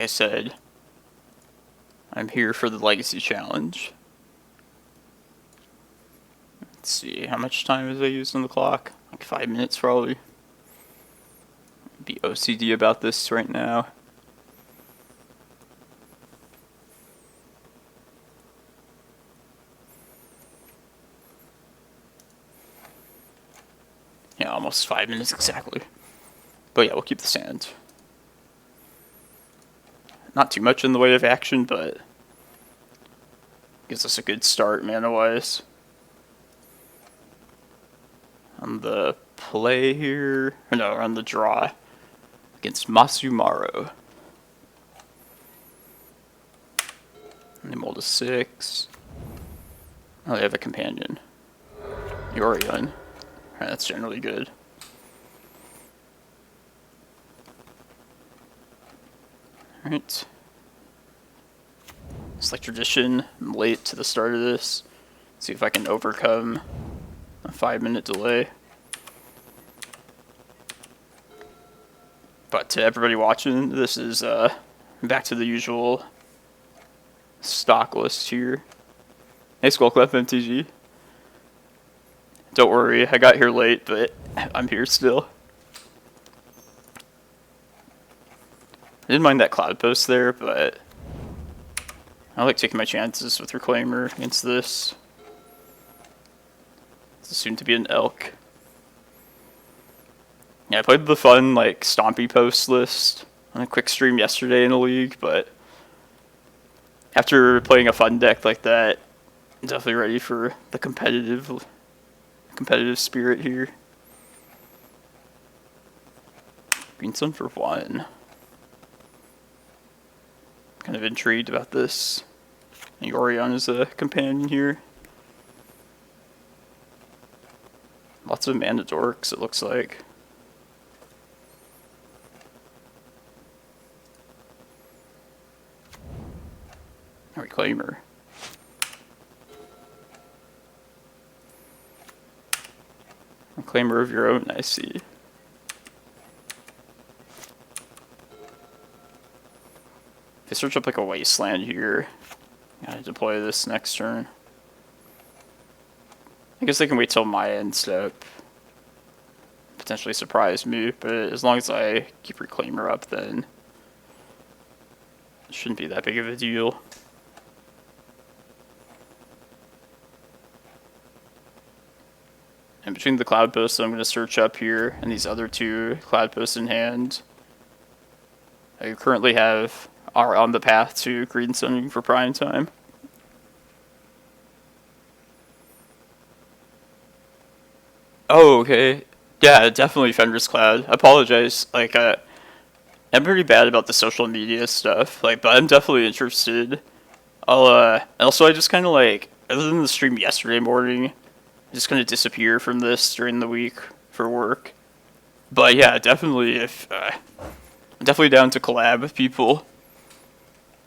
I said, I'm here for the Legacy Challenge. Let's see, how much time has I used on the clock? Like 5 minutes probably. Be OCD about this right now. Yeah, almost 5 minutes exactly. But yeah, we'll keep the sand. Not too much in the way of action, but gives us a good start mana-wise. On the play here, or no, on the draw against Masumaro. And they mold a 6. Oh, they have a companion. Yorion. That's generally good. Alright. It's like tradition, I'm late to the start of this. See if I can overcome a 5-minute delay. But to everybody watching, this is back to the usual stock list here. Hey Skullclap MTG. Don't worry, I got here late, but I'm here still. I didn't mind that Cloudpost there, but I like taking my chances with Reclaimer against this. It's soon to be an elk. Yeah, I played the fun, like, Stompy Post list on a quick stream yesterday in a league, but after playing a fun deck like that, I'm definitely ready for the competitive spirit here. Green Sun for 1. Kind of intrigued about this. Yorion is a companion here. Lots of mana dorks, it looks like. Reclaimer. Reclaimer of your own, I see. If I search up like a wasteland here, gotta deploy this next turn. I guess I can wait till my end step. Potentially surprise me, but as long as I keep Reclaimer up, then it shouldn't be that big of a deal. And between the Cloudposts I'm going to search up here, and these other 2 Cloudposts in hand, I currently are on the path to Green Sun for prime time. Oh, okay. Yeah, definitely Fenris Cloud. I apologize. Like, I'm pretty bad about the social media stuff. Like, but I'm definitely interested. And also I just kind of like, other than the stream yesterday morning, just kind of disappear from this during the week for work. But yeah, definitely I'm definitely down to collab with people.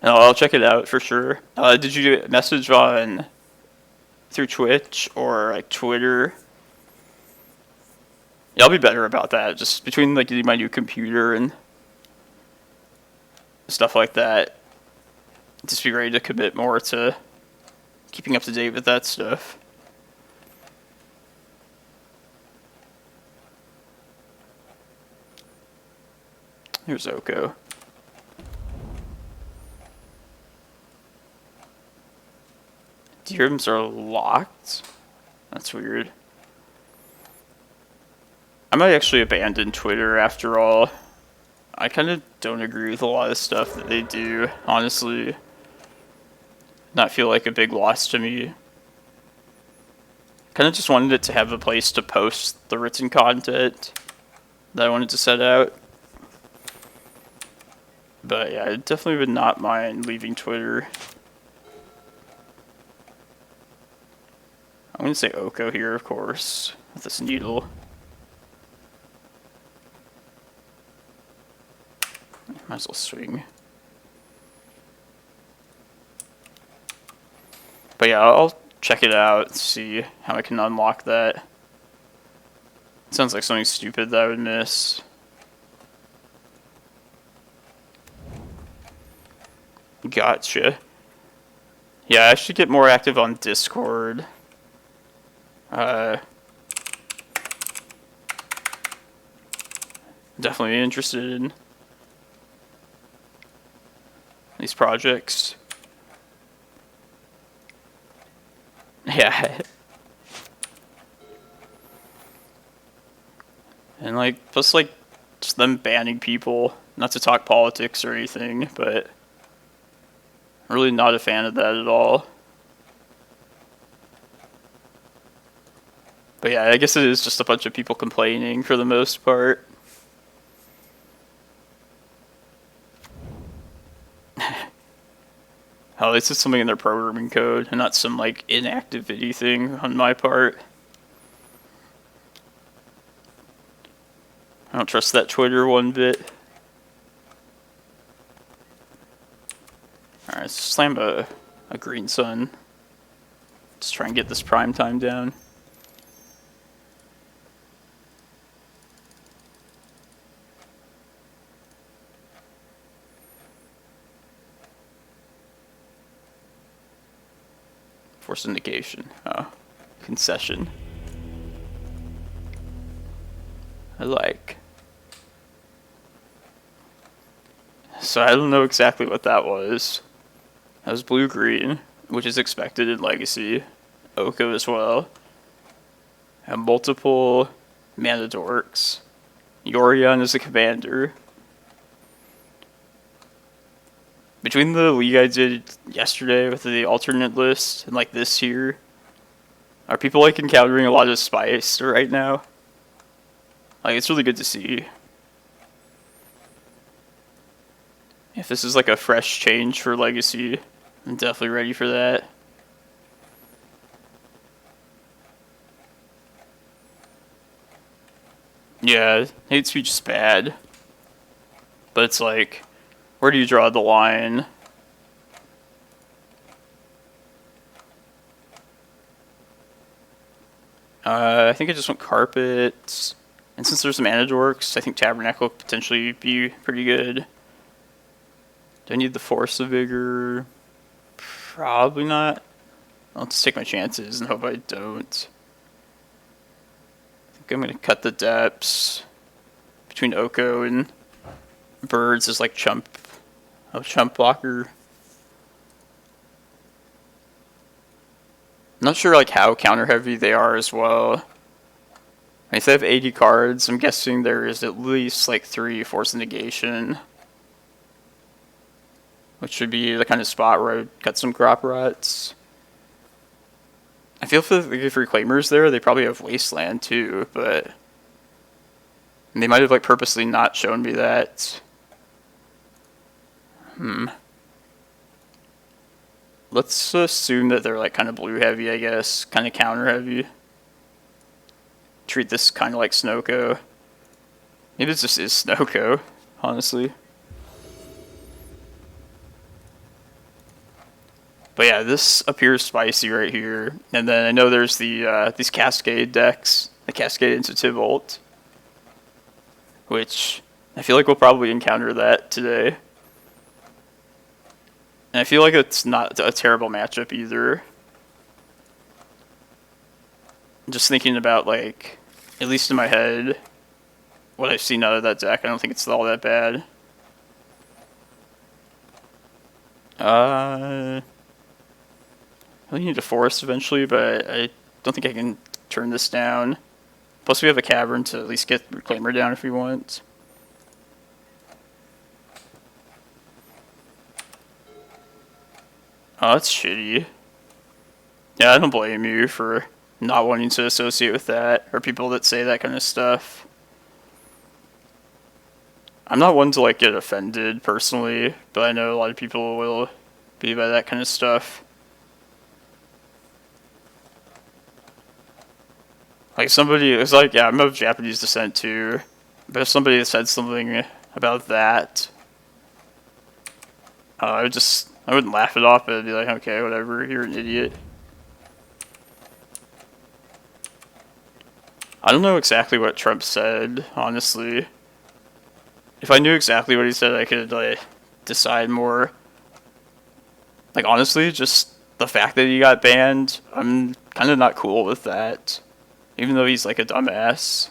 And I'll check it out for sure. Did you message through Twitch or like Twitter? Yeah, I'll be better about that. Just between like getting my new computer and stuff like that, just be ready to commit more to keeping up to date with that stuff. Here's Oko. Rooms are locked? That's weird. I might actually abandon Twitter after all. I kind of don't agree with a lot of stuff that they do, honestly. Not feel like a big loss to me. Kind of just wanted it to have a place to post the written content that I wanted to set out. But yeah, I definitely would not mind leaving Twitter. I'm going to say Oko here, of course, with this needle. Might as well swing. But yeah, I'll check it out, see how I can unlock that. It sounds like something stupid that I would miss. Gotcha. Yeah, I should get more active on Discord. Definitely interested in these projects. Yeah. And like, plus like, just them banning people, not to talk politics or anything, but I'm really not a fan of that at all. But yeah, I guess it is just a bunch of people complaining for the most part. At least it's something in their programming code and not some like inactivity thing on my part. I don't trust that Twitter one bit. Alright, let's slam a green sun. Just try and get this prime time down. Force negation. Oh, concession. I like. So I don't know exactly what that was. That was blue-green, which is expected in Legacy. Oko as well. And multiple mana dorks. Yorion is a commander. Between the league I did yesterday with the alternate list and like this here, are people like encountering a lot of spice right now? Like, it's really good to see. If this is like a fresh change for Legacy, I'm definitely ready for that. Yeah, hate speech is bad. But it's like, where do you draw the line? I think I just want carpets. And since there's some mana dorks, I think Tabernacle could potentially be pretty good. Do I need the Force of Vigor? Probably not. I'll just take my chances and hope I don't. I think I'm going to cut the depths between Oko and birds is like chump blocker. I'm not sure like how counter heavy they are as well. If they have 80 cards, I'm guessing there is at least like 3 Force of Negation, which would be the kind of spot where I would cut some crop rots. I feel for the Reclaimers there, they probably have Wasteland too, but they might have like purposely not shown me that. Let's assume that they're like kind of blue heavy, I guess, kind of counter heavy. Treat this kind of like Snoko. Maybe it just is Snoko, honestly. But yeah, this appears spicy right here. And then I know there's the these Cascade decks, the Cascade into Tibalt, which I feel like we'll probably encounter that today. And I feel like it's not a terrible matchup either. Just thinking about, like, at least in my head, what I've seen out of that deck, I don't think it's all that bad. I really need a forest eventually, but I don't think I can turn this down. Plus we have a cavern to at least get Reclaimer down if we want. Oh, that's shitty. Yeah, I don't blame you for not wanting to associate with that, or people that say that kind of stuff. I'm not one to like get offended personally, but I know a lot of people will be by that kind of stuff. Like somebody, it's like, yeah, I'm of Japanese descent too, but if somebody said something about that, I wouldn't laugh it off, but I'd be like, okay, whatever, you're an idiot. I don't know exactly what Trump said, honestly. If I knew exactly what he said, I could like decide more. Like, honestly, just the fact that he got banned, I'm kind of not cool with that. Even though he's, like, a dumbass.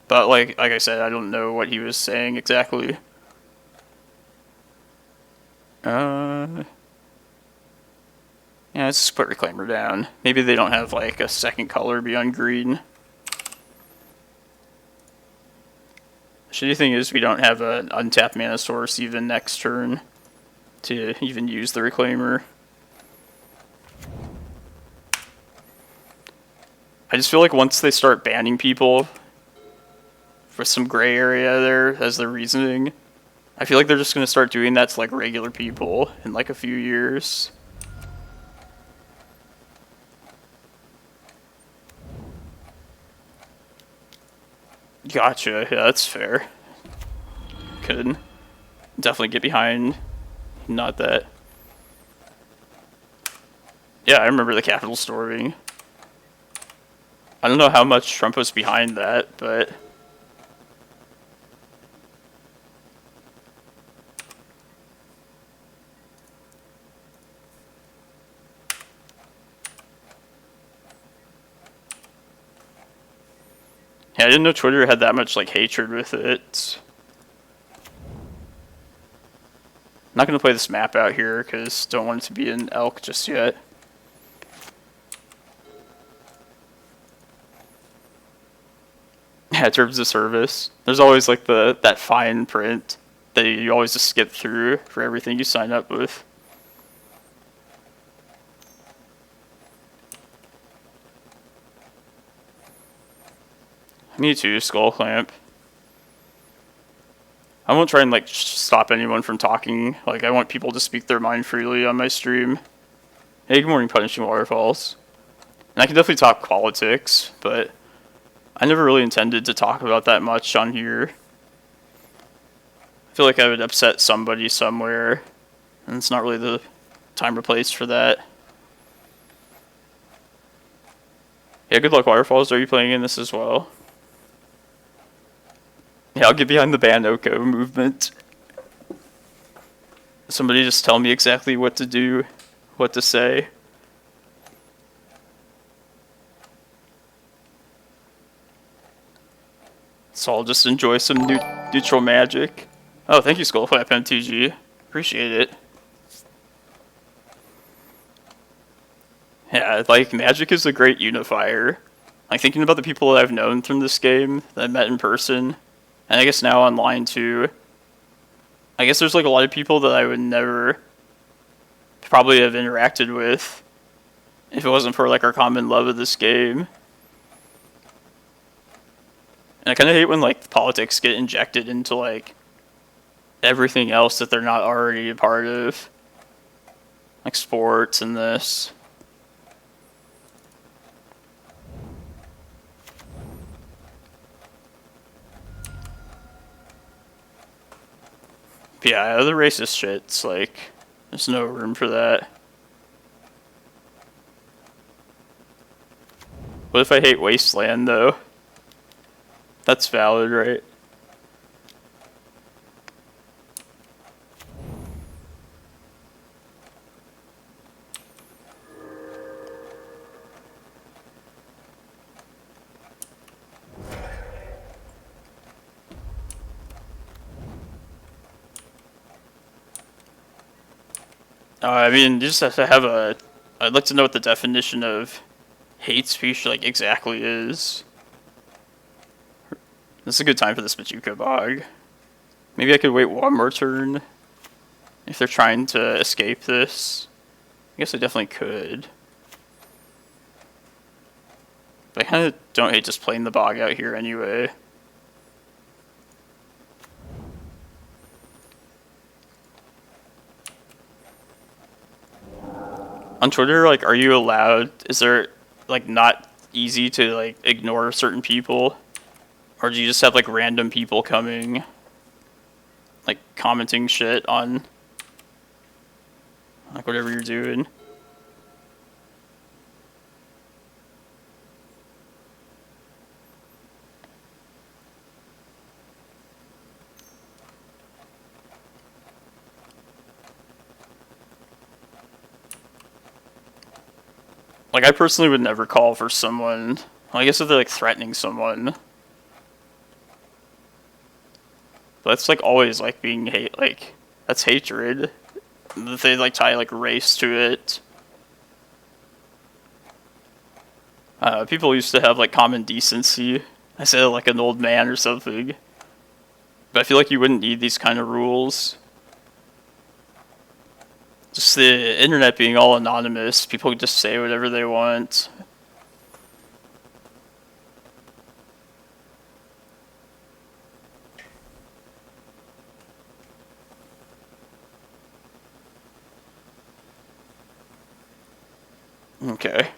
But, like I said, I don't know what he was saying exactly. Yeah, let's just put Reclaimer down. Maybe they don't have, like, a second color beyond green. The shitty thing is we don't have an untapped mana source even next turn to even use the Reclaimer. I just feel like once they start banning people for some gray area there as their reasoning, I feel like they're just going to start doing that to like regular people in like a few years. Gotcha, yeah, that's fair. Could definitely get behind not that. Yeah, I remember the Capitol storming. I don't know how much Trump was behind that, but yeah, I didn't know Twitter had that much like hatred with it. I'm not gonna play this map out here because don't want it to be an elk just yet. Yeah, terms of service. There's always like that fine print that you always just skip through for everything you sign up with. Me too, Skull Clamp. I won't try and like stop anyone from talking. Like I want people to speak their mind freely on my stream. Hey, good morning, Punishing Waterfalls. And I can definitely talk politics, but I never really intended to talk about that much on here. I feel like I would upset somebody somewhere, and it's not really the time or place for that. Yeah, good luck, Waterfalls. Are you playing in this as well? Yeah, I'll get behind the Ban Oko movement. Somebody just tell me exactly what to do, what to say. So I'll just enjoy some neutral magic. Oh, thank you, Skullflap MTG. Appreciate it. Yeah, like, magic is a great unifier. Like, thinking about the people that I've known from this game, that I met in person, and I guess now online too. I guess there's, like, a lot of people that I would never probably have interacted with if it wasn't for, like, our common love of this game. And I kind of hate when, like, politics get injected into, like, everything else that they're not already a part of. Like, sports and this. But yeah, the racist shit's, like, there's no room for that. What if I hate Wasteland, though? That's valid, right? I mean, you just have to have a... I'd like to know what the definition of hate speech, like, exactly is. This is a good time for this Bojuka Bog. Maybe I could wait one more turn if they're trying to escape this. I guess I definitely could. But I kind of don't hate just playing the Bog out here anyway. On Twitter, like, are you allowed... Is there, like, not easy to, like, ignore certain people? Or do you just have, like, random people coming... like, commenting shit on... like, whatever you're doing? Like, I personally would never call for someone. Well, I guess if they're, like, threatening someone. But that's, like, always, like, being hate. Like, that's hatred. They, like, tie, like, race to it. People used to have, like, common decency. I said, like, an old man or something. But I feel like you wouldn't need these kind of rules. Just the internet being all anonymous, people can just say whatever they want. Okay.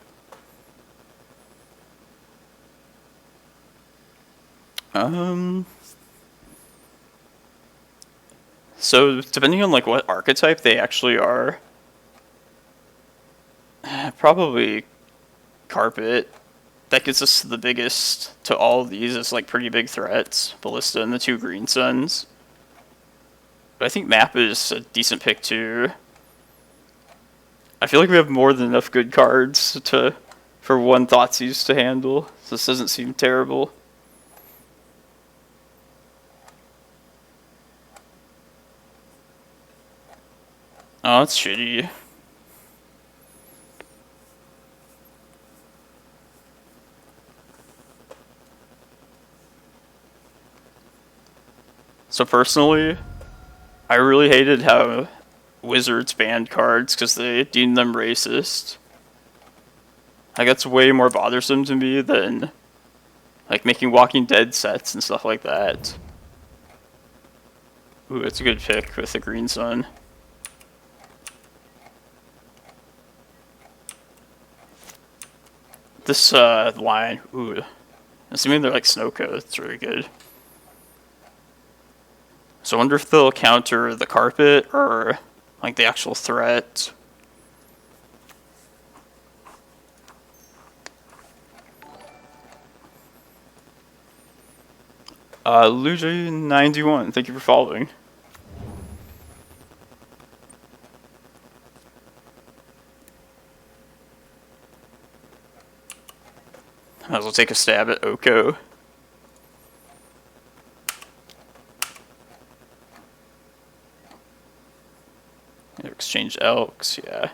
So depending on like what archetype they actually are, probably carpet. That gets us the biggest to all of these as like pretty big threats. Ballista and the 2 green suns. But I think map is a decent pick too. I feel like we have more than enough good cards for one Thoughtseize to handle. So this doesn't seem terrible. Oh, that's shitty. So personally, I really hated how Wizards banned cards because they deemed them racist. Like, that's way more bothersome to me than like making Walking Dead sets and stuff like that. Ooh, it's a good pick with the green sun. This line, ooh, assuming they're like snow coat, it's really good. So I wonder if they'll counter the carpet or like the actual threat. Luigi91, thank you for following. Might as well take a stab at Oko. Exchange Elks, yeah.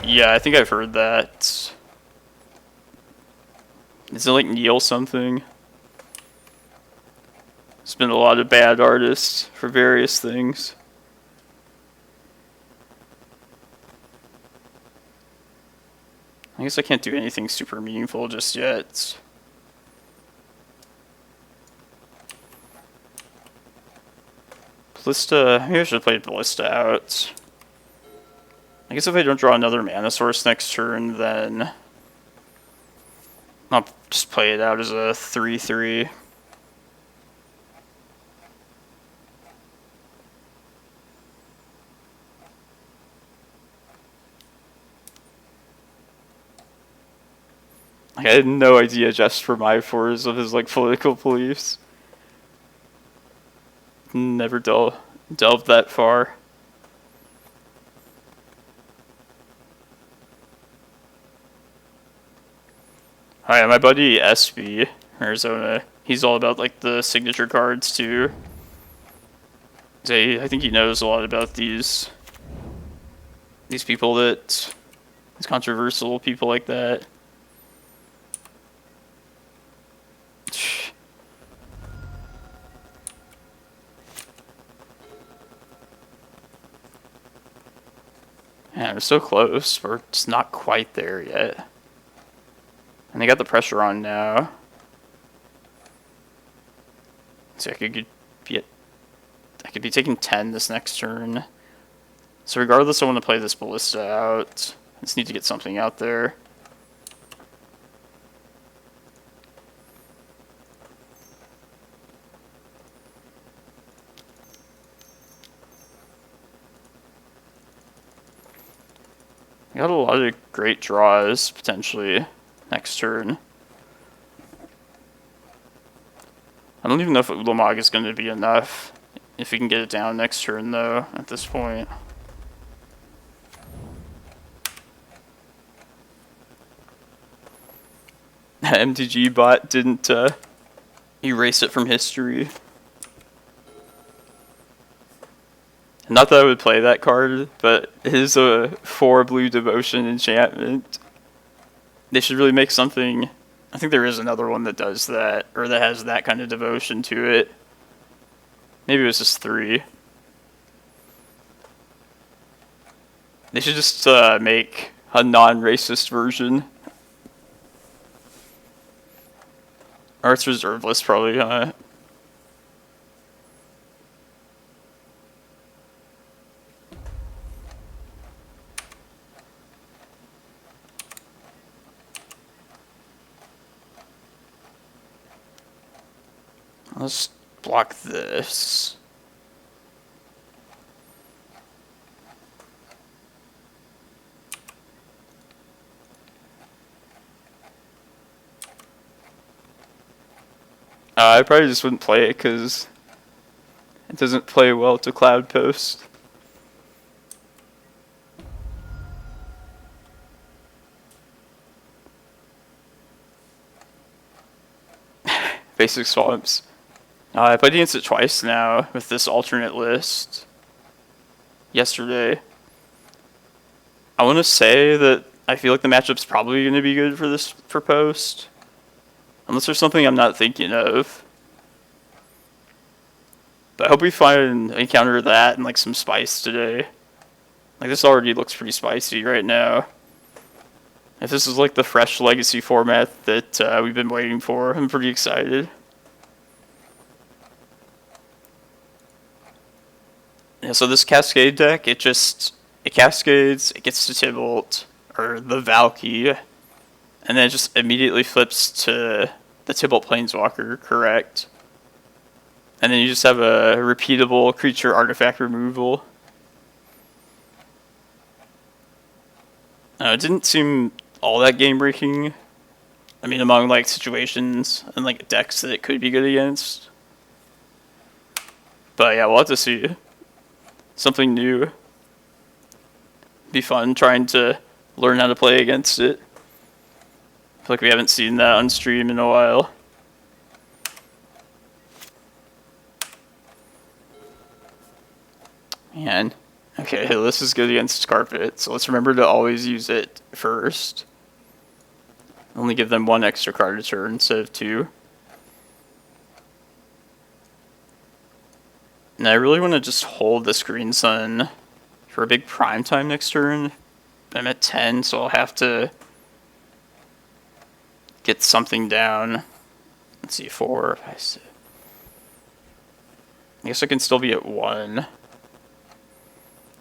Yeah, I think I've heard that. Is it like Neil something? There's been a lot of bad artists for various things. I guess I can't do anything super meaningful just yet. Ballista, maybe I should have played Ballista out. I guess if I don't draw another mana source next turn, then I'll just play it out as a 3/3. Like, I had no idea just for my fours of his like political beliefs. Never delved that far. Hi, my buddy SB, Arizona, he's all about like the signature cards too. I think he knows a lot about these people these controversial people like that. Man, we're so close. We're just not quite there yet. And they got the pressure on now. So I could be taking 10 this next turn. So regardless, I want to play this Ballista out. I just need to get something out there. I got a lot of great draws, potentially, next turn. I don't even know if Ulamog is going to be enough. If we can get it down next turn, though, at this point. MTG bot didn't erase it from history. Not that I would play that card, but it is a 4 blue devotion enchantment. They should really make something. I think there is another one that does that, or that has that kind of devotion to it. Maybe it was just 3. They should just make a non-racist version. Or it's reserve list probably, huh? Let's block this. I probably just wouldn't play it because it doesn't play well to Cloudpost. Basic swamps. I played against it twice now with this alternate list. Yesterday. I want to say that I feel like the matchup's probably going to be good for Post. Unless there's something I'm not thinking of. But I hope we encounter that and like some spice today. Like this already looks pretty spicy right now. If this is like the fresh legacy format that we've been waiting for, I'm pretty excited. Yeah, so this Cascade deck, it cascades, it gets to Tibalt, or the Valky, and then it just immediately flips to the Tibalt Planeswalker, correct? And then you just have a repeatable creature artifact removal. It didn't seem all that game breaking. I mean, among like situations and like decks that it could be good against. But yeah, we'll have to see. Something new. Be fun trying to learn how to play against it. I feel like we haven't seen that on stream in a while. Man. Okay, this is good against Carpet, so let's remember to always use it first. Only give them 1 extra card a turn instead of 2. And I really want to just hold this Green Sun for a big prime time next turn. I'm at 10, so I'll have to get something down. Let's see, 4, 5, 6. I guess I can still be at 1.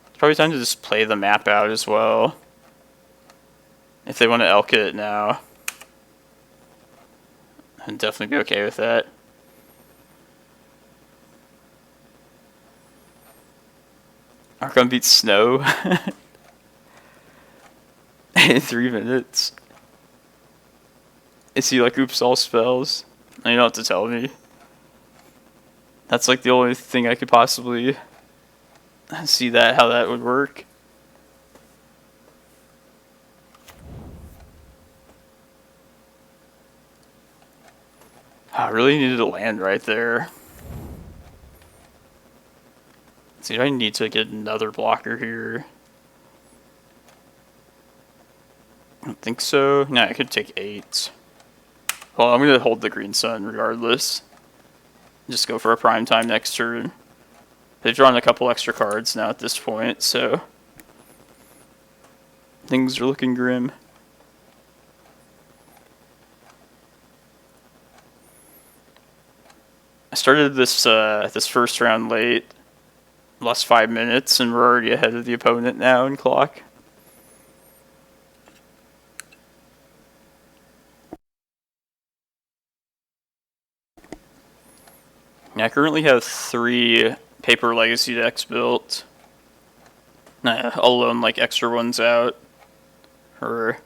It's probably time to just play the map out as well. If they want to elk it now. I'd definitely be okay with that. Archon beats Snow in 3 minutes. Is he like oops all spells? You don't have to tell me. That's like the only thing I could possibly see how that would work. I really needed a land right there. See, do I need to get another blocker here? I don't think so. No, I could take 8. Well, I'm going to hold the Green Sun regardless. Just go for a prime time next turn. They've drawn a couple extra cards now at this point, so things are looking grim. I started this first round late. Lost 5 minutes, and we're already ahead of the opponent now in clock. Yeah, I currently have 3 Paper Legacy decks built. I'll loan like extra ones out. Or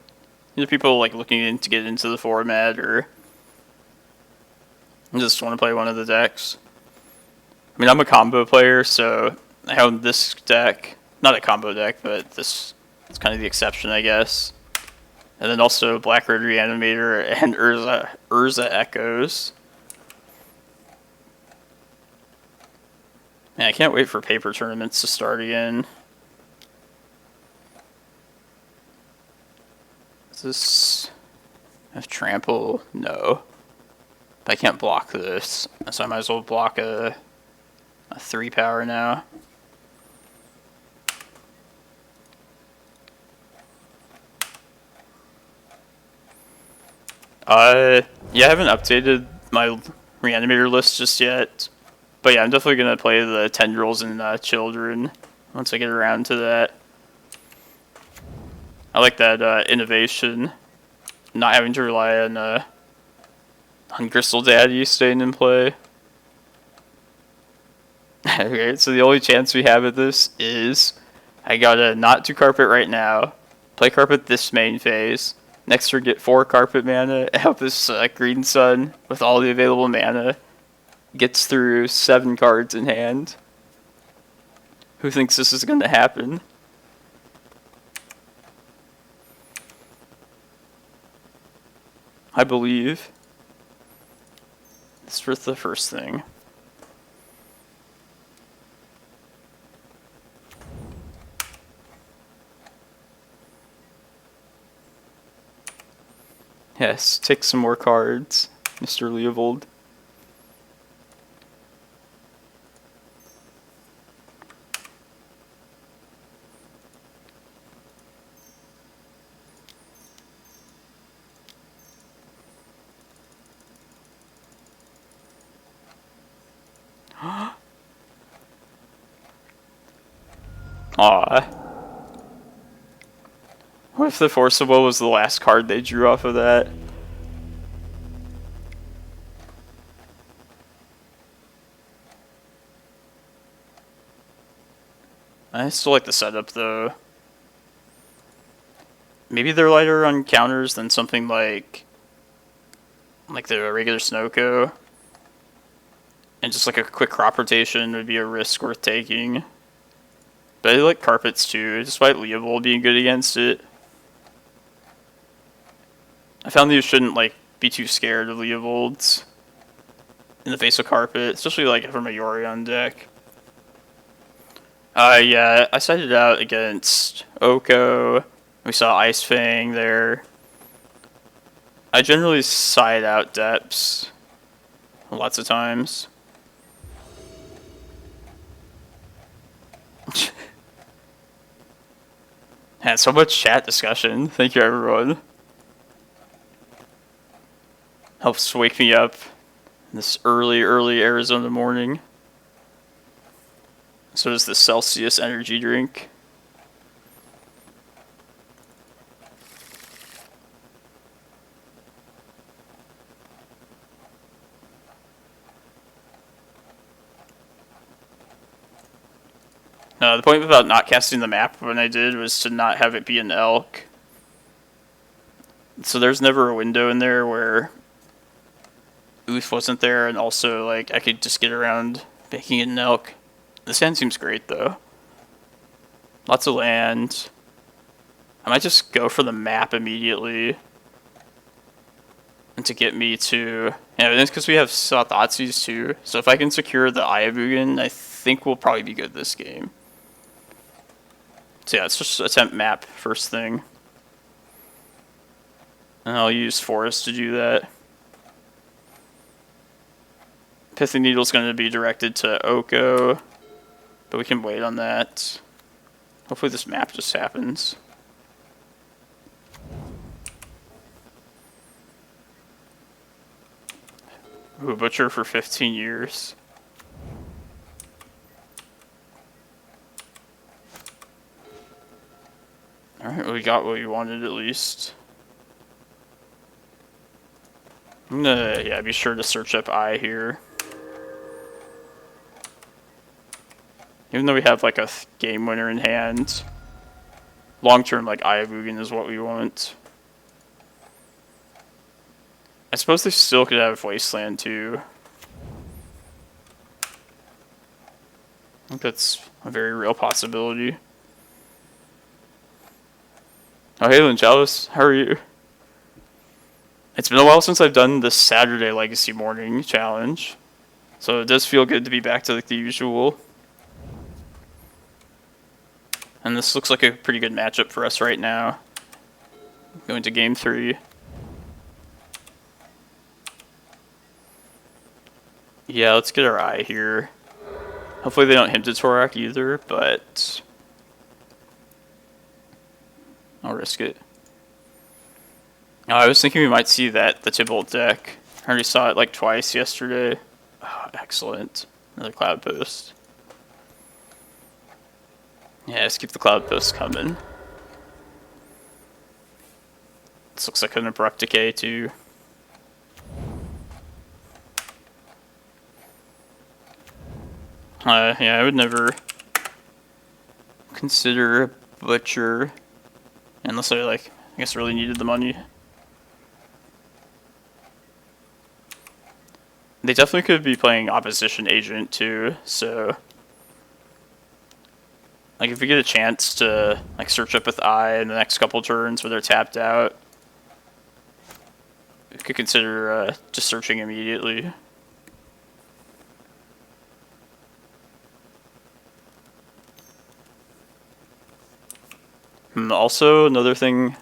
either people like looking to get into the format, or just want to play one of the decks. I mean, I'm a combo player, so I have this deck. Not a combo deck, but this is kind of the exception, I guess. And then also Black Red Reanimator and Urza Echoes. Man, I can't wait for paper tournaments to start again. Is this... have trample? No. But I can't block this, so I might as well block a 3 power now. Yeah, I haven't updated my Reanimator list just yet. But yeah, I'm definitely going to play the Tendrils and Children once I get around to that. I like that innovation. Not having to rely on Crystal Daddy staying in play. Okay, so the only chance we have at this is I gotta not do carpet right now, play carpet this main phase, next turn get 4 carpet mana, and help this Green Sun with all the available mana gets through 7 cards in hand. Who thinks this is gonna happen? I believe. That's for the first thing. Yes, take some more cards, Mr. Leovold. Aw. What if the Force of Will was the last card they drew off of that? I still like the setup though. Maybe they're lighter on counters than something like the regular Snowco. And just like a quick crop rotation would be a risk worth taking. But I like carpets too, despite Leovold being good against it. I found that you shouldn't be too scared of Leovolds in the face of carpet, especially from a Yorion deck. Yeah, I sided out against Oko. We saw Ice Fang there. I generally side out depths lots of times. Had so much chat discussion. Thank you, everyone. Helps wake me up this early Arizona morning. So does the Celsius energy drink. The point about not casting the map when I did was to not have it be an elk. So there's never a window in there where Uth wasn't there, and also I could just get around making it an elk. This hand seems great though. Lots of land. I might just go for the map immediately. And to get me to... Yeah, it's because we have Thoughtseize too. So if I can secure the Eye of Ugin, I think we'll probably be good this game. So yeah, let's just attempt map first thing. And I'll use Forest to do that. Pithing Needle is going to be directed to Oko. But we can wait on that. Hopefully this map just happens. Ooh, Butcher for 15 years. Alright, we got what we wanted at least. I'm gonna, yeah, be sure to search up Eye here. Even though we have a game winner in hand, long term Eye of Ugin is what we want. I suppose they still could have Wasteland too. I think that's a very real possibility. Oh hey Lingelis, how are you? It's been a while since I've done the Saturday Legacy Morning Challenge, so it does feel good to be back to like the usual. And this looks like a pretty good matchup for us right now. Going to game 3. Yeah, let's get our eye here. Hopefully they don't him to Torak either, but I'll risk it. Oh, I was thinking we might see the Tybalt deck. I already saw it like twice yesterday. Oh, excellent. Another Cloudpost. Yeah, let's keep the Cloudpost coming. This looks like an Abrupt Decay too. Yeah, I would never consider a Butcher unless I guess really needed the money. They definitely could be playing Opposition Agent too, so like if we get a chance to like search up with Eye in the next couple turns where they're tapped out, we could consider just searching immediately. Also, another thing,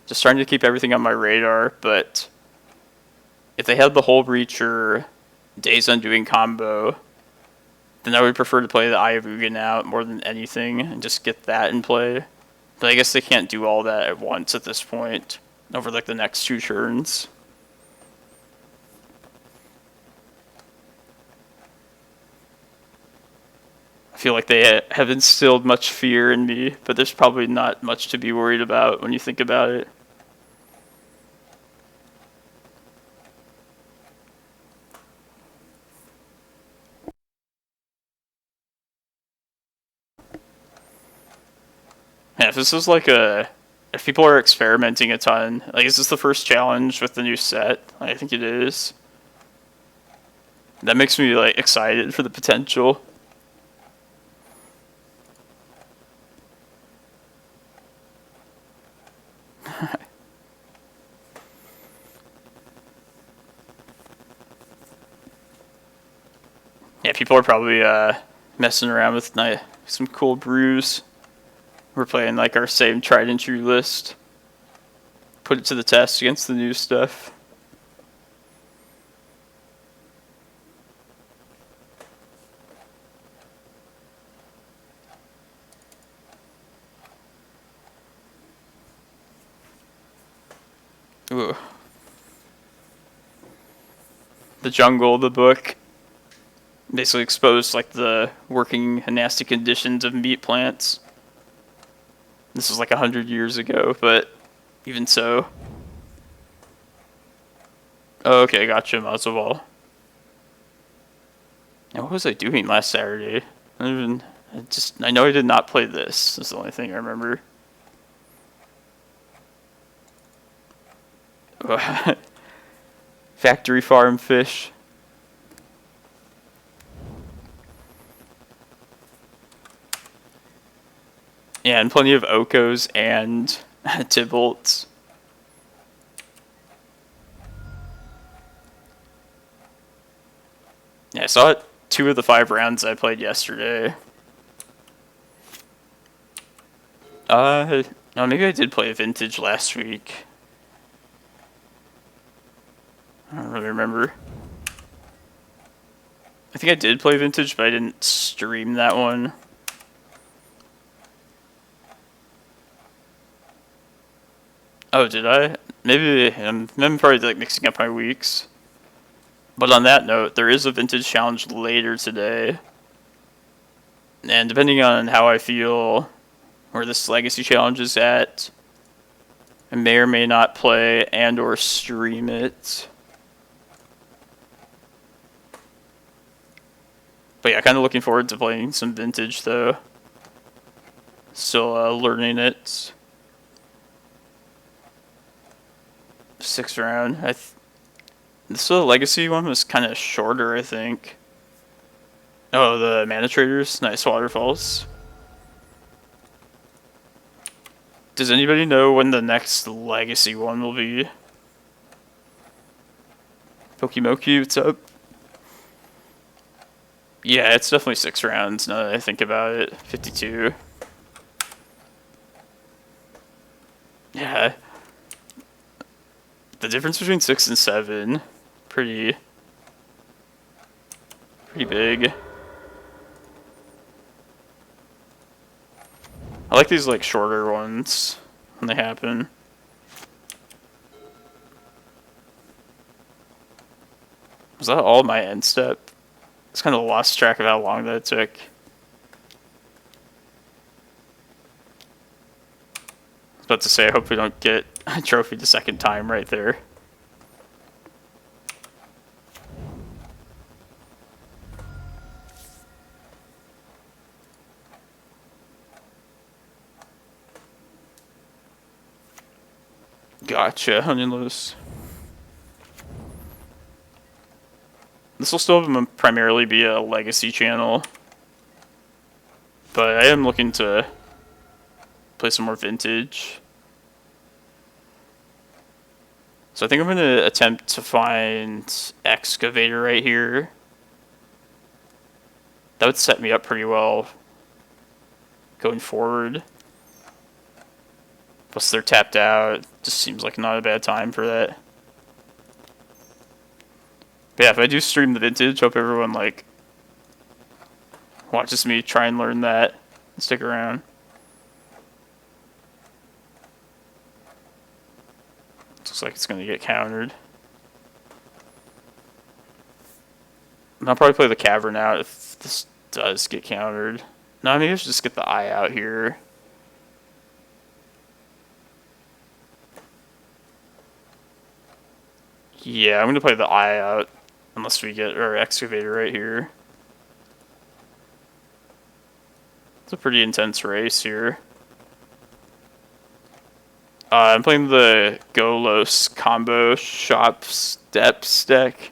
just trying to keep everything on my radar, but if they had the Whole Breacher Days Undoing combo, then I would prefer to play the Eye of Ugin out more than anything and just get that in play. But I guess they can't do all that at once at this point, over like the next 2 turns. I feel like they have instilled much fear in me, but there's probably not much to be worried about when you think about it. Yeah, if this is like if people are experimenting a ton, like is this the first challenge with the new set? I think it is. That makes me like excited for the potential. Yeah, people are probably messing around with some cool brews. We're playing like our same tried and true list. Put it to the test against the new stuff. Ooh. The Jungle, the book, basically exposed like the working and nasty conditions of meat plants. This was like 100 years ago, but even so. Oh, okay, gotcha, Mazel Ball. Now, what was I doing last Saturday? I know I did not play this. That's the only thing I remember. Factory farm fish. Yeah, and plenty of Okos and Tybalts. Yeah, I saw it 2 of the 5 rounds I played yesterday. No, maybe I did play Vintage last week. I don't really remember. I think I did play Vintage, but I didn't stream that one. Oh, did I? Maybe I'm probably like mixing up my weeks. But on that note, there is a Vintage challenge later today. And depending on how I feel, where this Legacy challenge is at, I may or may not play and or stream it. But yeah, kind of looking forward to playing some Vintage though. Still learning it. 6th round. This Legacy one was kind of shorter, I think. Oh, the Mana Traders. Nice waterfalls. Does anybody know when the next Legacy one will be? Pokimoki, what's up? Yeah, it's definitely 6 rounds now that I think about it. 52. Yeah. The difference between 6 and 7, pretty big. I like these like shorter ones when they happen. Was that all my end step? It's kind of lost track of how long that took. I was about to say, I hope we don't get a trophy the second time right there. Gotcha, Onion Loose. This will still primarily be a legacy channel, but I am looking to play some more vintage. So I think I'm going to attempt to find Excavator right here. That would set me up pretty well going forward. Plus they're tapped out. Just seems like not a bad time for that. But yeah, if I do stream the vintage, hope everyone like watches me try and learn that and stick around. Looks like it's gonna get countered. And I'll probably play the Cavern out if this does get countered. No, maybe I should just get the Eye out here. Yeah, I'm gonna play the Eye out unless we get our Excavator right here. It's a pretty intense race here. I'm playing the Golos combo shop steps deck.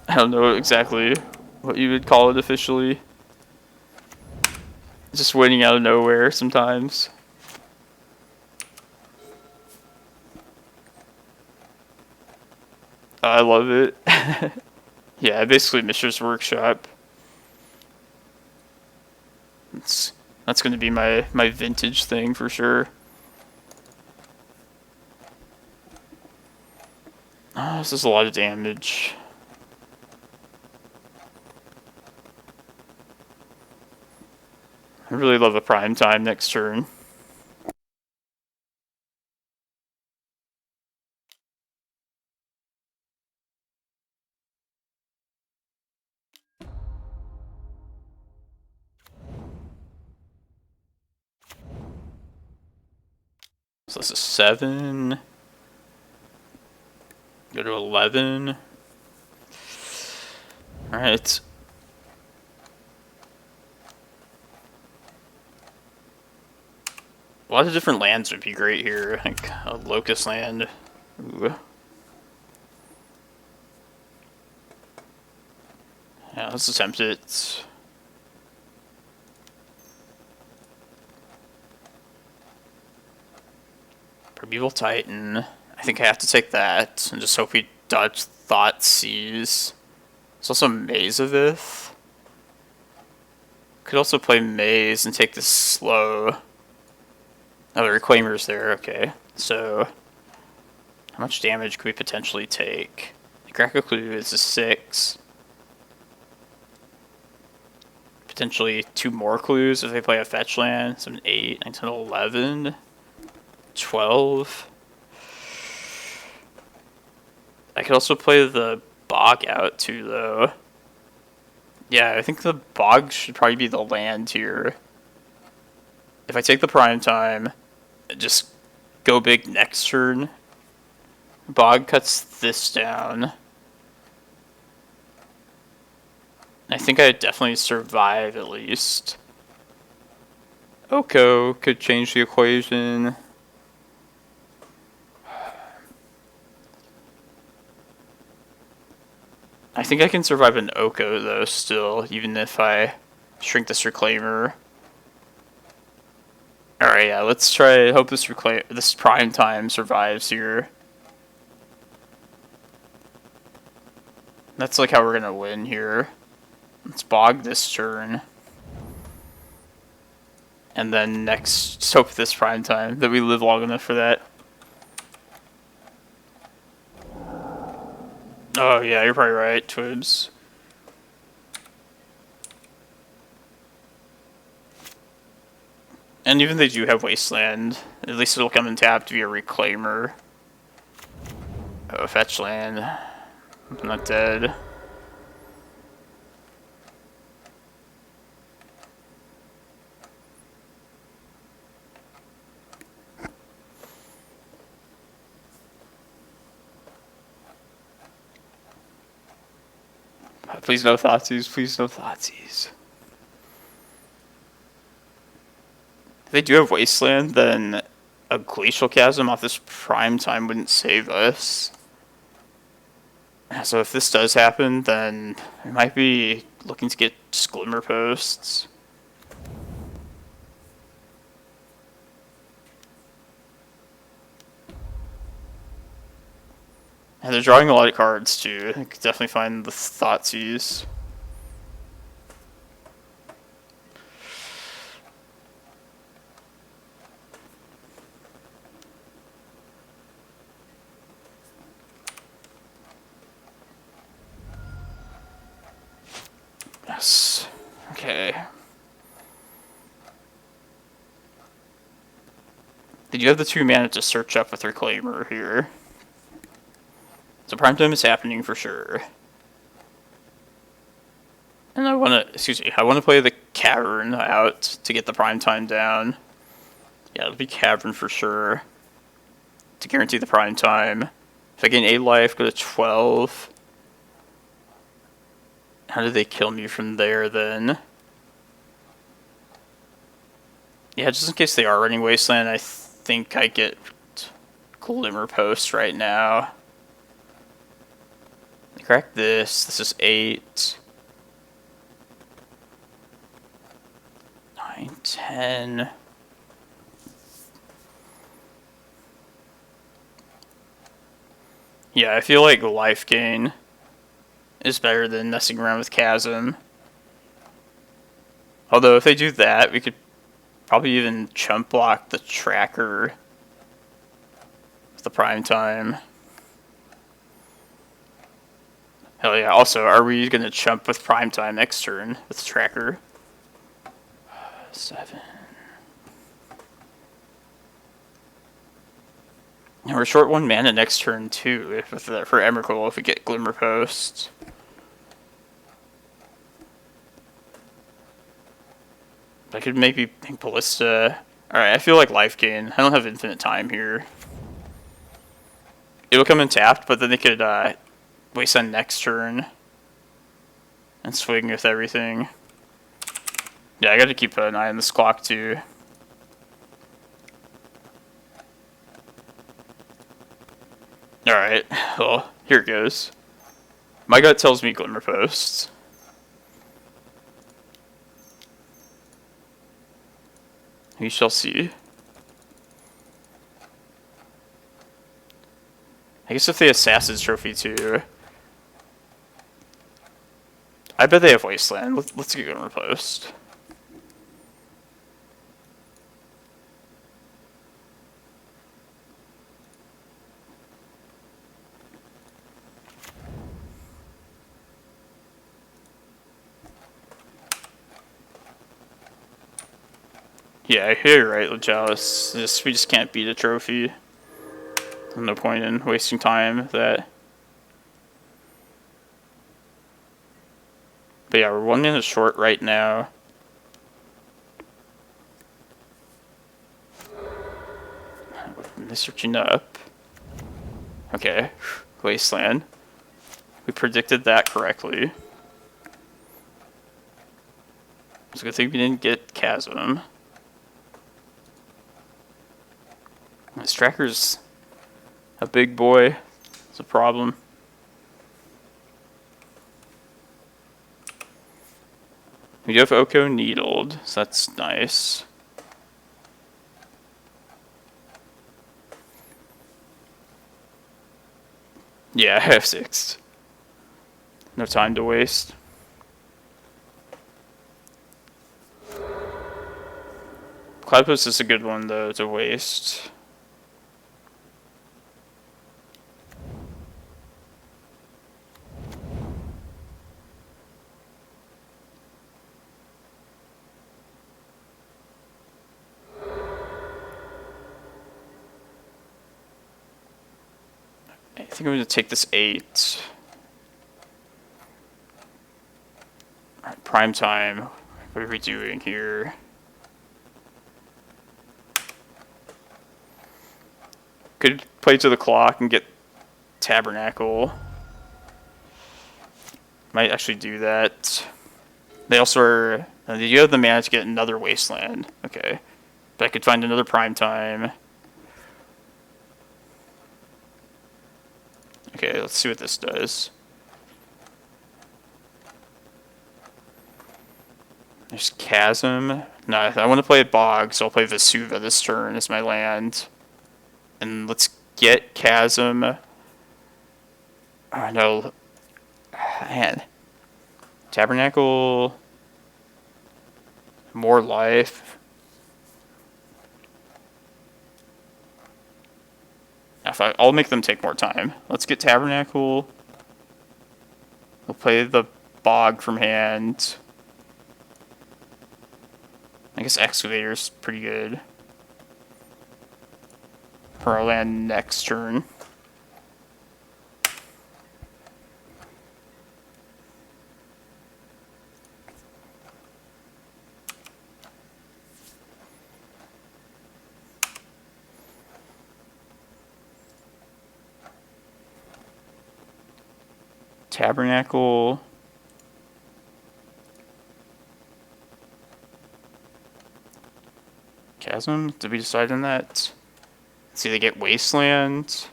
I don't know exactly what you would call it officially. Just winning out of nowhere sometimes. I love it. Yeah, basically Mishra's Workshop. That's going to be my vintage thing for sure. Oh, this is a lot of damage. I really love a prime time next turn. So this is 7. Go to 11. Alright. A lot of different lands would be great here. I think a Locust land. Ooh. Yeah, let's attempt it. Primeval Titan. I think I have to take that and just hope we dodge Thoughtseize. There's also Maze of Ith. Could also play Maze and take this slow. Oh, the Reclaimer's there, okay. So, how much damage could we potentially take? The Clue is a 6. Potentially 2 more clues if they play a fetch land. So an 8, 9, 10, 11, 12. I could also play the Bog out too, though. Yeah, I think the Bog should probably be the land here. If I take the prime time, just go big next turn. Bog cuts this down. I think I'd definitely survive at least. Oko could change the equation. I think I can survive an Oko though still, even if I shrink this Reclaimer. Alright, yeah, let's try, hope this prime time survives here. That's like how we're gonna win here. Let's bog this turn. And then next, just hope this prime time, that we live long enough for that. Oh yeah, you're probably right, Twibs. And even if they do have Wasteland, at least it'll come in tapped via Reclaimer. Oh, fetch land. I'm not dead. Please no Thoughtseize, please no Thoughtseize. If they do have Wasteland, then a Glacial Chasm off this prime time wouldn't save us. So if this does happen, then we might be looking to get just Glimmerposts. And they're drawing a lot of cards too. I could definitely find the Thoughtseize. Yes. Okay. Did you have the 2 mana to search up with Reclaimer here? So prime time is happening for sure. And I want to play the Cavern out to get the prime time down. Yeah, it'll be Cavern for sure. To guarantee the prime time. If I gain 8 life, go to 12. How did they kill me from there then? Yeah, just in case they are running Wasteland, I think I get Glimmerpost right now. Crack this. This is 8. 9, 10. Yeah, I feel like life gain is better than messing around with Chasm. Although if they do that, we could probably even chump block the tracker with the prime time. Hell yeah. Also, are we going to chump with prime time next turn with the tracker? 7. And we're short 1 mana next turn too for Emrakul if we get Glimmerpost. I could maybe make Ballista. Alright, I feel like life gain. I don't have infinite time here. It'll come in tapped, but then they could waste on next turn and swing with everything. Yeah, I gotta keep an eye on this clock too. Alright, well, here it goes. My gut tells me Glimmerpost. We shall see. I guess if they Assassin's Trophy too. I bet they have Wasteland. Let's get Glimmerpost. Yeah, I hear you're right, Legalis. We just can't beat a trophy. No point in wasting time with that. But yeah, we're 1 minute short right now. They're searching up. Okay, Wasteland. We predicted that correctly. It's a good thing we didn't get Chasm. This tracker's a big boy. It's a problem. We do have Oko Needled, so that's nice. Yeah, I have 6. No time to waste. Cloudpost is a good one, though, to waste. I think I'm going to take this 8. Alright, prime time. What are we doing here? Could play to the clock and get Tabernacle. Might actually do that. They also are... you have the mana to get another Wasteland. Okay. But I could find another prime time. Okay, let's see what this does. There's Chasm. No, I want to play Bog, so I'll play Vesuva this turn as my land. And let's get Chasm. Oh, no. Man. Tabernacle. More life. I'll make them take more time. Let's get Tabernacle. We'll play the Bog from hand. I guess Excavator's pretty good for our land next turn. Tabernacle. Chasm? Did we decide on that? Let's see, they get Wasteland.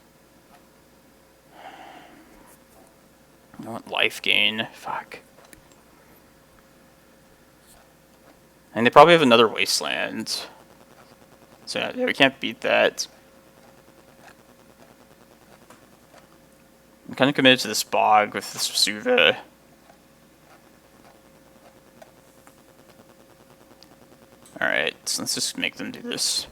I want life gain. Fuck. And they probably have another Wasteland. So yeah, we can't beat that. I'm kind of committed to this Bog with this Vesuva. Alright, so let's just make them do this.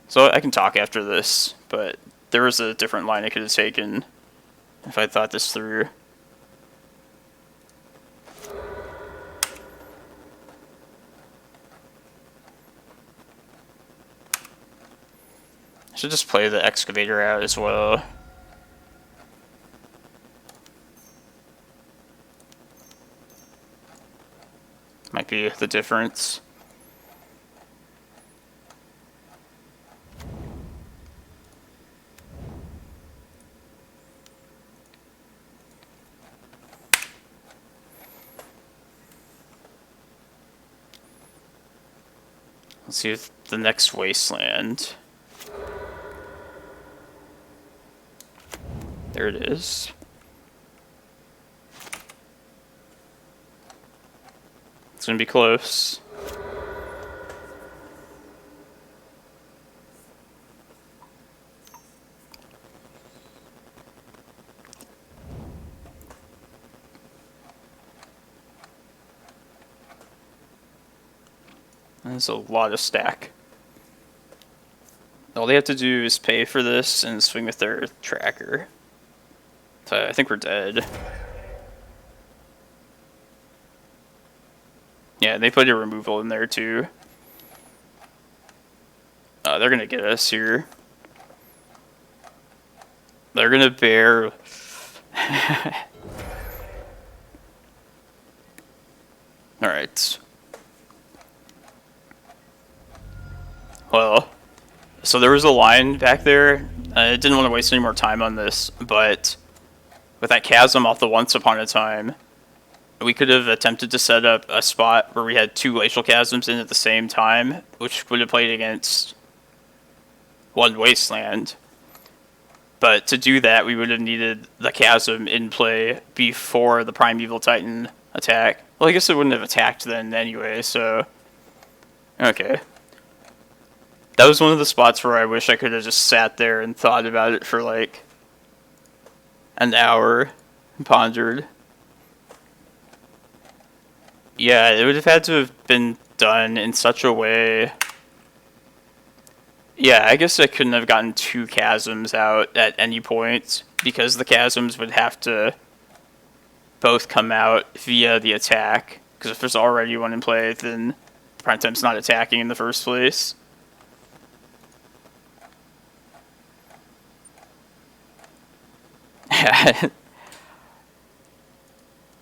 So I can talk after this, but there was a different line I could have taken if I thought this through. I should just play the Excavator out as well. Might be the difference. Let's see if the next Wasteland. There it is. It's gonna be close. That's a lot of stack. All they have to do is pay for this and swing with their tracker. So I think we're dead. Yeah, they put a removal in there too. They're gonna get us here. They're gonna bear. Alright. Well, so there was a line back there. I didn't want to waste any more time on this, but with that chasm off the Once Upon a Time, we could have attempted to set up a spot where we had 2 Glacial Chasms in at the same time, which would have played against 1 Wasteland. But to do that, we would have needed the Chasm in play before the Primeval Titan attack. Well, I guess it wouldn't have attacked then anyway, so... Okay. That was one of the spots where I wish I could have just sat there and thought about it for like an hour and pondered. Yeah, it would have had to have been done in such a way. Yeah, I guess I couldn't have gotten 2 chasms out at any point because the chasms would have to both come out via the attack. Because if there's already one in play, then Primetime's not attacking in the first place.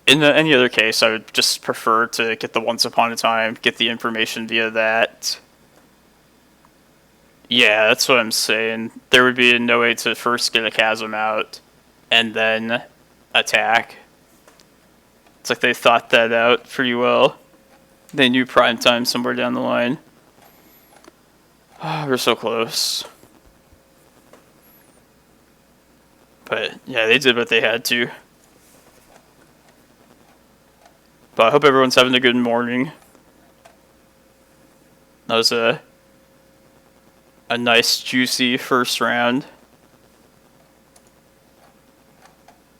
In any other case, I would just prefer to get the Once Upon a Time, get the information via that. Yeah, that's what I'm saying. There would be no way to first get a chasm out and then attack. It's like they thought that out pretty well. They knew prime time somewhere down the line. Oh, we're so close. But yeah, they did what they had to. But I hope everyone's having a good morning. That was a nice, juicy first round.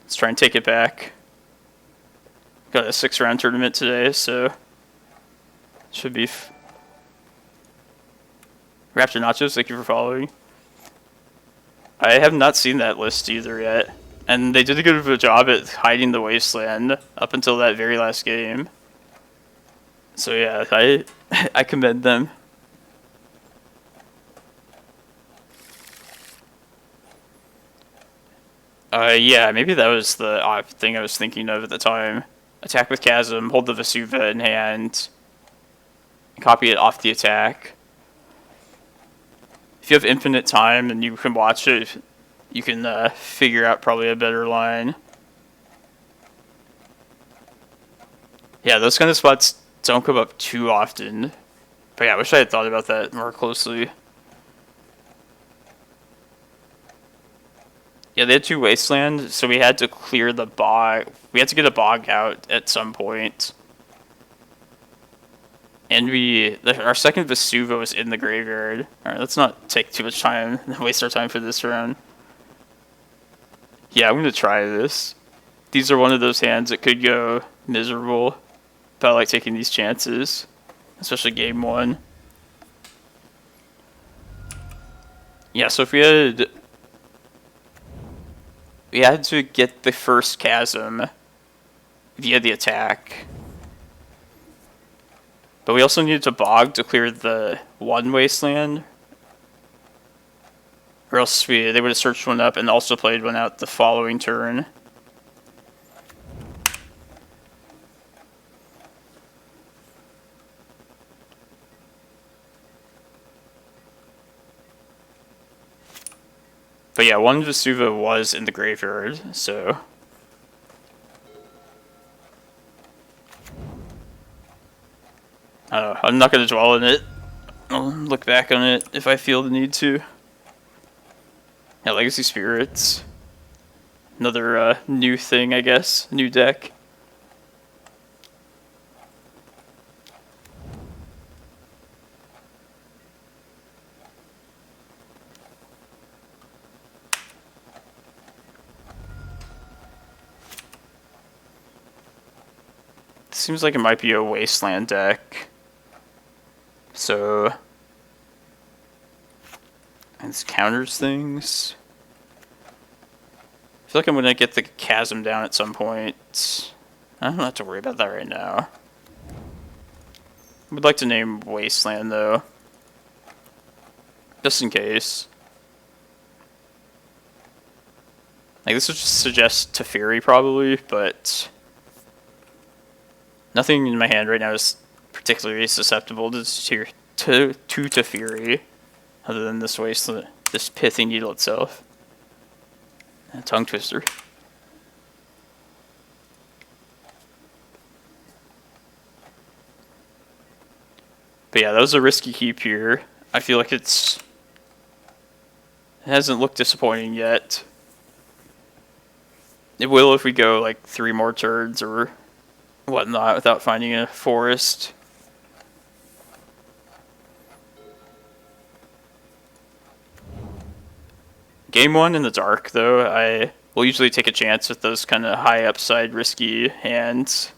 Let's try and take it back. Got a 6-round tournament today, so should be. Raptor Nachos, thank you for following. I have not seen that list either yet. And they did a good of a job at hiding the wasteland up until that very last game. So yeah, I commend them. Yeah, maybe that was the odd thing I was thinking of at the time. Attack with Chasm, hold the Vesuva in hand, copy it off the attack. If you have infinite time and you can watch it, you can figure out probably a better line. Yeah, those kind of spots don't come up too often. But yeah, I wish I had thought about that more closely. Yeah, they had 2 wasteland, so we had to clear the bog. We had to get a bog out at some point. And our second Vesuva was in the graveyard. Alright, let's not take too much time and waste our time for this round. Yeah, I'm going to try this. These are one of those hands that could go miserable, but I like taking these chances, especially game 1. Yeah, so if we had to get the first chasm via the attack. But we also needed to bog to clear the 1 wasteland. Or else they would have searched one up and also played one out the following turn. But yeah, 1 Vesuva was in the graveyard, so. I'm not going to dwell on it. I'll look back on it if I feel the need to. Yeah, Legacy Spirits. Another new thing, I guess. New deck. Seems like it might be a wasteland deck. So it counters things. I feel like I'm gonna get the chasm down at some point. I don't have to worry about that right now. I would like to name wasteland though, just in case. Like this would just suggest Teferi probably, but nothing in my hand right now is particularly susceptible to Teferi, other than this wasteland, this Pithing Needle itself. A tongue twister. But yeah, that was a risky keep here. I feel like it hasn't looked disappointing yet. It will if we go like 3 more turns or whatnot without finding a forest. Game 1 in the dark, though, I will usually take a chance with those kind of high upside risky hands.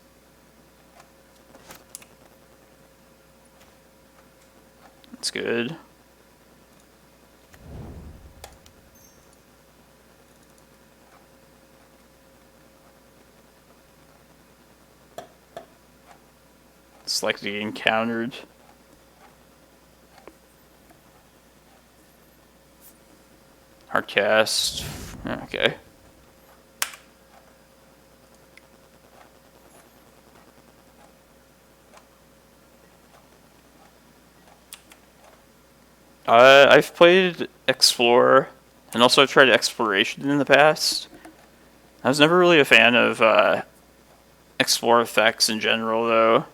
That's good. It's likely encountered. Hard cast. Okay. I've played Explore, and also I've tried Exploration in the past. I was never really a fan of Explore effects in general, though.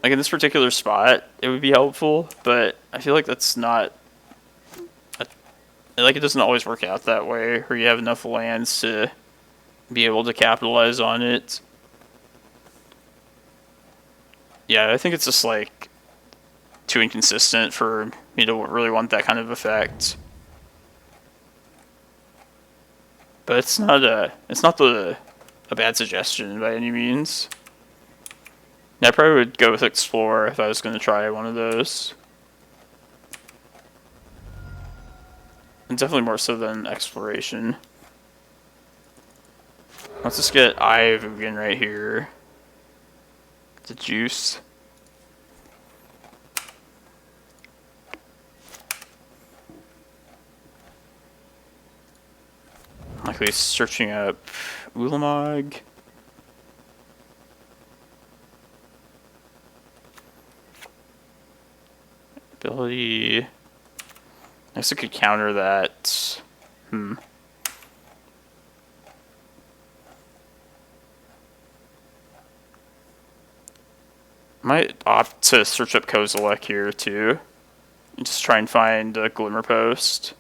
Like in this particular spot, it would be helpful, but I feel like that's not... Like, it doesn't always work out that way, where you have enough lands to be able to capitalize on it. Yeah, I think it's just, like, too inconsistent for me to really want that kind of effect. But it's not a bad suggestion by any means. Yeah, I probably would go with Explore if I was going to try one of those. And definitely more so than Exploration. Let's just get Eye of Ugin right here. The juice. Likely searching up Ulamog. Ability. I guess I could counter that. Might opt to search up Kozilek here too. And just try and find a Glimmerpost.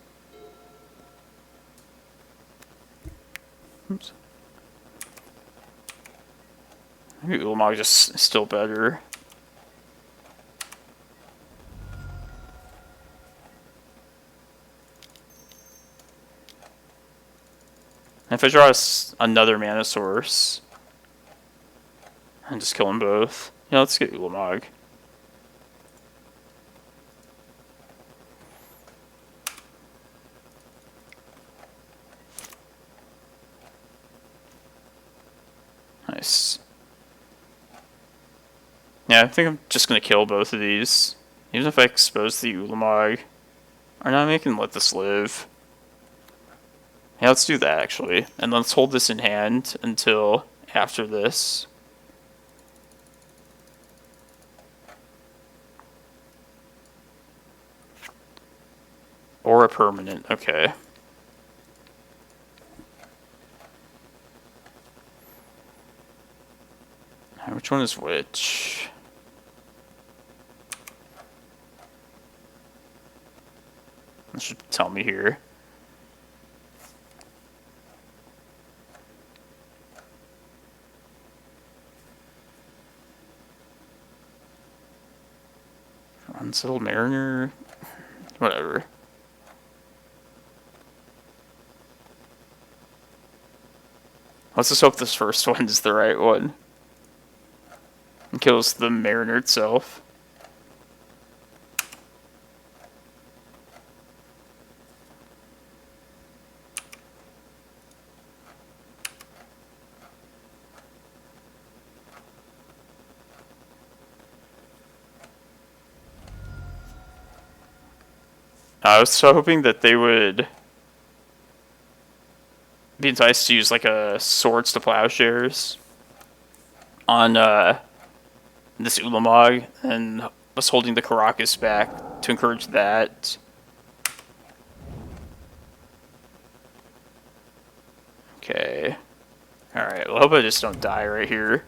Oops. Maybe Ulamog just still better. And if I draw another mana source, and just kill them both. Yeah, let's get Ulamog. Nice. Yeah, I think I'm just going to kill both of these. Even if I expose the Ulamog. Or not, I can let this live. Yeah, let's do that, actually. And let's hold this in hand until after this. Or a permanent, okay. Which one is which? That should tell me here. Unsettled Mariner? Whatever. Let's just hope this first one is the right one. And kills the Mariner itself. I was so hoping that they would be enticed to use like a Swords to Plowshares on this Ulamog, and was holding the Karakas back to encourage that. Okay. Alright, well, I hope I just don't die right here.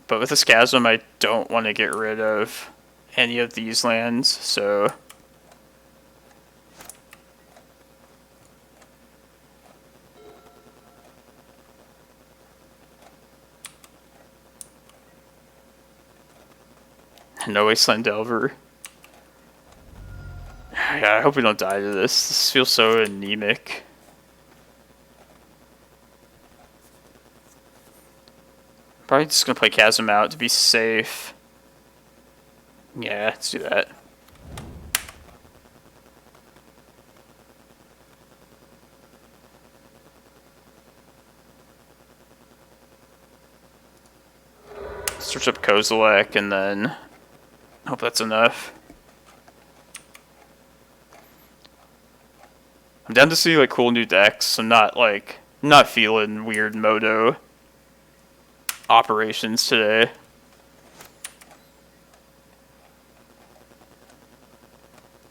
But with this Chasm, I don't want to get rid of any of these lands, so... No Wasteland Delver. I hope we don't die to this. This feels so anemic. Probably just gonna play Chasm out to be safe. Yeah, let's do that. Search up Kozilek and then hope that's enough. I'm down to see like cool new decks. I'm not feeling weird moto operations today.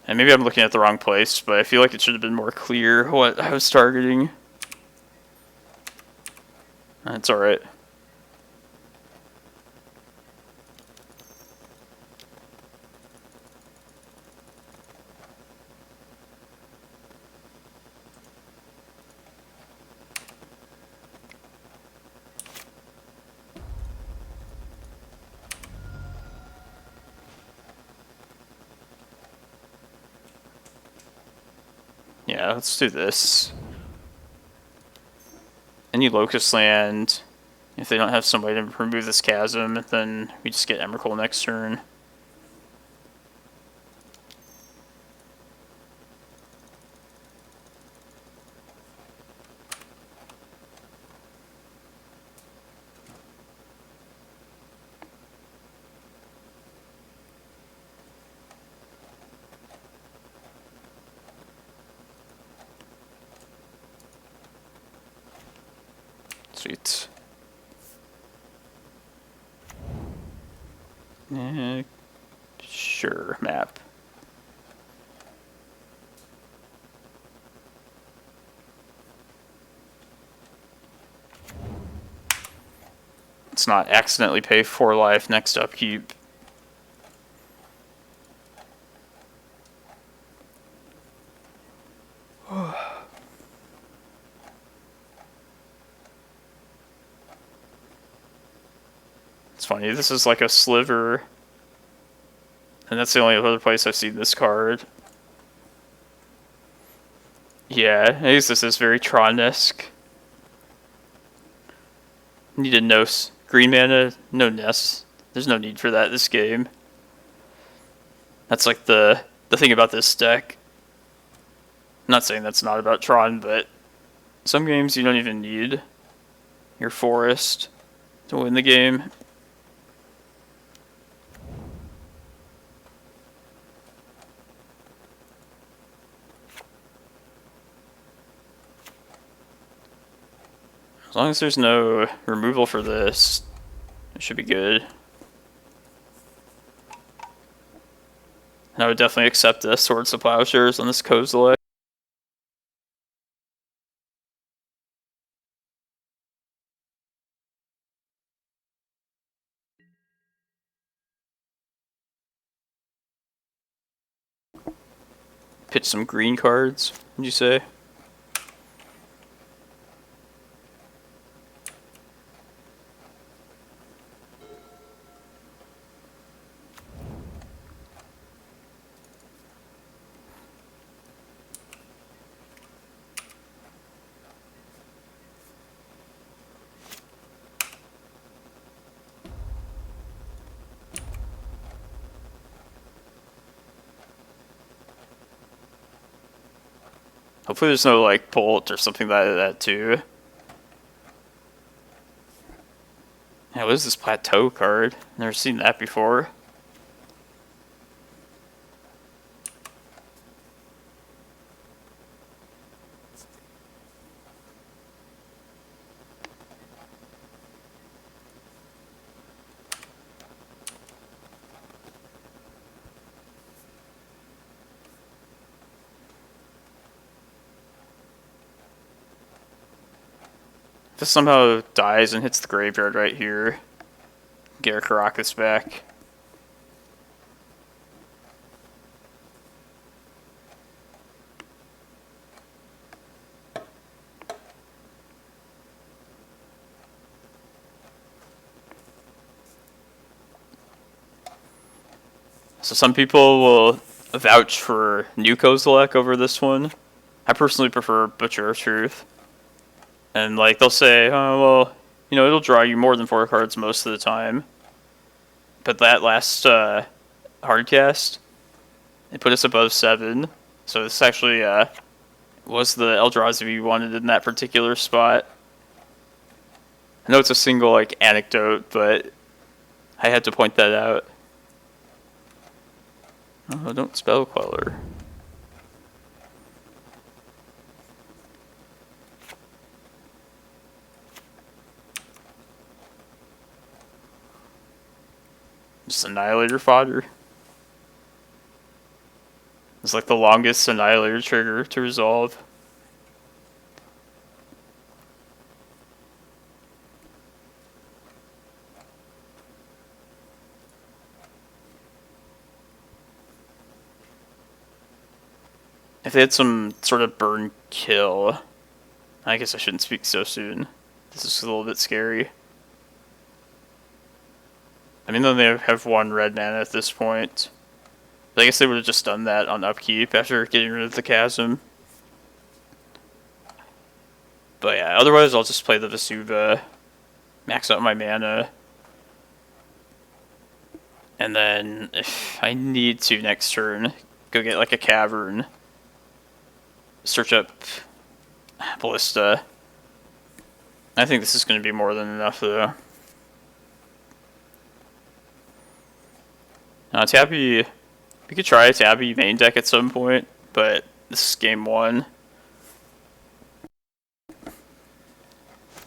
And maybe I'm looking at the wrong place, but I feel like it should have been more clear what I was targeting. That's alright. Yeah, let's do this. Any Locust land, if they don't have some way to remove this chasm, then we just get Emrakul next turn. Sweet. Sure, map. Let's not accidentally pay 4 life next upkeep. It's funny, this is like a sliver. And that's the only other place I've seen this card. Yeah, I guess this is very Tron-esque. Need a no green mana, no Nest. There's no need for that this game. That's like the thing about this deck. I'm not saying that's not about Tron, but some games you don't even need your forest to win the game. As long as there's no removal for this, it should be good. And I would definitely accept the Swords of Plowshares on this Kozilek. Pitch some green cards, would you say? Hopefully there's no, like, Bolt or something like that, too. Yeah, what is this Plateau card? Never seen that before. If this somehow dies and hits the graveyard right here, get our Karakas back. So some people will vouch for new Kozilek over this one. I personally prefer Butcher of Truth. And, like, they'll say, oh, well, you know, it'll draw you more than 4 cards most of the time. But that last hardcast, it put us above 7. So this actually was the Eldrazi we wanted in that particular spot. I know it's a single, like, anecdote, but I had to point that out. Oh, don't spell Queller. Just Annihilator fodder. It's like the longest Annihilator trigger to resolve. If they had some sort of burn kill, I guess I shouldn't speak so soon. This is a little bit scary. I mean, they have 1 red mana at this point. But I guess they would have just done that on upkeep after getting rid of the chasm. But yeah, otherwise I'll just play the Vesuva, max out my mana. And then, if I need to next turn, go get like a Cavern. Search up Ballista. I think this is going to be more than enough, though. Tabby... We could try a Tabby main deck at some point, but this is game 1.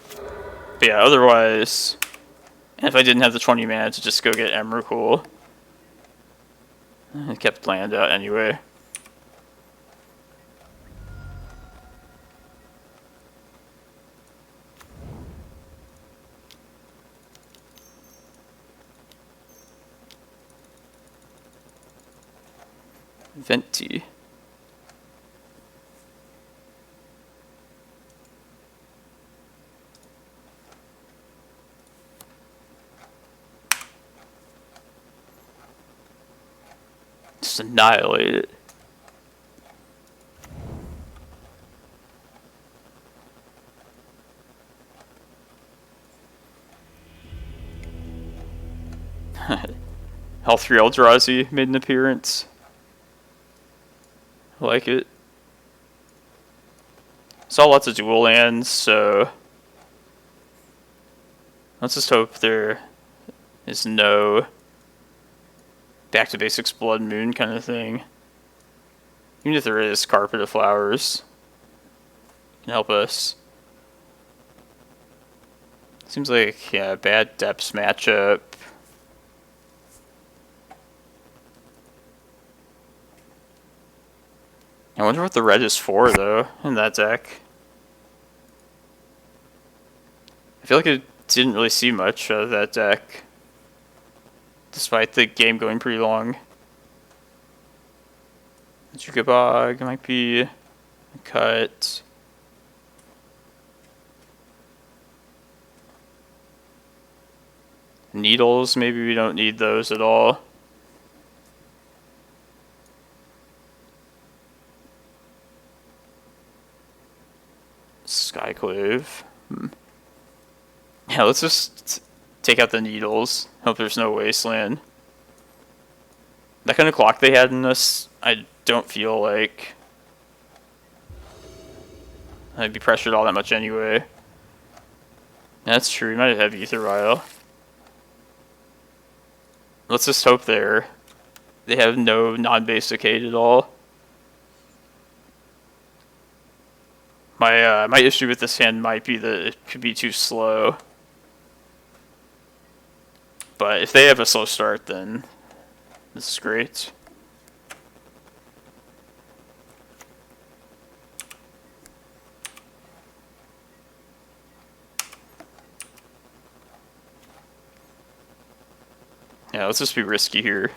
But yeah, otherwise... And if I didn't have the 20 mana to just go get Emrakul, I kept land out anyway. Venti. Just annihilate it. Health 3 Eldrazi made an appearance. I like it. Saw lots of dual lands, so let's just hope there is no back to basics Blood Moon kind of thing. Even if there is, Carpet of Flowers can help us. Seems like, yeah, bad depths matchup. I wonder what the red is for, though, in that deck. I feel like I didn't really see much of that deck, despite the game going pretty long. Bojuka Bog might be a cut. Needles, maybe we don't need those at all. Skyclave. Yeah, let's just take out the needles. Hope there's no wasteland. That kind of clock they had in this, I don't feel like I'd be pressured all that much anyway. That's true, we might have Ether Vial. Let's just hope they have no non-basic hate at all. My issue with this hand might be that it could be too slow. But if they have a slow start, then this is great. Yeah, let's just be risky here.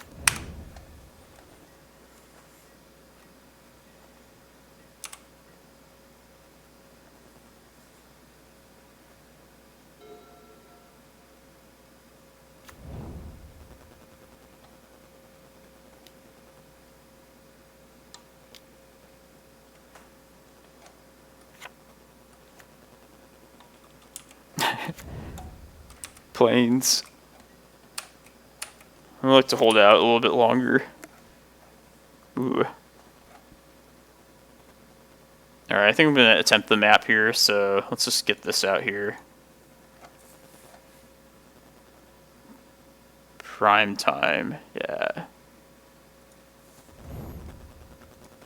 Plains. I'd like to hold out a little bit longer. Ooh. Alright, I think I'm going to attempt the map here, so let's just get this out here. Prime time, yeah.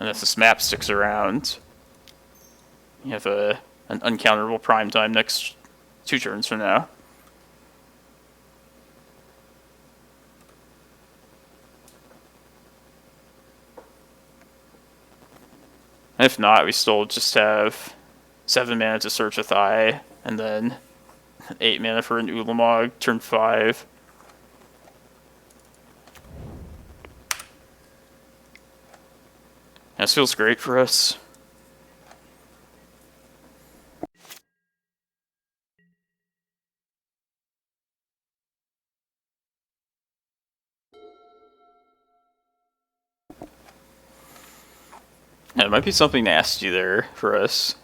And if this map sticks around, you have an uncounterable prime time next 2 turns from now. If not, we still just have 7 mana to search with Eye, and then 8 mana for an Ulamog, turn 5. This feels great for us. Yeah, it might be something nasty there for us.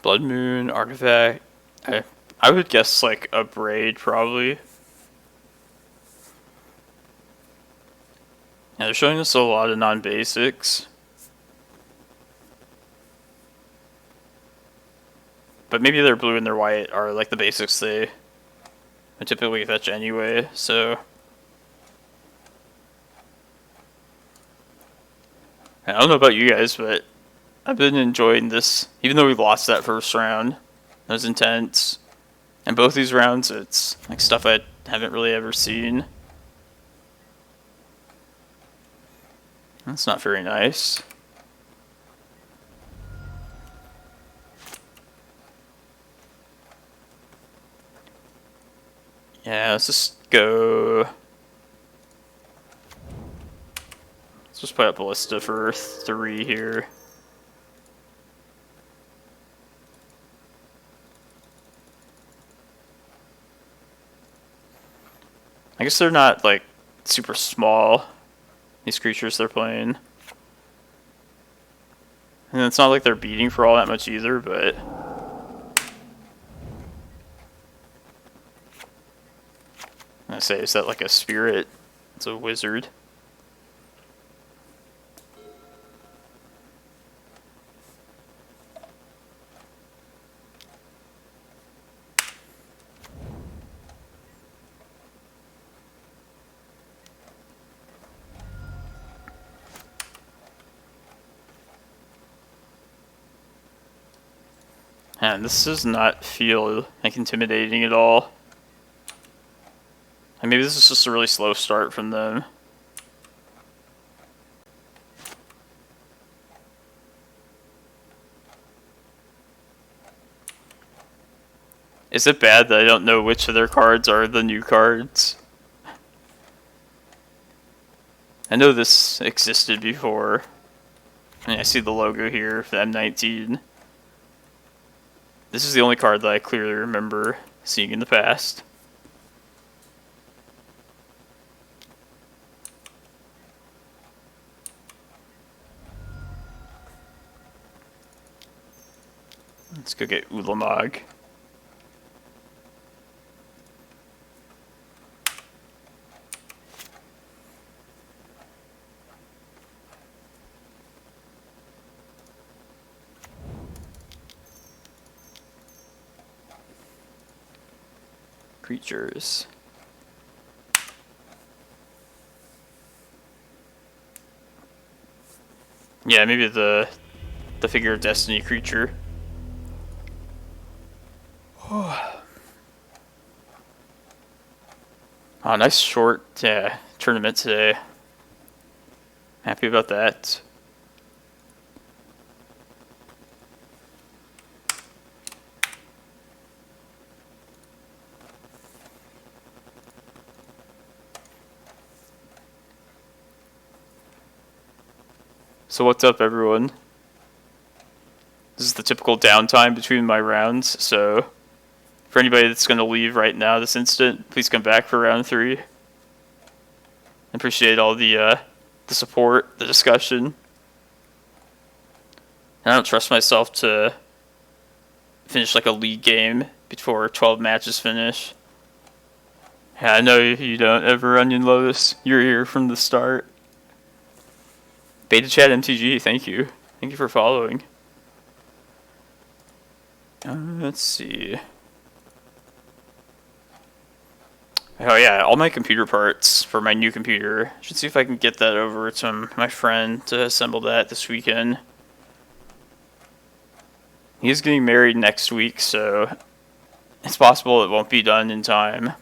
Blood Moon, Artifact. I would guess like a Braid probably. Yeah, they're showing us a lot of non-basics. But maybe their blue and their white are like the basics they would typically fetch anyway, so... I don't know about you guys, but I've been enjoying this. Even though we lost that first round, that was intense. And both these rounds, it's like stuff I haven't really ever seen. That's not very nice. Yeah, let's just go... Let's just put up Ballista for 3 here. I guess they're not, like, super small, these creatures they're playing. And it's not like they're beating for all that much either, but... I say, is that like a spirit? It's a wizard. And this does not feel like intimidating at all. And maybe this is just a really slow start from them. Is it bad that I don't know which of their cards are the new cards? I know this existed before. I mean, I see the logo here for M19. This is the only card that I clearly remember seeing in the past. Let's go get Ulamog. Creatures. Yeah, maybe the Figure of Destiny creature. Oh, nice short tournament today. Happy about that. So what's up, everyone? This is the typical downtime between my rounds, so for anybody that's going to leave right now this instant, please come back for round 3. I appreciate all the support, the discussion. And I don't trust myself to finish like a league game before 12 matches finish. Yeah, I know you don't ever, Onion Lotus. You're here from the start. Beta Chat MTG, thank you. Thank you for following. Let's see. Oh yeah, all my computer parts for my new computer. Should see if I can get that over to my friend to assemble that this weekend. He's getting married next week, so it's possible it won't be done in time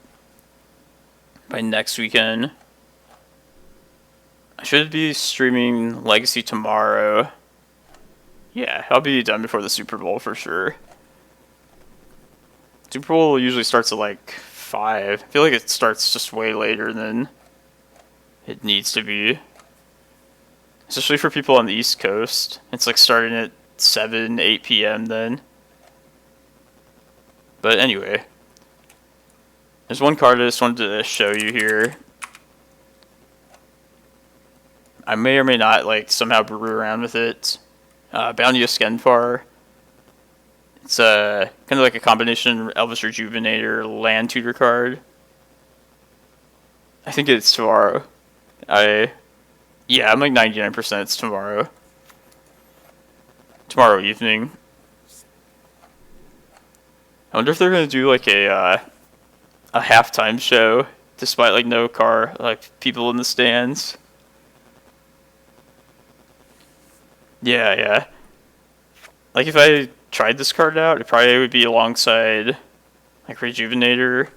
by next weekend. I should be streaming Legacy tomorrow. Yeah, I'll be done before the Super Bowl for sure. Super Bowl usually starts at like 5. I feel like it starts just way later than it needs to be. Especially for people on the East Coast. It's like starting at 7, 8 p.m. then. But anyway. There's one card I just wanted to show you here. I may or may not like somehow brew around with it. Bounty of Skenfar. It's kind of like a combination Elvish Rejuvenator land tutor card. I think it's tomorrow. Yeah, I'm like 99% it's tomorrow. Tomorrow evening. I wonder if they're gonna do like a halftime show despite like no people in the stands. Yeah. Like if I tried this card out, it probably would be alongside like Rejuvenator.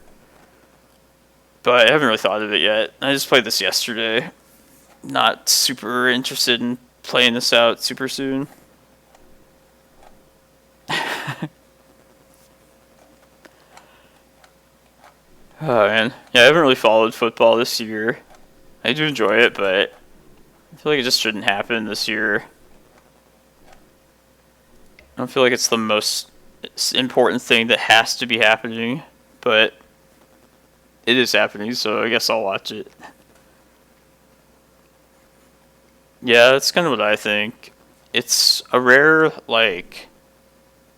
But I haven't really thought of it yet. I just played this yesterday. Not super interested in playing this out super soon. Oh man. Yeah, I haven't really followed football this year. I do enjoy it, but I feel like it just shouldn't happen this year. I don't feel like it's the most important thing that has to be happening, but it is happening, so I guess I'll watch it. Yeah, that's kind of what I think. It's a rare, like,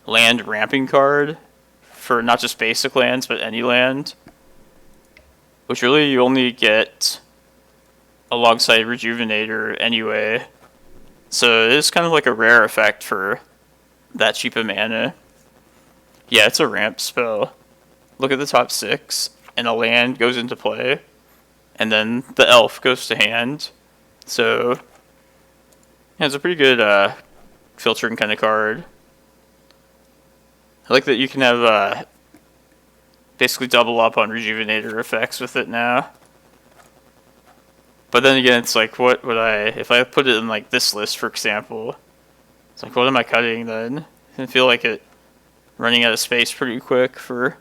land ramping card for not just basic lands, but any land. Which really you only get alongside Rejuvenator anyway. So it is kind of like a rare effect for that cheap of mana. Yeah, it's a ramp spell. Look at the top 6, and a land goes into play, and then the elf goes to hand. So yeah, it's a pretty good filtering kind of card. I like that you can have basically double up on Rejuvenator effects with it now. But then again, it's like, what would if I put it in like this list, for example, it's like, what am I cutting then? I feel like it running out of space pretty quick for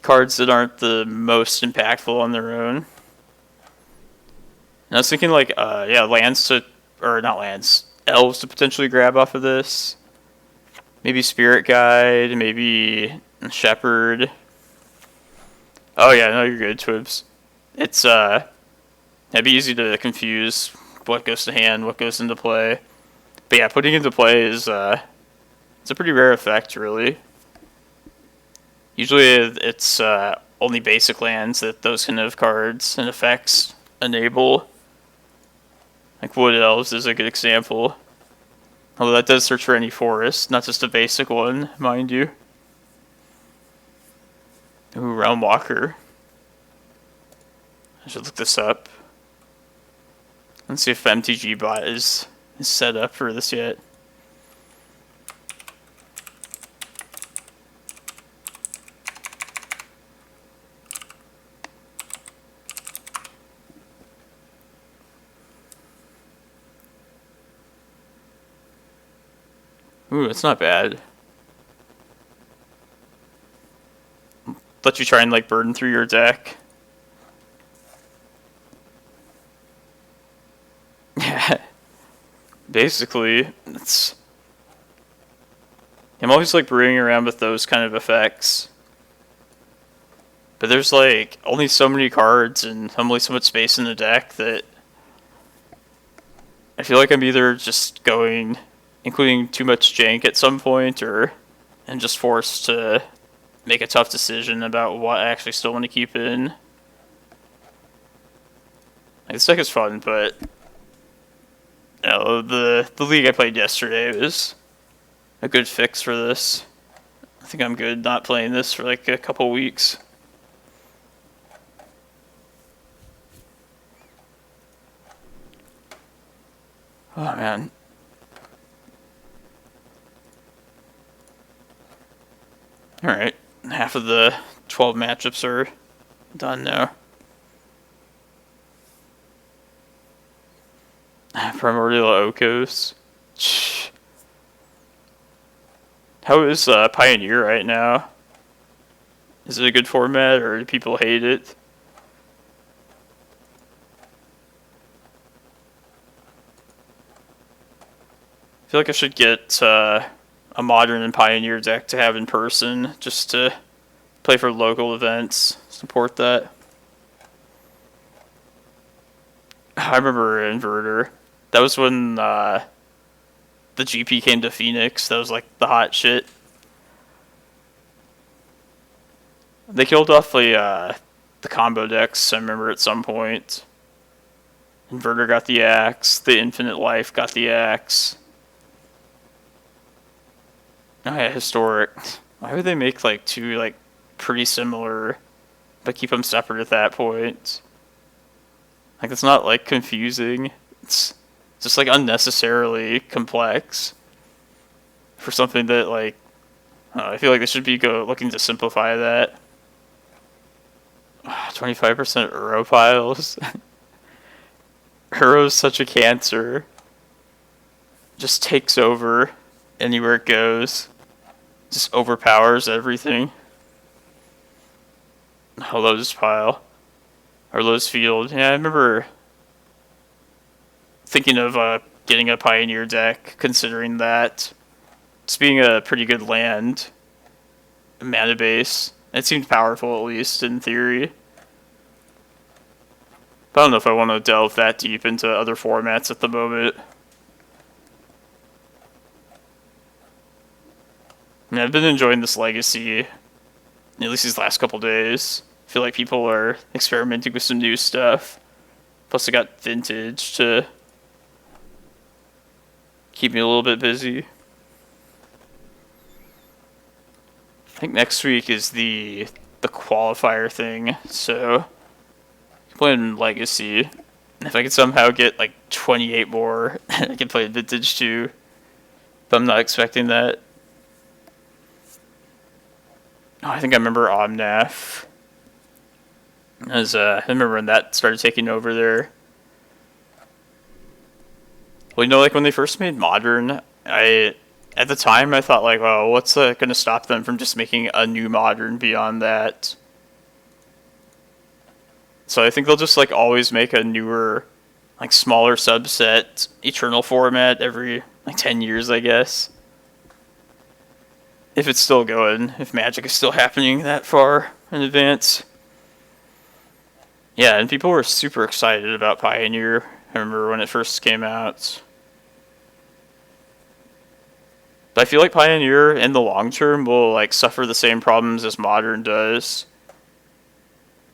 cards that aren't the most impactful on their own. And I was thinking like, elves to potentially grab off of this. Maybe Spirit Guide, maybe Shepherd. Oh yeah, no, you're good, Twibs. It's it'd be easy to confuse what goes to hand, what goes into play. But yeah, putting into play is it's a pretty rare effect, really. Usually it's only basic lands that those kind of cards and effects enable. Like Wood Elves is a good example. Although that does search for any forest, not just a basic one, mind you. Ooh, Realm Walker. I should look this up. Let's see if MTG bot is set up for this yet. Ooh, that's not bad. Let you try and like burn through your deck. Yeah. Basically, I'm always like brewing around with those kind of effects. But there's like only so many cards and only so much space in the deck that I feel like I'm either just including too much jank at some point, or and just forced to make a tough decision about what I actually still want to keep in. Like, this deck is fun, but you know, the league I played yesterday was a good fix for this. I think I'm good not playing this for like a couple weeks. Oh man. Alright, half of the 12 matchups are done now. Primordial Okos. How is Pioneer right now? Is it a good format, or do people hate it? I feel like I should get a Modern and Pioneer deck to have in person, just to play for local events, support that. I remember Inverter. That was when the GP came to Phoenix. That was like the hot shit. They killed off the combo decks, I remember, at some point. Inverter got the axe, the Infinite Life got the axe. Oh yeah, Historic. Why would they make like two like pretty similar, but keep them separate at that point? Like, it's not like confusing. It's just like unnecessarily complex for something that like I feel like they should be looking to simplify that. 25% Uro piles. Uro's such a cancer. Just takes over anywhere it goes. Just overpowers everything. Lowe's pile. Or Lowe's field. Yeah, I remember thinking of getting a Pioneer deck, considering that. It's being a pretty good land. Mana base. It seemed powerful, at least, in theory. But I don't know if I want to delve that deep into other formats at the moment. I mean, I've been enjoying this Legacy, at least these last couple days. I feel like people are experimenting with some new stuff. Plus I got Vintage to keep me a little bit busy. I think next week is the qualifier thing, so I'm playing Legacy. And if I could somehow get like 28 more, I can play Vintage too. But I'm not expecting that. Oh, I think I remember Omnath. I remember when that started taking over there. Well, you know, like when they first made Modern, at the time I thought like, well, what's going to stop them from just making a new Modern beyond that? So I think they'll just like always make a newer, like smaller subset Eternal format every like 10 years, I guess. If it's still going, if Magic is still happening that far in advance. Yeah, and people were super excited about Pioneer. I remember when it first came out. But I feel like Pioneer in the long term will like suffer the same problems as Modern does.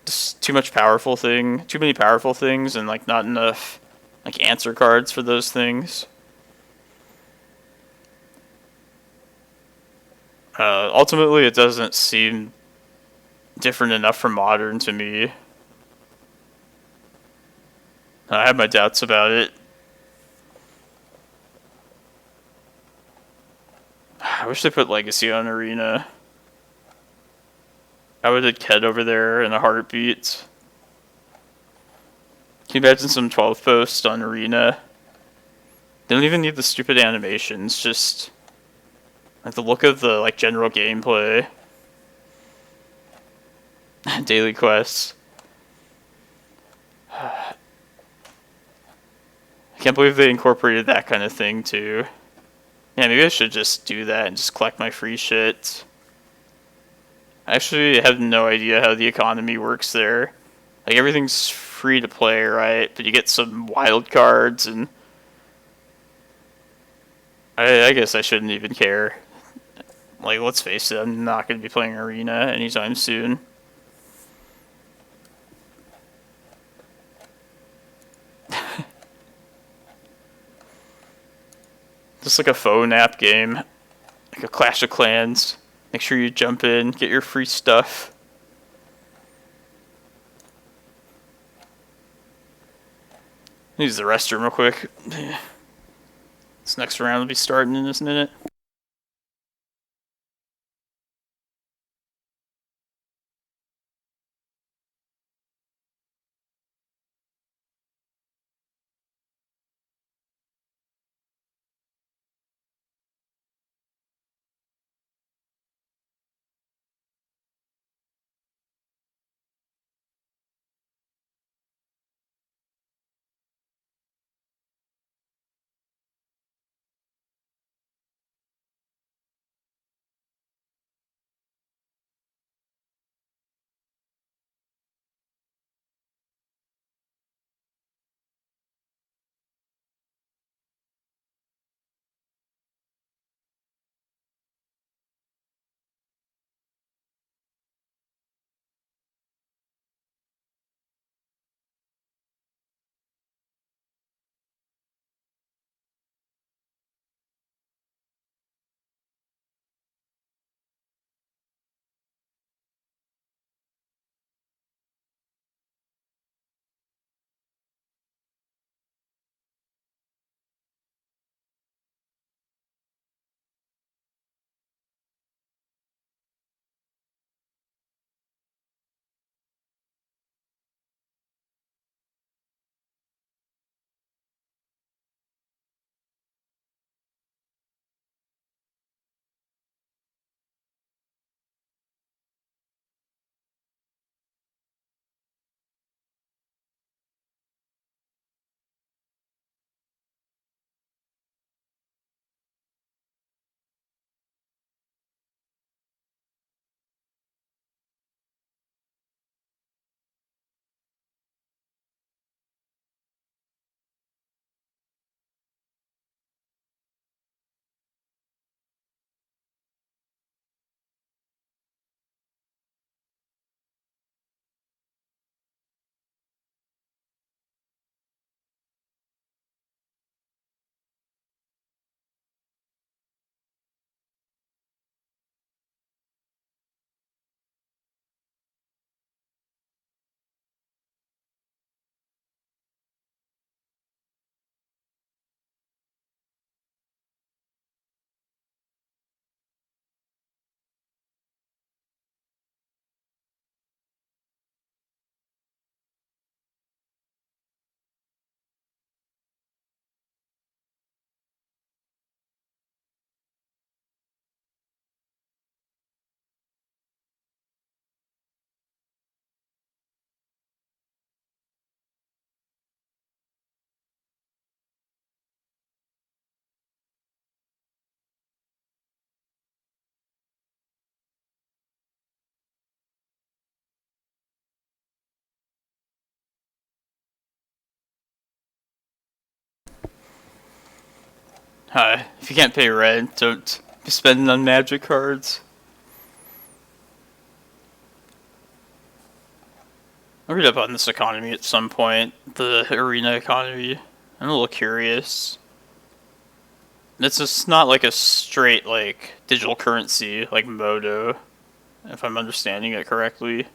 Just too many powerful things, and like not enough like answer cards for those things. Ultimately, it doesn't seem different enough from Modern to me. I have my doubts about it. I wish they put Legacy on Arena. I would have Ked over there in a heartbeat. Can you imagine some 12 post on Arena? They don't even need the stupid animations, just like the look of the like general gameplay. Daily quests. I can't believe they incorporated that kind of thing too. Yeah, maybe I should just do that and just collect my free shit. I actually have no idea how the economy works there. Like, everything's free to play, right? But you get some wild cards, and I guess I shouldn't even care. Like, let's face it, I'm not going to be playing Arena anytime soon. Just like a phone app game, like a Clash of Clans. Make sure you jump in, get your free stuff. Use the restroom real quick. This next round will be starting in this minute. If you can't pay rent, don't be spending on magic cards. I'll read up on this economy at some point, the arena economy. I'm a little curious. It's just not like a straight, like, digital currency, like Modo, if I'm understanding it correctly.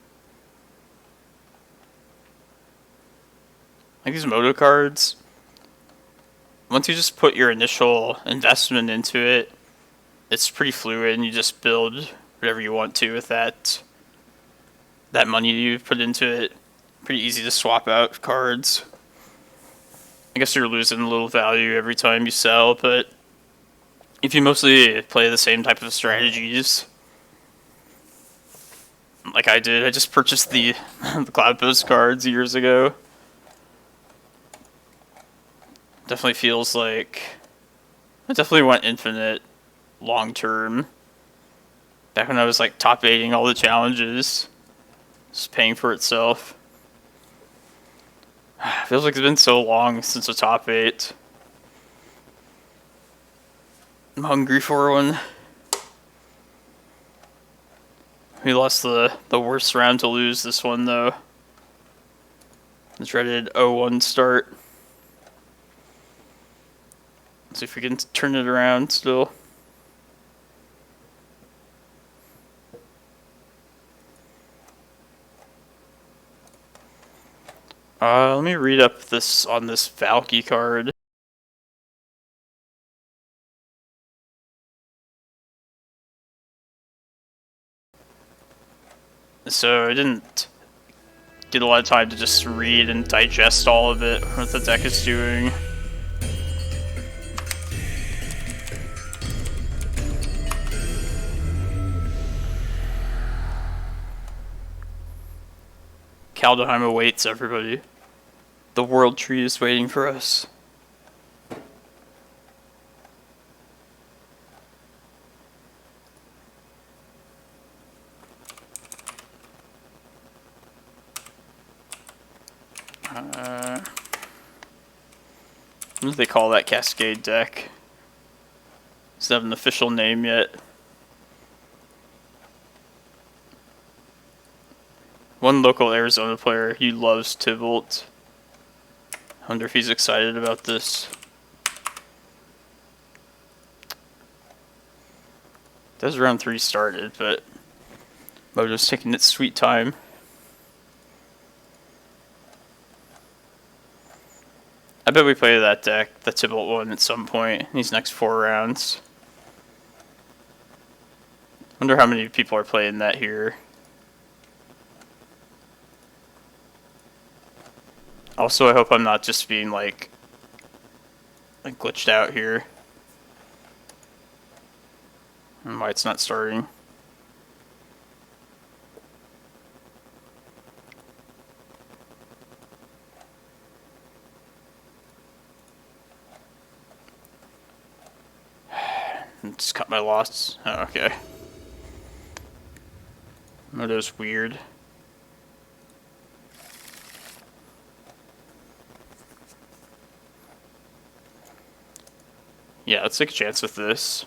Like these Modo cards, once you just put your initial investment into it, it's pretty fluid and you just build whatever you want to with that money you put into it. Pretty easy to swap out cards. I guess you're losing a little value every time you sell, but if you mostly play the same type of strategies, like I did, I just purchased the Cloudpost cards years ago. Definitely feels like I definitely want infinite long term. Back when I was like top 8ing all the challenges, just paying for itself. Feels like it's been so long since a top 8. I'm hungry for one. We lost the worst round to lose this one, though. The dreaded 0-1 start. Let's see if we can turn it around still. Let me read up this on this Valky card. So I didn't get a lot of time to just read and digest all of it, what the deck is doing. Kaldheim awaits, everybody. The World Tree is waiting for us. What do they call that Cascade deck? Does it have an official name yet? One local Arizona player, he loves Tybalt. I wonder if he's excited about this. Does round 3 started, but Mojo's taking its sweet time. I bet we play that deck, the Tybalt one, at some point in these next 4 rounds. Wonder how many people are playing that here. Also, I hope I'm not just being like glitched out here. And why it's not starting. Just cut my loss. Oh, okay. Oh, that was weird. Yeah, let's take a chance with this.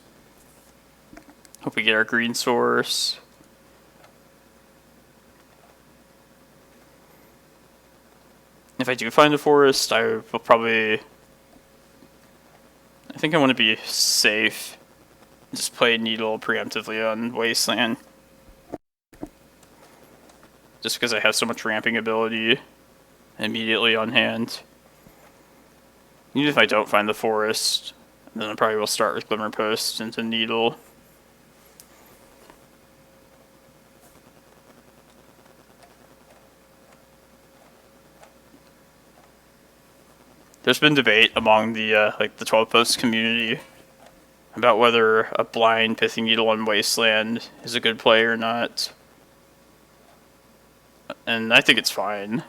Hope we get our green source. If I do find a forest, I will probably... I think I want to be safe. Just play Needle preemptively on Wasteland. Just because I have so much ramping ability immediately on hand. Even if I don't find the forest, then I probably will start with Glimmerpost into Needle. There's been debate among the the 12 Post community about whether a blind Pithing Needle on Wasteland is a good play or not. And I think it's fine.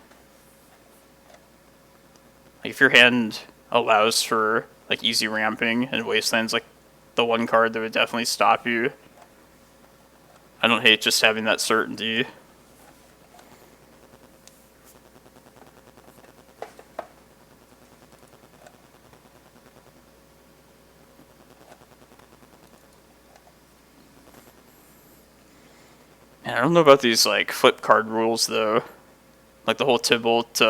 Like, if your hand allows for like easy ramping, and Wasteland's like the one card that would definitely stop you, I don't hate just having that certainty. I don't know about these like flip card rules though. Like the whole Tybalt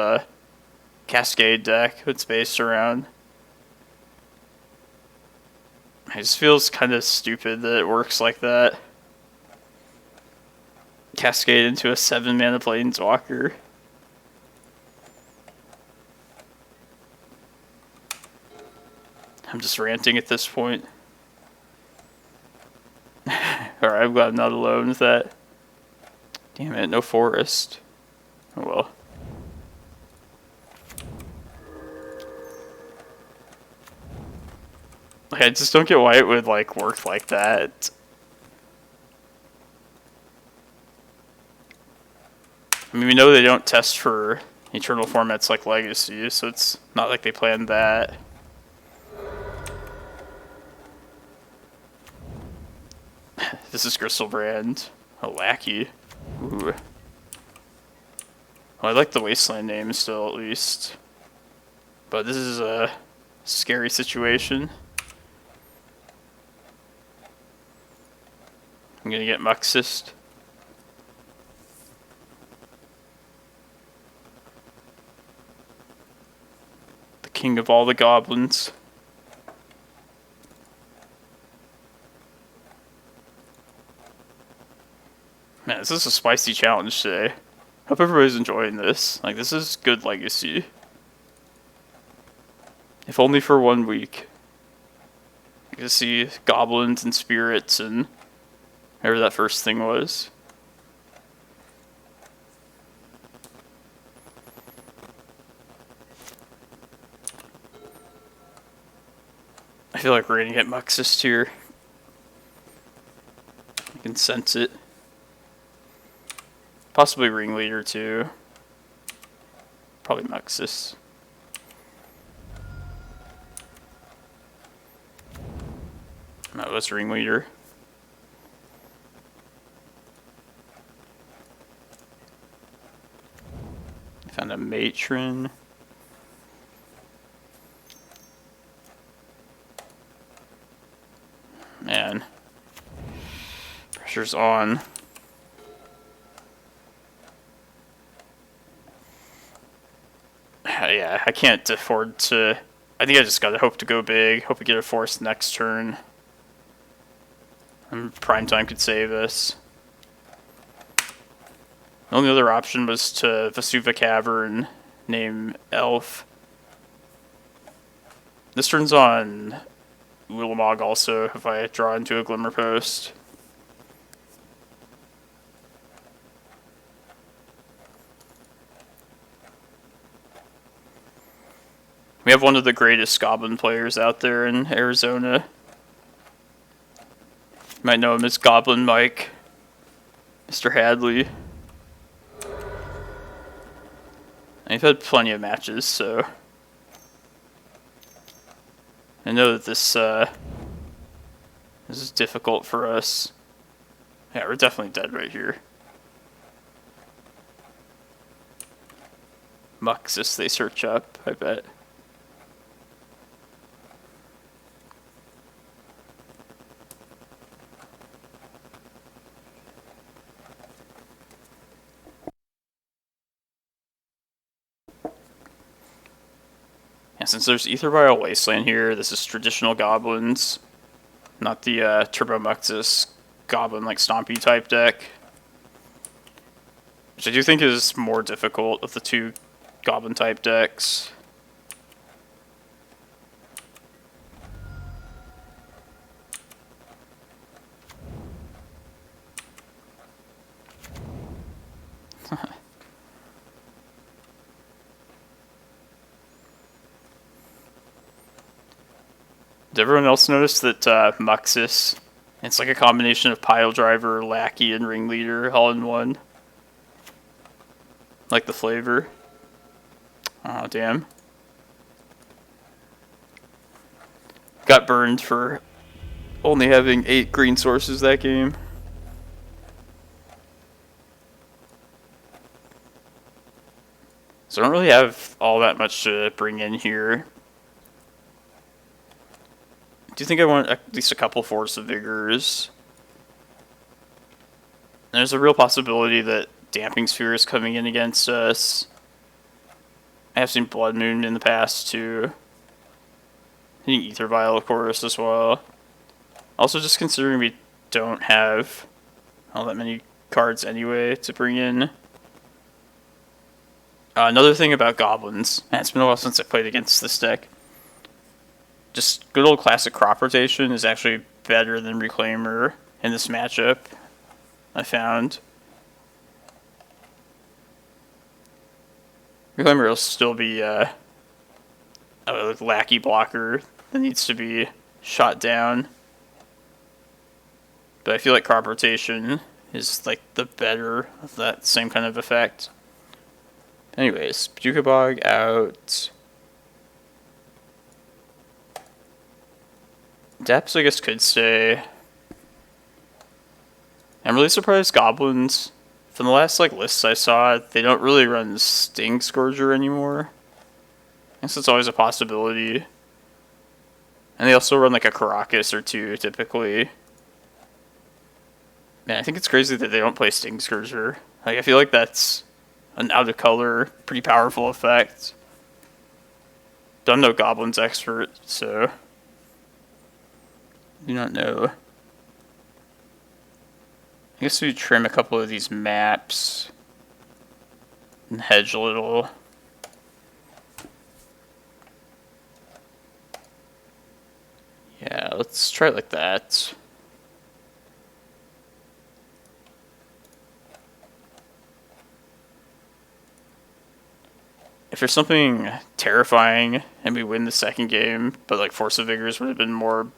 Cascade deck it's based around. It just feels kind of stupid that it works like that. Cascade into a 7-mana Planeswalker. I'm just ranting at this point. Alright, I'm glad I'm not alone with that. Damn it, no forest. Oh well. Like, I just don't get why it would like work like that. I mean, we know they don't test for eternal formats like Legacy, so it's not like they planned that. This is Gristlebrand. A lackey. Ooh. Well, I like the Wasteland name still, at least. But this is a scary situation. I'm gonna get Muxist. king of all the goblins. Man, this is a spicy challenge today. Hope everybody's enjoying this. Like, this is good legacy. If only for 1 week. You can see goblins and spirits and whatever that first thing was. I feel like we're gonna get Muxus here. I can sense it. Possibly Ringleader too. Probably Muxus. No, that's Ringleader. Found a Matron. Man. Pressure's on. Yeah, I can't afford to... I think I just gotta hope to go big. Hope we get a force next turn. And Prime Time could save us. The only other option was to Vesuva Cavern, name Elf. This turns on Ulamog also if I draw into a Glimmerpost. We have one of the greatest Goblin players out there in Arizona. You might know him as Goblin Mike, Mr. Hadley. And we've had plenty of matches, so I know that this is difficult for us. Yeah, we're definitely dead right here. Muxus they search up, I bet. Since there's Ether Vial Wasteland here, this is traditional goblins, not the Turbo Muxus goblin like Stompy type deck, which I do think is more difficult of the two goblin type decks. Did everyone else notice that Muxus, it's like a combination of Pile Driver, Lackey, and Ringleader all in one? Like the flavor. Oh, damn. Got burned for only having 8 green sources that game. So I don't really have all that much to bring in here. Do you think I want at least a couple Force of Vigors? There's a real possibility that Damping Sphere is coming in against us. I have seen Blood Moon in the past too. I think Ether Vial, of course, as well. Also, just considering we don't have all that many cards anyway to bring in. Another thing about goblins, man, it's been a while since I played against this deck. Just good old classic crop rotation is actually better than Reclaimer in this matchup, I found. Reclaimer will still be a lackey blocker that needs to be shot down. But I feel like crop rotation is like the better of that same kind of effect. Anyways, Bojuka Bog out. Depths, I guess, could stay. I'm really surprised goblins, from the last lists I saw, they don't really run Sting Scourger anymore. I guess it's always a possibility. And they also run a Karakas or two, typically. Man, I think it's crazy that they don't play Sting Scourger. I feel like that's an out-of-color, pretty powerful effect. I'm no goblins expert, so do not know. I guess we trim a couple of these maps and hedge a little. Yeah, let's try it like that. If there's something terrifying and we win the second game, but like Force of Vigors would have been more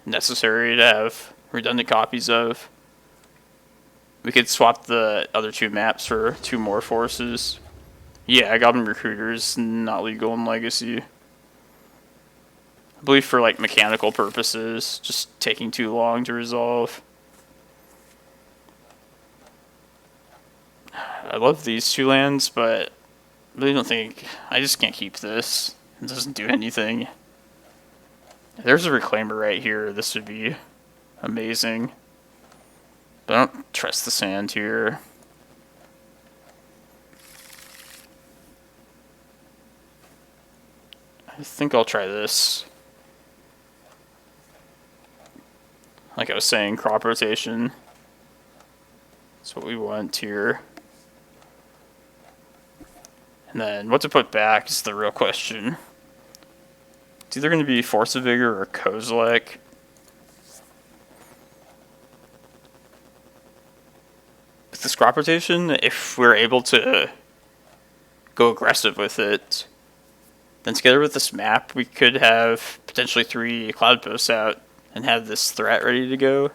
necessary to have redundant copies of, we could swap the other two maps for 2 more forces. Yeah, Goblin Recruiter's not legal in Legacy. I believe for like mechanical purposes, just taking too long to resolve. I love these 2 lands, but I really don't think... I just can't keep this. It doesn't do anything. If there's a Reclaimer right here, this would be amazing. But I don't trust the sand here. I think I'll try this. Like I was saying, crop rotation. That's what we want here. And then what to put back is the real question. It's either going to be Force of Vigor or Kozilek. With this crop rotation, if we're able to go aggressive with it, then together with this map, we could have potentially 3 Cloudposts out and have this threat ready to go.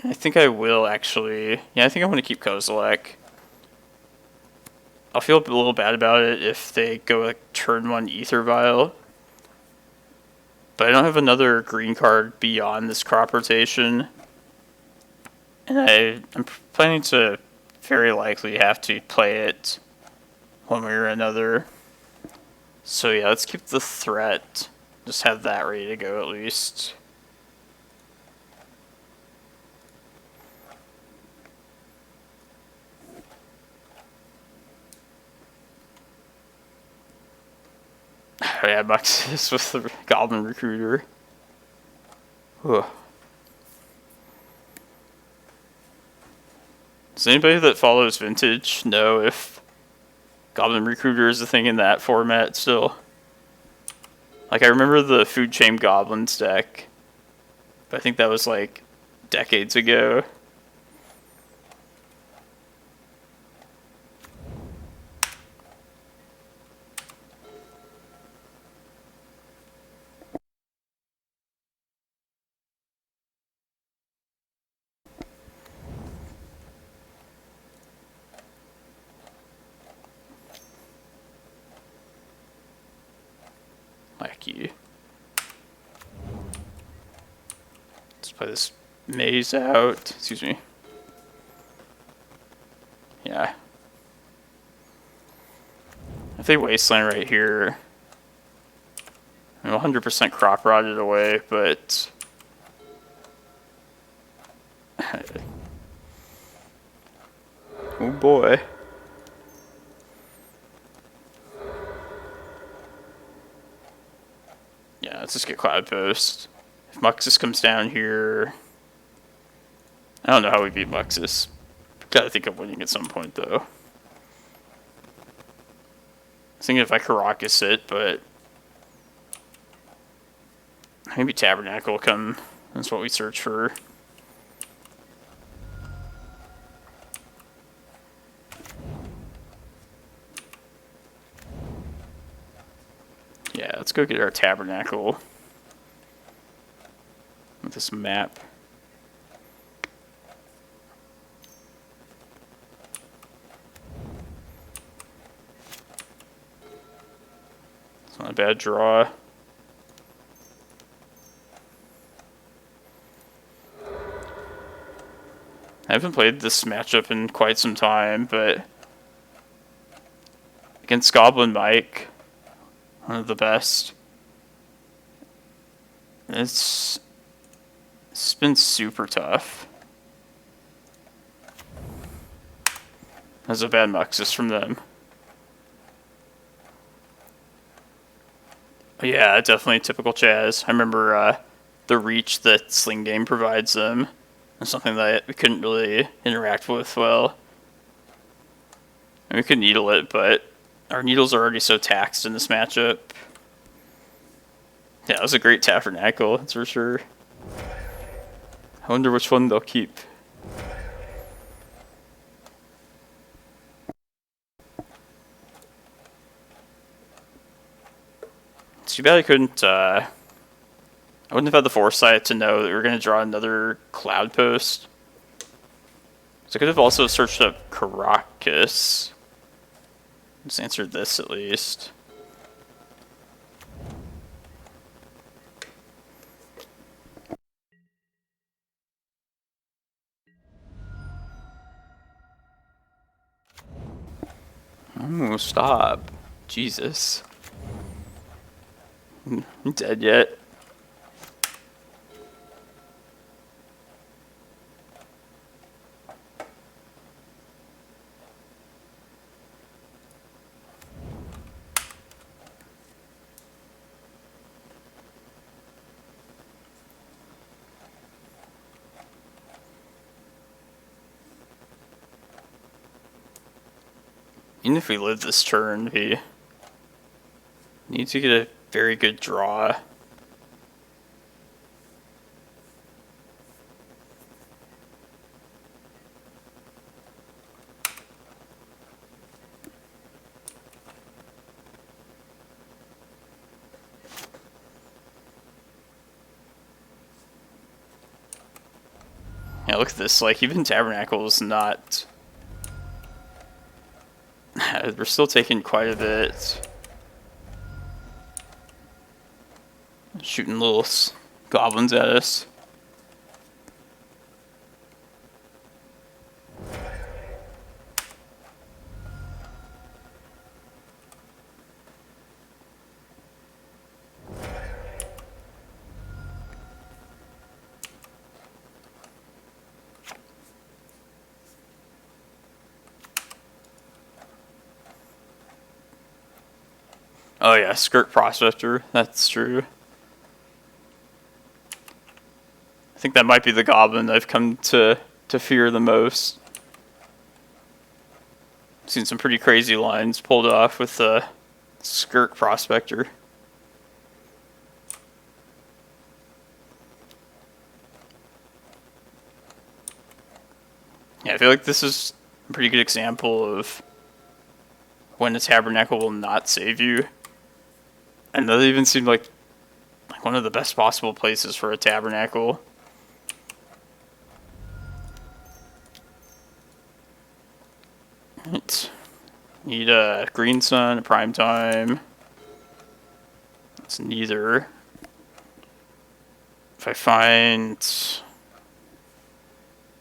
I think I will actually... Yeah, I think I want to keep Kozilek. I'll feel a little bad about it if they go like turn 1 Ether Vial. But I don't have another green card beyond this crop rotation. And I'm planning to very likely have to play it one way or another. So yeah, let's keep the threat. Just have that ready to go at least. Oh yeah, Muxus with the Goblin Recruiter. Ugh. Does anybody that follows Vintage know if Goblin Recruiter is a thing in that format still? Like, I remember the Food Chain Goblins deck, but I think that was like decades ago. Wacky. Let's play this maze out. Excuse me. Yeah. If they wasteland right here, I'm 100% crop rotted away, but oh boy. Yeah, let's just get Cloudpost. If Muxus comes down here... I don't know how we beat Muxus. Gotta think of winning at some point, though. I was thinking if I Karakas it, but... maybe Tabernacle will come. That's what we search for. Yeah, let's go get our Tabernacle with this map. It's not a bad draw. I haven't played this matchup in quite some time, but against Goblin Mike, one of the best. It's been super tough. That's a bad Muxus from them. Yeah, definitely typical Chaz. I remember the reach that Sling Game provides them. It's something that we couldn't really interact with well. And we could needle it, but our needles are already so taxed in this matchup. Yeah, it was a great Tabernacle, that's for sure. I wonder which one they'll keep. It's too bad I couldn't, I wouldn't have had the foresight to know that we were going to draw another Cloudpost. So I could have also searched up Karakas. Just answered this at least. Oh, stop. Jesus. I'm dead yet? Even if we live this turn, we need to get a very good draw. Yeah, look at this, like, even Tabernacle is not... We're still taking quite a bit. Shooting little goblins at us. Oh yeah, Skirt Prospector, that's true. I think that might be the goblin I've come to fear the most. Seen some pretty crazy lines pulled off with the Skirt Prospector. Yeah, I feel like this is a pretty good example of when a Tabernacle will not save you. And that even seemed like one of the best possible places for a Tabernacle. Right. Need a Green Sun, a Prime Time. It's neither. If I find...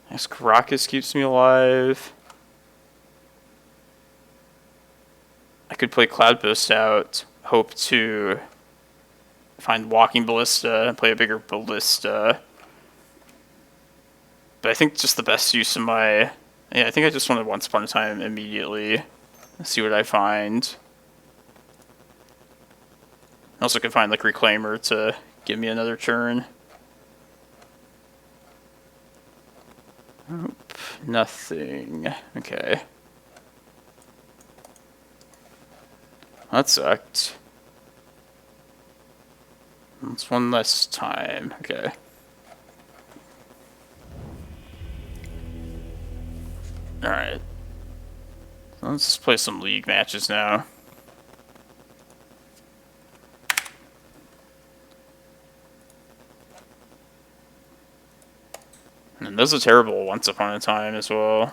I guess Karakas keeps me alive. I could play Cloudpost out, hope to find Walking Ballista and play a bigger Ballista. But I think just the best use of my... Yeah, I think I just want to Once Upon a Time immediately. See what I find. I also could find like Reclaimer to give me another turn. Nope, nothing. Okay. That sucked. That's one less time. Okay. Alright. Let's just play some league matches now. And those are terrible Once Upon a Time as well.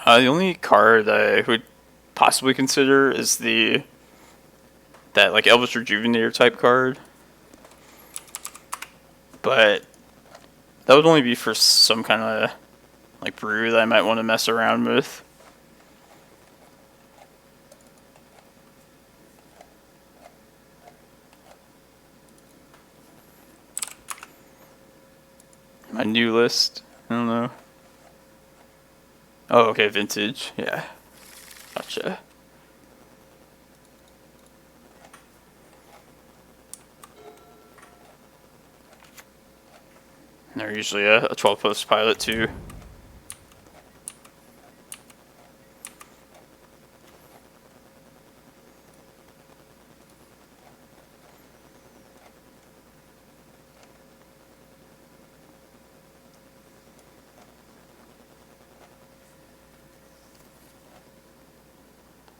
The only card I would possibly consider is that like Elvish Rejuvenator type card. but that would only be for some kind of like brew that I might want to mess around with. My new list. I don't know. Oh, okay, vintage. Yeah. Gotcha. And they're usually a 12 post pilot too.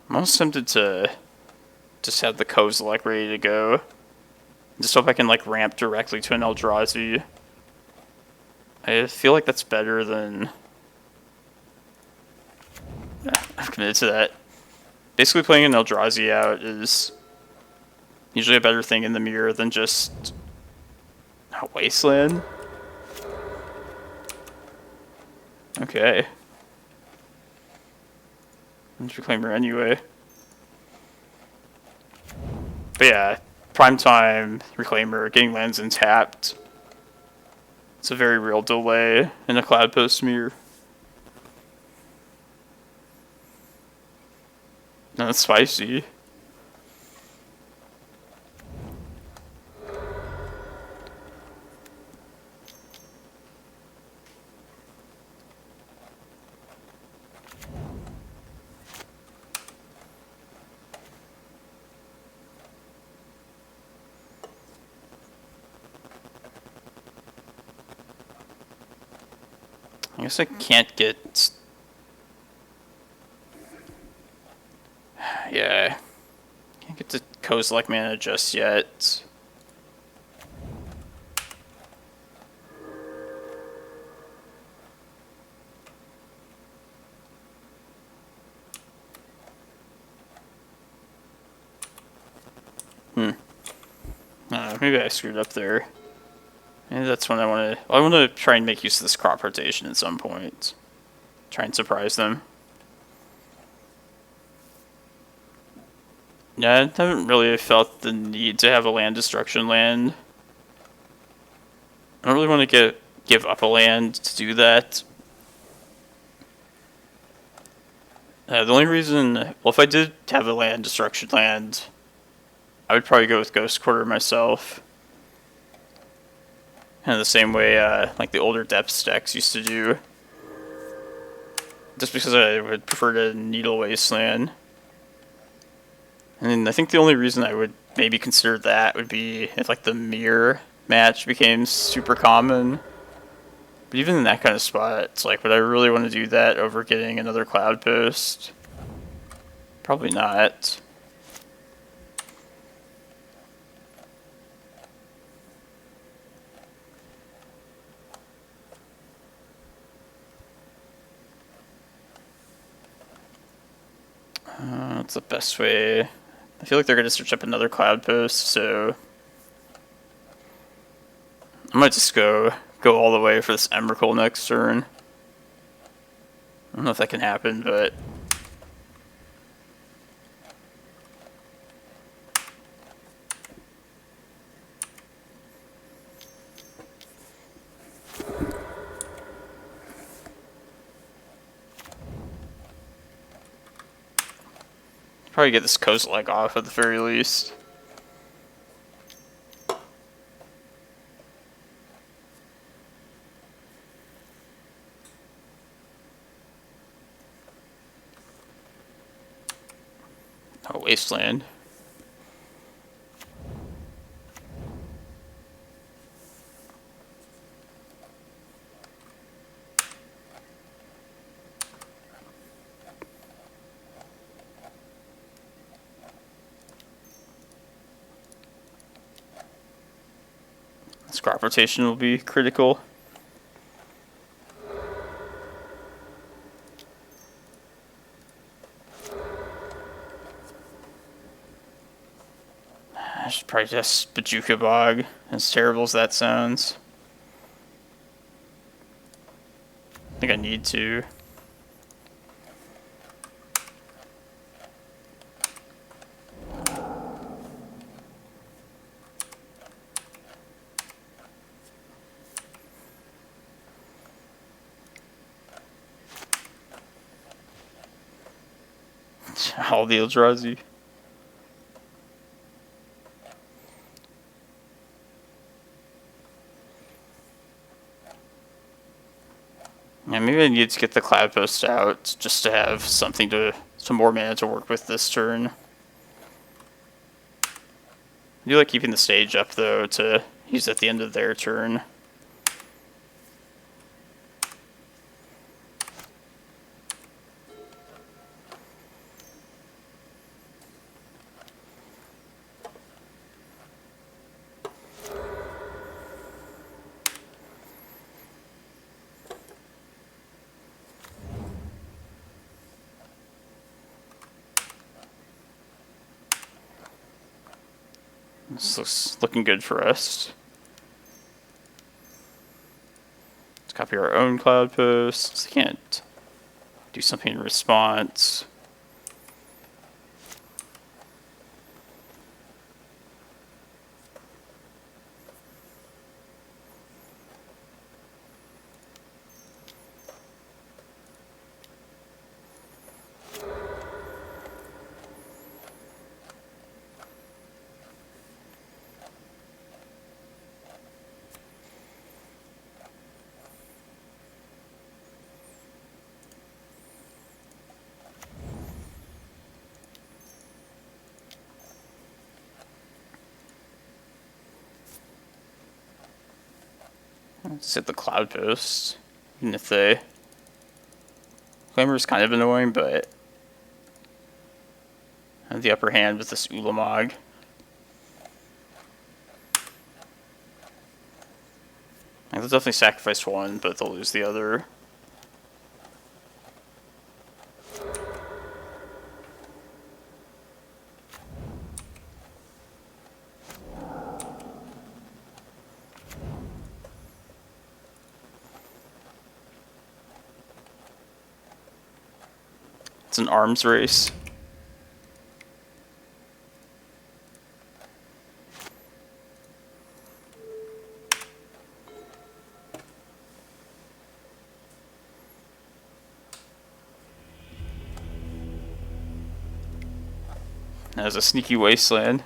I'm almost tempted to just have the Kozilek ready to go. Just hope I can like ramp directly to an Eldrazi. I feel like that's better than... I've committed to that. Basically playing an Eldrazi out is usually a better thing in the mirror than just a Wasteland. Okay. Elvish Reclaimer anyway. But yeah, primetime Reclaimer, getting lands untapped. It's a very real delay in a Cloudpost mirror. No, that's spicy. I guess I can't get... Yeah. Can't get to Kozilek mana just yet. Maybe I screwed up there. Maybe that's when I want to... I want to try and make use of this crop rotation at some point. Try and surprise them. Yeah, I haven't really felt the need to have a land destruction land. I don't really want to give up a land to do that. The only reason... Well, if I did have a land destruction land, I would probably go with Ghost Quarter myself. Kind of the same way like the older depth decks used to do. Just because I would prefer to Needle Wasteland. And I think the only reason I would maybe consider that would be if like the mirror match became super common. But even in that kind of spot, it's like, would I really want to do that over getting another Cloudpost? Probably not. What's the best way? I feel like they're going to search up another Cloudpost, so I might just go all the way for this Emrakul next turn. I don't know if that can happen, but probably get this Kozilek off at the very least. Oh, Wasteland. This crop rotation will be critical. I should probably just Bojuka Bog, as terrible as that sounds. I think I need to. All the Eldrazi. Yeah, maybe I need to get the Cloudpost out just to have something to some more mana to work with this turn. I do like keeping the stage up though to use at the end of their turn. This looks looking good for us. Let's copy our own Cloudpost. Can't do something in response. Let's hit the Cloudpost. Even if they... Reclaimer is kind of annoying, but I have the upper hand with this Ulamog. They'll definitely sacrifice one, but they'll lose the other. It's an arms race. That was a sneaky wasteland.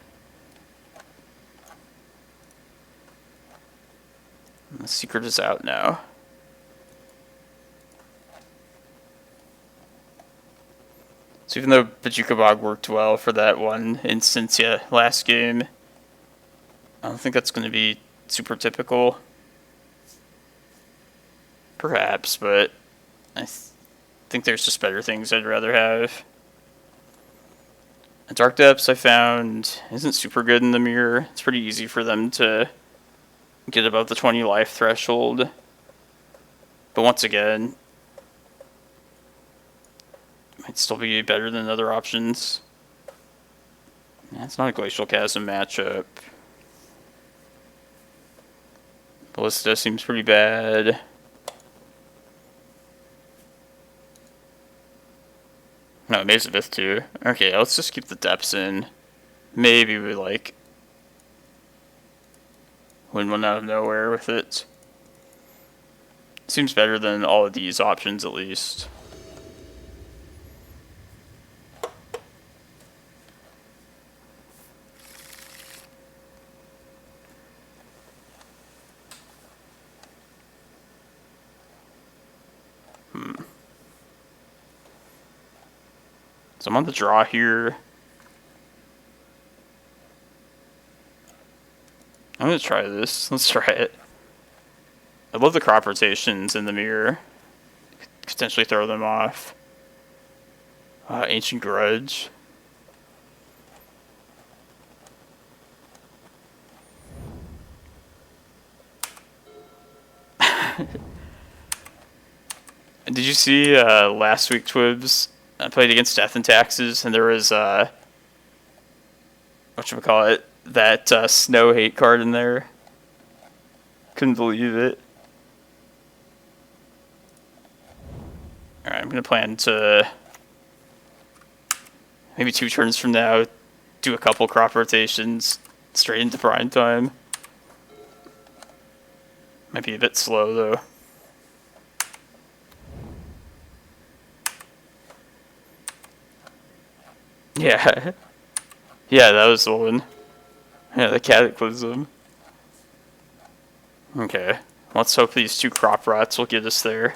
The secret is out now. So even though Bojuka Bog worked well for that one instance, yeah, last game, I don't think that's going to be super typical. Perhaps, but I think there's just better things I'd rather have. Dark Depths I found isn't super good in the mirror. It's pretty easy for them to get above the 20 life threshold. But once again, might still be better than other options. Yeah, it's not a Glacial Chasm matchup. Ballista seems pretty bad. No, Maze of Ith too. Okay, let's just keep the depths in. Maybe we like win one out of nowhere with it. Seems better than all of these options at least. So I'm on the draw here. I'm gonna try this. Let's try it. I love the crop rotations in the mirror. Potentially throw them off. Ancient Grudge. Did you see last week, Twibs? I played against Death and Taxes, and there was whatchamacallit, that snow hate card in there. Couldn't believe it. Alright, I'm gonna plan to maybe 2 turns from now do a couple crop rotations straight into prime time. Might be a bit slow though. Yeah. Yeah, that was the one. Yeah, the Cataclysm. Okay. Let's hope these 2 crop rots will get us there.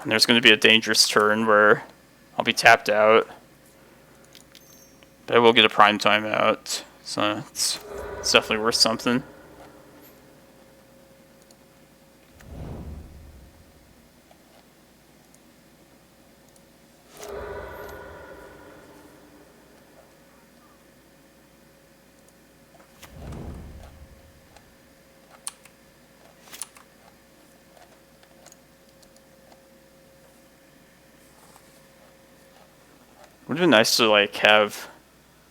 And there's going to be a dangerous turn where I'll be tapped out. But I will get a prime time out, so it's definitely worth something. Would have been nice to like have,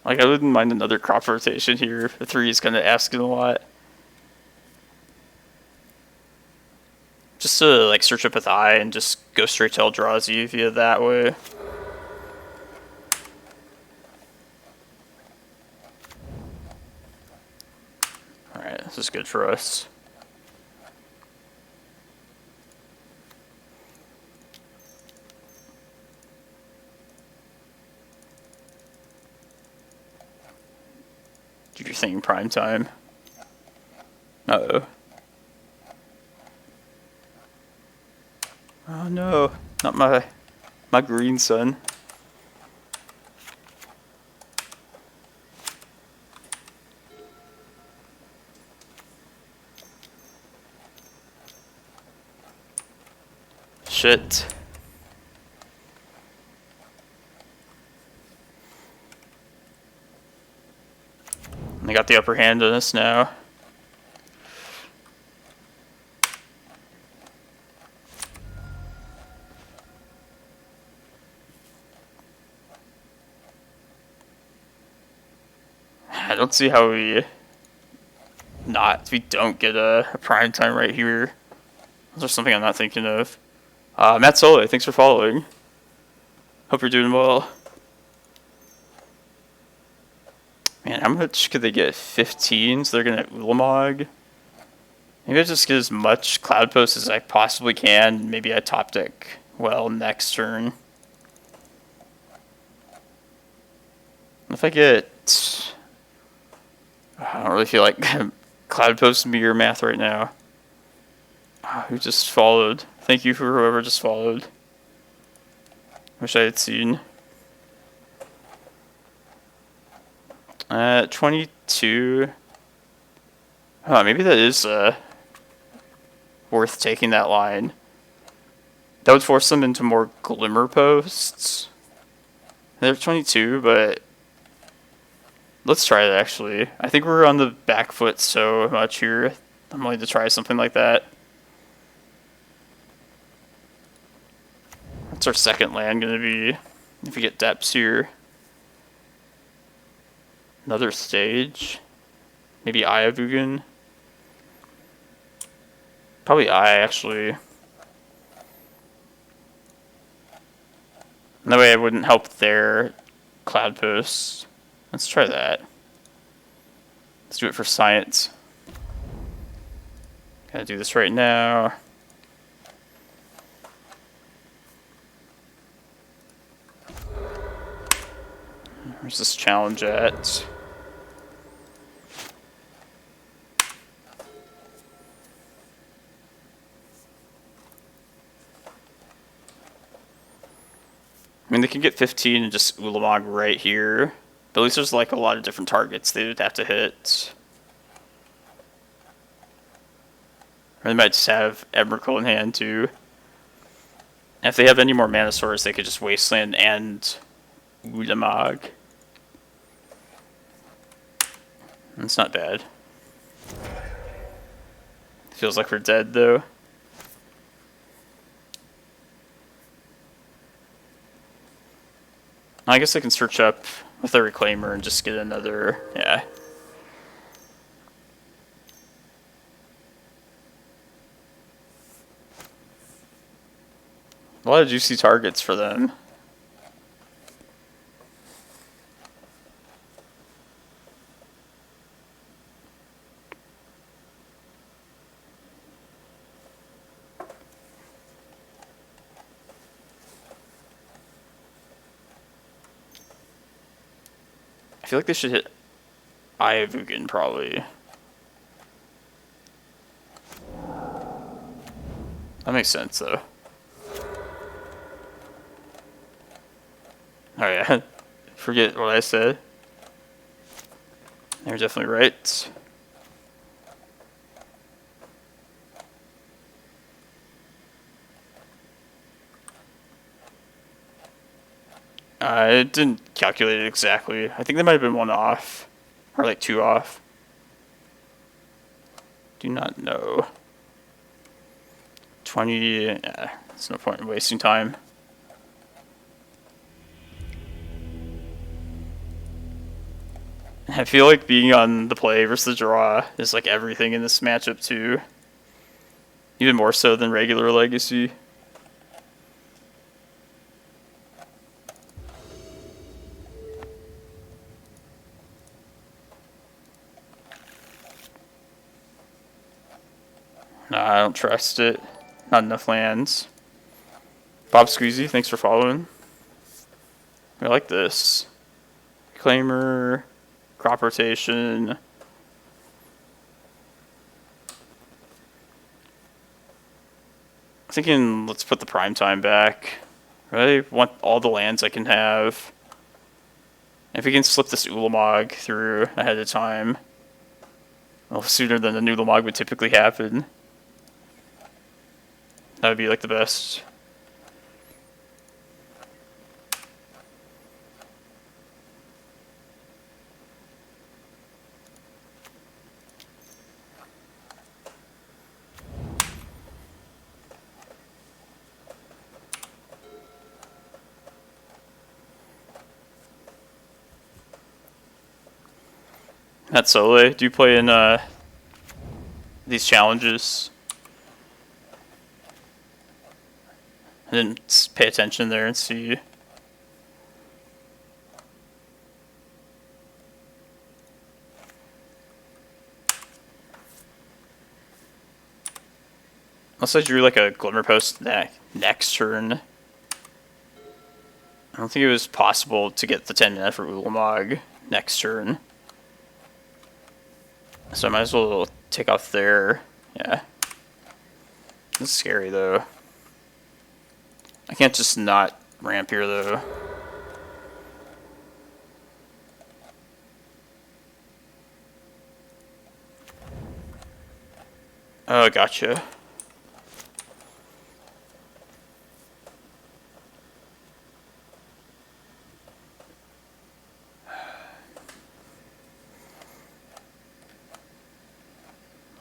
like I wouldn't mind another crop rotation here. The 3 is kind of asking a lot. Just to like search up with Eye and just go straight to Eldrazi via that way. Alright, this is good for us. Do your thing prime time. Uh-oh. Oh no, not my green sun. Shit. They got the upper hand on us now. I don't see how we don't get a prime time right here. Is there something I'm not thinking of? Matt Sole, thanks for following. Hope you're doing well. Man, how much could they get? 15? So they're gonna Ulamog. Maybe I just get as much Cloudpost as I possibly can. Maybe I top deck well next turn. If I get... I don't really feel like Cloudpost mirror math right now. Who just followed? Thank you for whoever just followed. Wish I had seen. 22. Oh, maybe that is worth taking that line. That would force them into more Glimmerposts. They're 22, but let's try it actually. I think we're on the back foot so much here. I'm willing to try something like that. What's our second land going to be if we get depths here? Another stage? Maybe Eye of Ugin? Probably Eye, actually. That way I wouldn't help their Cloudpost. Let's try that. Let's do it for science. Gotta do this right now. Where's this challenge at? I mean, they can get 15 and just Ulamog right here. But at least there's like a lot of different targets they would have to hit. Or they might just have Emrakul in hand too. And if they have any more mana source, they could just Wasteland and Ulamog. That's not bad. Feels like we're dead though. I guess I can search up with a Reclaimer and just get another, yeah. A lot of juicy targets for them. I feel like they should hit Eye of Ugin, probably. That makes sense, though. Oh yeah, forget what I said. They're definitely right. I didn't calculate it exactly. I think there might have been one off. Or like two off. Do not know. 20, yeah, there's no point in wasting time. I feel like being on the play versus the draw is like everything in this matchup too. Even more so than regular Legacy. Nah, I don't trust it. Not enough lands. Bob Squeezy, thanks for following. I like this. Reclaimer, crop rotation. Thinking let's put the prime time back. I want all the lands I can have. If we can slip this Ulamog through ahead of time, well, sooner than the Ulamog would typically happen. That would be like the best. Matt Sole, do you play in these challenges? I didn't pay attention there and see. Unless I drew like a Glimmerpost next turn. I don't think it was possible to get the 10 mana for Ulamog next turn. So I might as well take off there. Yeah. This is scary though. I can't just not ramp here though. Oh, gotcha.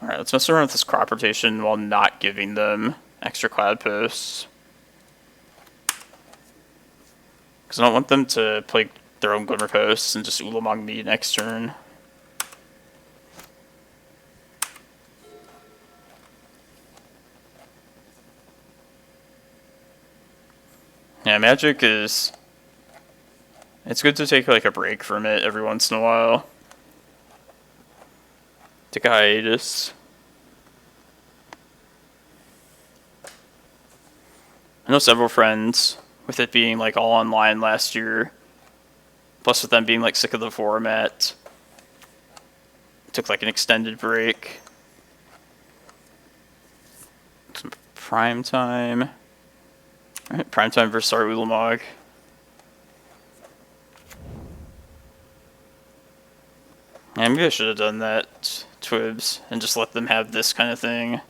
Alright, let's mess around with this crop rotation while not giving them extra Cloudposts. Because I don't want them to play their own Glimmerposts and just Ulamog me next turn. Yeah, Magic is... It's good to take like a break from it every once in a while. Take a hiatus. I know several friends, with it being like all online last year, plus with them being like sick of the format, took like an extended break. Some prime time. Alright, prime time versus our Ulamog. Yeah, maybe I should have done that, Twibs, and just let them have this kind of thing.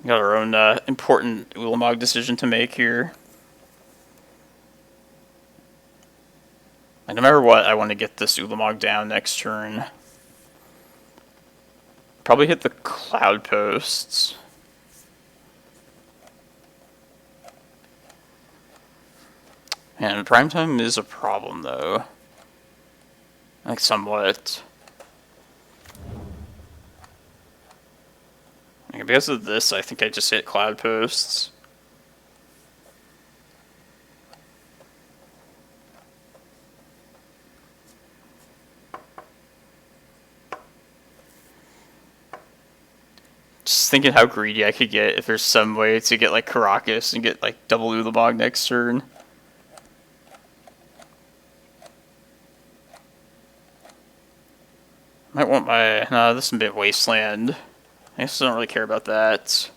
We got our own important Ulamog decision to make here. And no matter what, I want to get this Ulamog down next turn. Probably hit the Cloudposts. And prime time is a problem, though. Like, somewhat. Like, because of this, I think I just hit Cloudposts. Just thinking how greedy I could get if there's some way to get, like, Karakas and get, like, double Ulamog next turn. Might want my... No, this is a bit Wasteland. I guess I don't really care about that.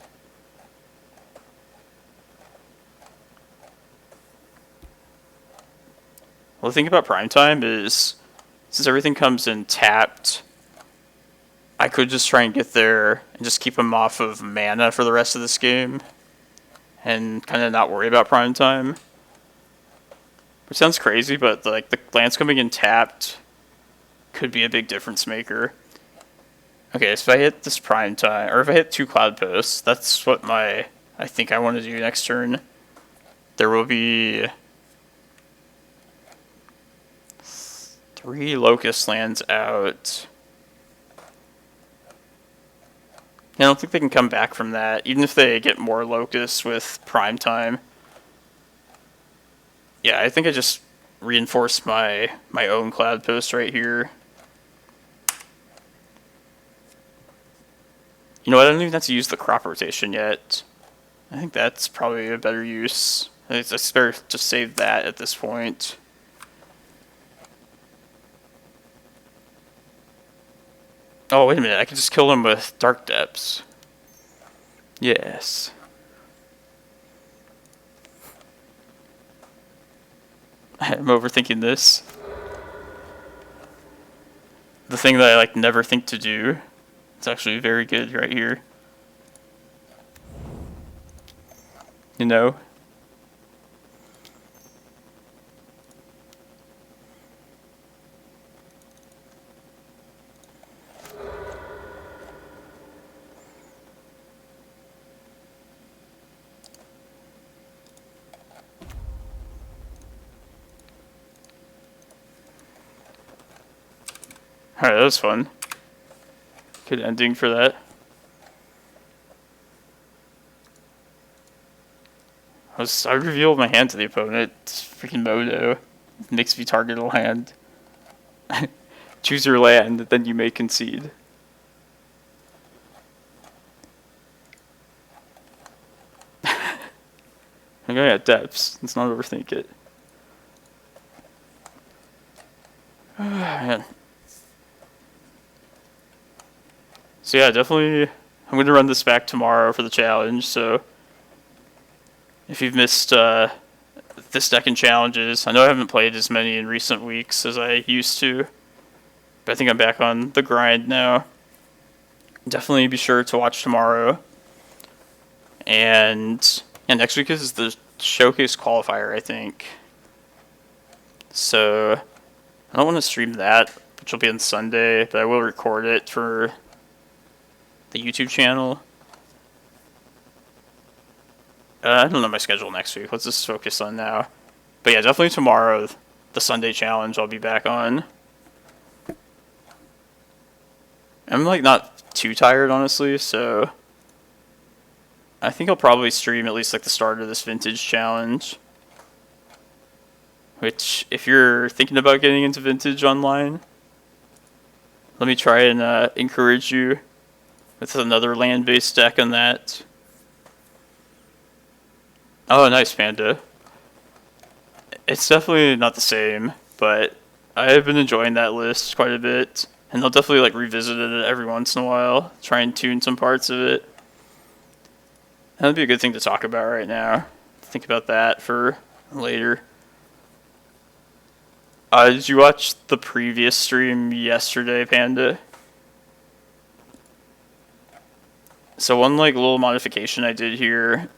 Well, the thing about Primetime is, since everything comes in tapped, I could just try and get there and just keep them off of mana for the rest of this game. And kind of not worry about Primetime. Which sounds crazy, but like the lands coming in tapped could be a big difference maker. Okay, so if I hit this Primetime, or if I hit 2 Cloudposts, that's what I think I want to do next turn. There will be 3 Locust lands out. I don't think they can come back from that, even if they get more Locusts with Primetime. Yeah, I think I just reinforce my own Cloudpost right here. You know what, I don't even have to use the crop rotation yet. I think that's probably a better use. It's better to save that at this point. Oh, wait a minute, I can just kill him with Dark Depths. Yes. I'm overthinking this. The thing that I like never think to do. It's actually very good right here. You know? Alright, that was fun. Good ending for that. I revealed my hand to the opponent. It's freaking Modo. It makes me target a land. Choose your land, then you may concede. I'm going at depths. Let's not overthink it. Oh, man. So yeah, definitely, I'm going to run this back tomorrow for the challenge, so if you've missed this deck and challenges, I know I haven't played as many in recent weeks as I used to, but I think I'm back on the grind now. Definitely be sure to watch tomorrow. And next week is the Showcase Qualifier, I think. So, I don't want to stream that, which will be on Sunday, but I will record it for the YouTube channel. I don't know my schedule next week. Let's just focus on now. But yeah, definitely tomorrow, the Sunday challenge, I'll be back on. I'm like not too tired, honestly, so I think I'll probably stream at least like the start of this Vintage challenge. Which, if you're thinking about getting into Vintage online, let me try and encourage you with another land-based deck on that. Oh, nice, Panda. It's definitely not the same, but I have been enjoying that list quite a bit, and I'll definitely like revisit it every once in a while, try and tune some parts of it. That'd be a good thing to talk about right now. Think about that for later. Did you watch the previous stream yesterday, Panda? So one like little modification I did here,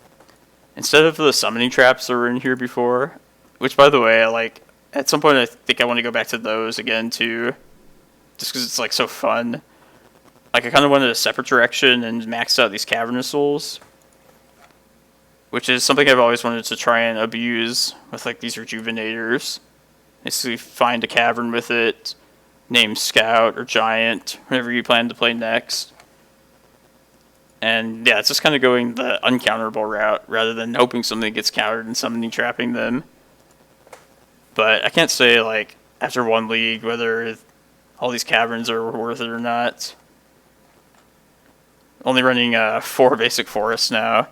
instead of the summoning traps that were in here before, which by the way, I like, at some point I think I want to go back to those again too, just because it's like so fun. Like I kind of went in a separate direction and maxed out these Cavern of Souls. which is something I've always wanted to try and abuse with like these rejuvenators. Basically find a cavern with it, name Scout or Giant, whatever you plan to play next. And yeah, it's just kind of going the uncounterable route rather than hoping something gets countered and summoning trapping them. But I can't say like after one league whether all these caverns are worth it or not. Only running 4 basic forests now,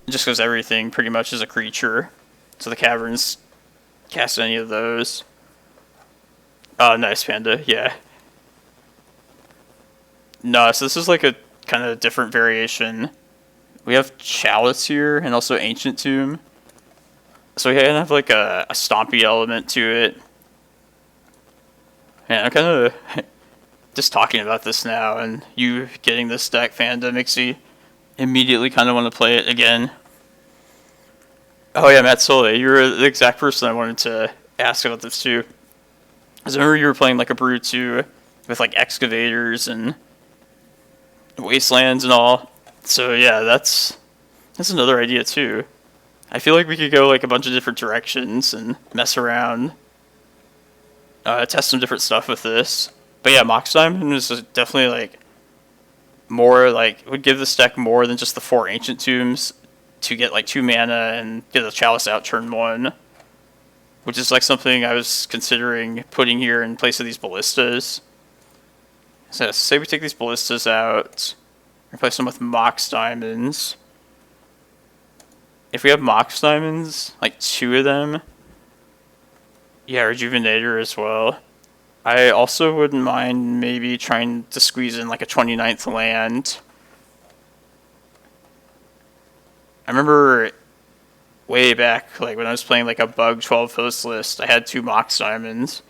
just because everything pretty much is a creature. So the caverns cast any of those. Oh, nice, Panda, yeah. No, so this is like a kind of different variation. We have Chalice here, and also Ancient Tomb. So we kind of have like a stompy element to it. And I'm kind of just talking about this now, and you getting this deck, Panda, makes me immediately kind of want to play it again. Oh yeah, Matt Sole, you're the exact person I wanted to ask about this too. Because I remember you were playing like a Brew 2 with like excavators and wastelands and all. So yeah, that's another idea too. I feel like we could go like a bunch of different directions and mess around, test some different stuff with this. But yeah, Mox Diamond is definitely like more like would give this deck more than just the 4 Ancient Tombs to get like 2 mana and get a Chalice out turn 1, which is like something I was considering putting here in place of these Ballistas. So say we take these Ballistas out, replace them with Mox Diamonds. If we have Mox Diamonds, like 2 of them, yeah, Rejuvenator as well. I also wouldn't mind maybe trying to squeeze in like a 29th land. I remember way back, like when I was playing like a Bug 12 Post list, I had 2 Mox Diamonds.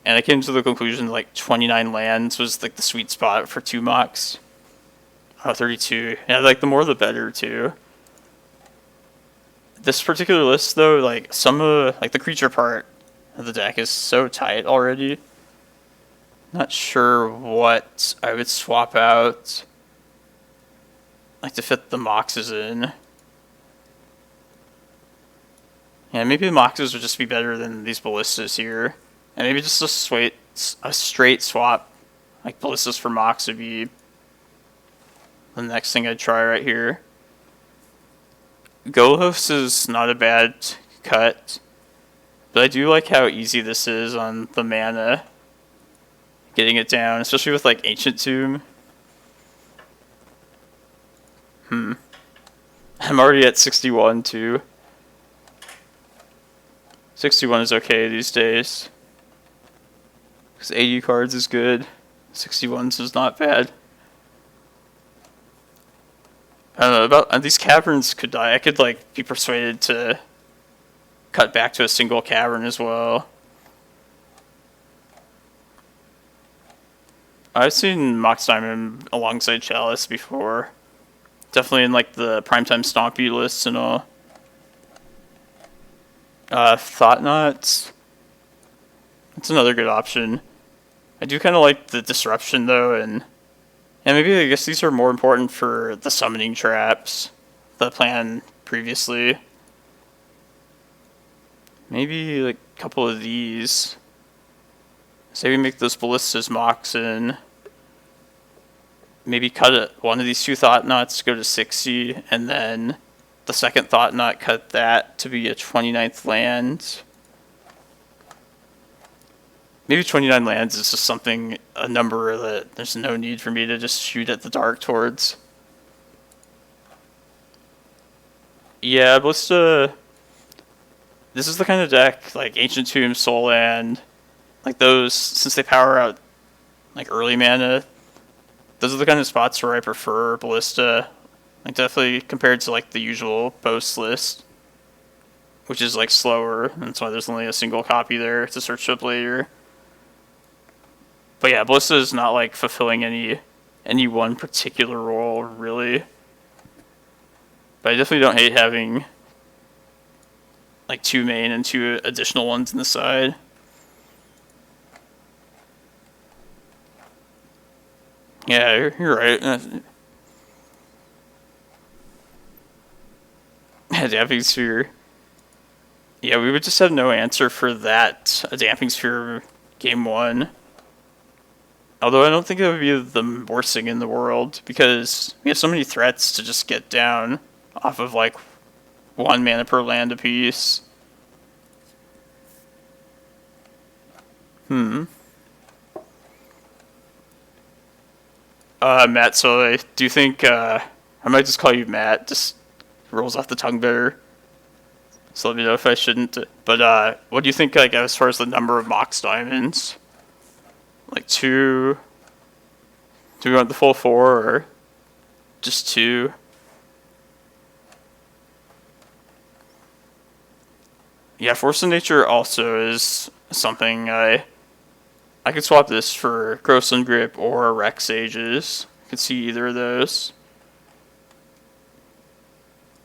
And I came to the conclusion that like 29 lands was like the sweet spot for 2 Mox. Oh, 32. Yeah, like the more the better too. This particular list though, like some of like the creature part of the deck is so tight already. Not sure what I would swap out like to fit the Moxes in. Yeah, maybe the Moxes would just be better than these Ballistas here. And maybe just a straight swap, like Ballistas for Mox would be the next thing I'd try right here. Golos is not a bad cut, but I do like how easy this is on the mana. Getting it down, especially with like Ancient Tomb. I'm already at 61 too. 61 is okay these days. Because 80 cards is good. 61s is not bad. I don't know, about these caverns could die. I could like be persuaded to cut back to a single cavern as well. I've seen Mox Diamond alongside Chalice before. Definitely in like the Primetime Stompy lists and all. Thought Knots. That's another good option. I do kind of like the disruption though, and maybe I guess these are more important for the summoning traps, the plan previously. Maybe like a couple of these. Say we make those Ballistas Mox in. Maybe cut one of these 2 Thought Knots, go to 60, and then the second Thought Knot, cut that to be a 29th land. Maybe 29 lands is just something, a number that there's no need for me to just shoot at the dark towards. Yeah, Ballista. This is the kind of deck, like Ancient Tomb, Soul Land, like those, since they power out like early mana, those are the kind of spots where I prefer Ballista. Like definitely compared to like the usual Post list, which is like slower. That's why there's only a single copy there to search up later. But yeah, Ballista is not like fulfilling any one particular role really. But I definitely don't hate having like 2 main and 2 additional ones in the side. Yeah, you're right. Yeah, Damping Sphere. Yeah, we would just have no answer for that. A Damping Sphere game 1. Although I don't think it would be the worst thing in the world, because we have so many threats to just get down off of like 1 mana per land apiece. Matt, so I do think, I might just call you Matt, just rolls off the tongue better. So let me know if I shouldn't. But, what do you think, like, as far as the number of Mox Diamonds? Like 2? Do we want the full 4, or just 2? Yeah, Force of Nature also is something I could swap this for Growstone Grip or Rex Sages. I could see either of those.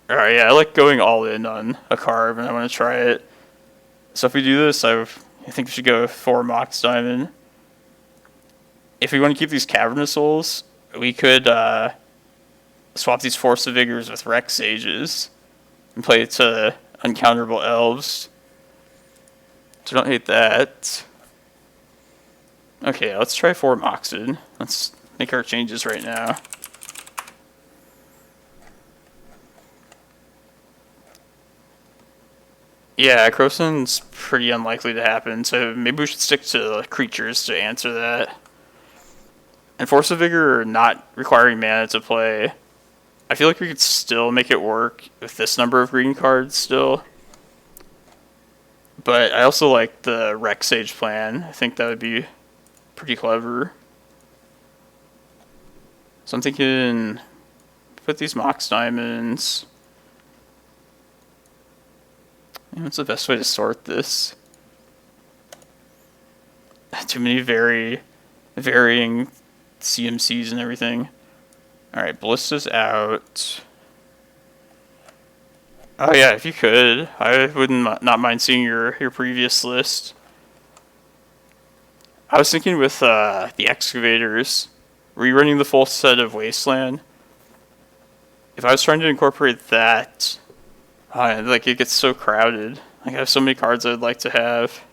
Alright, yeah, I like going all in on a carve, and I want to try it. So if we do this, I think we should go 4 Mox Diamond. If we want to keep these Cavern of Souls, we could swap these Force of Vigors with Rex Sages and play it to uncounterable elves. So don't hate that. Okay, let's try 4 Moxid. Let's make our changes right now. Yeah, Crowson's pretty unlikely to happen, so maybe we should stick to creatures to answer that. And Force of Vigor not requiring mana to play. I feel like we could still make it work with this number of green cards still. But I also like the Rex Sage plan. I think that would be pretty clever. So I'm thinking, put these Mox Diamonds. What's the best way to sort this? Too many varying CMCs and everything. Alright, Ballista's out. Oh yeah, if you could. I wouldn't not mind seeing your previous list. I was thinking with the Excavators, rerunning the full set of Wasteland. If I was trying to incorporate that, like it gets so crowded. Like I have so many cards I'd like to have.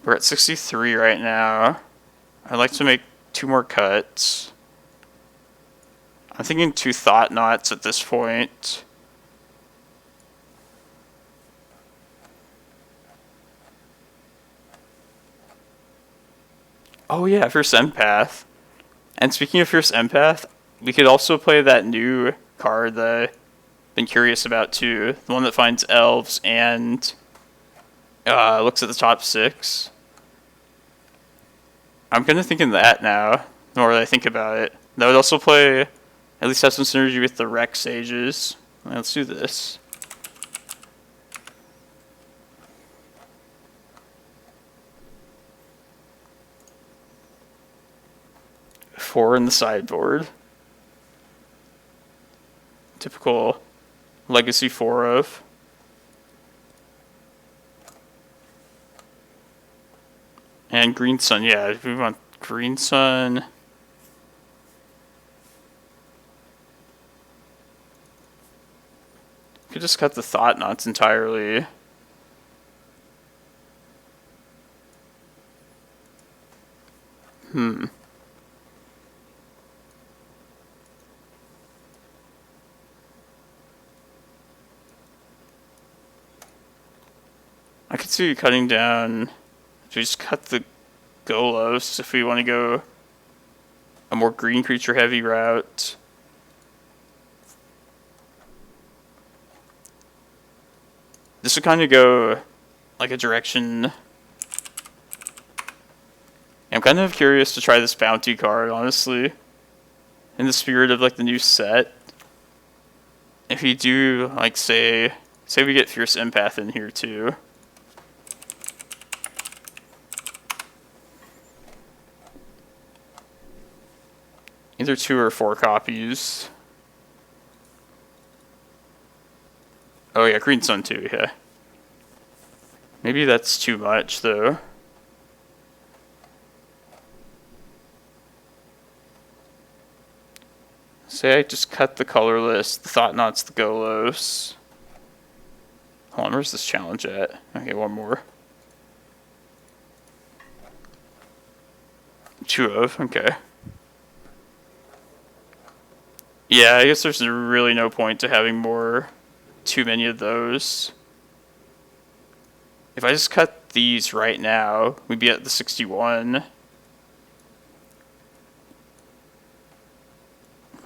We're at 63 right now. I'd like to make 2 more cuts. I'm thinking 2 Thought Knots at this point. Oh yeah, Fierce Empath. And speaking of Fierce Empath, we could also play that new card that I've been curious about too. The one that finds elves and looks at the top 6. I'm kind of thinking that now, the more that I think about it. That would also play, at least have some synergy with the Rex Sages. Let's do this. Four in the sideboard. Typical Legacy 4 of. And Green Sun, yeah, if we want Green Sun. Could just cut the Thought Knots entirely. I could see cutting down. Just cut the Golos if we want to go a more green creature heavy route. This would kind of go like a direction. I'm kind of curious to try this bounty card, honestly. In the spirit of like the new set. If you do, like, say we get Fierce Empath in here too. Either 2 or 4 copies. Oh yeah, Green Sun too, yeah. Maybe that's too much though. Say I just cut the colorless, the Thought-Knots, the Golos. Hold on, where's this challenge at? Okay, one more. 2 of, okay. Yeah, I guess there's really no point to having too many of those. If I just cut these right now, we'd be at the 61.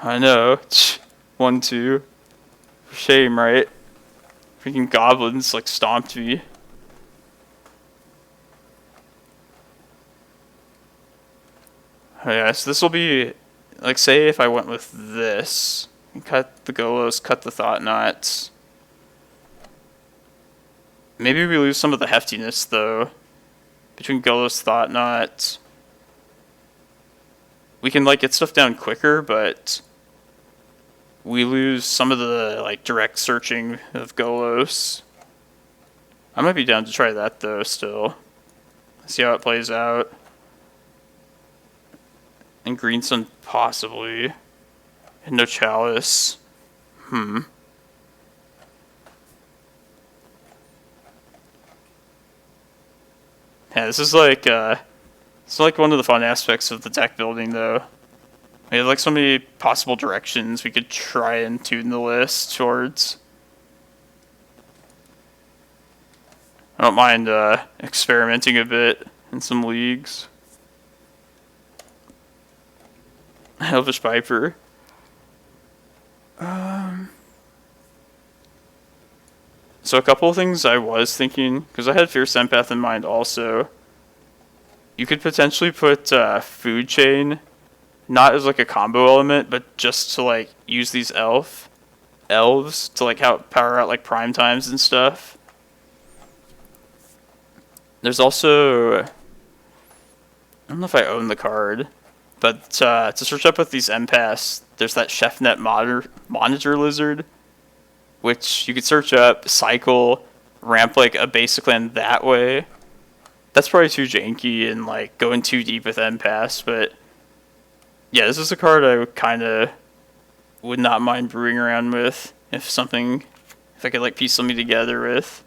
I know. 1, 2. Shame, right? Freaking goblins like stomped me. Oh, yeah, so this will be, like, say if I went with this, and cut the Golos, cut the Thought-Knots. Maybe we lose some of the heftiness, though. Between Golos, Thought-Knot. We can, like, get stuff down quicker, but we lose some of the, like, direct searching of Golos. I might be down to try that, though, still. See how it plays out. And Green Sun, possibly. And no Chalice. Yeah, this is like one of the fun aspects of the deck building, though. We have like so many possible directions we could try and tune the list towards. I don't mind experimenting a bit in some leagues. Elvish Viper. So a couple of things I was thinking, because I had Fierce Empath in mind also. You could potentially put Food Chain, not as like a combo element, but just to like use these elves to like power out like prime times and stuff. There's also, I don't know if I own the card, but to search up with these empaths, there's that ChefNet monitor lizard, which you could search up, cycle, ramp like a basic land that way. That's probably too janky and like going too deep with empaths, but yeah, this is a card I kind of would not mind brewing around with if I could like piece something together with.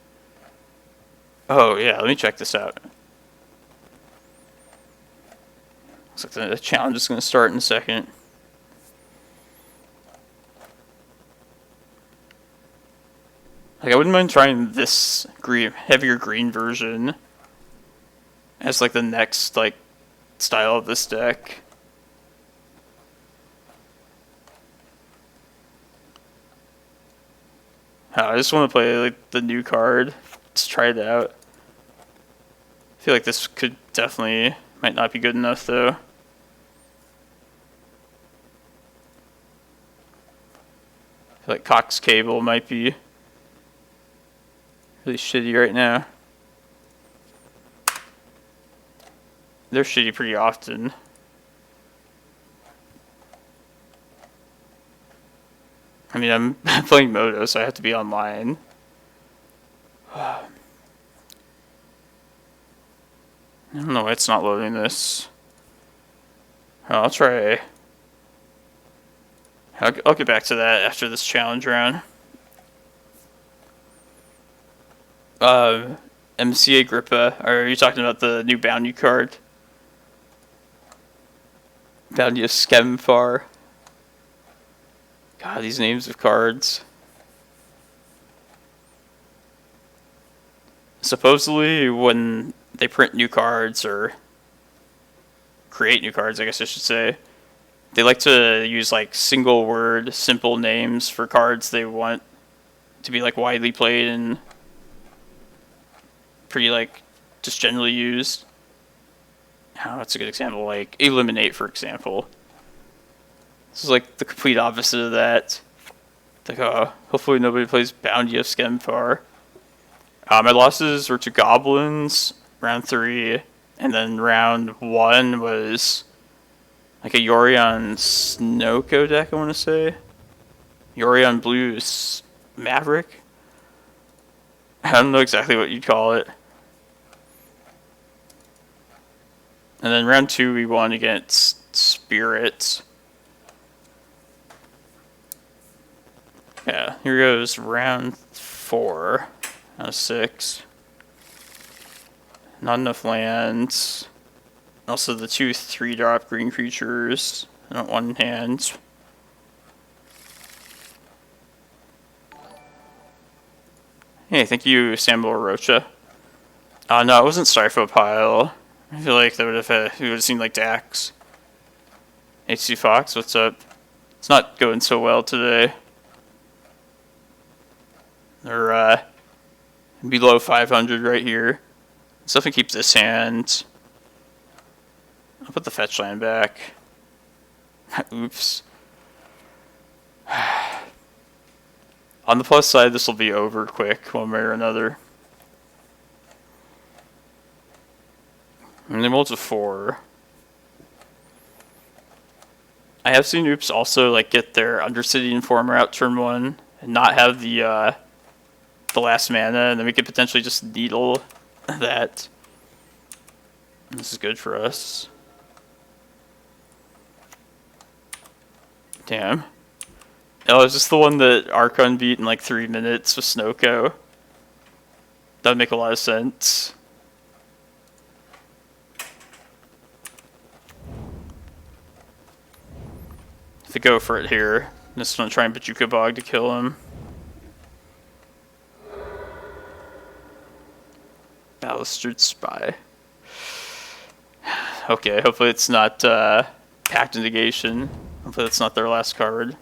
Oh yeah, let me check this out. Looks like the challenge is going to start in a second. Like, I wouldn't mind trying this heavier green version as like the next like style of this deck. I just want to play like the new card. Let's try it out. I feel like this might not be good enough though. I feel like Cox Cable might be really shitty right now. They're shitty pretty often. I mean, I'm playing Moto, so I have to be online. I don't know why it's not loading this. I'll try. I'll get back to that after this challenge round. MCA Grippa. Are you talking about the new bounty card? Bounty of Skemfar. God, these names of cards. Supposedly, when they print new cards, or create new cards, I guess I should say, they like to use like single word, simple names for cards they want to be like widely played and pretty like just generally used. Oh, that's a good example, like Eliminate, for example. This is like the complete opposite of that. Like, hopefully nobody plays Bounty of Skemfar. My losses were to Goblins, round 3, and then round 1 was like a Yorion Snoko deck, I want to say. Yorion Blues Maverick? I don't know exactly what you'd call it. And then round 2 we won against Spirits. Yeah, here goes round 4 out of 6. Not enough lands. Also the 2 3-drop green creatures. I don't want in hand. Hey, thank you, Samuel Rocha. No, it wasn't Stifo Pile. I feel like that would have seemed like Dax. HC Fox, what's up? It's not going so well today. They're below 500 right here. Let's definitely keep this hand. I'll put the fetch land back. Oops. On the plus side, this will be over quick, one way or another. And then we'll to 4. I have seen Oops also like get their Undercity Informer out turn 1 and not have the last mana, and then we could potentially just needle that. This is good for us. Damn. Oh, is this the one that Archon beat in like 3 minutes with Snowco? That would make a lot of sense. To go for it here. I'm just gonna try and Bojuka Bog to kill him. Balustered Spy. Okay, hopefully it's not Pact Negation. Hopefully that's not their last card.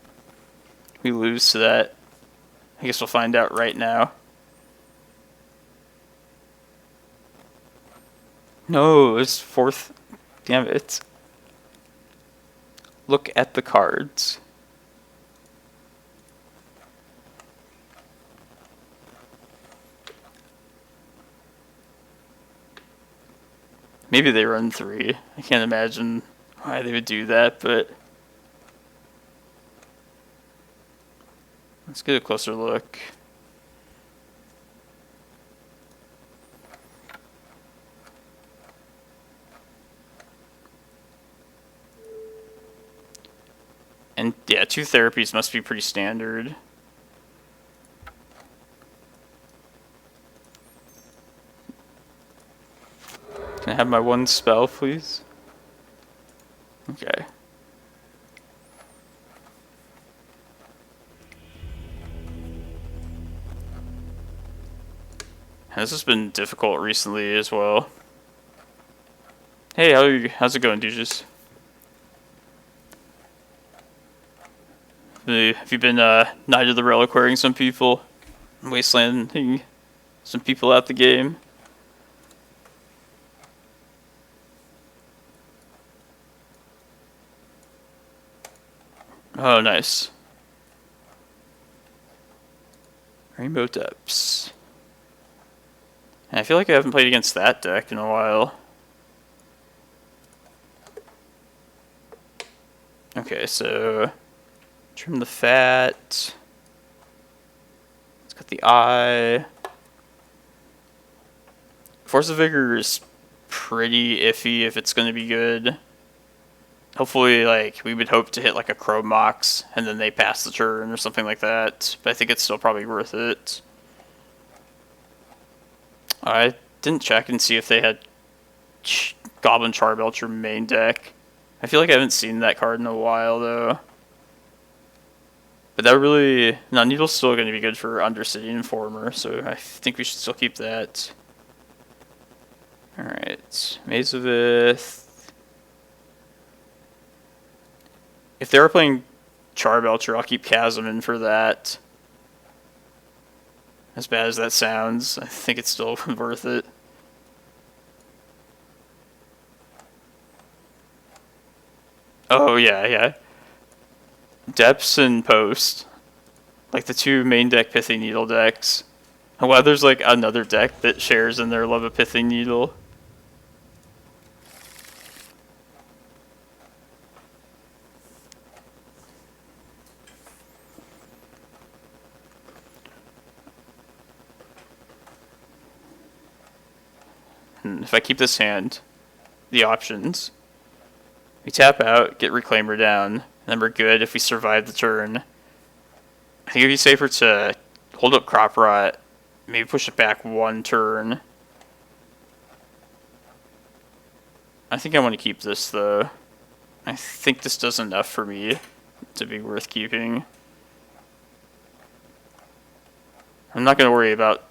We lose to that. I guess we'll find out right now. No, it's 4th. Damn it. Look at the cards. Maybe they run 3. I can't imagine why they would do that, but let's get a closer look. And yeah, 2 therapies must be pretty standard. Can I have my 1 spell, please? Okay. This has been difficult recently as well. Hey, how's it going, dudes? Have you been Knight of the Reliquarying some people? Wastelanding some people out the game? Oh, nice. Rainbow Depths. And I feel like I haven't played against that deck in a while. Okay, so trim the fat. Let's cut the eye. Force of Vigor is pretty iffy if it's going to be good. Hopefully, like, we would hope to hit like a Chrome Mox and then they pass the turn or something like that. But I think it's still probably worth it. I didn't check and see if they had Goblin Charbelcher main deck. I feel like I haven't seen that card in a while, though. But that really... No, Needle's still going to be good for Undercity Informer, so I think we should still keep that. Alright, Maze of Ith. If they were playing Charbelcher, I'll keep Chasm in for that. As bad as that sounds, I think it's still worth it. Oh, yeah. Depths and Post. Like the 2 main deck Pithing Needle decks. Well, there's like another deck that shares in their love of Pithing Needle. If I keep this hand, the options. We tap out, get Reclaimer down, and then we're good if we survive the turn. I think it'd be safer to hold up Crop Rot, maybe push it back one turn. I think I want to keep this, though. I think this does enough for me to be worth keeping. I'm not going to worry about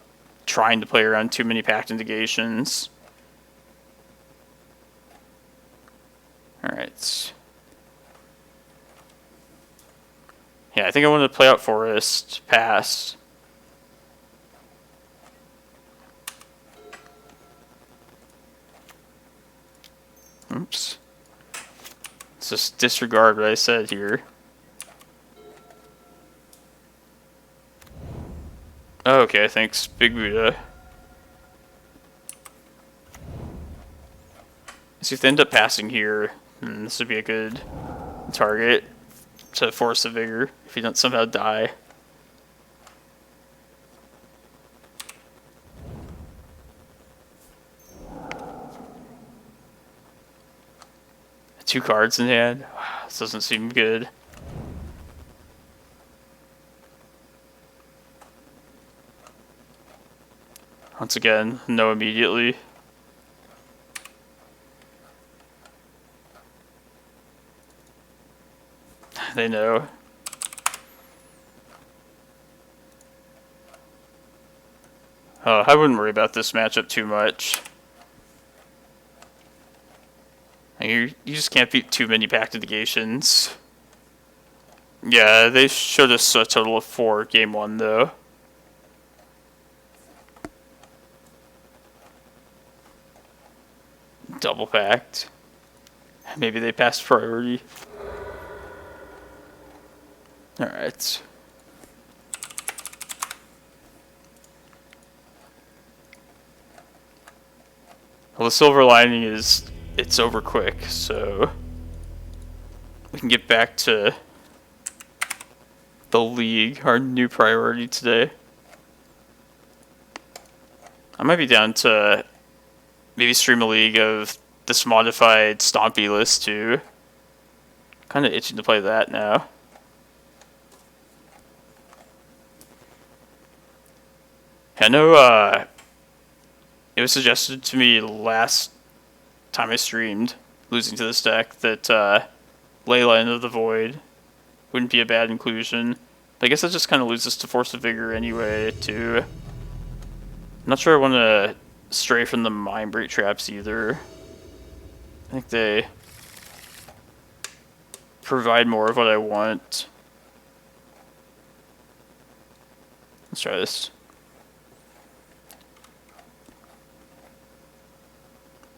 trying to play around too many Pact Negations. Alright. Yeah, I think I want to play out Forest, pass. Oops. Let's just disregard what I said here. Oh, okay, thanks, Big Buddha. So if they end up passing here, then this would be a good target to Force of Vigor if you don't somehow die. Two cards in hand. This doesn't seem good. Once again, no immediately. They know. Oh, I wouldn't worry about this matchup too much. You just can't beat too many Pact Negations. Yeah, they showed us a total of 4 game 1 though. Double Pact. Maybe they passed priority. Alright. Well, the silver lining is it's over quick, so we can get back to the League, our new priority today. I might be down to maybe stream a League of this modified Stompy list too. Kind of itching to play that now. I know it was suggested to me last time I streamed, losing to this deck, that Leyline of the Void wouldn't be a bad inclusion. But I guess that just kind of loses to Force of Vigor anyway, too. I'm not sure I want to stray from the Mindbreak Traps either. I think they provide more of what I want. Let's try this.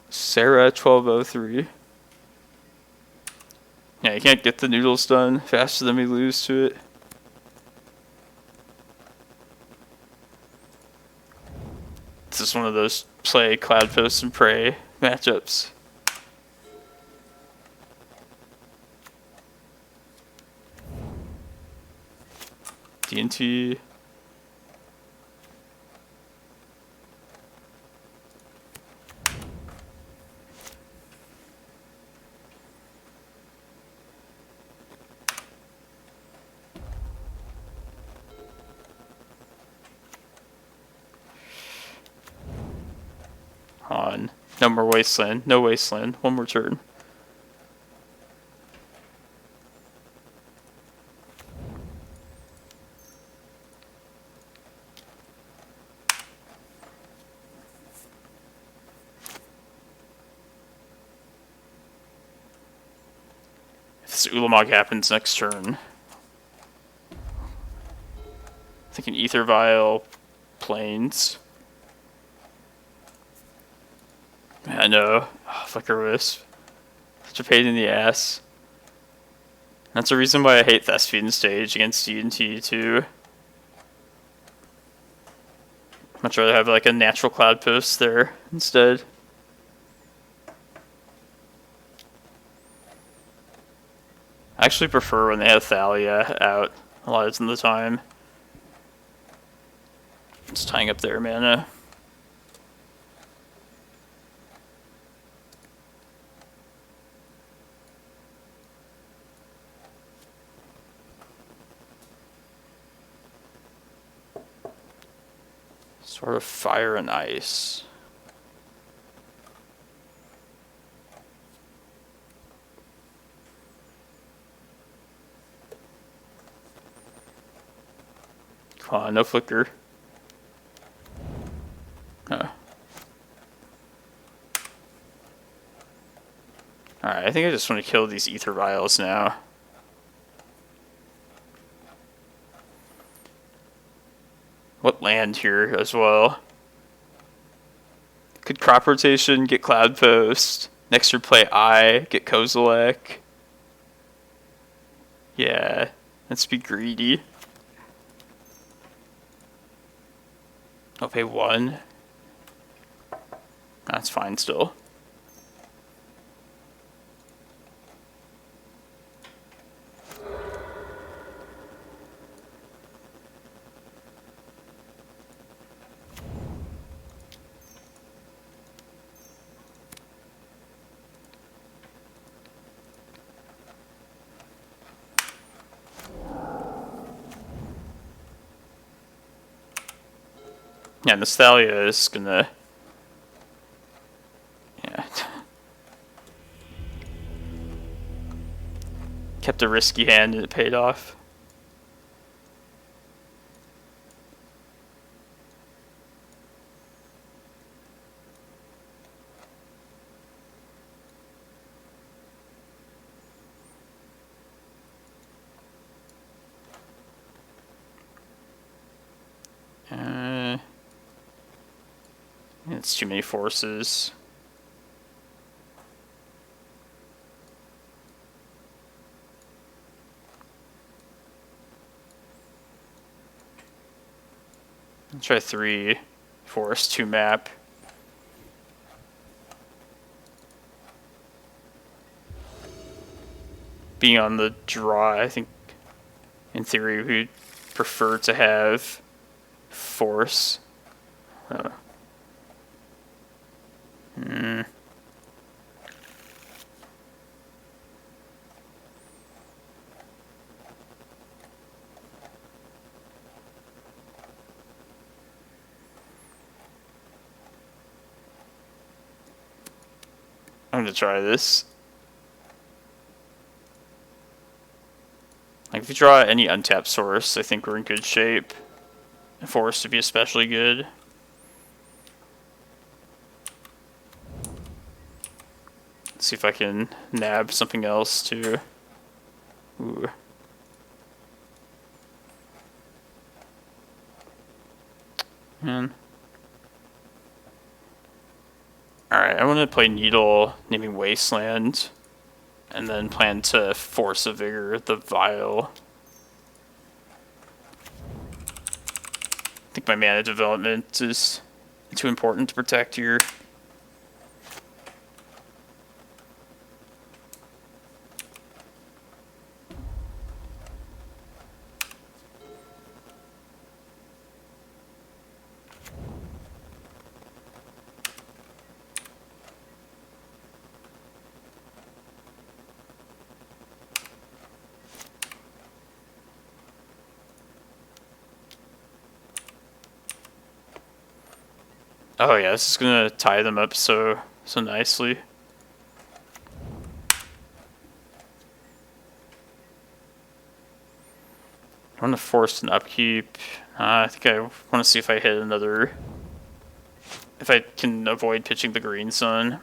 Sarah 1203. Yeah, you can't get the noodles done faster than we lose to it. This is one of those play Cloudpost and pray matchups. D&T. On. No more Wasteland. No Wasteland. One more turn. If this Ulamog happens next turn, I think an Ether Vial Plains. I know. Oh, Flicker Wisp. Such a pain in the ass. That's the reason why I hate Thespian stage against D&T too. Much rather have like a natural Cloudpost there instead. I actually prefer when they have Thalia out a lot of the time. Just tying up their mana. Sort of fire and ice. Come on, no flicker. Alright, I think I just want to kill these ether vials now. What land here as well? Could crop rotation, get Cloudpost. Next turn play Eye, get Kozilek. Yeah, let's be greedy. I'll pay 1. That's fine still. Yeah, Nostalgia is gonna... Yeah. Kept a risky hand and it paid off. It's too many forces. Let's try 3 force 2 map. Being on the draw, I think in theory we'd prefer to have force. I'm gonna try this. Like, if we draw any untapped source, I think we're in good shape. And force to be especially good. Let's see if I can nab something else too. Ooh. Man. Alright, I want to play Needle, naming Wasteland, and then plan to Force of Vigor the Vial. I think my mana development is too important to protect here. Oh yeah, this is gonna tie them up so nicely. I want to force an upkeep. I think I want to see if I hit another... If I can avoid pitching the green sun.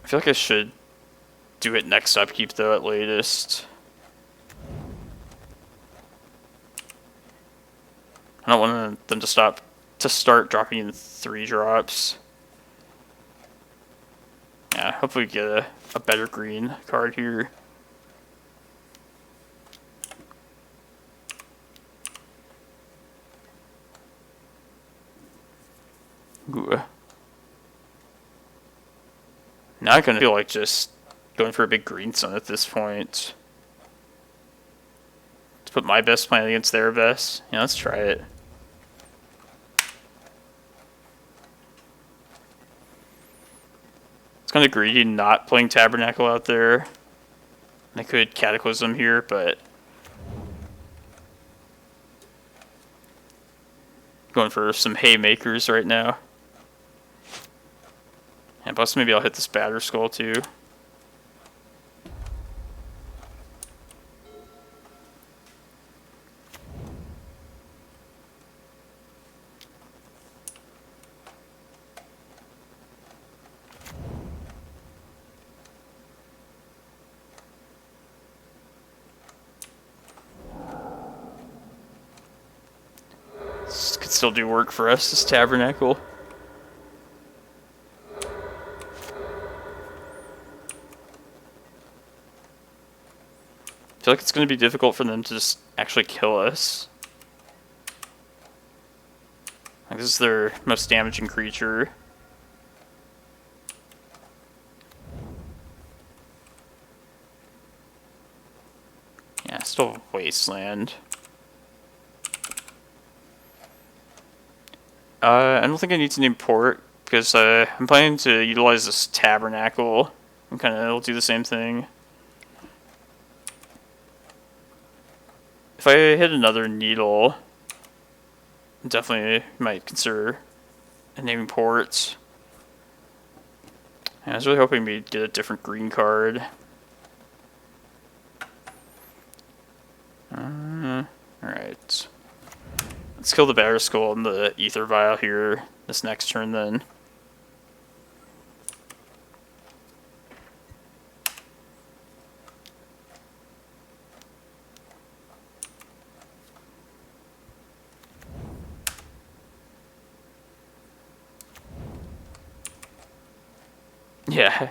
I feel like I should do it next upkeep though at latest. I don't want them to start dropping in 3 drops. Yeah, hopefully we get a better green card here. Ooh. Now I kind of feel like just going for a big green sun at this point. Let's put my best plan against their best. Yeah, let's try it. It's kind of greedy not playing Tabernacle out there. I could Cataclysm here, but going for some haymakers right now. And plus maybe I'll hit this Batter Skull too. This could still do work for us, this Tabernacle. I feel like it's going to be difficult for them to just actually kill us. Like, this is their most damaging creature. Yeah, still Wasteland. I don't think I need to name port, because I'm planning to utilize this Tabernacle, and kind of it'll do the same thing. If I hit another needle, definitely might consider naming ports. I was really hoping we'd get a different green card. Alright. Let's kill the Batter Skull and the Ether Vial here this next turn then. Yeah.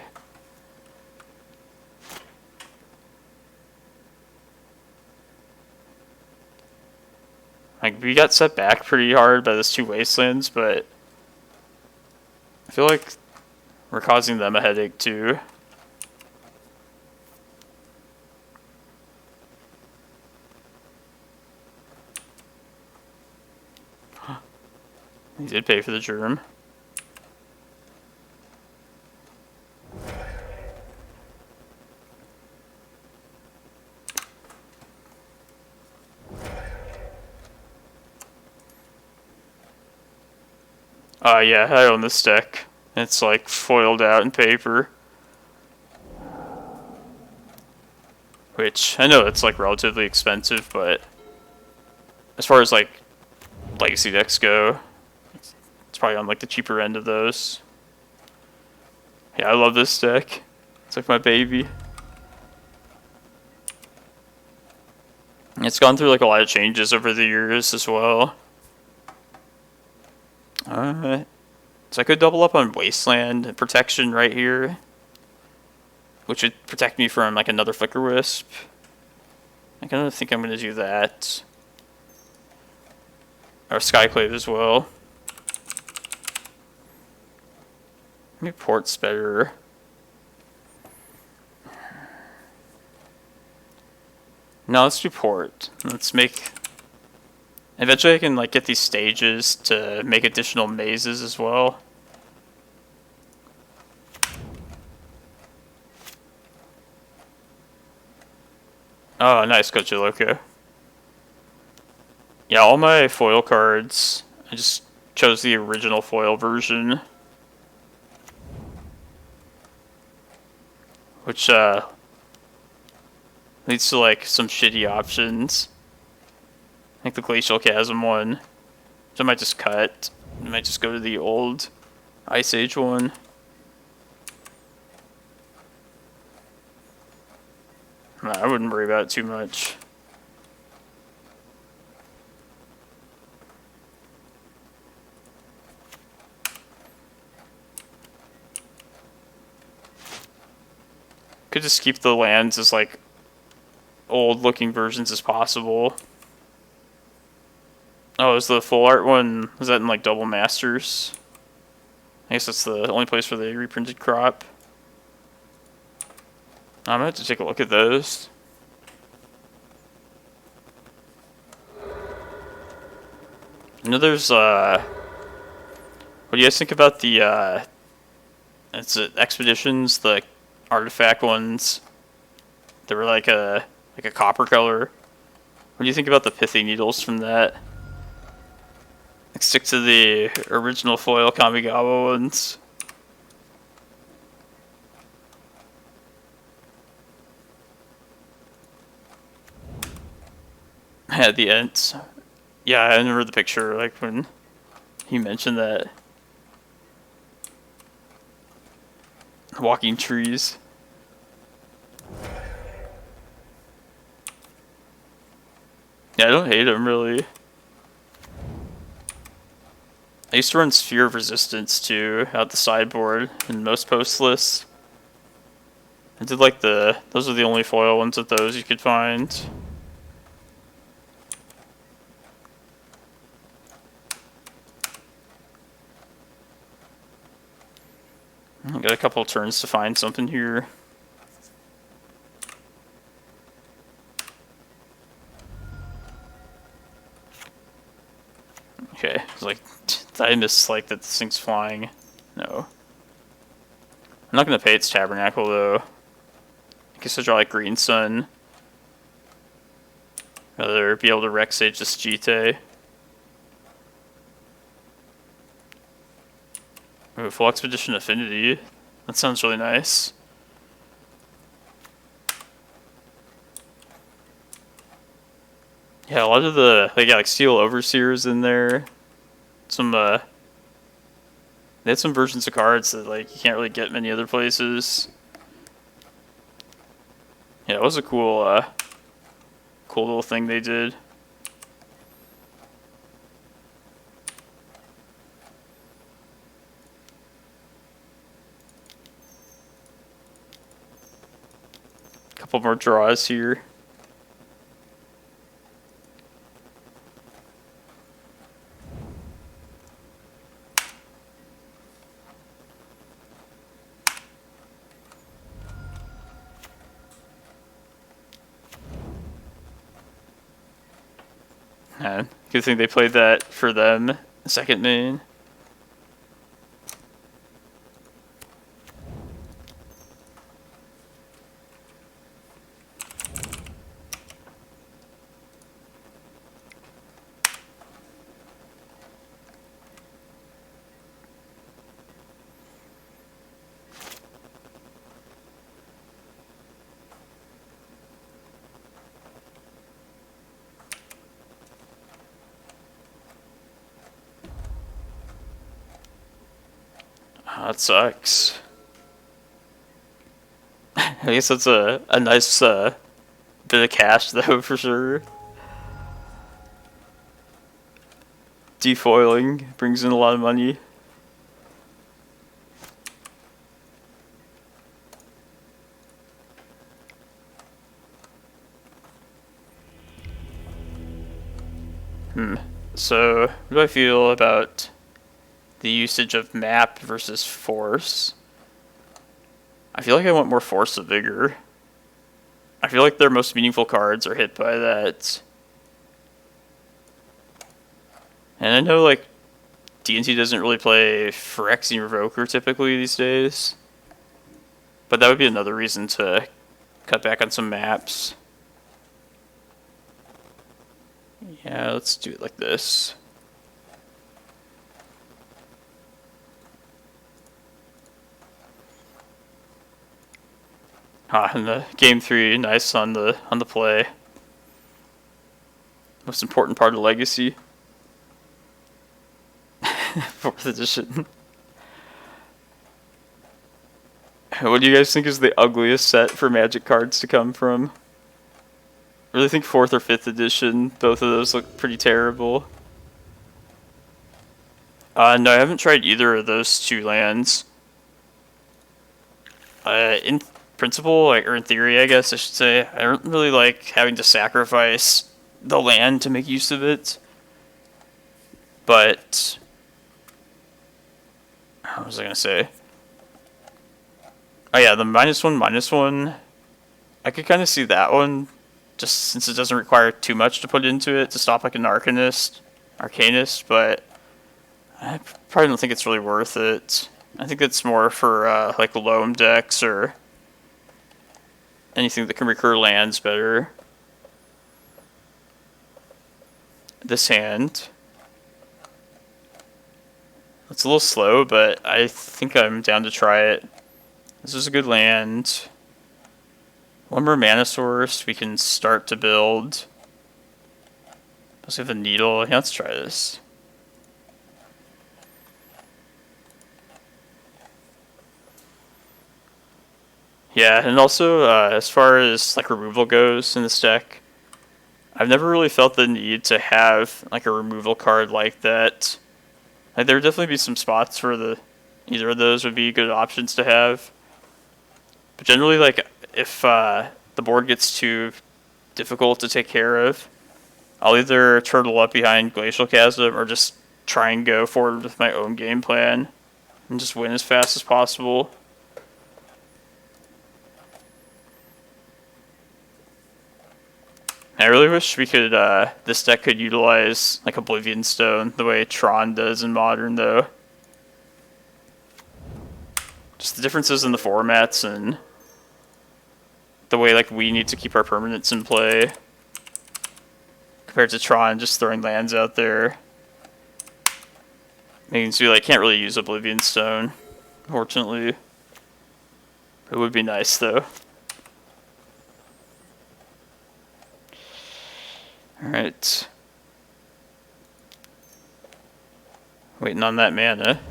Like, we got set back pretty hard by those two Wastelands, but I feel like we're causing them a headache too. He did pay for the germ. Yeah, I own this deck. It's like foiled out in paper. Which, I know it's like relatively expensive, but as far as like legacy decks go, it's probably on like the cheaper end of those. Yeah, I love this deck. It's like my baby. It's gone through like a lot of changes over the years as well. So I could double up on Wasteland protection right here, which would protect me from like another Flicker Wisp. I kind of think I'm going to do that. Or Skyclave as well. Maybe Port's better. No, let's do Port. Let's make... Eventually I can like get these stages to make additional mazes as well. Oh, nice, Kozilek. Yeah, all my foil cards, I just chose the original foil version. Which, leads to like some shitty options. Like the Glacial Chasm one. So I might just cut. I might just go to the old Ice Age one. Nah, I wouldn't worry about it too much. Could just keep the lands as like old looking versions as possible. Oh, is the full art one, was that in like Double Masters? I guess that's the only place where they reprinted crop. I'm gonna have to take a look at those. I know there's, what do you guys think about the, it's expeditions, the artifact ones? They were like a copper color. What do you think about the Pithing Needles from that? Stick to the original foil Kamigawa ones. At the end. Yeah, I remember the picture, like, when he mentioned that. Walking trees. Yeah, I don't hate him, really. I used to run Sphere of Resistance, too, out the sideboard in most post lists. I did like those are the only foil ones of those you could find. I got a couple turns to find something here. Okay, like, did I miss, like, that this thing's flying? No. I'm not gonna pay its Tabernacle, though. I guess I'll draw, like, Green Sun. Rather be able to Rec Sage this GT. Ooh, Full Expedition Affinity. That sounds really nice. Yeah, a lot of they got like Steel Overseers in there. Some they had some versions of cards that like you can't really get many other places. Yeah, it was a cool cool little thing they did. Couple more draws here. Man, good thing they played that for them, second main. That sucks. I guess that's a nice bit of cash though, for sure. Defoiling brings in a lot of money. So, what do I feel about the usage of map versus force? I feel like I want more Force of Vigor. I feel like their most meaningful cards are hit by that. And I know, like, D&T doesn't really play Phyrexian Revoker typically these days. But that would be another reason to cut back on some maps. Yeah, let's do it like this. And the game 3, nice on the play. Most important part of Legacy. 4th edition. What do you guys think is the ugliest set for Magic cards to come from? I really think 4th or 5th edition, both of those look pretty terrible. No, I haven't tried either of those 2 lands. In principle, like, or in theory, I guess I should say, I don't really like having to sacrifice the land to make use of it. But what was I gonna say? Oh yeah, the -1/-1. I could kind of see that one, just since it doesn't require too much to put into it to stop like an Arcanist, but I probably don't think it's really worth it. I think it's more for like loam decks or anything that can recur lands better. This hand. It's a little slow, but I think I'm down to try it. This is a good land. One more mana source, we can start to build. Let's have the needle. Yeah, let's try this. Yeah, and also as far as like removal goes in this deck, I've never really felt the need to have like a removal card like that. Like, there would definitely be some spots where either of those would be good options to have. But generally, like, if the board gets too difficult to take care of, I'll either turtle up behind Glacial Chasm or just try and go forward with my own game plan and just win as fast as possible. I really wish we could, this deck could utilize like Oblivion Stone the way Tron does in Modern, though. Just the differences in the formats and the way like we need to keep our permanents in play compared to Tron just throwing lands out there. Means we like can't really use Oblivion Stone, unfortunately. It would be nice though. Alright. Waiting on that mana.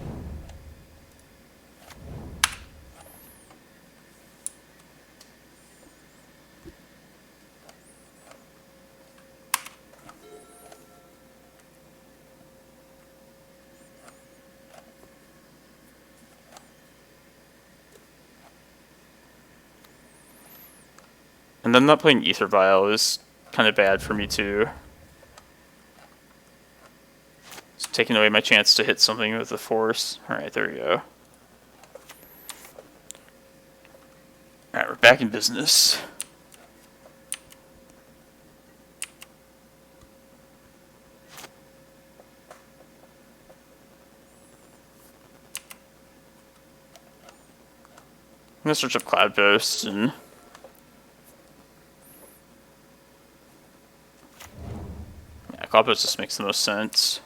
And then not playing Ether Vial is kind of bad for me too. It's taking away my chance to hit something with the Force. Alright, there we go. Alright, we're back in business. I'm gonna search up Cloudpost and Cloudpost just makes the most sense.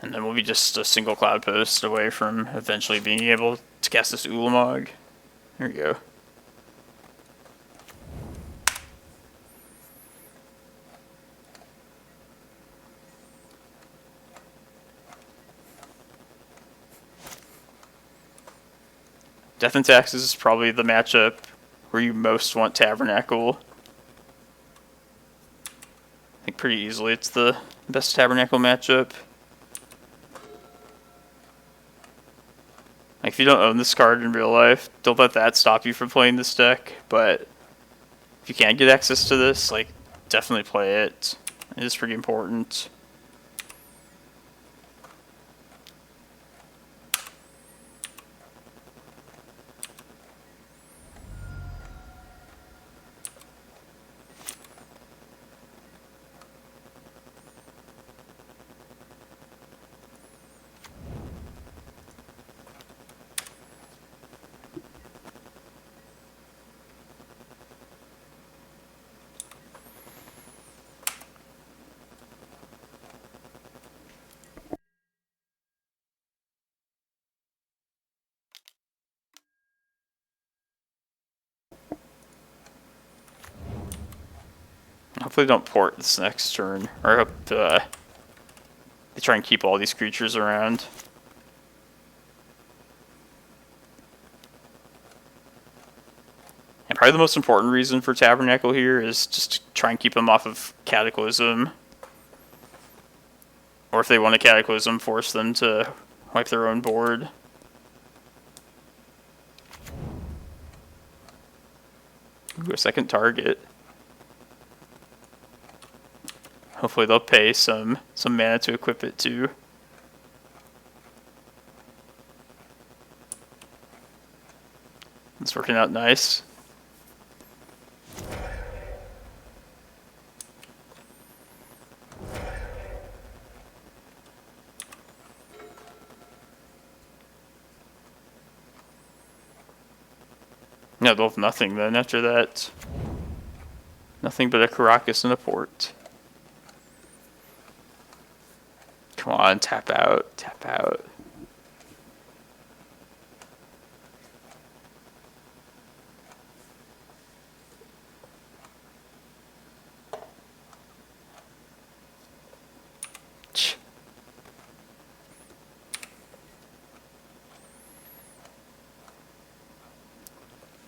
And then we'll be just a single Cloudpost away from eventually being able to cast this Ulamog. There we go. Death and Taxes is probably the matchup where you most want Tabernacle. I think pretty easily it's the best Tabernacle matchup. Like, if you don't own this card in real life, don't let that stop you from playing this deck, but if you can get access to this, like, definitely play it. It is pretty important. Hopefully don't port this next turn, or I hope they try and keep all these creatures around. And probably the most important reason for Tabernacle here is just to try and keep them off of Cataclysm. Or if they want a Cataclysm, force them to wipe their own board. Ooh, a second target. Hopefully they'll pay some mana to equip it too. That's working out nice. Yeah, they'll have nothing then after that. Nothing but a Karakas and a port. Come on, tap out, tap out.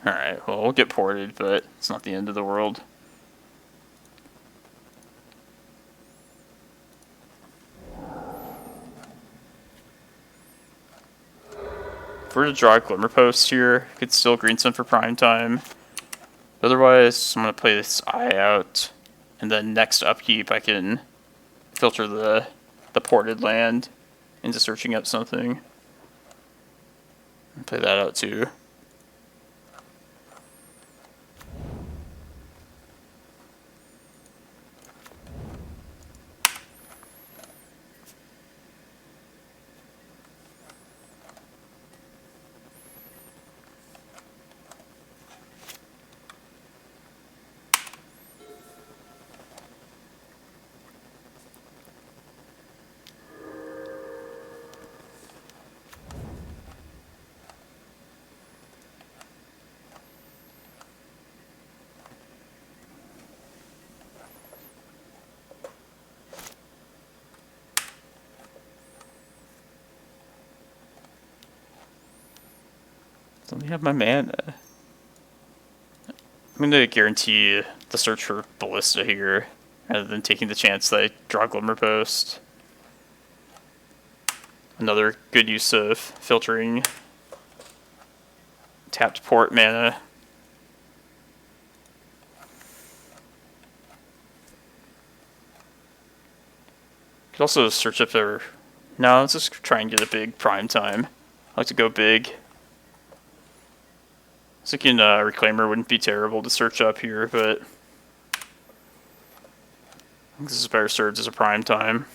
Alright, well, we'll get ported, but it's not the end of the world. If we're to draw a Glimmerpost here, I could still green sun for prime time. Otherwise, I'm going to play this Eye out, and then next upkeep I can filter the ported land into searching up something. Play that out too. Let me have my mana. I'm going to guarantee the search for Ballista here, rather than taking the chance that I draw Glimmerpost. Another good use of filtering tapped port mana. Could also search up there. No, let's just try and get a big prime time. I like to go big. I was thinking Reclaimer wouldn't be terrible to search up here, but I think this is better served as a prime time.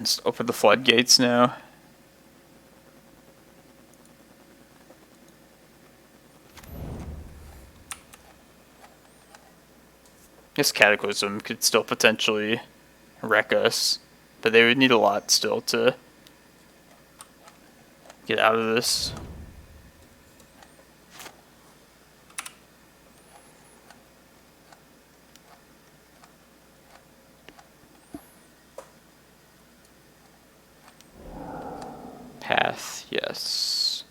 Just open the floodgates now. This Cataclysm could still potentially wreck us, but they would need a lot still to get out of this. Path, yes.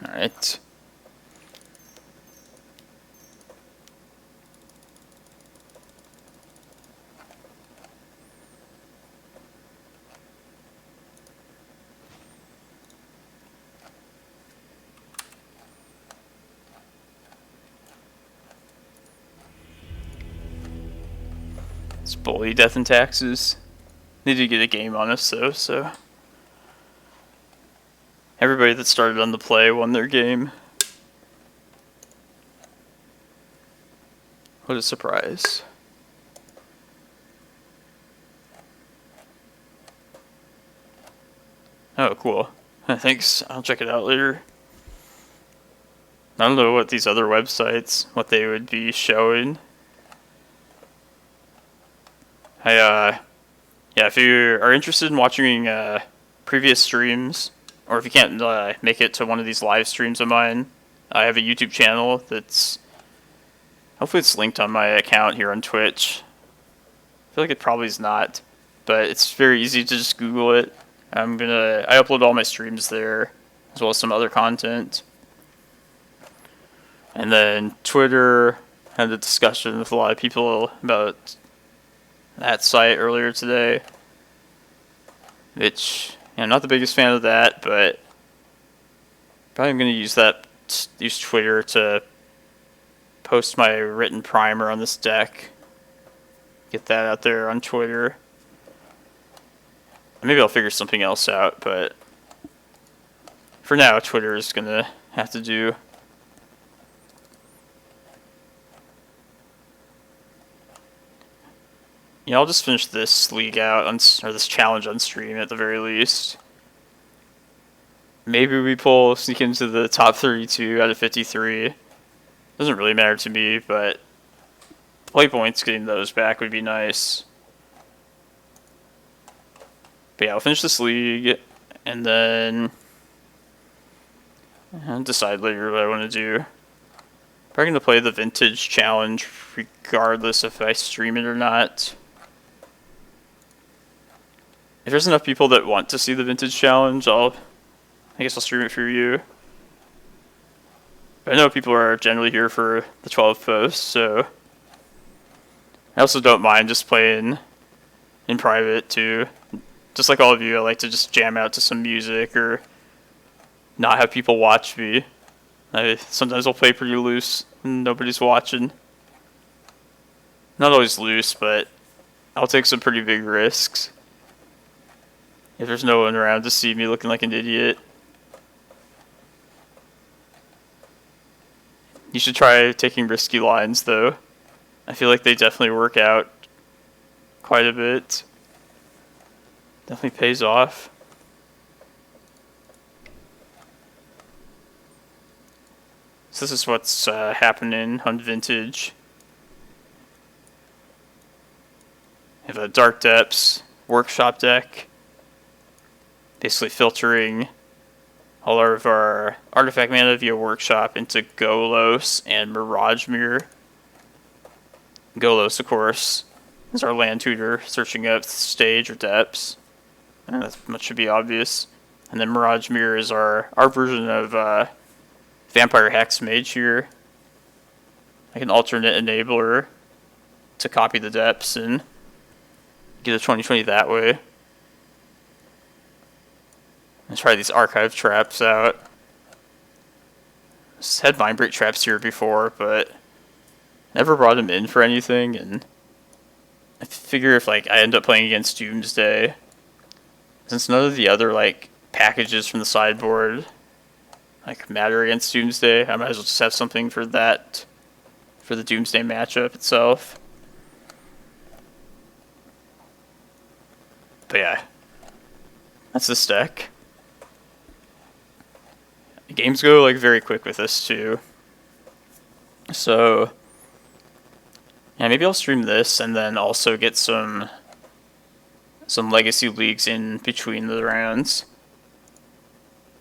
All right. It's bully death and taxes. Need to get a game on us though, so everybody that started on the play won their game. What a surprise. Oh, cool. Thanks. I'll check it out later. I don't know what these other websites, what they would be showing. Yeah, if you are interested in watching previous streams, or if you can't make it to one of these live streams of mine, I have a YouTube channel that's, hopefully it's linked on my account here on Twitch. I feel like it probably is not, but it's very easy to just Google it. I upload all my streams there, as well as some other content. And then Twitter, had a discussion with a lot of people about that site earlier today, which, I'm not the biggest fan of that, but probably I'm going to use Twitter to post my written primer on this deck. Get that out there on Twitter. Maybe I'll figure something else out, but for now, Twitter is going to have to do. I'll just finish this league out, or this challenge on stream at the very least. Maybe we sneak into the top 32 out of 53. Doesn't really matter to me, but play points, getting those back would be nice. But yeah, I'll finish this league, and then I'll decide later what I want to do. Probably going to play the Vintage Challenge, regardless if I stream it or not. If there's enough people that want to see the Vintage Challenge, I guess I'll stream it for you. But I know people are generally here for the 12 posts, so I also don't mind just playing in private too. Just like all of you, I like to just jam out to some music or not have people watch me. Sometimes I'll play pretty loose when nobody's watching. Not always loose, but I'll take some pretty big risks if there's no one around to see me looking like an idiot. You should try taking risky lines, though. I feel like they definitely work out quite a bit. Definitely pays off. So this is what's happening on Vintage. We have a Dark Depths workshop deck. Basically filtering all of our artifact mana via workshop into Golos and Mirage Mirror. Golos, of course, is our land tutor, searching up stage or depths. And that much should be obvious. And then Mirage Mirror is our version of Vampire Hex Mage here. Like an alternate enabler to copy the depths and get a 20/20 that way. Let's try these archive traps out. Just had Mindbreak Traps here before, but never brought them in for anything, and I figure if I end up playing against Doomsday, since none of the other packages from the sideboard matter against Doomsday, I might as well just have something for that, for the Doomsday matchup itself. But yeah, that's this deck. Games go very quick with this too. So yeah, maybe I'll stream this and then also get some legacy leagues in between the rounds.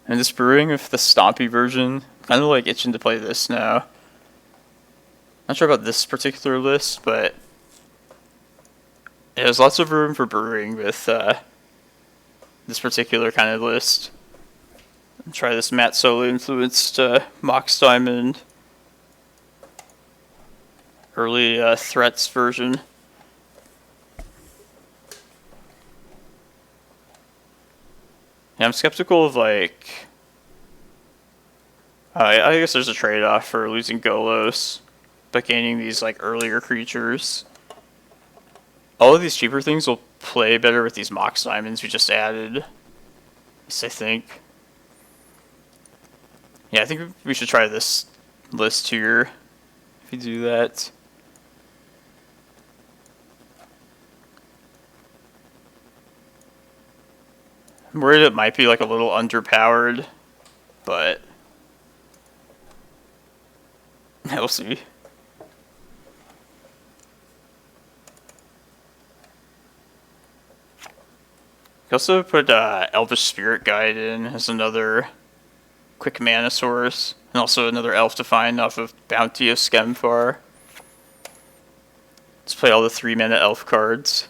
And this brewing with the Stompy version, kind of itching to play this now. Not sure about this particular list, but yeah, there's lots of room for brewing with this particular kind of list. Try this Matt Solo influenced Mox Diamond early threats version. Yeah, I'm skeptical of I guess there's a trade-off for losing Golos, but gaining these earlier creatures. All of these cheaper things will play better with these Mox Diamonds we just added. At least I think. Yeah, I think we should try this list here, if we do that. I'm worried it might be a little underpowered, but we'll see. You can also put Elvish Spirit Guide in as another quick mana source, and also another elf to find off of Bounty of Skemfar. Let's play all the 3-mana elf cards.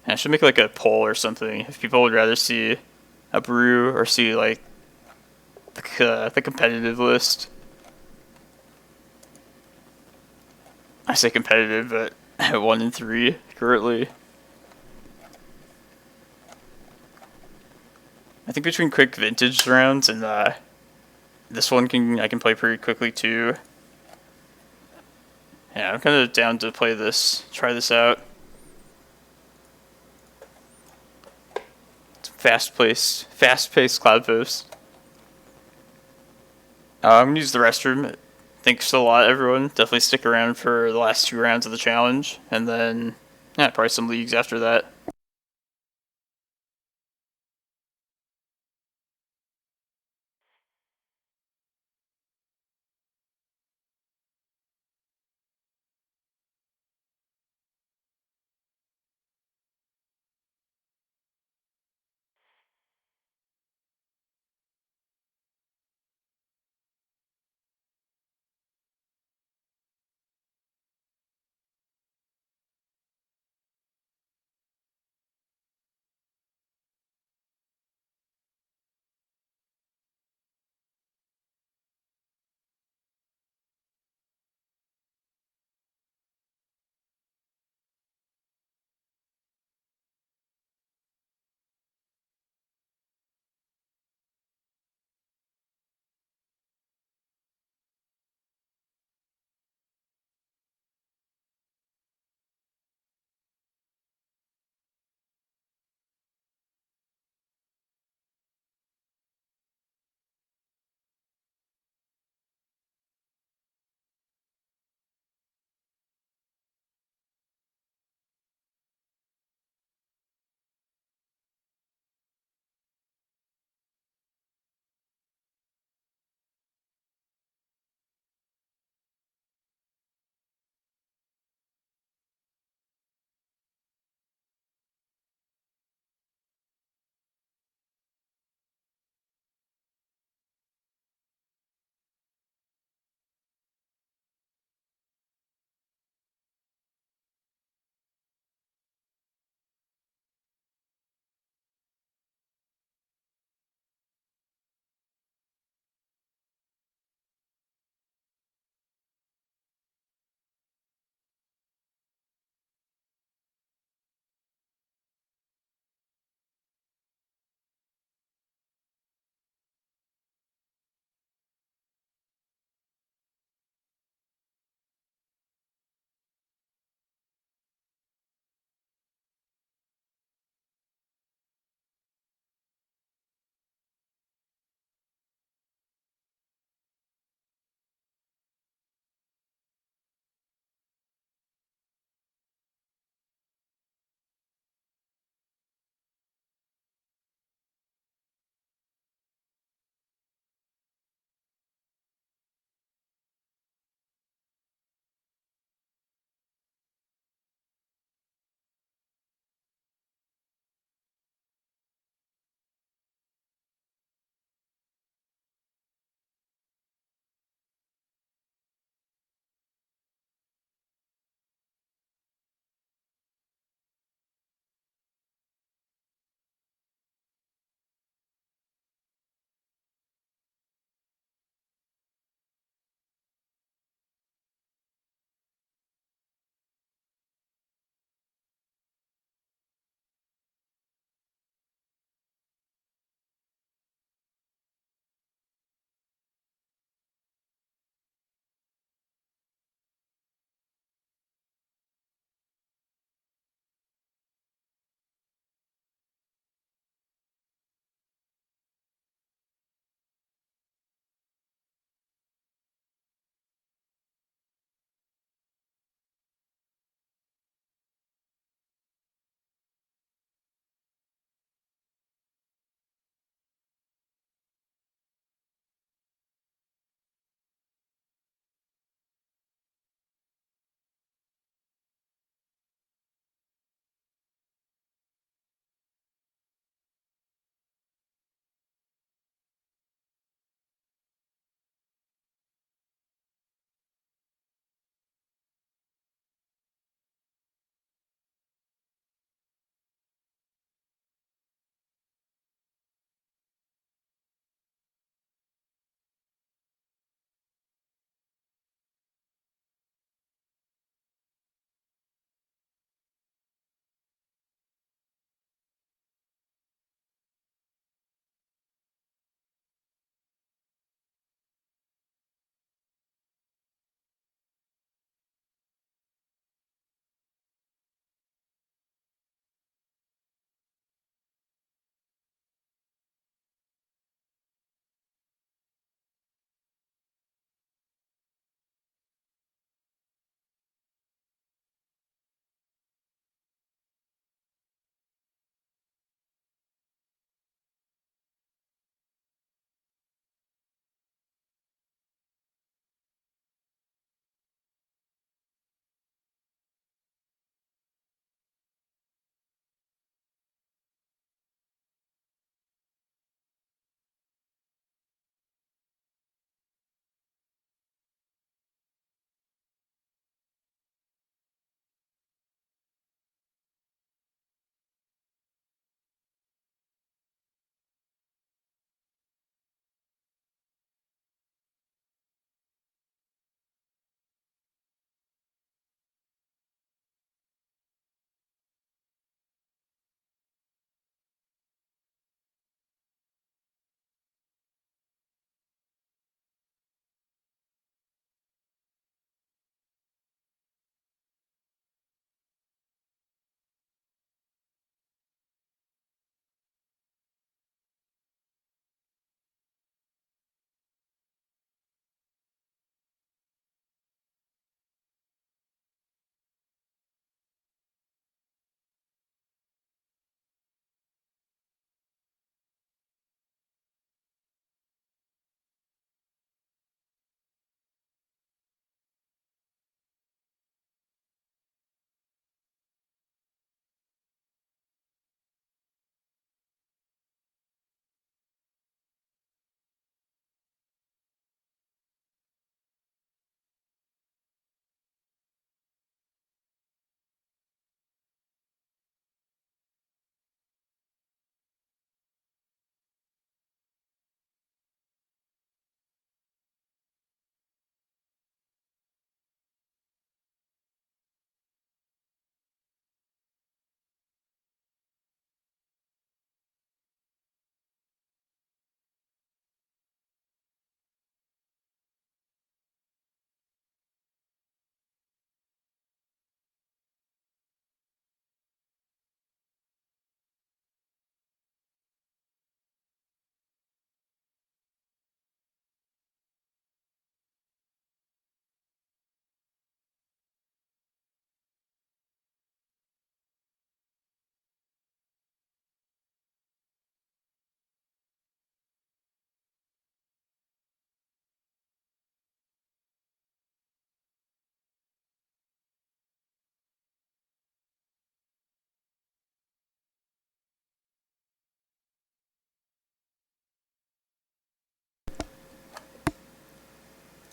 And I should make like a poll or something if people would rather see a brew or see like the competitive list. I say competitive, but at 1 and 3 currently. I think between quick vintage rounds and this one I can play pretty quickly too. Yeah, I'm kind of down to play this, try this out. It's fast-paced Cloudpost. I'm gonna use the restroom. Thanks a lot, everyone. Definitely stick around for the last 2 rounds of the challenge, and then yeah, probably some leagues after that.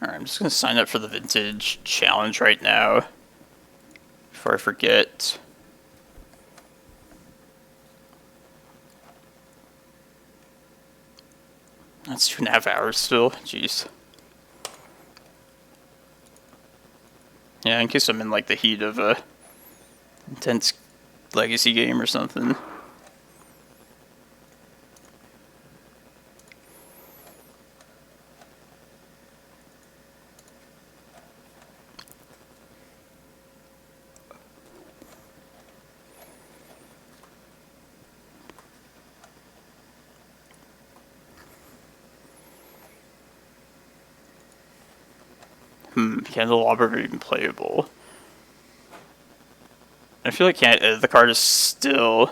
Alright, I'm just gonna sign up for the Vintage Challenge right now. Before I forget. That's 2.5 hours still. Jeez. Yeah, in case I'm in like the heat of a intense legacy game or something. Candelabra even playable. I feel like the card is still...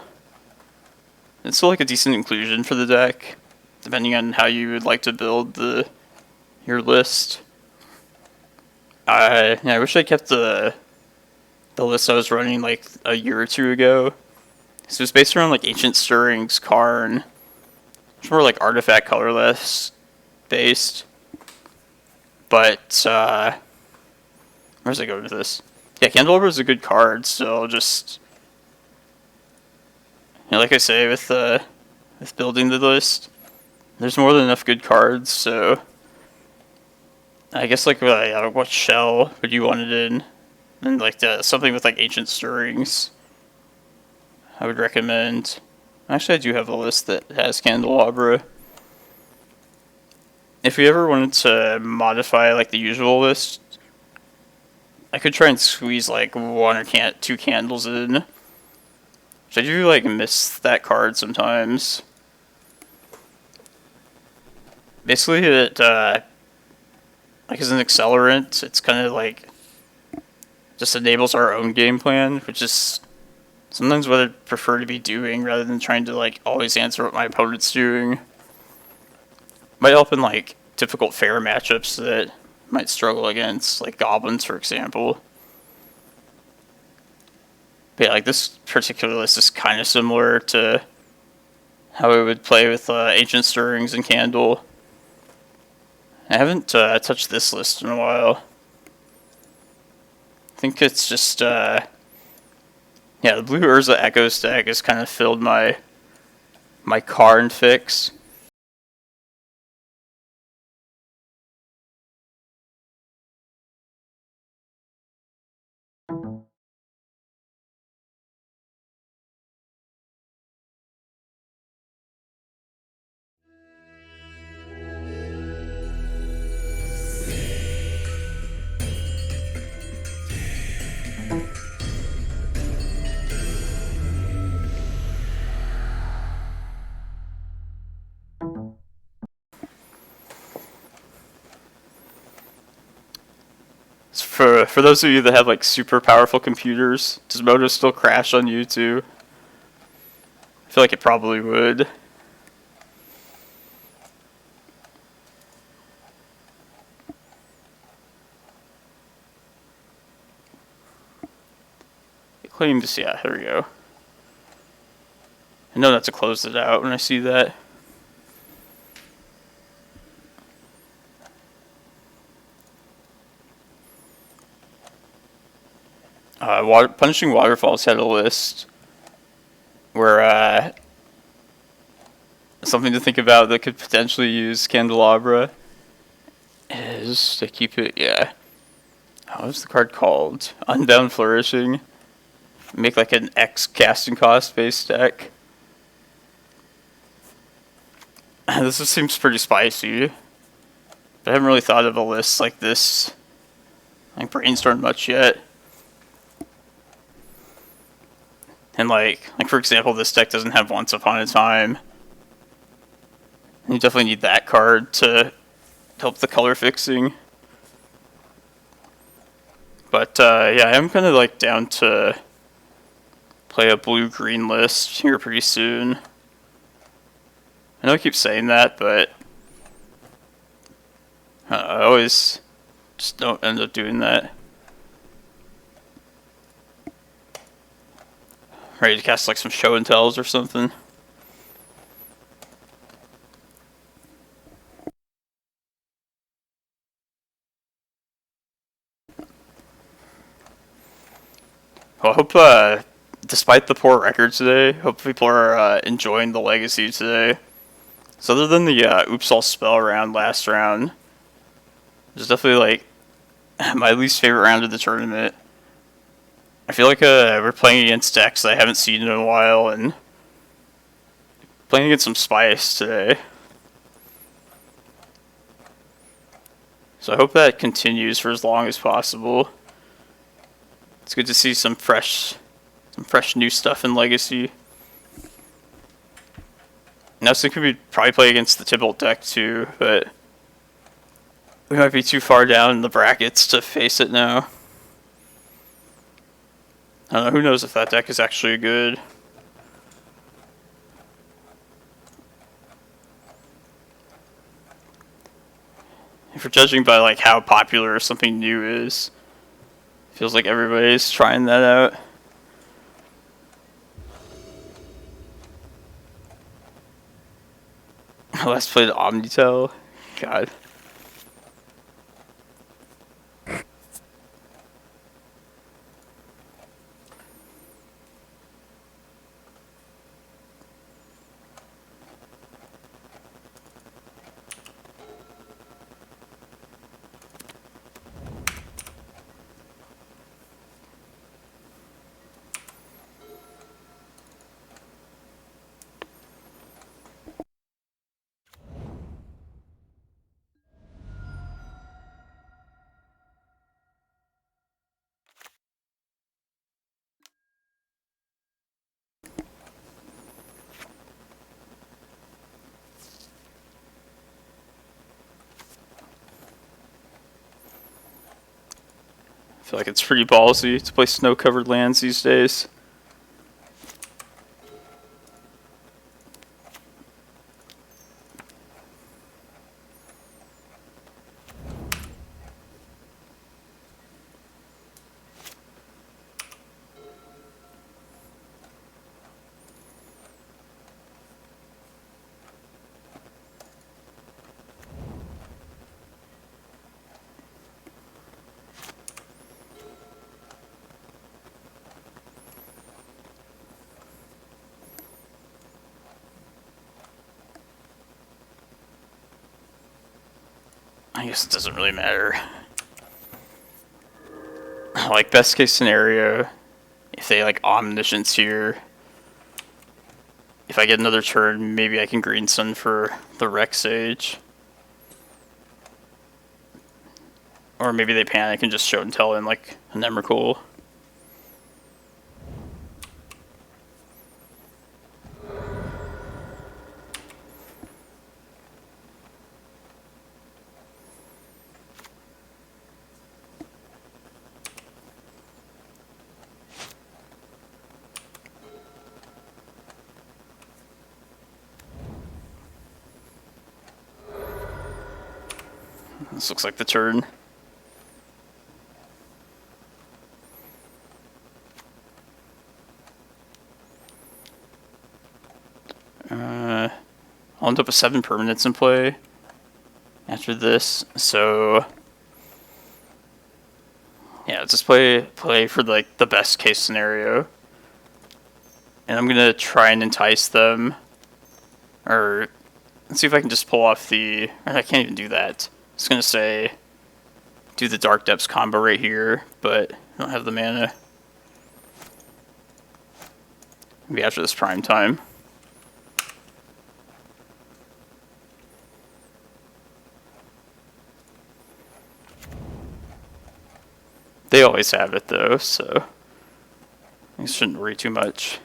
It's still like a decent inclusion for the deck, depending on how you would like to build your list. I wish I kept the list I was running like a year or two ago. So it's based around like Ancient Stirrings, Karn. It's more like artifact colorless based. But where does I go with this? Yeah, Candelabra is a good card, so just like I say with building the list, there's more than enough good cards. So I guess like what shell would you want it in? And like something with like Ancient Stirrings, I would recommend. Actually, I do have a list that has Candelabra. If we ever wanted to modify like the usual list, I could try and squeeze like one or two candles in. Which I do like miss that card sometimes. Basically, it like as an accelerant, it's kind of like just enables our own game plan, which is sometimes what I'd prefer to be doing rather than trying to like always answer what my opponent's doing. Might help in like difficult fair matchups that might struggle against, like goblins, for example. But yeah, like this particular list is kind of similar to how I would play with Ancient Stirrings and Candle. I haven't touched this list in a while. I think it's just, yeah, the blue Urza Echo stack has kind of filled my Karn fix. For those of you that have like super powerful computers, does Moto still crash on you too? I feel like it probably would. It claims, yeah, there we go. I know not to close it out when I see that. Punishing Waterfalls had a list where something to think about that could potentially use Candelabra is to keep it, yeah. What's the card called? Unbound Flourishing. Make like an X casting cost based deck. This just seems pretty spicy. But I haven't really thought of a list like this. Like brainstormed much yet. And like for example, this deck doesn't have Once Upon a Time. And you definitely need that card to help the color fixing. But yeah, I'm kind of like down to play a blue-green list here pretty soon. I know I keep saying that, but I always just don't end up doing that. Ready to cast like some show and tells or something. Well, I hope, despite the poor record today, hope people are enjoying the legacy today. So other than the Oops All Spell round last round, it's definitely like my least favorite round of the tournament. I feel like we're playing against decks I haven't seen in a while, and playing against some spice today. So I hope that continues for as long as possible. It's good to see some fresh new stuff in Legacy. Now, so we could probably play against the Tybalt deck too, but we might be too far down in the brackets to face it now. I don't know, who knows if that deck is actually good. If we're judging by like how popular something new is, feels like everybody's trying that out. Let's play the Omnitel. God. I feel like it's pretty ballsy to play snow-covered lands these days. I guess it doesn't really matter. Like, best case scenario, if they like Omniscience here, if I get another turn, maybe I can Green Sun for the Rec Sage. Or maybe they panic and just Show and Tell in like an Emrakul. This looks like the turn. I'll end up with 7 permanents in play after this, so yeah, just play for like the best case scenario, and I'm gonna try and entice them, or let's see if I can just pull off the. I can't even do that. I was gonna say do the Dark Depths combo right here, but I don't have the mana. Maybe after this prime time. They always have it though, so I shouldn't worry too much.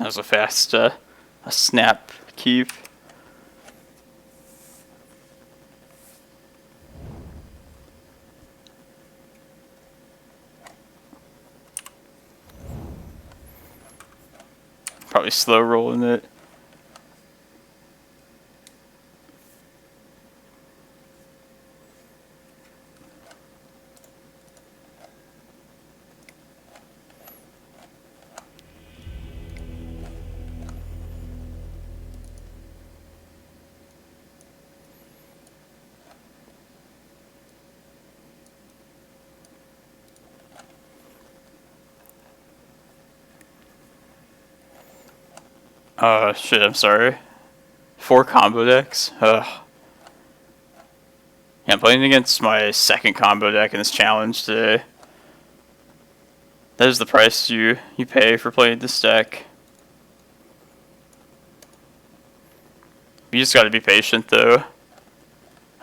That was a fast a snap keep. Probably slow rolling it. Shit, I'm sorry. 4 combo decks? Ugh. Yeah, I'm playing against my second combo deck in this challenge today. That is the price you pay for playing this deck. You just gotta be patient, though.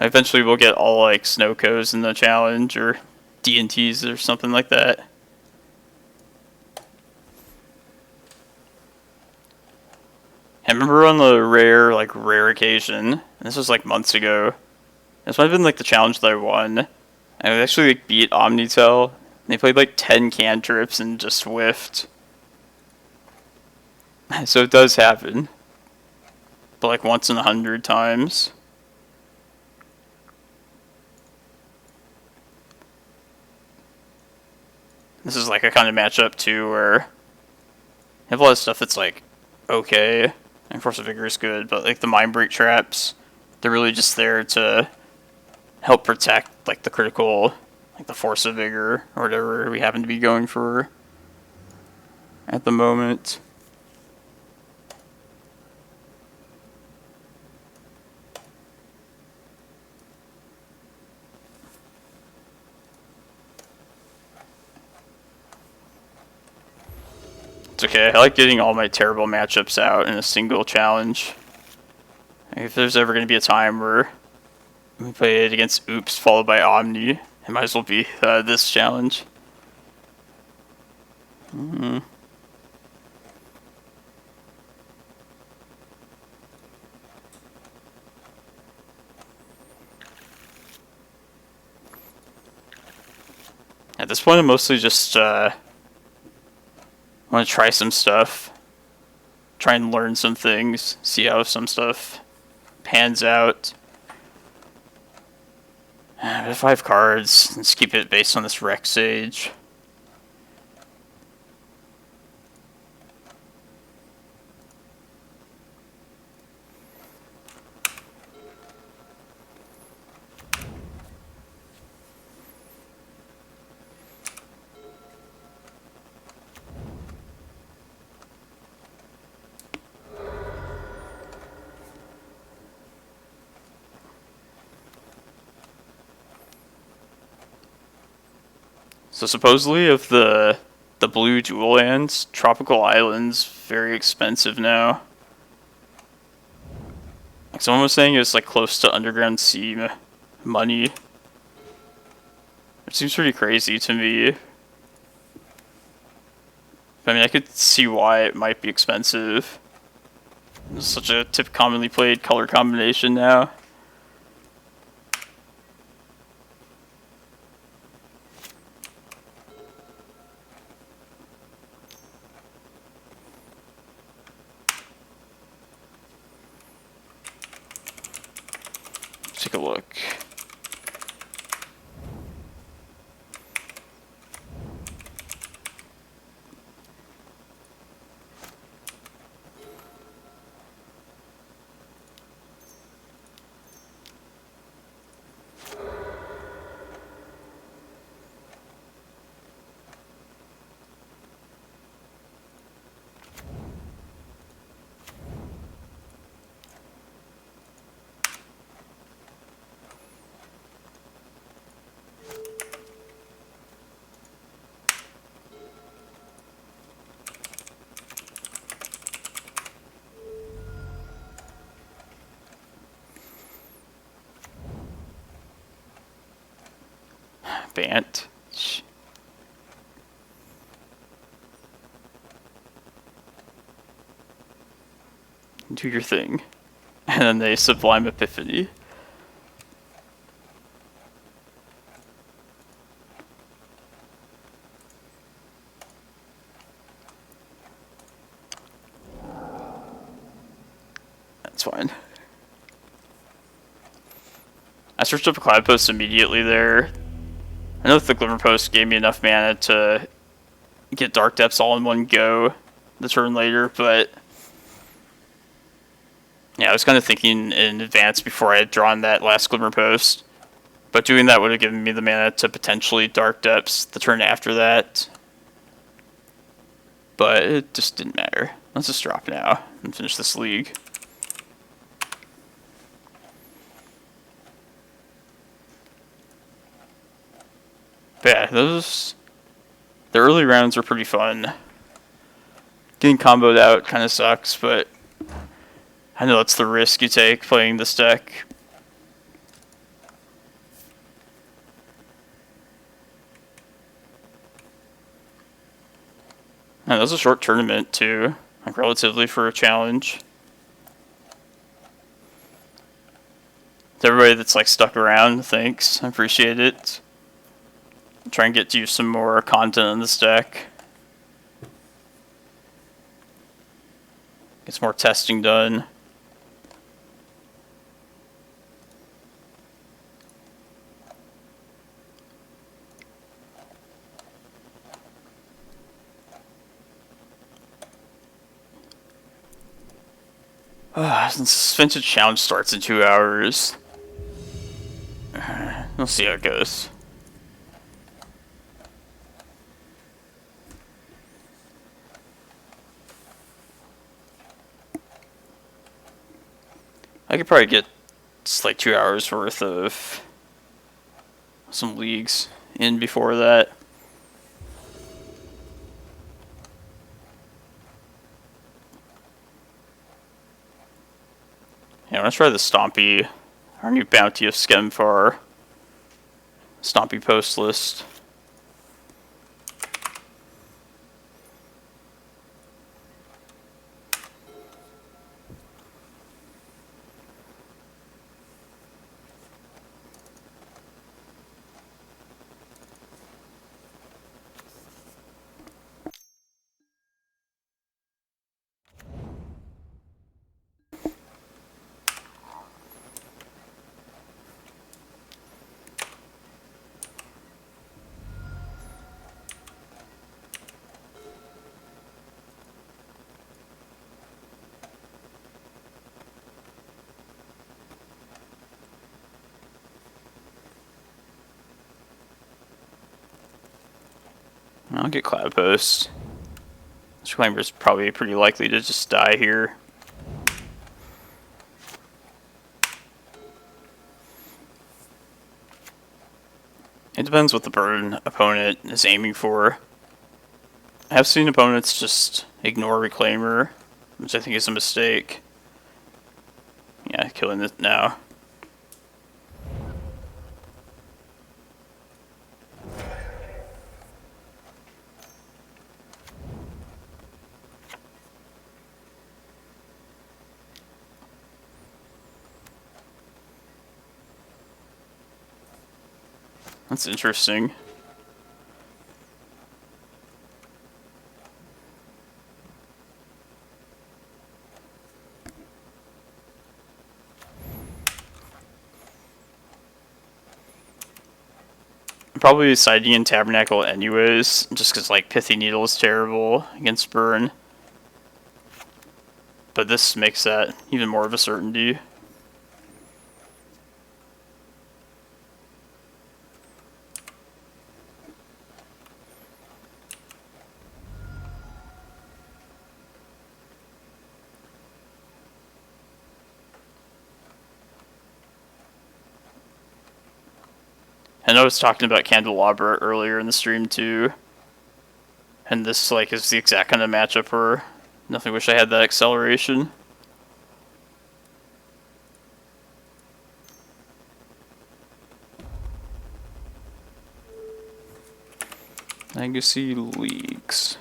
Eventually we'll get all, like, Snowco's in the challenge, or D&T's or something like that. I remember on the rare occasion, and this was like months ago, this might have been like the challenge that I won, and I actually like beat Omnitel. They played like 10 cantrips and just whiffed. So it does happen. But like once in 100 times. This is like a kind of matchup too where I have a lot of stuff that's like okay. And Force of Vigor is good, but like the Mindbreak Traps, they're really just there to help protect like the critical, like the Force of Vigor or whatever we happen to be going for at the moment. It's okay, I like getting all my terrible matchups out in a single challenge. If there's ever going to be a time where we play it against Oops followed by Omni, it might as well be this challenge. At this point, I'm mostly just want to try some stuff, try and learn some things, see how some stuff pans out. I have 5 cards. Let's keep it based on this Rec Sage. So supposedly of the blue dual lands, Tropical Island's very expensive now. Like someone was saying it's like close to Underground Sea money. It seems pretty crazy to me. I mean, I could see why it might be expensive. It's such a commonly played color combination now. Take a look. Bant. Do your thing. And then they Sublime Epiphany. That's fine. I searched up a Cloudpost immediately there. I know the Glimmerpost gave me enough mana to get Dark Depths all in one go the turn later, but yeah, I was kind of thinking in advance before I had drawn that last Glimmerpost. But doing that would have given me the mana to potentially Dark Depths the turn after that. But it just didn't matter. Let's just drop now and finish this league. But yeah, the early rounds are pretty fun. Getting comboed out kind of sucks, but I know that's the risk you take playing this deck. And that was a short tournament too, like relatively for a challenge. To everybody that's like stuck around, thanks. I appreciate it. I'll try and get you some more content on this deck. Get some more testing done. Since this vintage challenge starts in 2 hours, we'll see how it goes. I could probably get just like 2 hours worth of some leagues in before that. Yeah, I'm gonna try the Stompy, our new bounty of Skemfar Stompy Post list. I'll get Cloudpost. This Reclaimer's probably pretty likely to just die here. It depends what the burn opponent is aiming for. I have seen opponents just ignore Reclaimer, which I think is a mistake. Yeah, killing it now. That's interesting. I'm probably siding in Tabernacle anyways, just because like Pithing Needle is terrible against burn. But this makes that even more of a certainty. I know I was talking about Candelabra earlier in the stream too, and this like is the exact kind of matchup where nothing wish I had that acceleration. Legacy Leagues.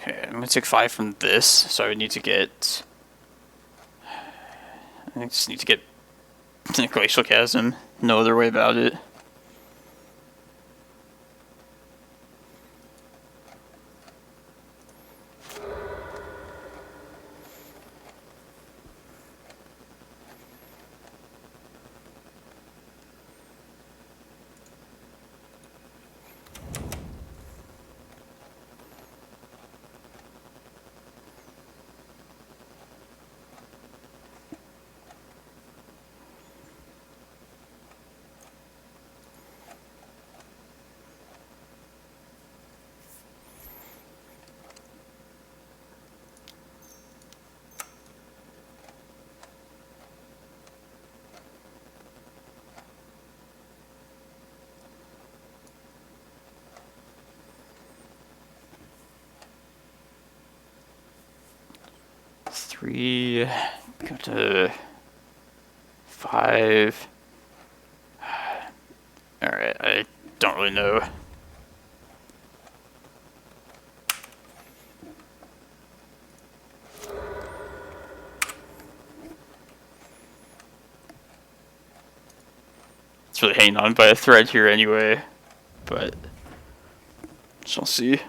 Okay, I'm gonna take 5 from this, so I would need to get... I just need to get Glacial Chasm. No other way about it. Three, go to 5. Alright, I don't really know. It's really hanging on by a thread here anyway, but shall see.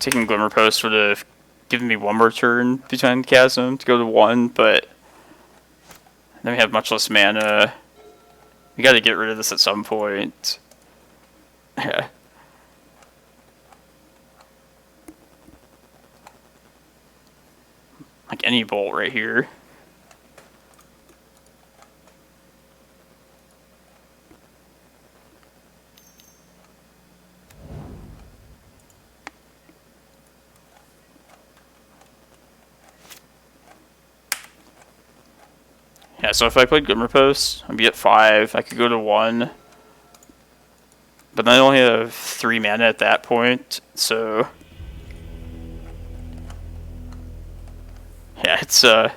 Taking Glimmerpost would have given me one more turn behind Chasm to go to 1, but then we have much less mana. We gotta get rid of this at some point. Yeah. Like any bolt right here. Yeah, so if I played Glimmerpost, I'd be at 5. I could go to 1. But then I only have 3 mana at that point, so... Yeah, it's, didn't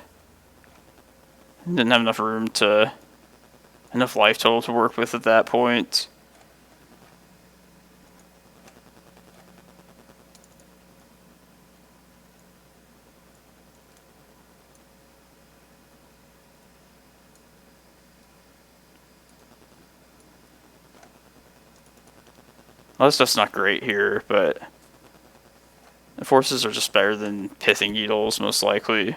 have enough room to... enough life total to work with at that point. All this stuff's not great here, but the forces are just better than Pithing Needles, most likely.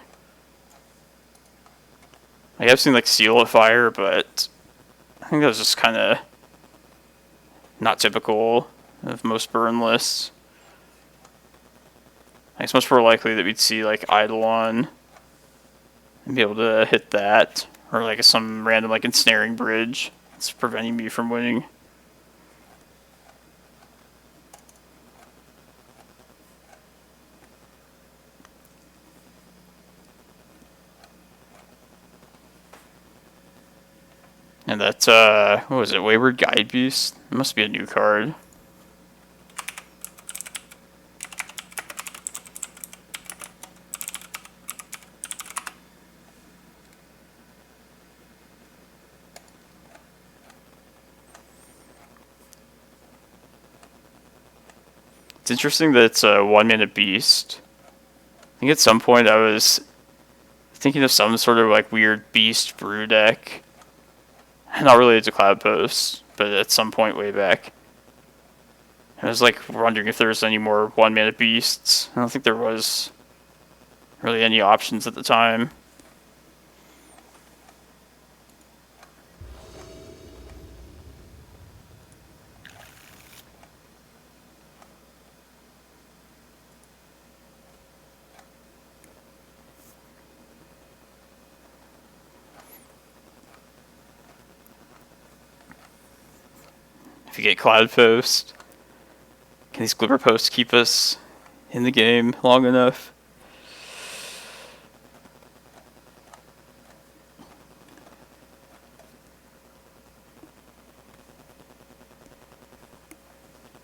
I have seen like Seal of Fire, but I think that was just kind of not typical of most burn lists. I think it's much more likely that we'd see like Eidolon and be able to hit that, or like some random like ensnaring bridge that's preventing me from winning. And that's, what was it, Wayward Guide Beast? It must be a new card. It's interesting that it's a 1-mana beast. I think at some point I was thinking of some sort of like weird beast brew deck. Not related to Cloudpost, but at some point way back. I was like wondering if there was any more 1-mana beasts. I don't think there was really any options at the time. If you get Cloudpost, can these Glimmerposts keep us in the game long enough?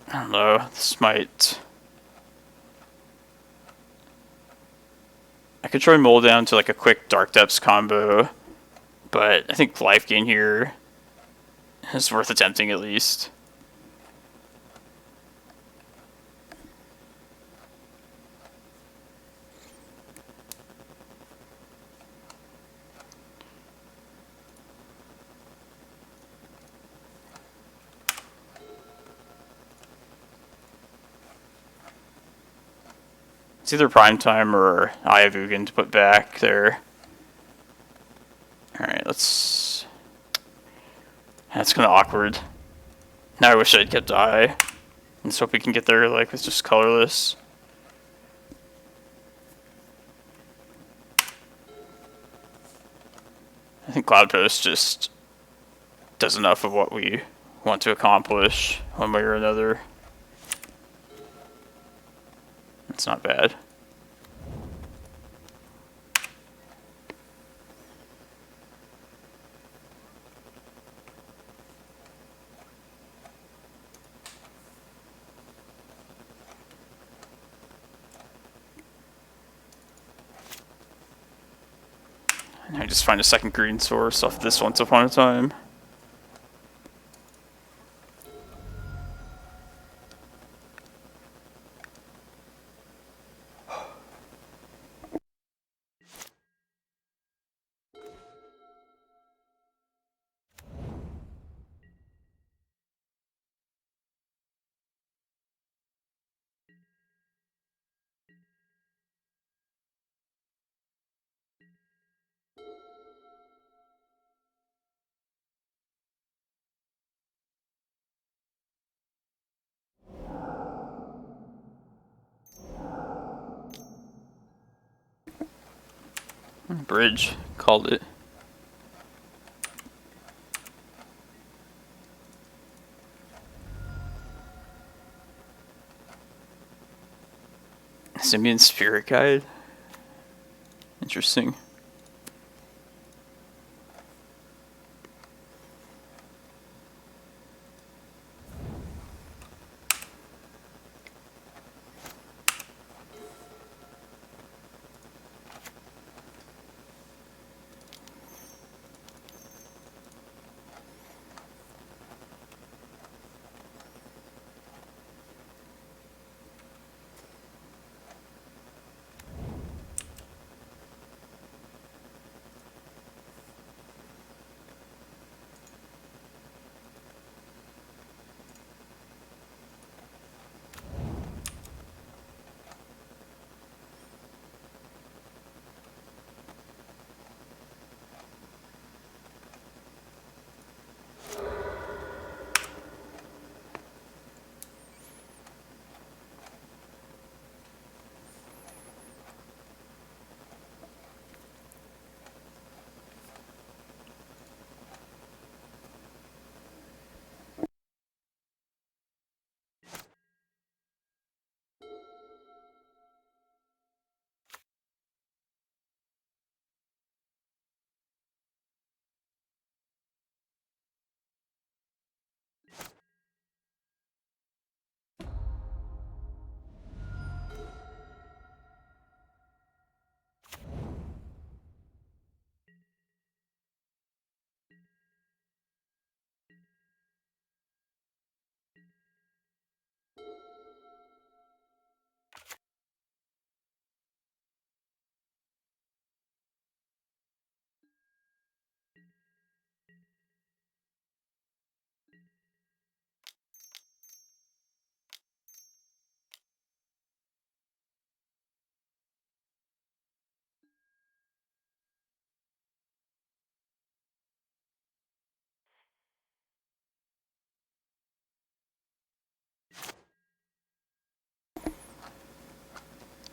I don't know, this might... I could try and mold down to like a quick Dark Depths combo, but think life gain here is worth attempting at least. It's either Prime Time or Eye of Ugin to put back there. Alright, let's... That's kind of awkward. Now I wish I'd kept Eye. Let's hope we can get there like with just colorless. I think Cloudpost just does enough of what we want to accomplish one way or another. It's not bad. And I just find a second green source off this Once Upon a Time. Bridge, called it. Simian Spirit Guide? Interesting.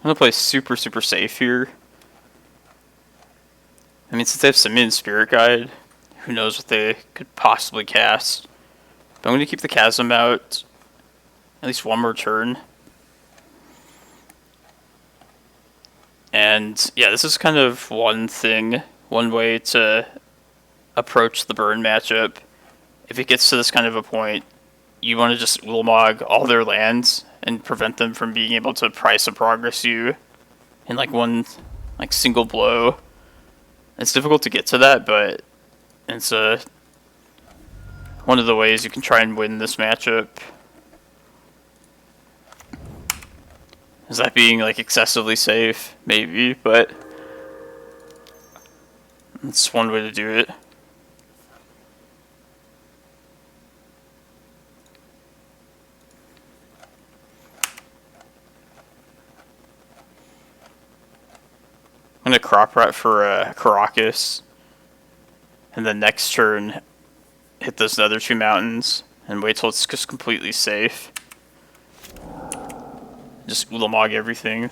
I'm gonna play super safe here. I mean, since they have Simian Spirit Guide, who knows what they could possibly cast. But I'm gonna keep the Chasm out at least one more turn. And yeah, this is kind of one way to approach the burn matchup. If it gets to this kind of a point, you want to just Ulamog all their lands and prevent them from being able to price a progress you in like one single blow. It's difficult to get to that, but And it's one of the ways you can try and win this matchup. Is that being like excessively safe? Maybe, but it's one way to do it. I'm gonna crop rat for Karakas, and then next turn hit those other 2 mountains and wait till it's just completely safe. Just Ulamog everything.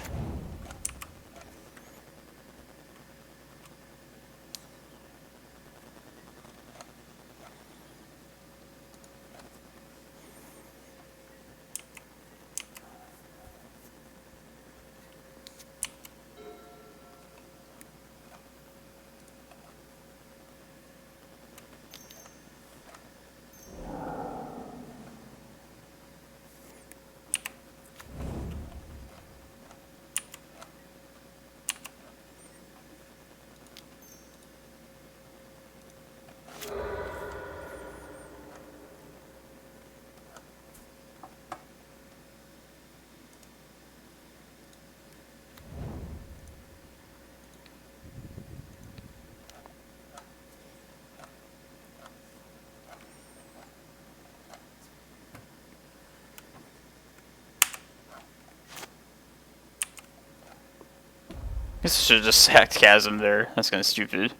I guess I should have just sacked Chasm there. That's kind of stupid.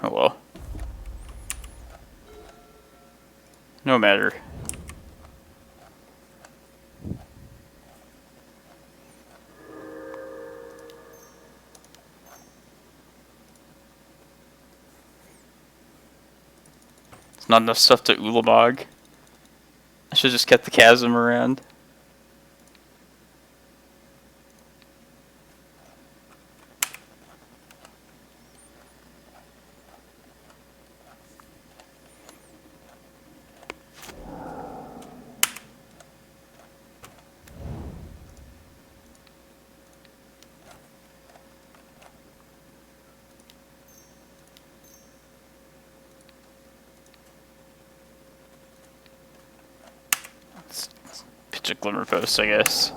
Oh well. No matter. It's not enough stuff to Ulamog. I should have just kept the Chasm around. Pitch a Glimmerpost, I guess.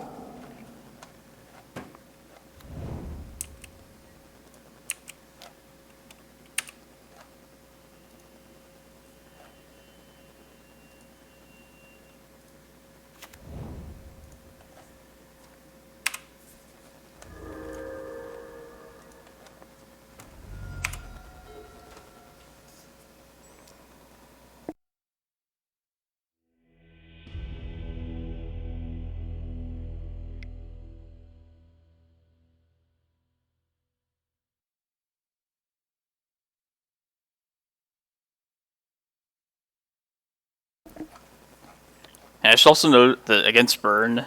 And I should also note that against Burn,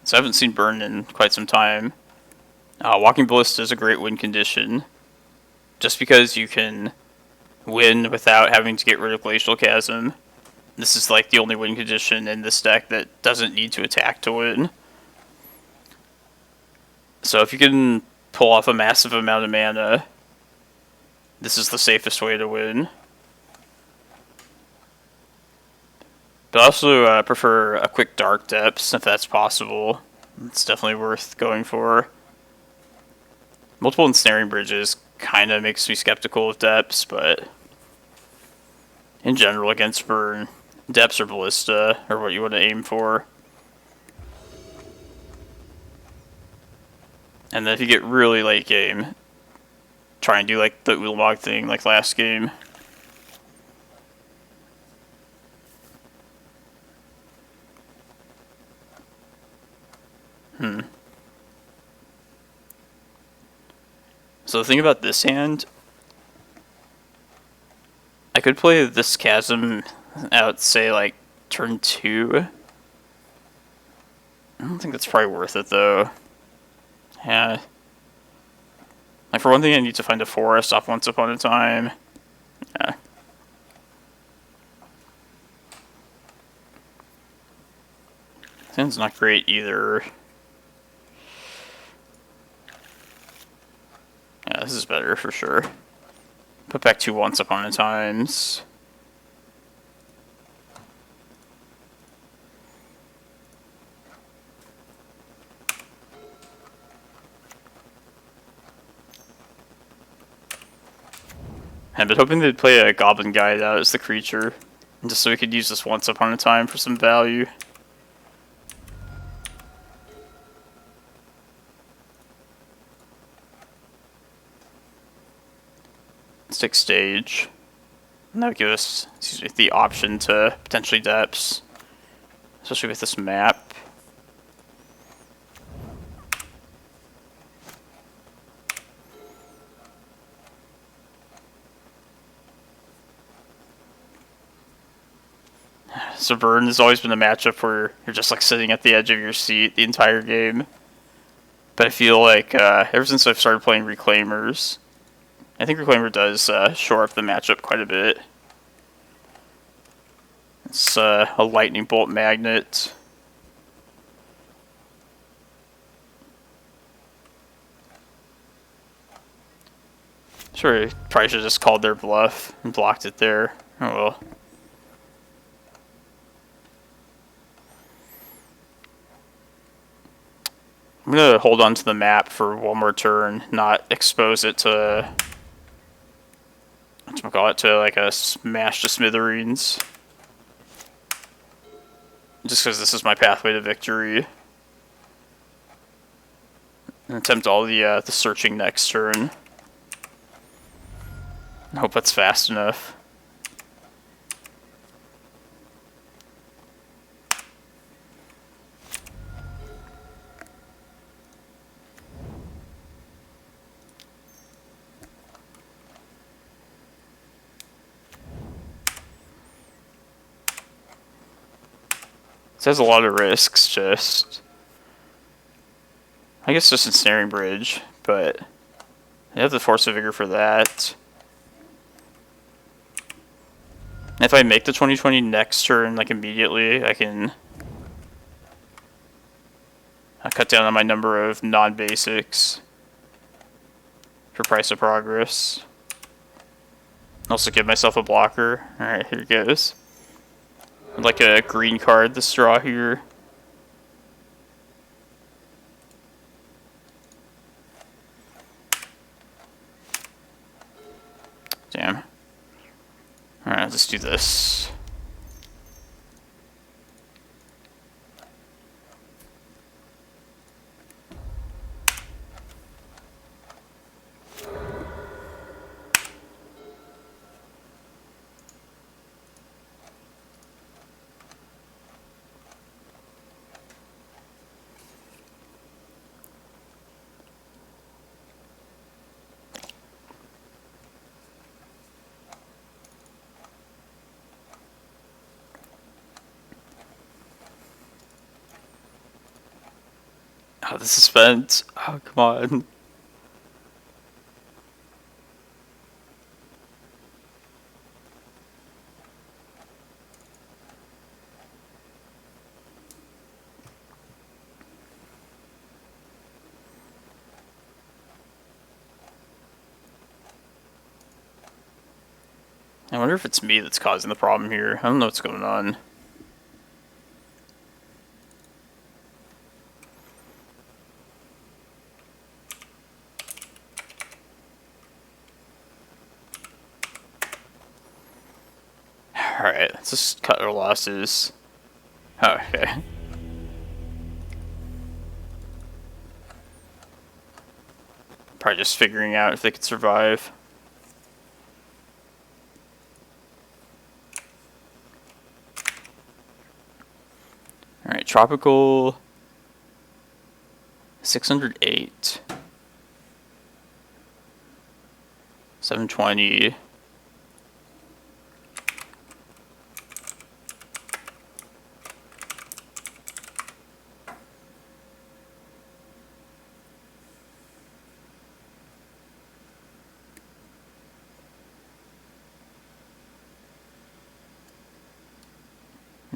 so I haven't seen Burn in quite some time, Walking Ballista is a great win condition. Just because you can win without having to get rid of Glacial Chasm. This is like the only win condition in this deck that doesn't need to attack to win. So if you can pull off a massive amount of mana, this is the safest way to win. But I also prefer a quick Dark Depths if that's possible. It's definitely worth going for. Multiple Ensnaring Bridges kind of makes me skeptical of Depths, but in general against Burn, Depths or Ballista are what you want to aim for. And then if you get really late game, try and do like the Ulamog thing like last game. So the thing about this hand, I could play this Chasm out, say, like, turn 2. I don't think that's probably worth it, though. Yeah. Like, for one thing, I need to find a forest off Once Upon a Time. Yeah. This hand's not great either. Yeah, this is better for sure. Put back 2 Once Upon a Times. I've been hoping they'd play a Goblin Guide out as the creature, just so we could use this Once Upon a Time for some value. Let's take Stage. And that would give us the option to potentially Depths, especially with this map. So Vern has always been a matchup where you're just like sitting at the edge of your seat the entire game. But I feel like ever since I've started playing Reclaimers, I think Reclaimer does shore up the matchup quite a bit. It's a Lightning Bolt Magnet. Sure, I probably should have just called their bluff and blocked it there. Oh well. I'm gonna hold on to the map for one more turn, not expose it to whatchamacallit, to like a smash to smithereens. Just because this is my pathway to victory. And attempt all the searching next turn. I hope that's fast enough. This has a lot of risks, just... I guess just Ensnaring Bridge, but... I have the Force of Vigor for that. And if I make the 2020 next turn, like immediately, I can... cut down on my number of non-basics. For Price of Progress. Also give myself a blocker. Alright, here it goes. I'd like a green card this draw here. Damn. Alright, let's do this. Oh, the suspense. Oh, come on. I wonder if it's me that's causing the problem here. I don't know what's going on. Alright, let's just cut our losses. Oh, okay. Probably just figuring out if they could survive. Alright, Tropical 608. 720.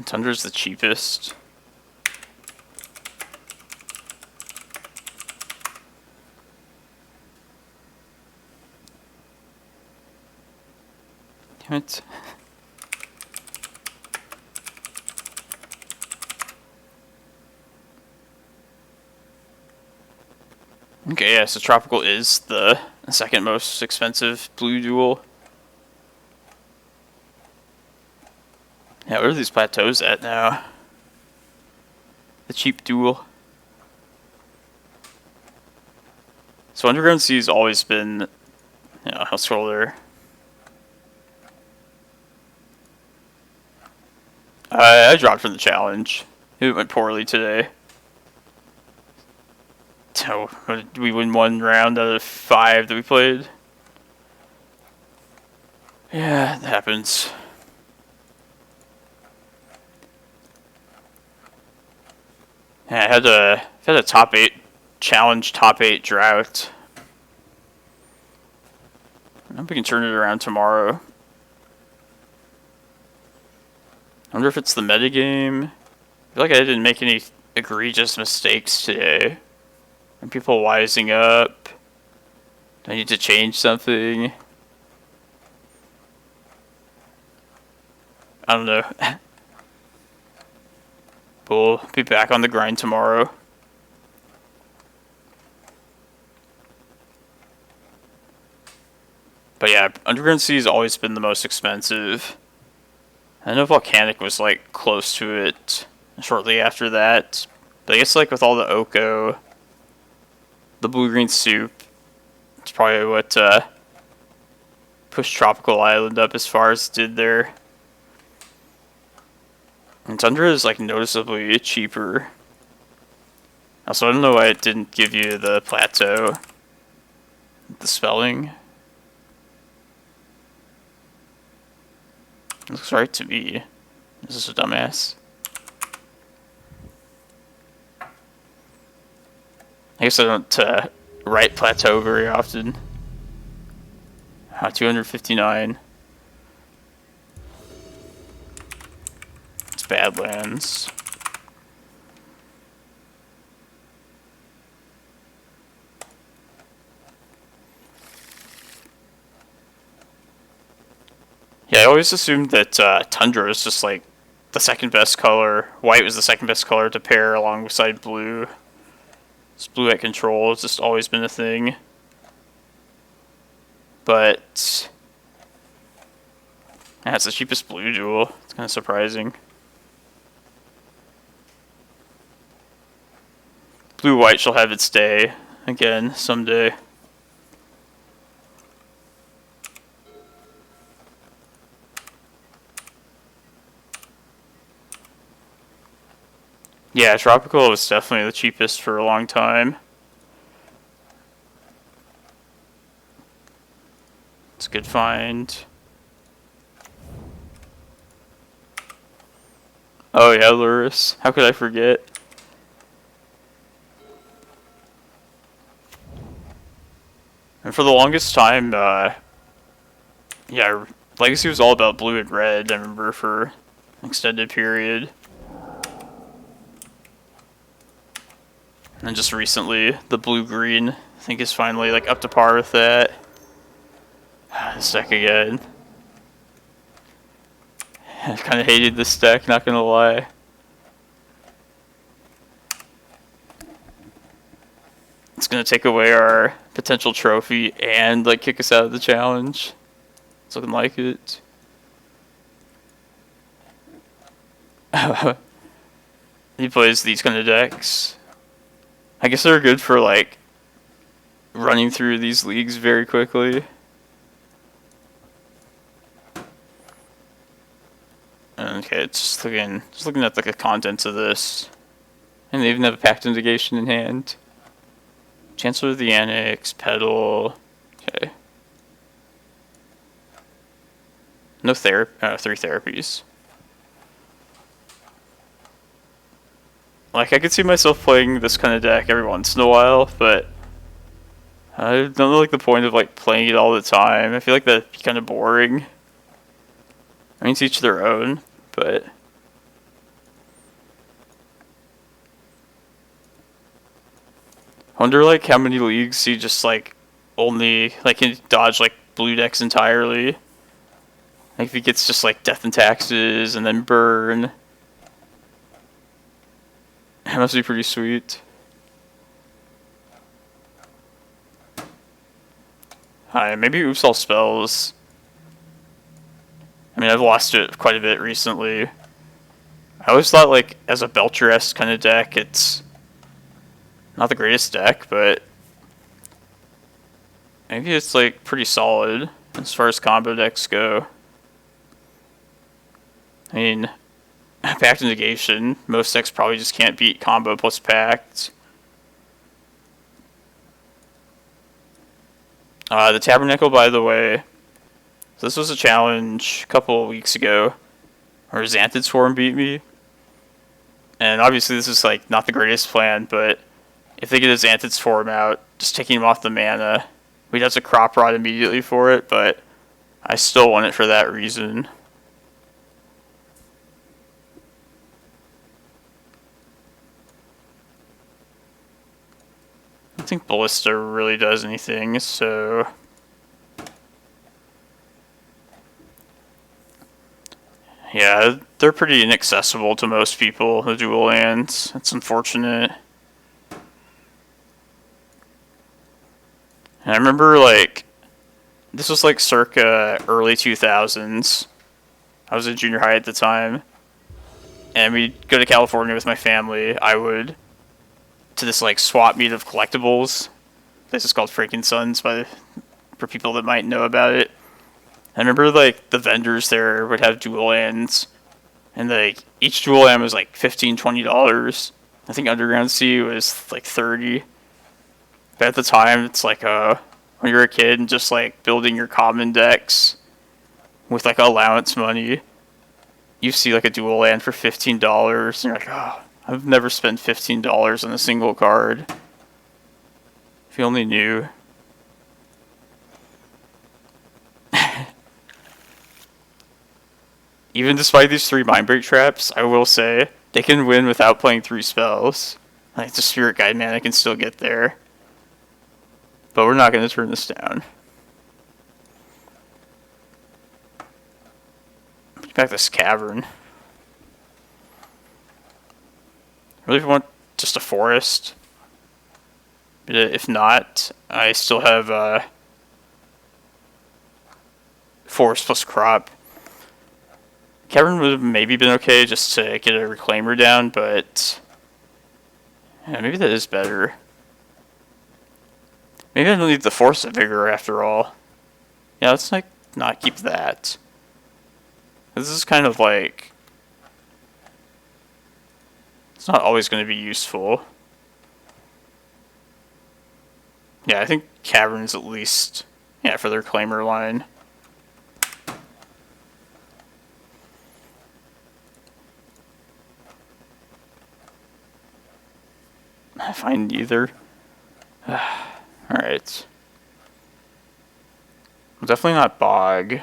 Tundra's the cheapest. What? Okay, yeah, so Tropical is the second most expensive blue duel. Yeah, where are these plateaus at now? The cheap duel. So Underground Sea's always been, you know, I'll scroll there. I dropped from the challenge. It went poorly today. So, we win 1 round out of 5 that we played. Yeah, that happens. Yeah, I had a top 8 challenge, top 8 drought. I hope we can turn it around tomorrow. I wonder if it's the metagame. I feel like I didn't make any egregious mistakes today. Are people wising up? Do I need to change something? I don't know. We'll be back on the grind tomorrow. But yeah, Underground Sea has always been the most expensive. I know Volcanic was like close to it shortly after that. But I guess like with all the Oko, the blue-green soup, it's probably what pushed Tropical Island up as far as it did there. And Tundra is like noticeably cheaper. Also, I don't know why it didn't give you the plateau. The spelling. Looks right to me. This is a dumbass. I guess I don't write plateau very often. 259. It's Badlands. Yeah, I always assumed that Tundra is just like the second best color. White was the second best color to pair alongside blue. It's blue at control. It's just always been a thing. But yeah, it's the cheapest blue duel. It's kind of surprising. Blue-white shall have its day again someday. Yeah, Tropical was definitely the cheapest for a long time. It's a good find. Oh yeah, Luris. How could I forget? And for the longest time, yeah, Legacy was all about blue and red, I remember, for an extended period. And just recently, the blue-green, I think, is finally like up to par with that. This deck again. I kind of hated this deck, not gonna lie. It's gonna take away our potential trophy and like kick us out of the challenge. It's looking like it. He plays these kind of decks. I guess they're good for like running through these leagues very quickly. Okay, it's just looking at like the contents of this. And they even have a Pact of Negation in hand. Chancellor of the Annex, Petal. Okay. No 3 therapies. Like, I could see myself playing this kind of deck every once in a while, but I don't like the point of like playing it all the time. I feel like that'd be kind of boring. I mean, to each their own, but I wonder like how many leagues you just like only like can dodge like blue decks entirely. Like Like if he gets just like Death and Taxes and then Burn. That must be pretty sweet. Hi, maybe oops all spells. I mean, I've lost it quite a bit recently. I always thought, like, as a Belcher-esque kind of deck, it's not the greatest deck, but maybe it's, like, pretty solid as far as combo decks go. I mean, Pact and Negation, most decks probably just can't beat combo plus Pact. The Tabernacle, by the way, so this was a challenge a couple of weeks ago where Xanthid's Form beat me. And obviously this is like not the greatest plan, but if they get a Xanthid's Form out, just taking him off the mana, we'd have to Crop Rot immediately for it, but I still want it for that reason. I don't think Ballista really does anything, so yeah, they're pretty inaccessible to most people, the dual lands. It's unfortunate. And I remember, like, this was like circa early 2000s. I was in junior high at the time. And we'd go to California with my family. I would to this, like, swap meet of collectibles. This is called Freaking Sons for people that might know about it. I remember, like, the vendors there would have dual lands, and, like, each dual land was, like, $15, $20. I think Underground Sea was, like, $30. But at the time, it's, like, when you're a kid and just, like, building your common decks with, like, allowance money, you see, like, a dual land for $15, and you're like, oh, I've never spent $15 on a single card. If you only knew. Even despite these 3 Mindbreak Traps, I will say, they can win without playing 3 spells. Like, the Spirit Guide mana can still get there. But we're not going to turn this down. Put back this Cavern. I really want just a Forest. But if not, I still have Forest plus Crop. Cavern would have maybe been okay just to get a Reclaimer down, but yeah, maybe that is better. Maybe I don't need the Force of Vigor after all. Yeah, let's like not keep that. This is kind of like, it's not always going to be useful. Yeah, I think Cavern's at least, yeah, for their Reclaimer line. I find neither. Alright. Definitely not Bog.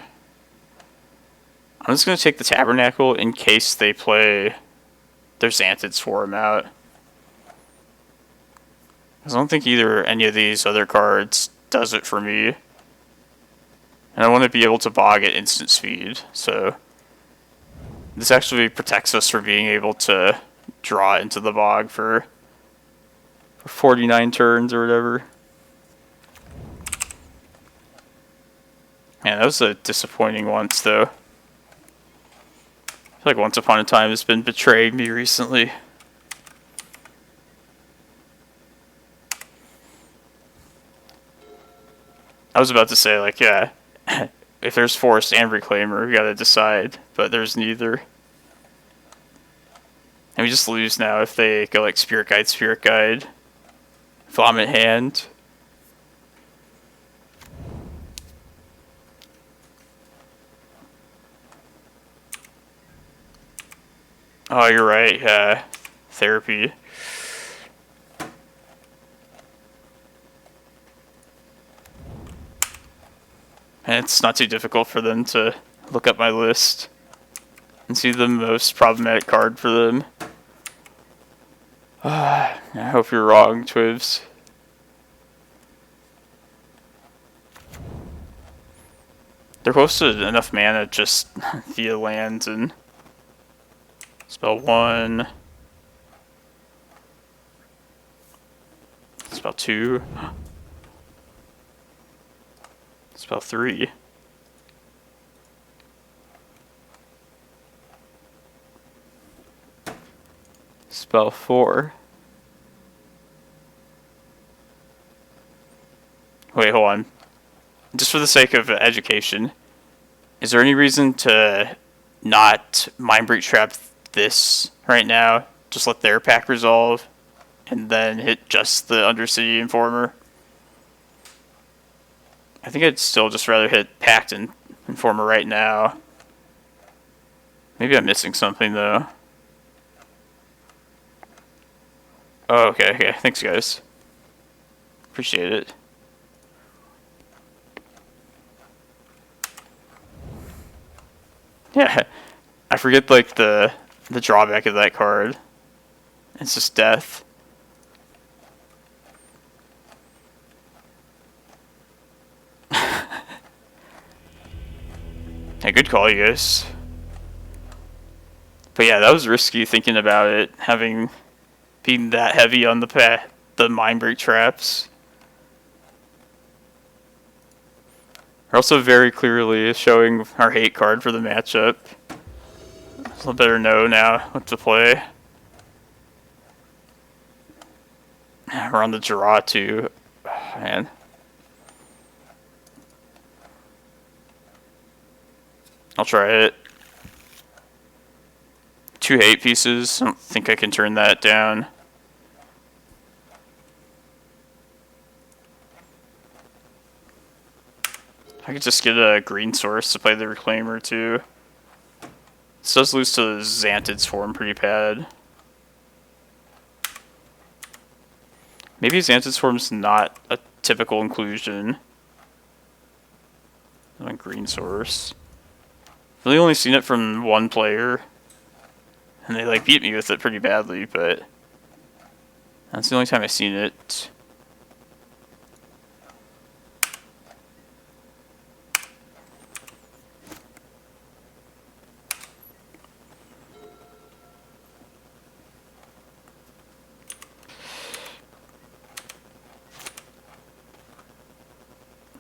I'm just going to take the Tabernacle in case they play their Xanthid's Form out. I don't think either any of these other cards does it for me. And I want to be able to Bog at instant speed, so this actually protects us from being able to draw into the Bog for 49 turns or whatever. Man, that was a disappointing once, though. I feel like Once Upon a Time has been betraying me recently. I was about to say, like, yeah, if there's Forest and Reclaimer, we gotta decide, but there's neither. And we just lose now if they go, like, Spirit Guide, Vomit Hand. Oh, you're right, yeah. Therapy. And it's not too difficult for them to look up my list and see the most problematic card for them. I hope you're wrong, Twivs. They're close to enough mana just via lands and spell 1. Spell 2. Spell 3. Spell 4. Wait, hold on. Just for the sake of education, is there any reason to not Mindbreak Trap this right now? Just let their pack resolve, and then hit just the Undercity Informer? I think I'd still just rather hit Pact and Informer right now. Maybe I'm missing something, though. Oh, okay. Thanks, guys. Appreciate it. Yeah, I forget, like, the drawback of that card. It's just death. Hey, good call, you guys. But yeah, that was risky thinking about it, being that heavy on the Mindbreak Traps. We're also very clearly showing our hate card for the matchup. So I better know now what to play. We're on the draw too. Oh, man. I'll try it. 2 hate pieces. I don't think I can turn that down. I could just get a green source to play the Reclaimer too. This does lose to Xantid's form pretty bad. Maybe Xantid's form's not a typical inclusion. On green source. I've really only seen it from one player. And they like beat me with it pretty badly, but that's the only time I've seen it.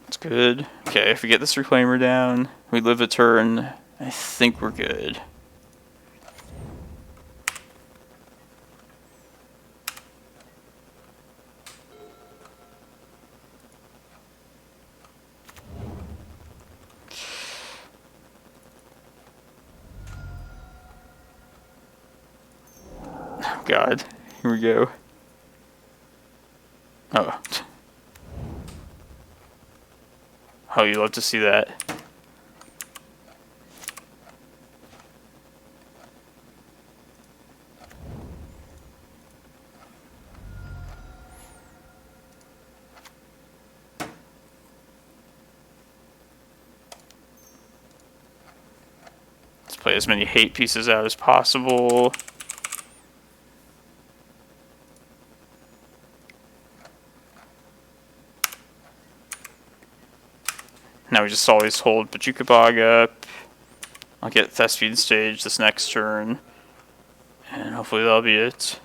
That's good. Okay, if we get this Reclaimer down, we live a turn, I think we're good. Oh god, here we go. Oh. Oh, you love to see that. Let's play as many hate pieces out as possible. Now we just always hold Bojuka Bog up. I'll get Thespian Sage this next turn. And hopefully that'll be it.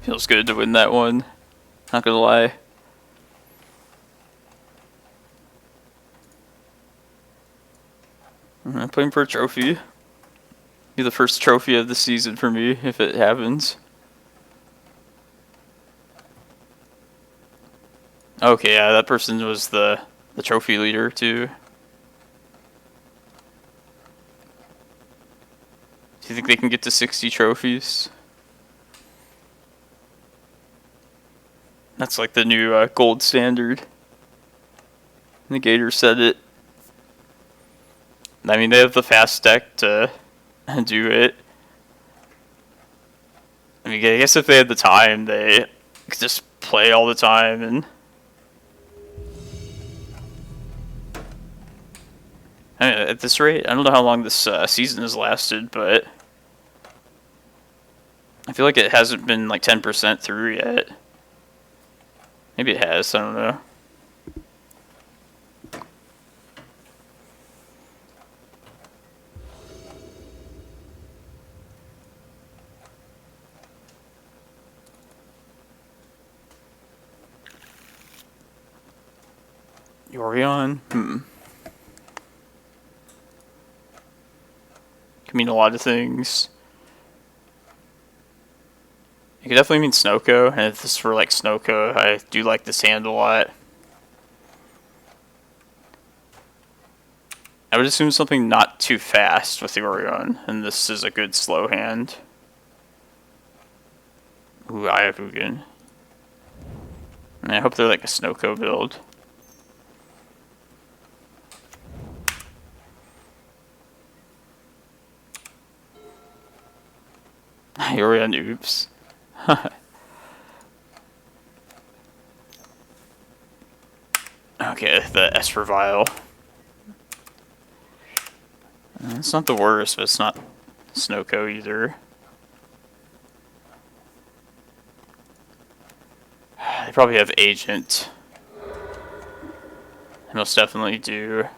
Feels good to win that one. Not gonna lie. I'm playing for a trophy. Be the first trophy of the season for me if it happens. Okay, yeah, that person was the trophy leader too. Do you think they can get to 60 trophies? That's like the new gold standard. Negator said it. I mean, they have the fast deck to do it. I mean, I guess if they had the time, they could just play all the time and... I mean, at this rate, I don't know how long this season has lasted, but... I feel like it hasn't been like 10% through yet. Maybe it has, I don't know. Yorion? Could mean a lot of things. It could definitely mean Snowco, and if this is for like Snowco, I do like this hand a lot. I would assume something not too fast with the Yorion, and this is a good slow hand. Ooh, Eye of Ugin. And I hope they're like a Snowco build. Yorion, oops. Okay, the Esper Vial. It's not the worst, but it's not Snowco either. They probably have Agent. They most definitely do.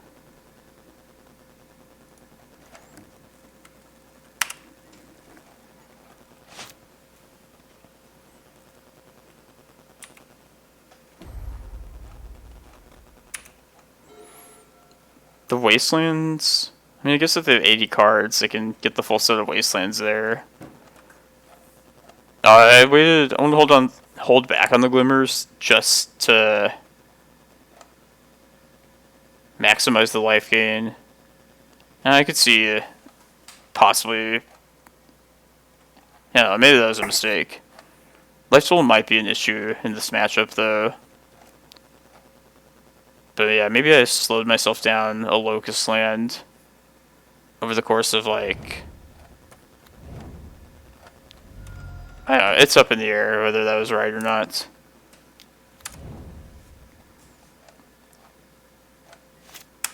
The Wastelands... I mean, I guess if they have 80 cards, they can get the full set of Wastelands there. I waited... I want to hold back on the Glimmers just to maximize the life gain. And I could see possibly... Yeah, maybe that was a mistake. Life Total might be an issue in this matchup, though. But yeah, maybe I slowed myself down a Locust land over the course of like... I don't know, it's up in the air whether that was right or not.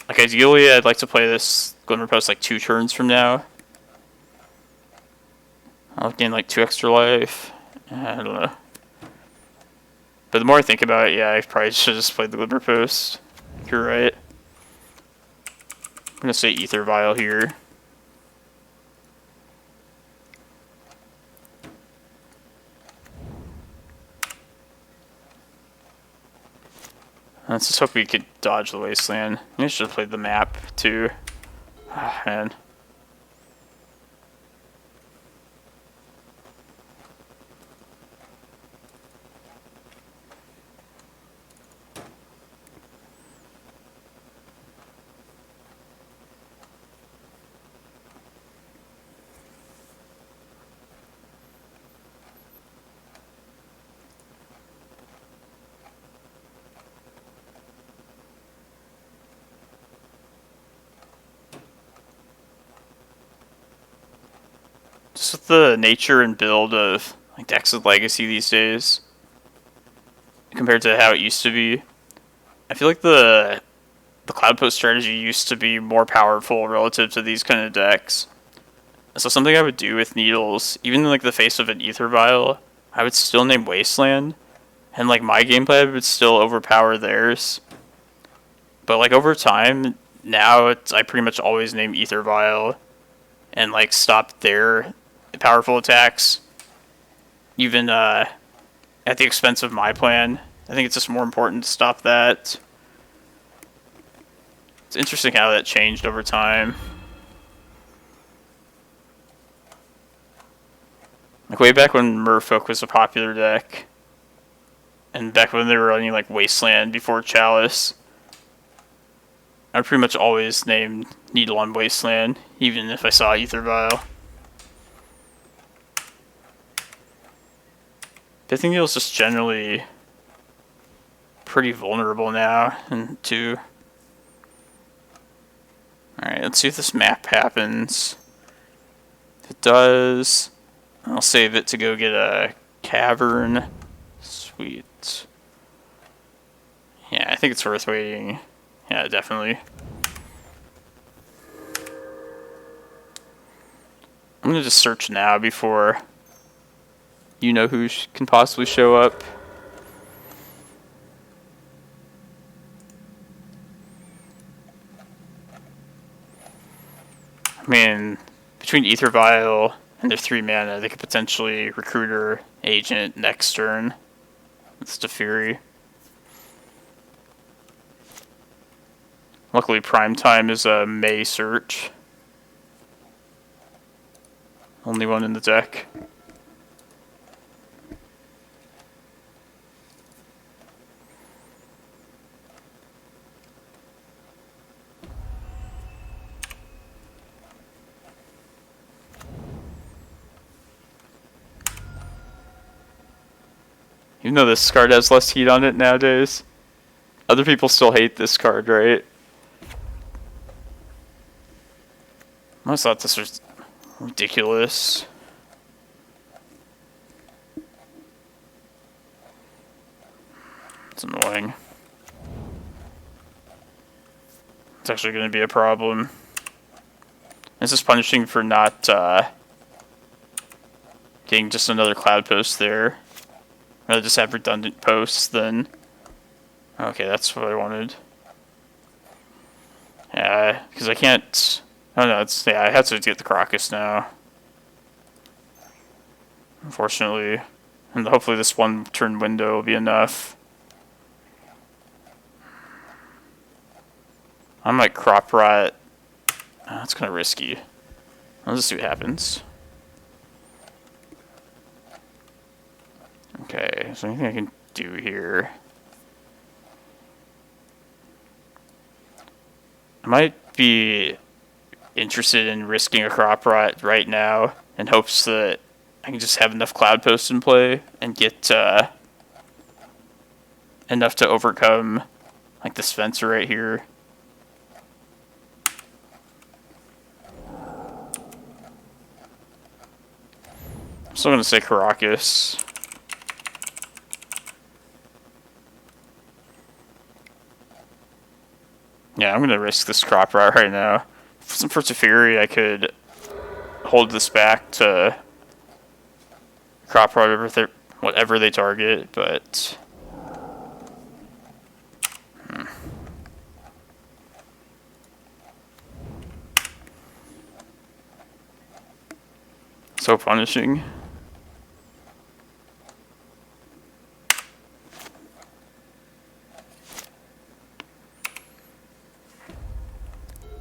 Like ideally, I'd like to play this Glimmerpost like 2 turns from now. I'll gain like 2 extra life. I don't know. But the more I think about it, yeah, I probably should have just played the Glimmerpost. You're right. I'm gonna say Ether Vial here. Let's just hope we could dodge the Wasteland. I should have played the map too. Ah, man. Just with the nature and build of like decks with Legacy these days, compared to how it used to be, I feel like the Cloudpost strategy used to be more powerful relative to these kind of decks. So something I would do with Needles, even in like the face of an Ether Vial, I would still name Wasteland, and like my gameplay would still overpower theirs. But like over time, now I pretty much always name Ether Vial, and like stop their powerful attacks, even at the expense of my plan. I think it's just more important to stop that. It's interesting how that changed over time. Like way back when Merfolk was a popular deck, and back when they were running like Wasteland before Chalice, I pretty much always named Needle on Wasteland, even if I saw Aether Vial. Pithing Needle is just generally pretty vulnerable now, and too. Alright, let's see if this map happens. If it does, I'll save it to go get a cavern. Sweet. Yeah, I think it's worth waiting. Yeah, definitely. I'm gonna just search now before you know who can possibly show up. I mean, between Aether Vial and their 3 mana, they could potentially Recruiter, Agent next turn. It's the Fury. Luckily, Prime Time is a May search. Only one in the deck. Even though this card has less heat on it nowadays, other people still hate this card, right? I always thought this was ridiculous. It's annoying. It's actually going to be a problem. This is punishing for not getting just another Cloudpost there. Rather just have redundant posts then. Okay, that's what I wanted. Yeah, because I can't... Oh no, it's... Yeah, I have to get the Karakas now. Unfortunately. And hopefully this one turn window will be enough. I might crop rot. That's kind of risky. Let's just see what happens. Okay, is there anything I can do here? I might be interested in risking a crop rot right now in hopes that I can just have enough Cloudpost in play and get enough to overcome like this fencer right here. I'm still going to say Karakas. Yeah, I'm going to risk this crop rot right now. For some Force of Fury, I could hold this back to crop rot whatever they target, but... So punishing.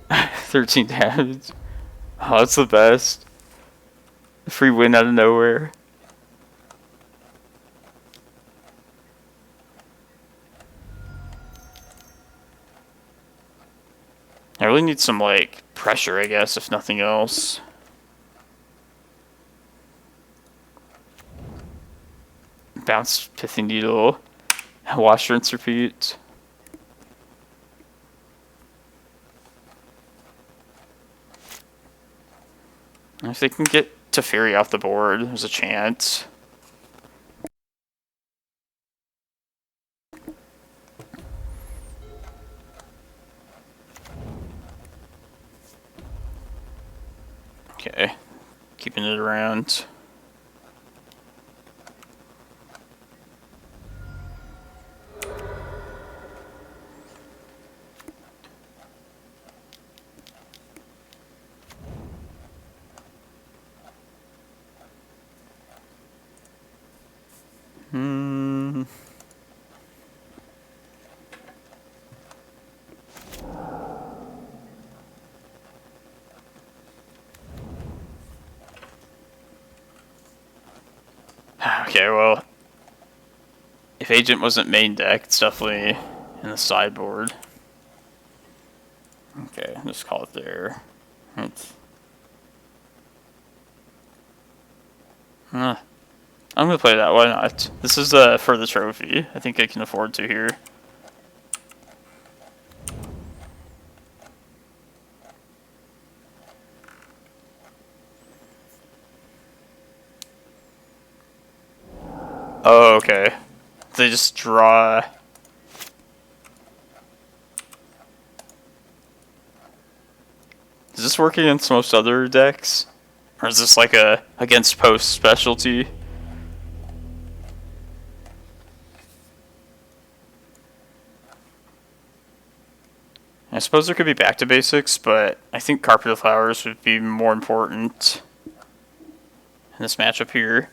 $13 damage. Oh, that's the best. Free win out of nowhere. I really need some, like, pressure, I guess, if nothing else. Bounce Pithing Needle. Wash, rinse, repeat. If they can get Teferi off the board, there's a chance. Okay, keeping it around. Okay, well, if Agent wasn't main deck, it's definitely in the sideboard. Okay, just call it there. I'm gonna play that, why not? This is for the trophy. I think I can afford to here. Oh, okay. They just draw... Does this work against most other decks? Or is this like a against post specialty? I suppose there could be back to basics, but I think Carpet of Flowers would be more important in this matchup here.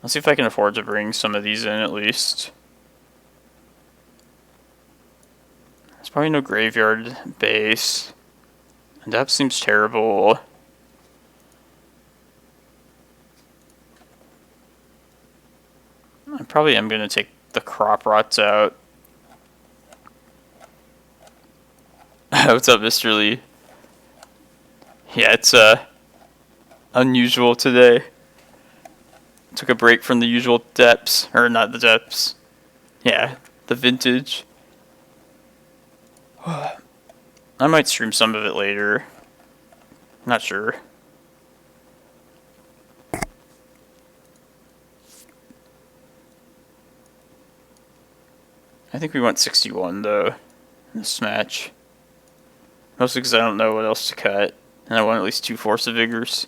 Let's see if I can afford to bring some of these in at least. There's probably no graveyard base. And that seems terrible. I probably am going to take the crop rots out. What's up, Mr. Lee? Yeah, it's unusual today. Took a break from the usual depths, or not the depths. Yeah, the vintage. I might stream some of it later. Not sure. I think we went 61 though in this match. Mostly because I don't know what else to cut, and I want at least 2 Force of Vigors.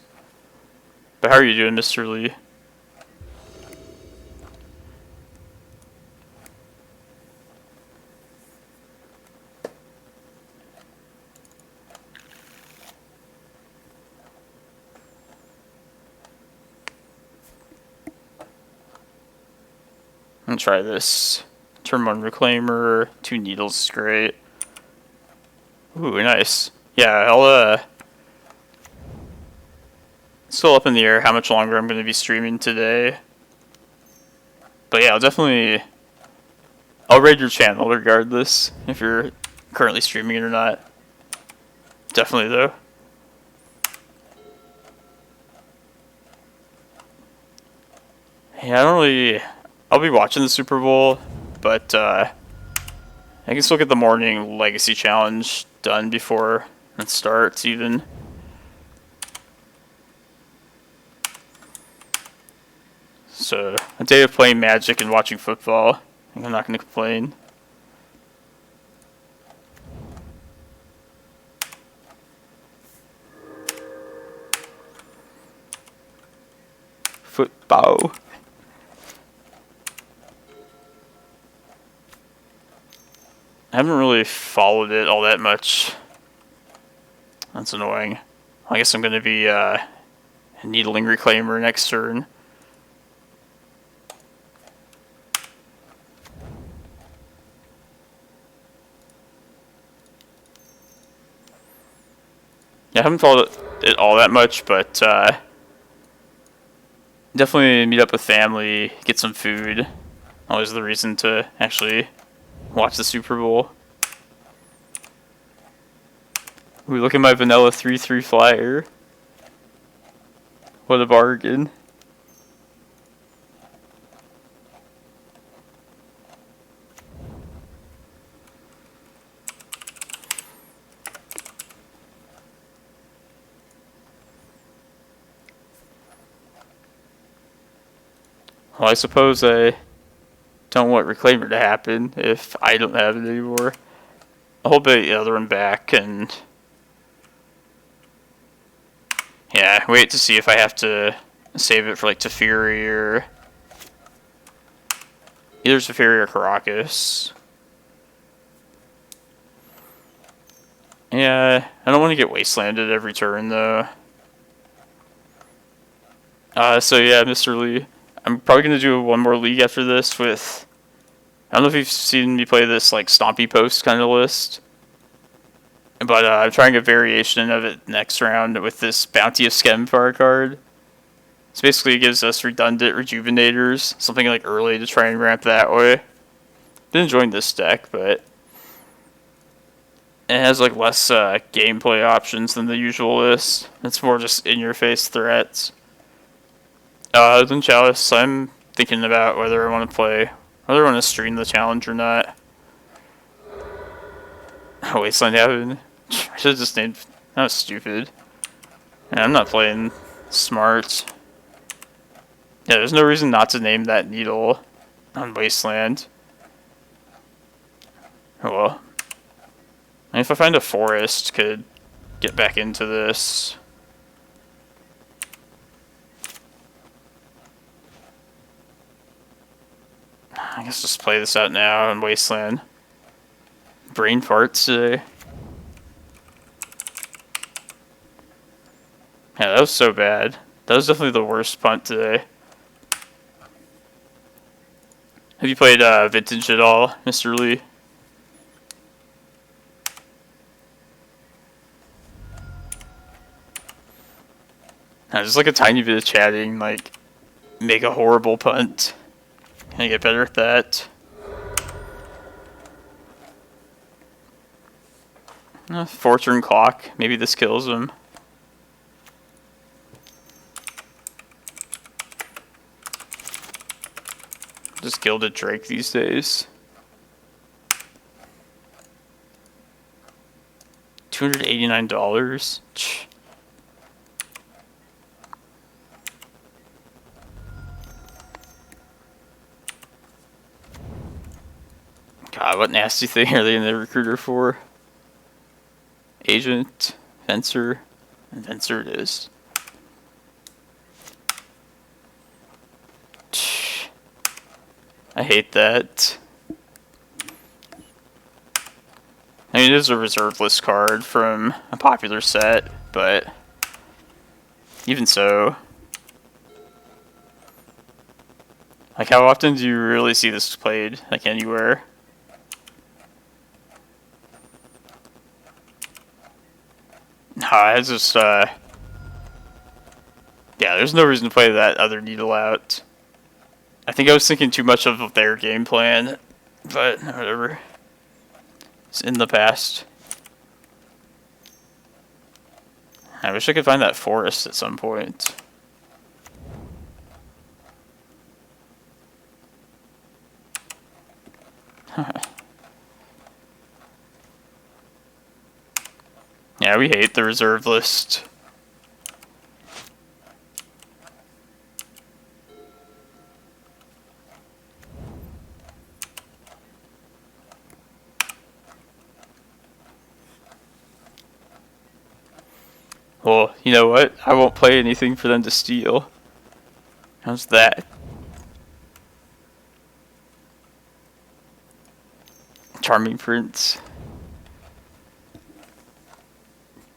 But how are you doing, Mr. Lee? I'm gonna try this. Turn 1 Reclaimer, 2 Needles is great. Ooh, nice. Yeah, I'll still up in the air how much longer I'm gonna be streaming today. But yeah, I'll raid your channel regardless, if you're currently streaming it or not. Definitely though. Yeah, I'll be watching the Super Bowl, but I can still get the morning Legacy Challenge done before it starts even. So, a day of playing Magic and watching football. I'm not going to complain. Football. I haven't really followed it all that much. That's annoying. I guess I'm going to be needling Reclaimer next turn. Yeah, I haven't followed it all that much, but definitely meet up with family, get some food. Always the reason to actually watch the Super Bowl. Ooh, look at my vanilla 3/3 flyer. What a bargain. Well, I suppose I don't want Reclaimer to happen if I don't have it anymore. I'll bet the other one back and yeah, wait to see if I have to save it for like Teferi or either Teferi or Karakas. Yeah, I don't want to get wastelanded every turn though. So yeah, Mr. Lee, I'm probably gonna do one more league after this with. I don't know if you've seen me play this like Stompy Post kind of list, but I'm trying a variation of it next round with this Bounty of Skemfar card. So basically it gives us redundant rejuvenators, something like early to try and ramp that way. Been enjoying this deck, but it has like less gameplay options than the usual list. It's more just in-your-face threats. Other than Chalice, I'm thinking about whether I want to stream the challenge or not. Wasteland Haven. I should have just named. That was stupid. Yeah, I'm not playing smart. Yeah, there's no reason not to name that needle on Wasteland. Oh well. And if I find a forest, could get back into this. I guess just play this out now in Wasteland. Brain farts today. Yeah, that was so bad. That was definitely the worst punt today. Have you played Vintage at all, Mr. Lee? Just like a tiny bit of chatting, like, make a horrible punt. Can I get better at that? Fortune Clock. Maybe this kills him. Just Gilded Drake these days. $289. God, what nasty thing are they in the recruiter for? Agent, Fencer, and Fencer it is. I hate that. I mean, it is a reserve list card from a popular set, but even so. Like, how often do you really see this played, like, anywhere? Nah, it's just, yeah, there's no reason to play that other needle out. I think I was thinking too much of their game plan, but whatever. It's in the past. I wish I could find that forest at some point. Yeah, we hate the reserve list. Well, you know what? I won't play anything for them to steal. How's that? Charming Prince.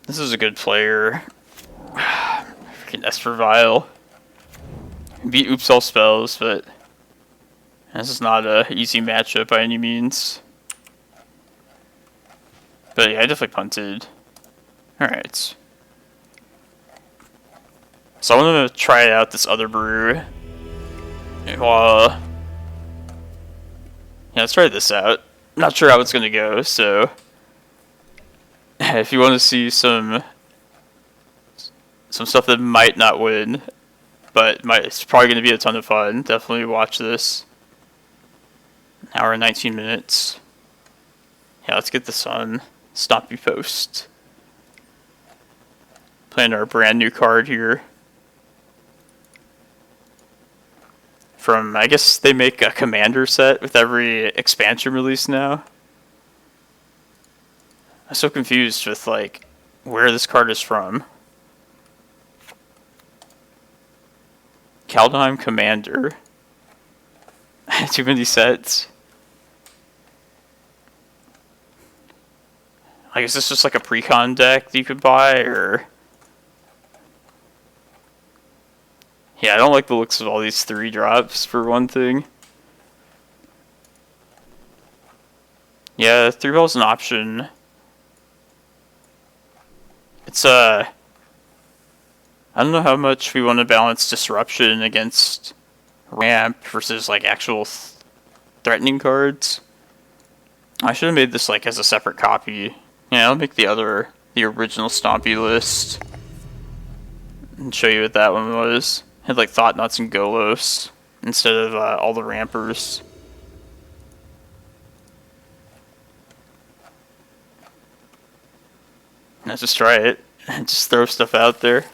This is a good player. Freaking Espervile. Beat Oops All Spells, but this is not a easy matchup by any means. But yeah, I definitely punted. Alright. So I'm gonna try out this other brew. Well, yeah, let's try this out. Not sure how it's gonna go, so if you want to see some stuff that might not win, but it's probably gonna be a ton of fun, definitely watch this. An hour and 19 minutes. Yeah, let's get this on Stompy Post. Playing our brand new card here. From, I guess they make a commander set with every expansion release now. I'm so confused with, like, where this card is from. Kaldheim Commander. Too many sets. Like, is this just like a precon deck that you could buy, or... Yeah, I don't like the looks of all these 3-drops, for one thing. Yeah, 3-ball's an option. It's, I I don't know how much we want to balance disruption against ramp versus like actual threatening cards. I should have made this like as a separate copy. Yeah, I'll make the original Stompy list and show you what that one was. It had like Thought Knots and Golos instead of all the rampers. Let's just try it. Just throw stuff out there.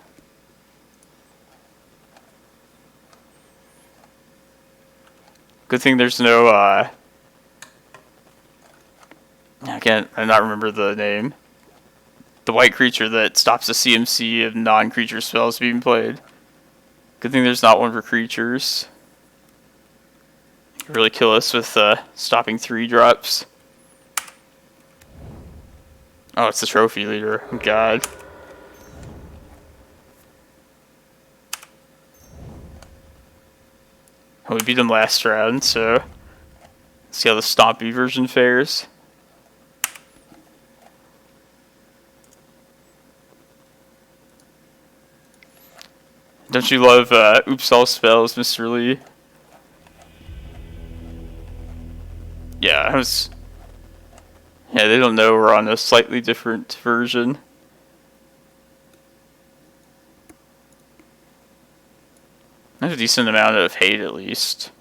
Good thing there's no, I not remember the name. The white creature that stops the CMC of non-creature spells being played. Good thing there's not one for creatures. Could really kill us with stopping 3-drops. Oh, it's the trophy leader. Oh, God. We beat him last round, so let's see how the Stompy version fares. Don't you love Oops All Spells, Mr. Lee? Yeah, they don't know we're on a slightly different version. There's a decent amount of hate, at least.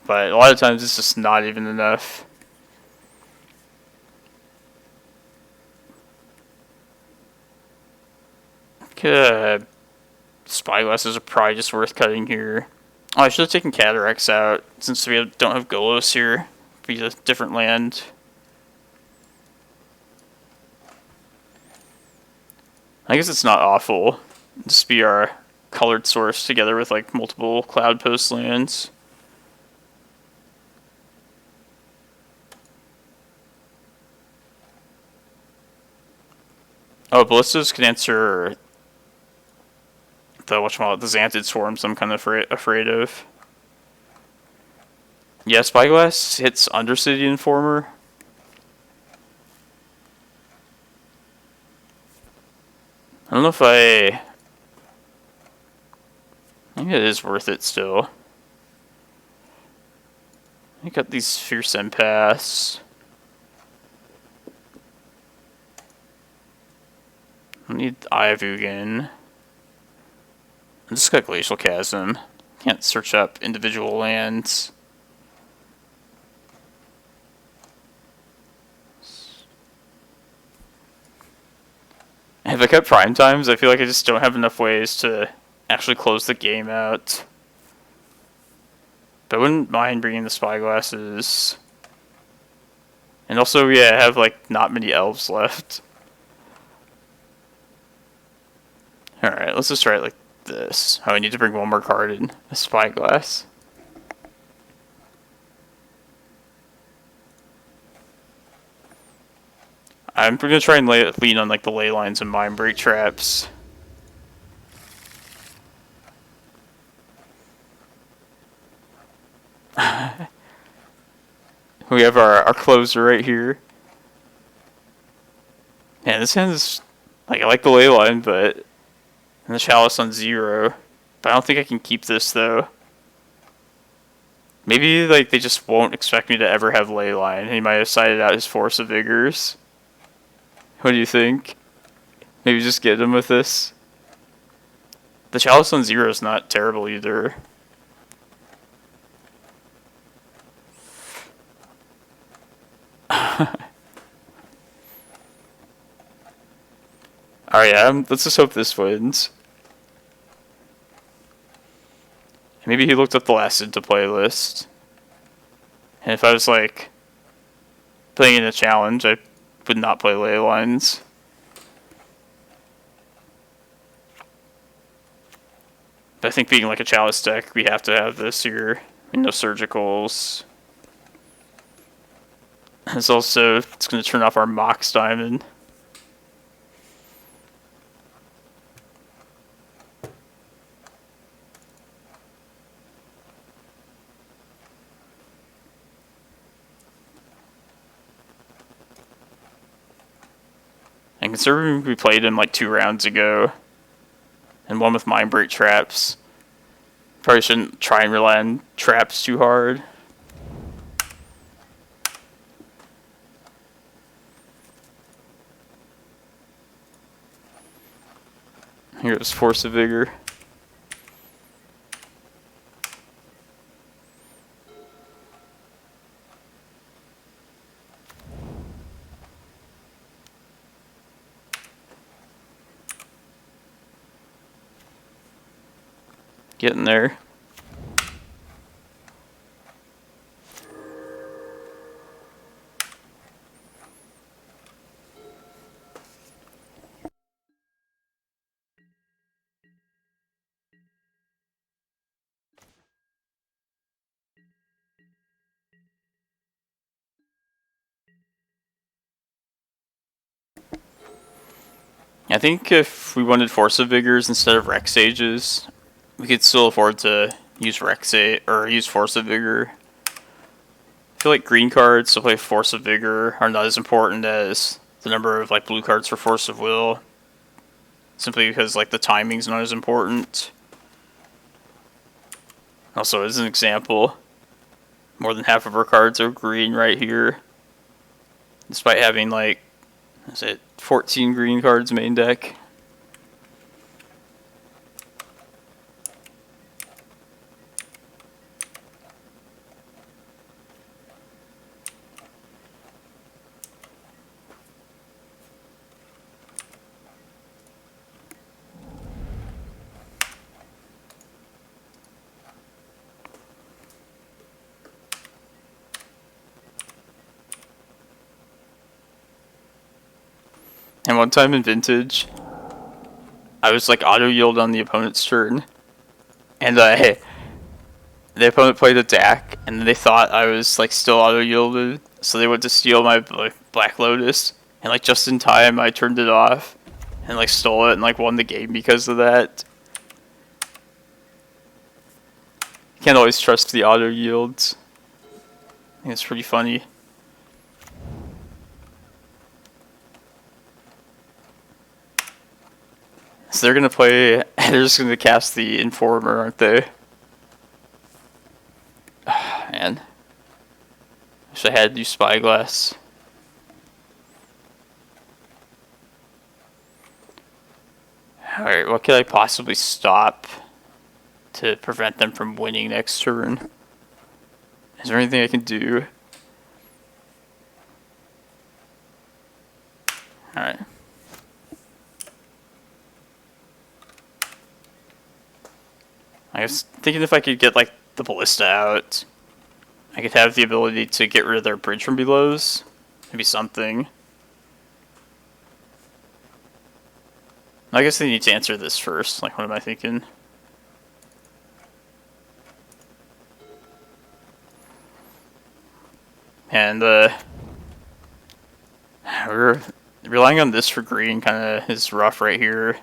But a lot of times it's just not even enough. Spyglasses are probably just worth cutting here. Oh, I should have taken Cataracts out, since we don't have Golos here. Be a different land. I guess it's not awful. Just be our colored source together with like multiple Cloudpost lands. Oh, Ballistas can answer the Xanthid Swarms I'm kind of afraid of. Yeah, Spyglass hits Undercity Informer. I don't know if maybe it is worth it still. I got these Fierce Empaths. I need Eye of Ugin. I just got Glacial Chasm. Can't search up individual lands. If I kept Prime Times, I feel like I just don't have enough ways to actually close the game out. But I wouldn't mind bringing the Spyglasses. And also, yeah, I have like not many elves left. Alright, let's just try it like this. Oh, I need to bring one more card in. A Spyglass. I'm going to try and lean on like the ley lines and Mindbreak Traps. We have our closer right here. Man, this hand is like, I like the ley line, but and the Chalice on 0. But I don't think I can keep this though. Maybe like they just won't expect me to ever have ley line. He might have sided out his Force of Vigors. What do you think? Maybe just get him with this. The Chalice on 0 is not terrible either. Alright, let's just hope this wins. Maybe he looked up the last into playlist. And if I was like playing in a challenge, I would not play ley lines. But I think being like a Chalice deck, we have to have this here. No surgicals. It's also, it's going to turn off our Mox Diamond. And considering we played him like 2 rounds ago, and one with Mindbreak Traps, probably shouldn't try and rely on traps too hard. Here goes Force of Vigor. Getting there. I think if we wanted Force of Vigors instead of Rec Sages, we could still afford to use use Force of Vigor. I feel like green cards to play Force of Vigor are not as important as the number of like blue cards for Force of Will. Simply because like the timing's not as important. Also, as an example, more than half of our cards are green right here. Despite having like, is it 14 green cards main deck? And one time in Vintage, I was like auto yield on the opponent's turn, and the opponent played a deck, and they thought I was like still auto yielded, so they went to steal my Black Lotus, and like just in time I turned it off, and like stole it and like won the game because of that. You can't always trust the auto yields. I think it's pretty funny. So they're gonna play. They're just gonna cast the Informer, aren't they? Man, wish I had new Spyglass. All right, what could I possibly stop to prevent them from winning next turn? Is there anything I can do? All right. I was thinking if I could get like the Ballista out, I could have the ability to get rid of their bridge from belows. Maybe something. I guess they need to answer this first. Like, what am I thinking? And we're relying on this for green kind of is rough right here.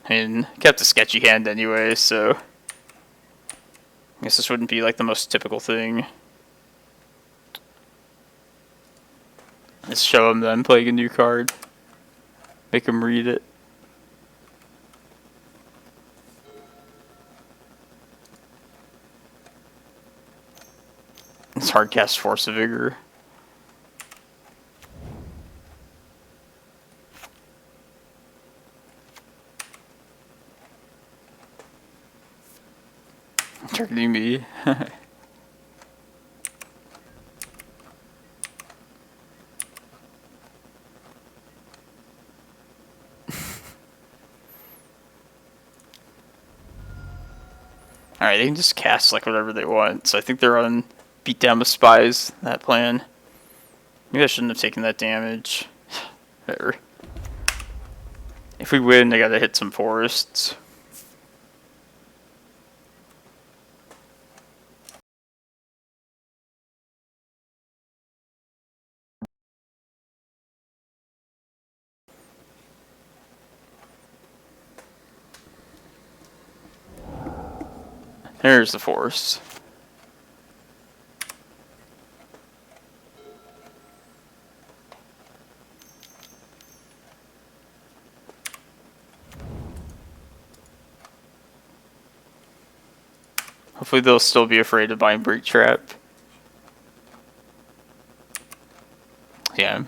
I mean, kept a sketchy hand anyway, so I guess this wouldn't be like the most typical thing. Let's show them that I'm playing a new card. Make them read it. It's hard cast Force of Vigor. Targeting me. Alright, they can just cast like whatever they want. So I think they're on Beat Down with Spies, that plan. Maybe I shouldn't have taken that damage. Whatever. If we win, I gotta hit some forests. There's the forest. Hopefully they'll still be afraid of Mindbreak Trap. Yeah.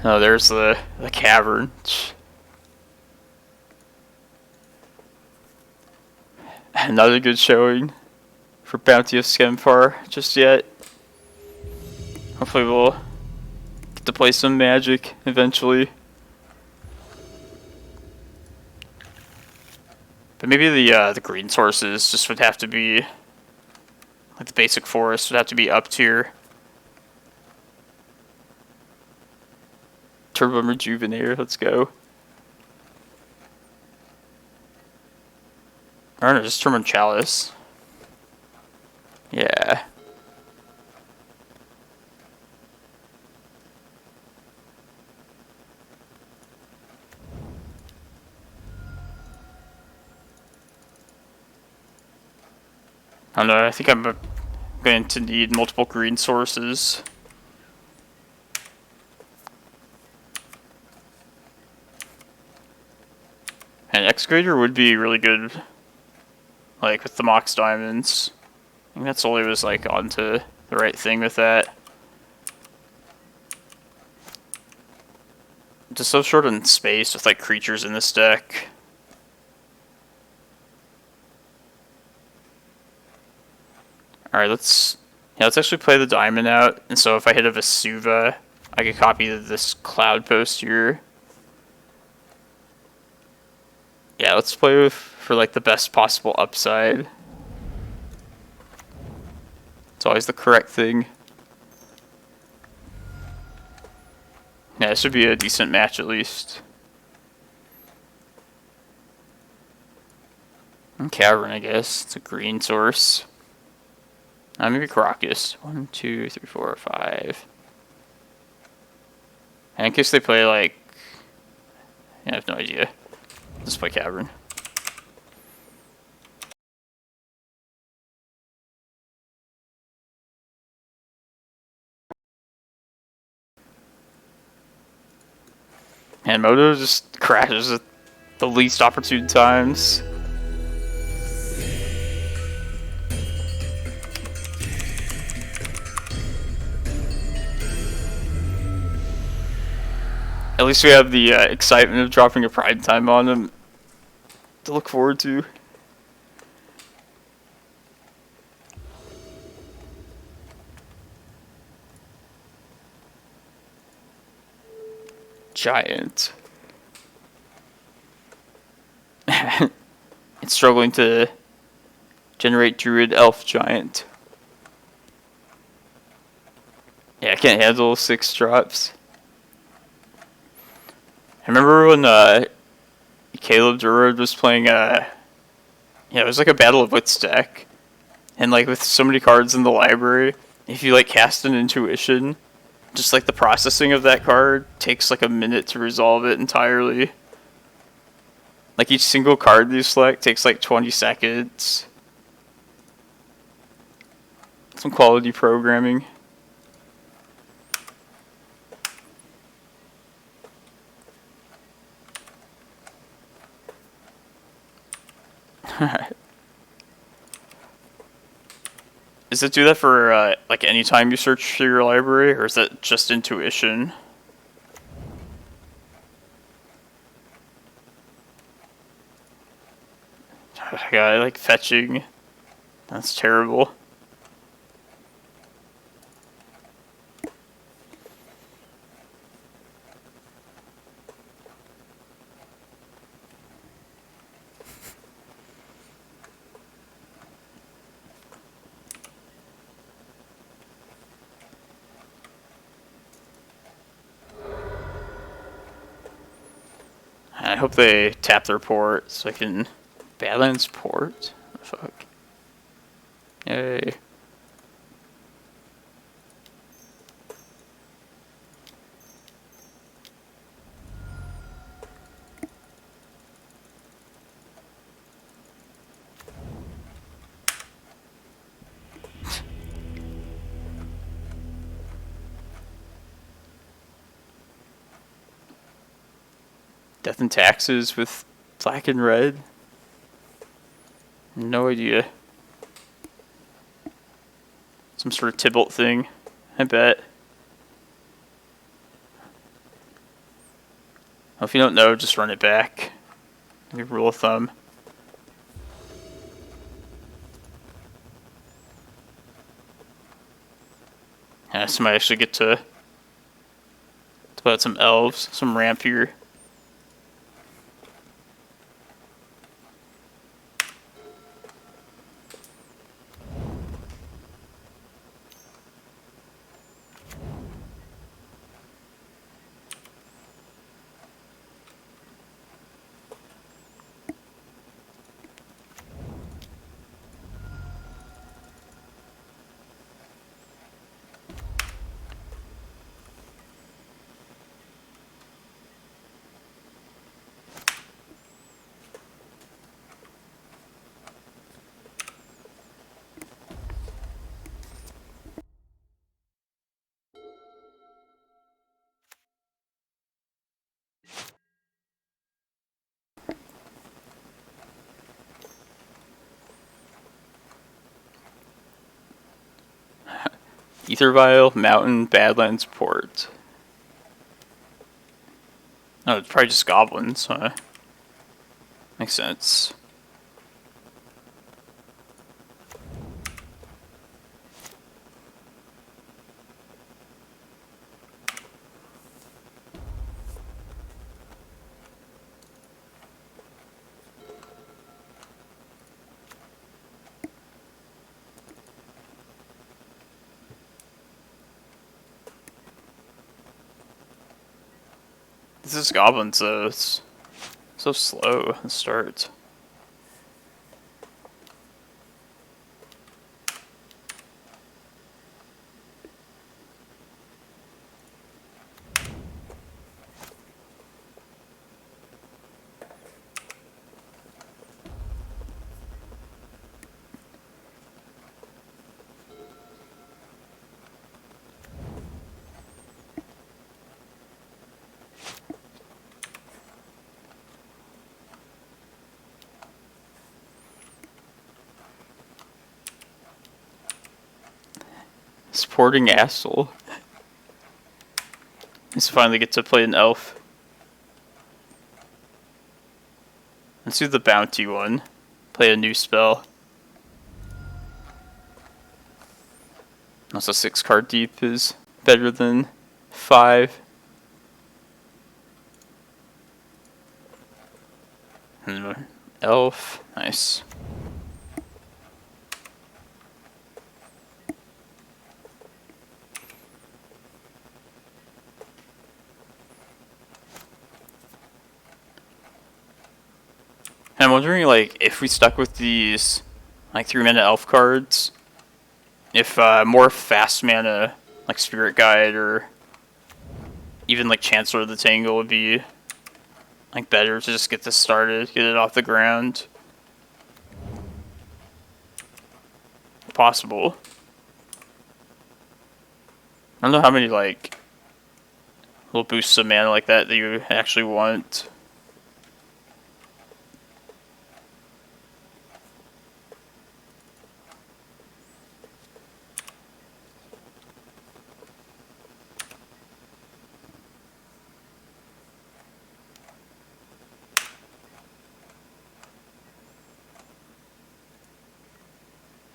Oh, there's the cavern. Not a good showing for Bounty of Skempar just yet. Hopefully we'll get to play some Magic eventually. But maybe the green sources just would have to be, like the basic forest would have to be up tier. Turbo Rejuvenator, let's go. Or no, just Turbo Chalice. Yeah. I don't know, I think I'm going to need multiple green sources. And Excavator would be really good, like, with the Mox Diamonds. I think that's only was, like, onto the right thing with that. Just so short on space with, like, creatures in this deck. Alright, let's actually play the diamond out. And so if I hit a Vesuva, I could copy this Cloudpost here. Yeah, let's play for like the best possible upside. It's always the correct thing. Yeah, it should be a decent match at least. And Cavern, I guess. It's a green source. Maybe Karakas. 1, 2, 3, 4, 5. And in case they play like... Yeah, I have no idea. Let's play Cavern. And Moto just crashes at the least opportune times. At least we have the excitement of dropping a Prime Time on him to look forward to. Giant. It's struggling to generate Druid Elf Giant. Yeah, I can't handle 6 drops. I remember when Caleb Durard was playing yeah, it was like a Battle of Wits deck. And like with so many cards in the library, if you like cast an Intuition, just like the processing of that card takes like a minute to resolve it entirely. Like each single card you select takes like 20 seconds. Some quality programming. Does it do that for like any time you search through your library, or is that just Intuition? Yeah, I like fetching. That's terrible. I hope they tap their port so I can balance port. Fuck. Yay. Death and Taxes with black and red? No idea. Some sort of Tybalt thing, I bet. Well, if you don't know, just run it back. Maybe rule of thumb. Yeah, so might actually get to put out some elves, some ramp here. Ether Vial, Mountain, Badlands, Port. Oh, it's probably just goblins, huh? Makes sense. This is goblins though, it's so slow to start. Supporting Asshole. Let's finally get to play an elf. Let's do the bounty one. Play a new spell. Also 6 card deep is better than 5. And elf, nice. I'm wondering, like, if we stuck with these, like, 3-mana elf cards, if more fast mana, like Spirit Guide or even like Chancellor of the Tangle would be, like, better to just get this started, get it off the ground. Possible. I don't know how many, like, little boosts of mana like that you actually want.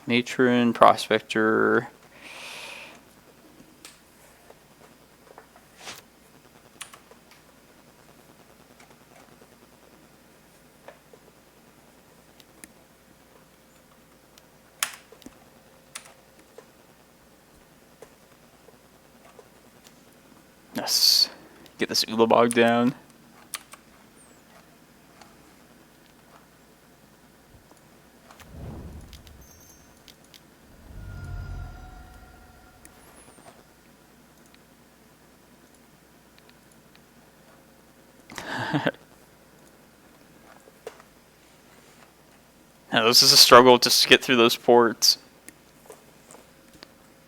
Matron, Prospector. Yes. Get this Ulamog down. Now, this is a struggle just to get through those ports.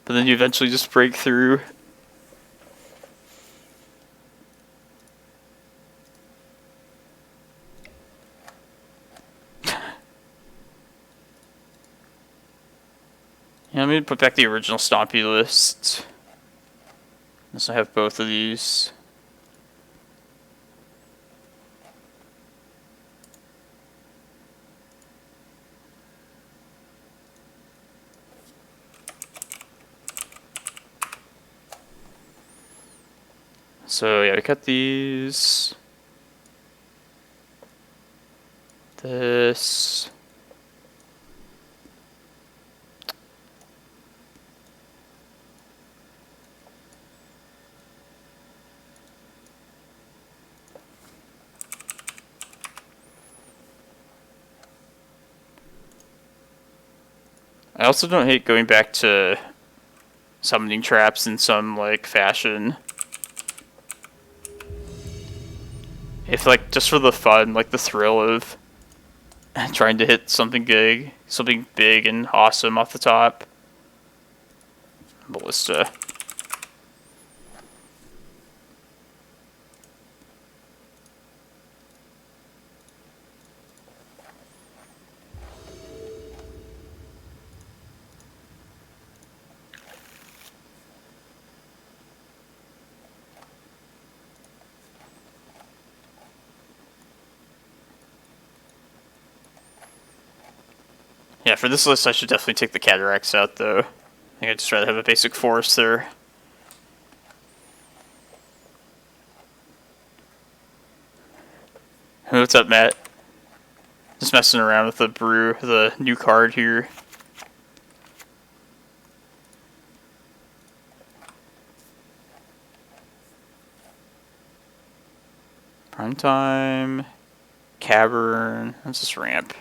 But then you eventually just break through. me put back the original Stompy list. So I have both of these. So yeah, we cut these. This. I also don't hate going back to summoning traps in some like fashion. If like just for the fun, like the thrill of trying to hit something big and awesome off the top. Ballista. Yeah, for this list I should definitely take the Cataracts out though. I think I'd just rather have a basic forest there. What's up, Matt? Just messing around with the new card here. Prime time, Cavern. Let's just ramp.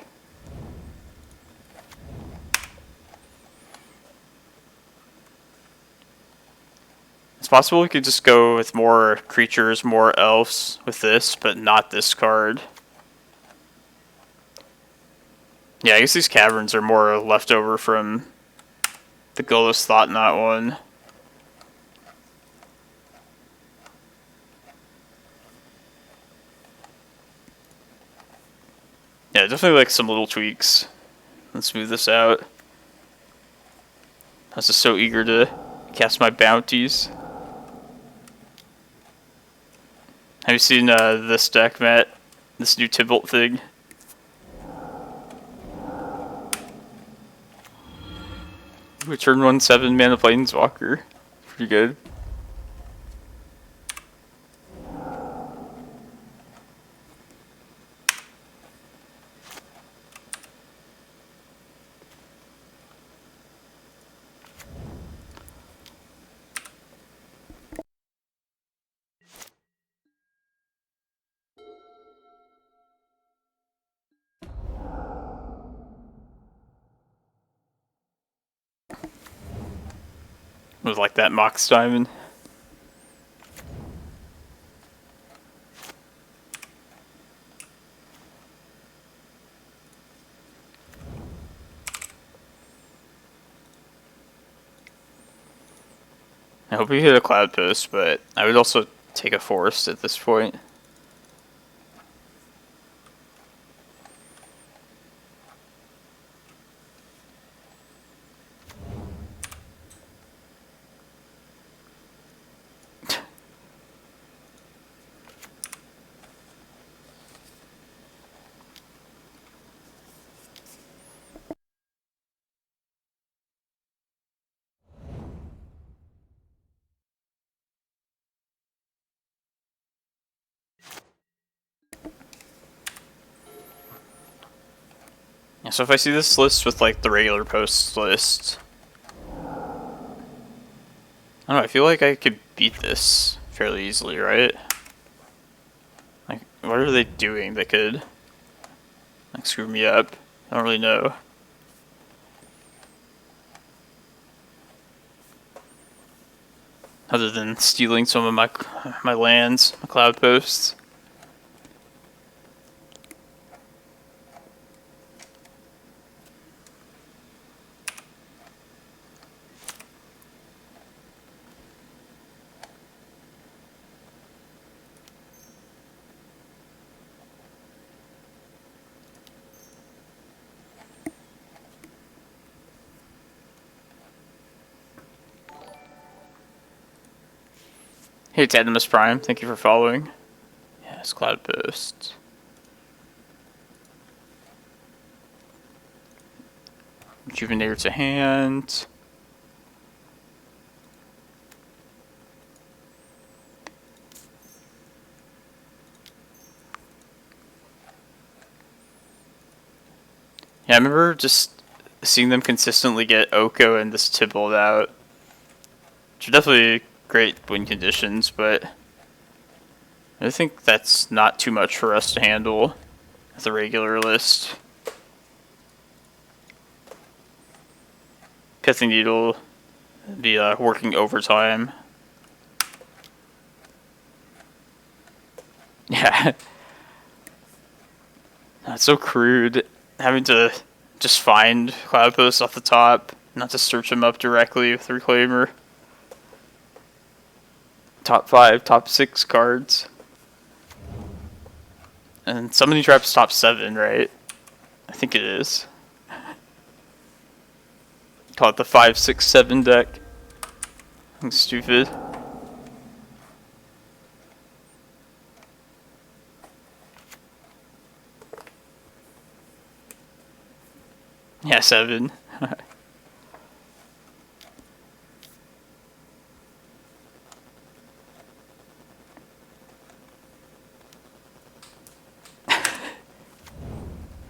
It's possible we could just go with more creatures, more elves with this, but not this card. Yeah, I guess these caverns are more leftover from the Goalless Thought Knot one. Yeah, definitely like some little tweaks. Let's smooth this out. I was just so eager to cast my bounties. Have you seen this deck, Matt? This new Tybalt thing? Return 1/7 mana Planeswalker. Pretty good. With like that Mox Diamond. I hope we hit a Cloudpost, but I would also take a Forest at this point. Yeah, so if I see this list with like the regular posts list, I don't know, I feel like I could beat this fairly easily, right? Like, what are they doing that could like screw me up? I don't really know. Other than stealing some of my lands, my Cloudposts. Hey, it's Animus Prime. Thank you for following. Yeah, it's Cloudpost. Rejuvenator to hand. Yeah, I remember just seeing them consistently get Oko and this Tybalt out. Which are definitely great win conditions, but I think that's not too much for us to handle with a regular list. Pithing Needle be working overtime. Yeah. It's so crude having to just find Cloudpost off the top, not to search them up directly with Reclaimer. Top 5, top 6 cards. And Summoning Trap's top 7, right? I think it is. Call it the 5, 6, 7 deck. I'm stupid. Yeah, 7.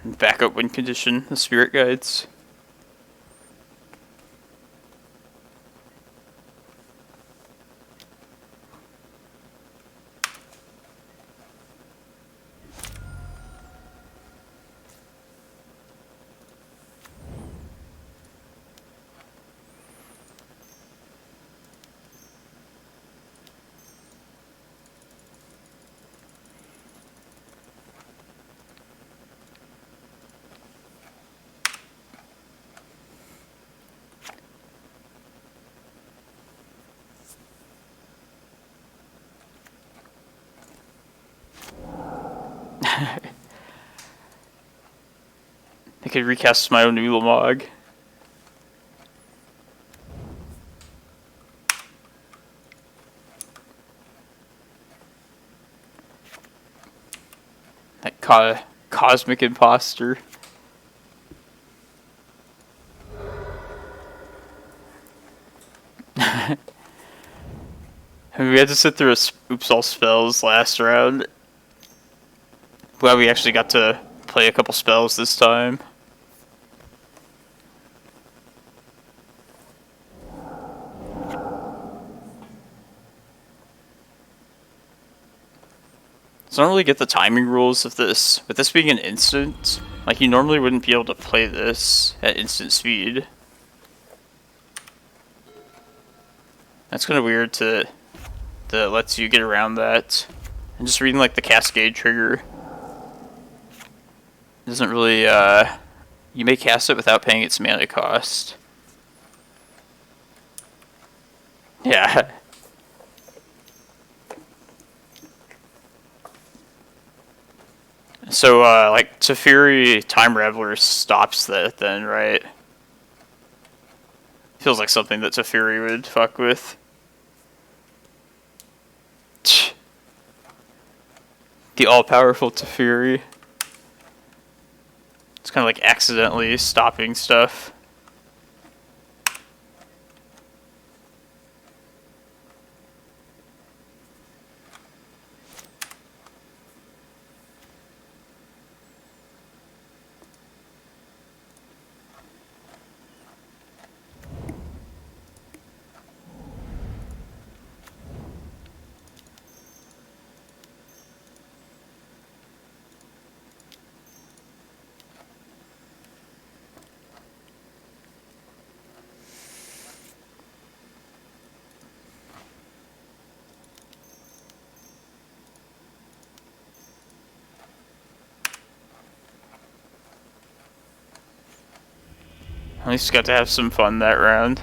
Backup win condition, the Spirit Guides. I could recast my own Ulamog. That cosmic imposter. I mean, we had to sit through a Oops All Spells last round. Glad we actually got to play a couple spells this time. So I don't really get the timing rules of this. With this being an instant, like you normally wouldn't be able to play this at instant speed. That's kind of weird that lets you get around that. And just reading like the Cascade trigger doesn't really, you may cast it without paying its mana cost. Yeah. So, like, Teferi Time Raveler stops that then, right? Feels like something that Teferi would fuck with. The all-powerful Teferi. It's kind of like accidentally stopping stuff. At least got to have some fun that round.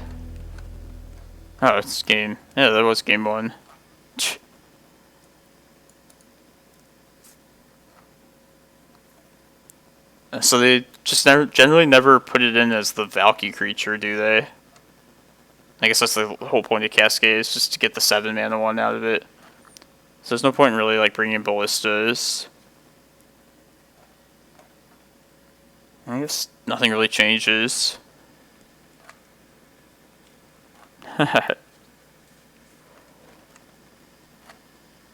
Oh, it's game. Yeah, that was game 1. So they just generally never put it in as the Valky creature, do they? I guess that's the whole point of Cascade, is just to get the 7 mana one out of it. So there's no point in really like bringing in ballistas. I guess nothing really changes.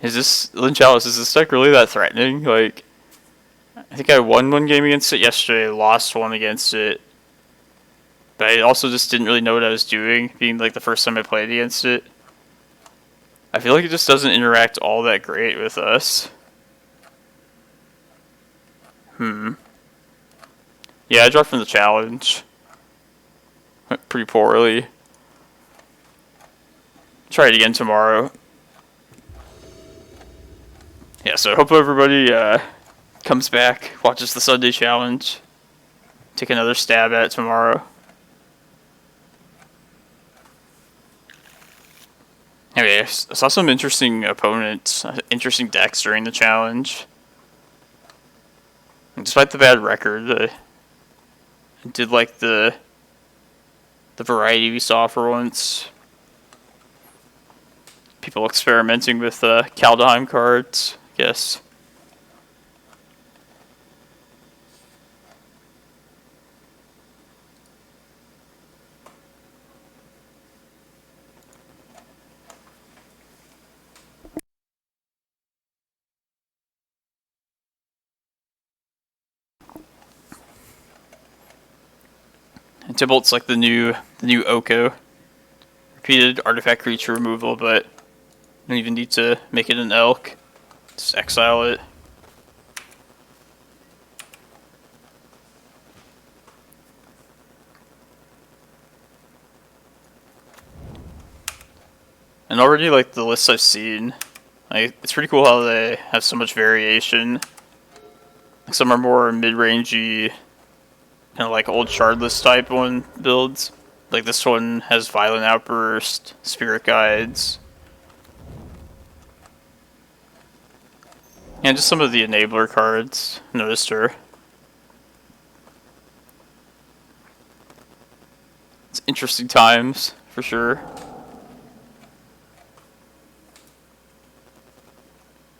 Is this Lynch Alice? Is this deck really that threatening? Like, I think I won one game against it yesterday, lost one against it, but I also just didn't really know what I was doing, being like the first time I played against it. I feel like it just doesn't interact all that great with us. Yeah, I dropped from the challenge. Went pretty poorly. Try it again tomorrow. Yeah, so I hope everybody comes back, watches the Sunday challenge, take another stab at it tomorrow. Anyway, I saw some interesting opponents, interesting decks during the challenge. And despite the bad record, I did like the variety we saw for once. People experimenting with Kaldheim cards, I guess. And Tybalt's like the new Oko. Repeated artifact creature removal, but you don't even need to make it an elk. Just exile it. And already, like, the lists I've seen, like, it's pretty cool how they have so much variation. Like, some are more mid-rangey, kind of like old Shardless type one builds. Like, this one has Violent Outburst, Spirit Guides. And just some of the enabler cards, noticed her. It's interesting times, for sure.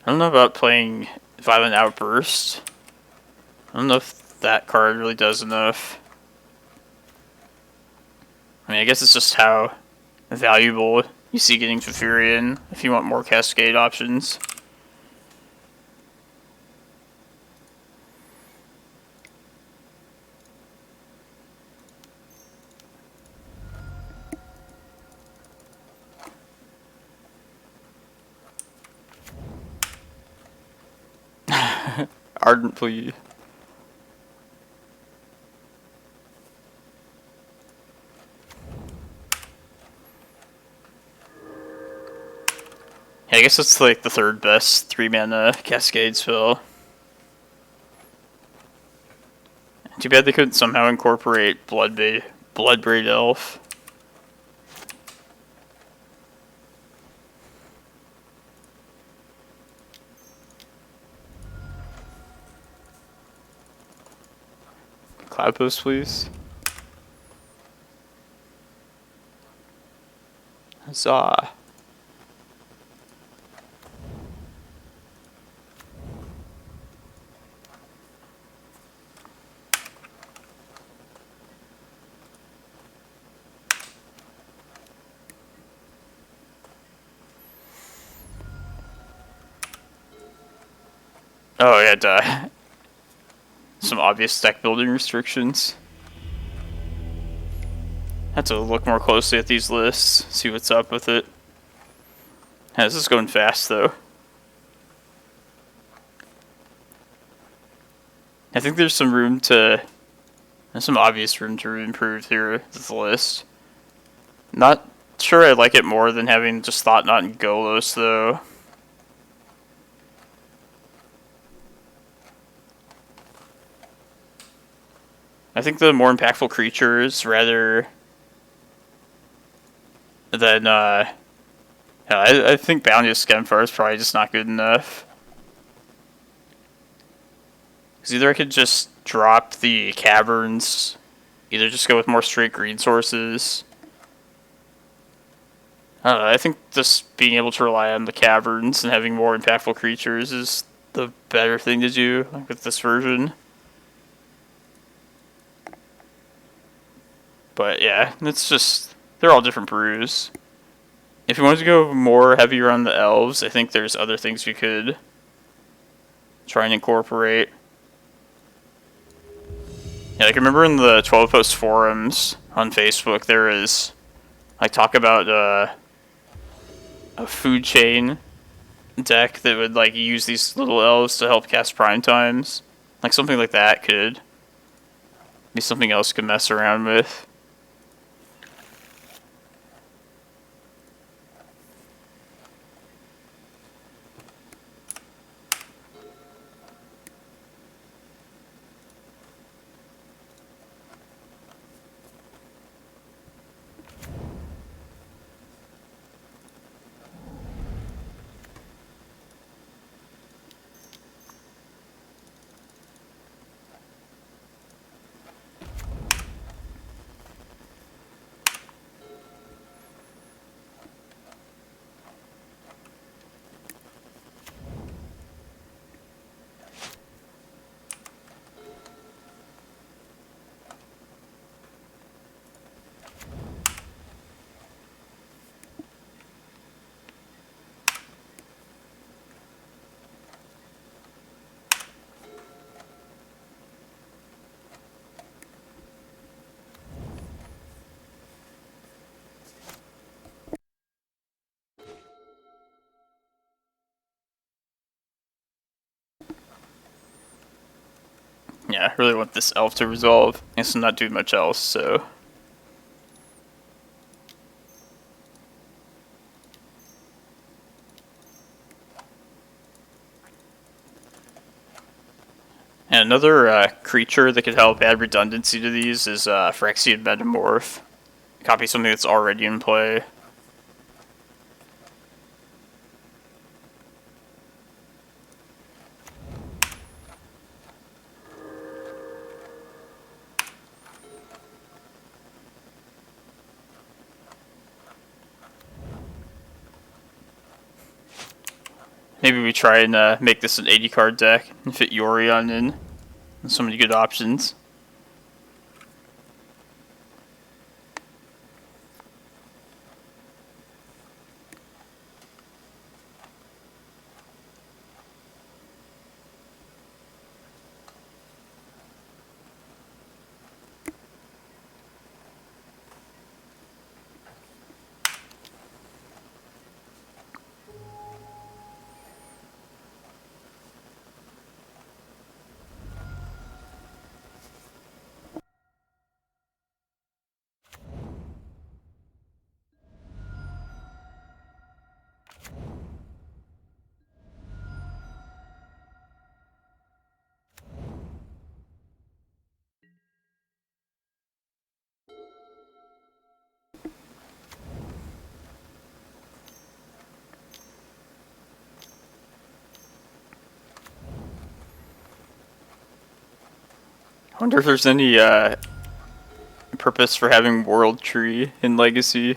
I don't know about playing Violent Outburst. I don't know if that card really does enough. I mean, I guess it's just how valuable you see getting Fifurian if you want more Cascade options. Ardent Plea. Yeah, I guess it's like the third best 3-mana Cascade spell. Too bad they couldn't somehow incorporate Bloodbraid Elf. Cloudpost, please. Huzzah. Oh yeah, duh. Some obvious deck building restrictions. Have to look more closely at these lists, see what's up with it. Yeah, this is going fast though. I think there's some obvious room to improve here with the list. Not sure I like it more than having just Thought Knot and Golos though. I think the more impactful creatures rather than I think Bounteous Skemfar is probably just not good enough. Because either I could just drop the caverns, either just go with more straight green sources, I don't know, I think just being able to rely on the caverns and having more impactful creatures is the better thing to do, like, with this version. But yeah, it's just, they're all different brews. If you wanted to go more heavier on the elves, I think there's other things we could try and incorporate. Yeah, like, I remember in the 12 Post forums on Facebook, there is, like, talk about a food chain deck that would, like, use these little elves to help cast prime times. Like, something like that could be something else you could mess around with. Yeah, I really want this elf to resolve. I guess I'm not doing much else, so... And another creature that could help add redundancy to these is Phyrexian Metamorph. Copy something that's already in play. Maybe we try and make this an 80 card deck and fit Yorion in. There's so many good options. I wonder if there's any purpose for having World Tree in Legacy.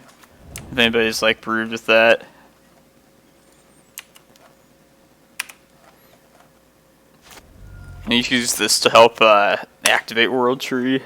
If anybody's like brewed with that. And you can use this to help activate World Tree.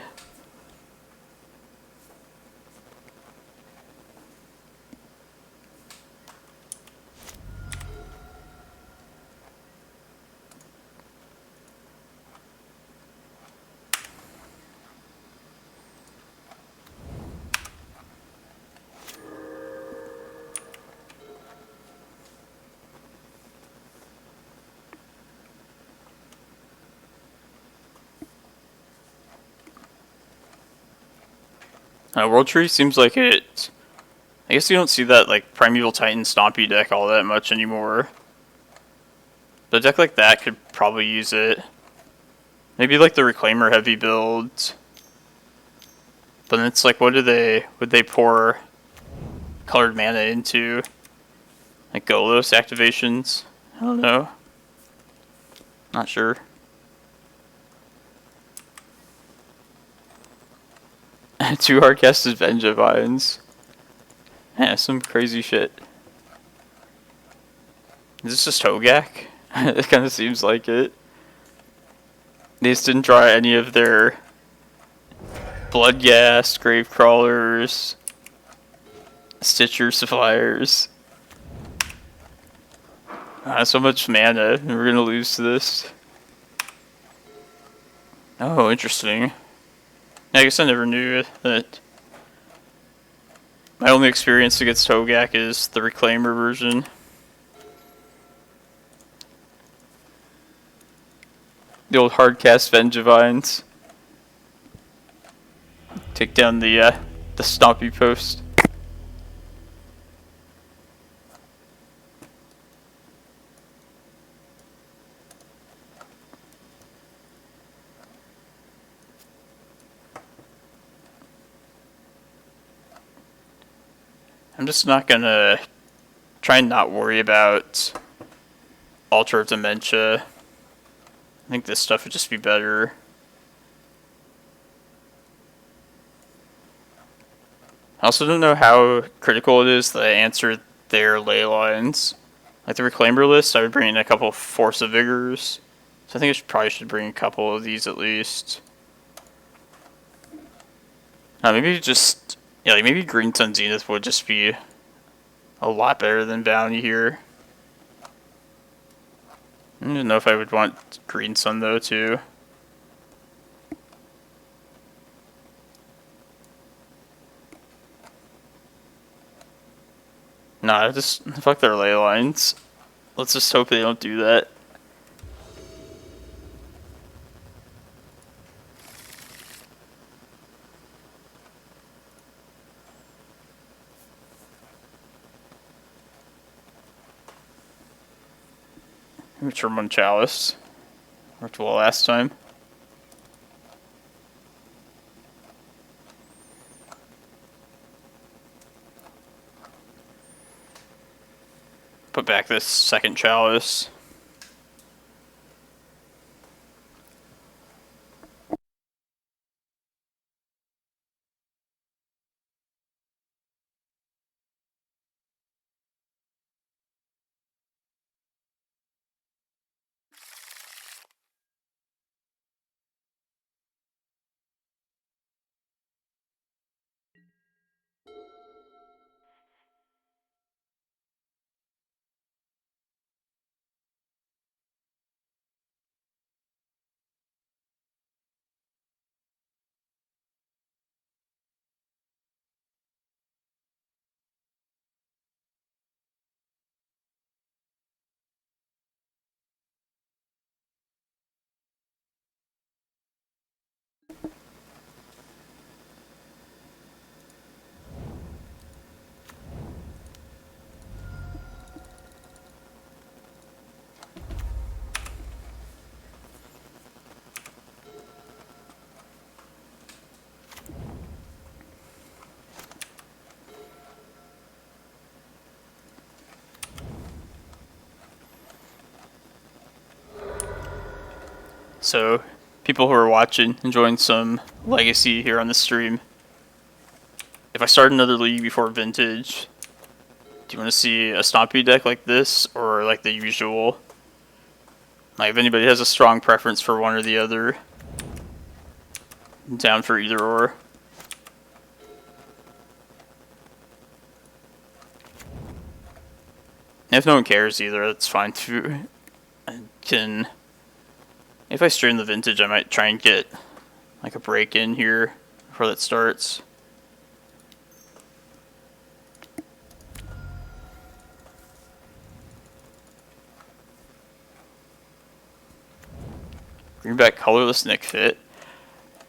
World Tree seems like it... I guess you don't see that like Primeval Titan Stompy deck all that much anymore. But a deck like that could probably use it. Maybe like the Reclaimer heavy builds. But then it's like, what would they pour colored mana into? Like Golos activations? I don't know. Not sure. Two hard casted Venge Vines. Yeah, some crazy shit. Is this just Hogak? It kind of seems like it. They just didn't draw any of their Bloodghast, Grave Crawlers, Stitcher Suppliers. So much mana, and we're gonna lose to this. Oh, interesting. I guess I never knew that. My only experience against Hogak is the Reclaimer version. The old hardcast Vengevines. Take down the Stompy Post. I'm just not gonna try and not worry about Altar of Dementia. I think this stuff would just be better. I also don't know how critical it is that I answer their ley lines. Like the Reclaimer list, I would bring in a couple Force of Vigors. So I think I probably should bring a couple of these at least. Maybe just... yeah, like maybe Green Sun Zenith would just be a lot better than Bounty here. I don't know if I would want Green Sun though too. Nah, just fuck their ley lines. Let's just hope they don't do that. Return one Chalice. Worked well last time. Put back this second Chalice. So, people who are watching, enjoying some Legacy here on the stream. If I start another league before Vintage, do you want to see a Stompy deck like this, or like the usual? Like, if anybody has a strong preference for one or the other, I'm down for either or. And if no one cares either, that's fine too. I can... if I stream the Vintage, I might try and get like a break in here before that starts. Greenback colorless Nick Fit.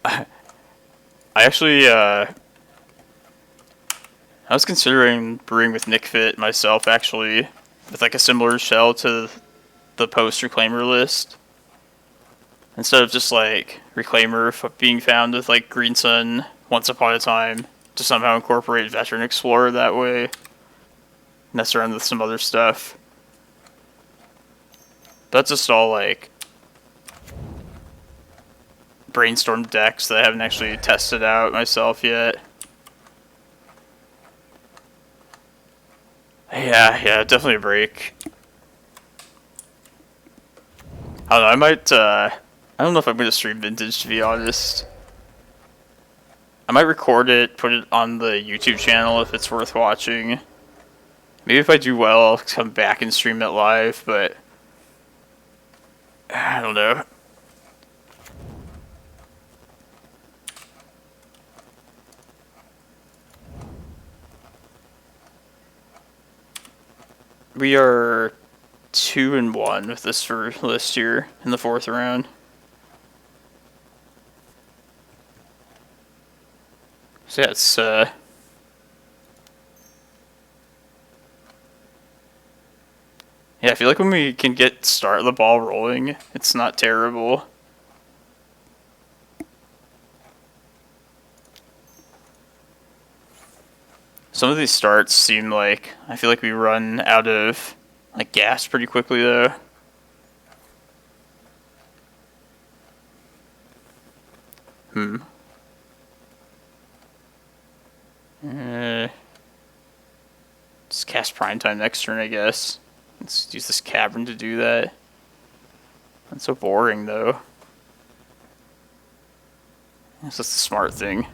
I actually I was considering brewing with Nick Fit myself actually, with like a similar shell to the Post Reclaimer list. Instead of just like Reclaimer being found with like Green Sun Once Upon a Time, to somehow incorporate Veteran Explorer that way. Mess around with some other stuff. That's just all like brainstorm decks that I haven't actually tested out myself yet. Yeah, definitely a break. I don't know, I might, I don't know if I'm gonna stream Vintage, to be honest. I might record it, put it on the YouTube channel if it's worth watching. Maybe if I do well, I'll come back and stream it live, but I don't know. We are 2-1 with this first list here in the 4th round. So yeah, it's yeah, I feel like when we can start the ball rolling, it's not terrible. Some of these starts seem like, I feel like we run out of like gas pretty quickly though. Just cast Prime Time next turn, I guess. Let's use this Cavern to do that. That's so boring though. I guess that's the smart thing.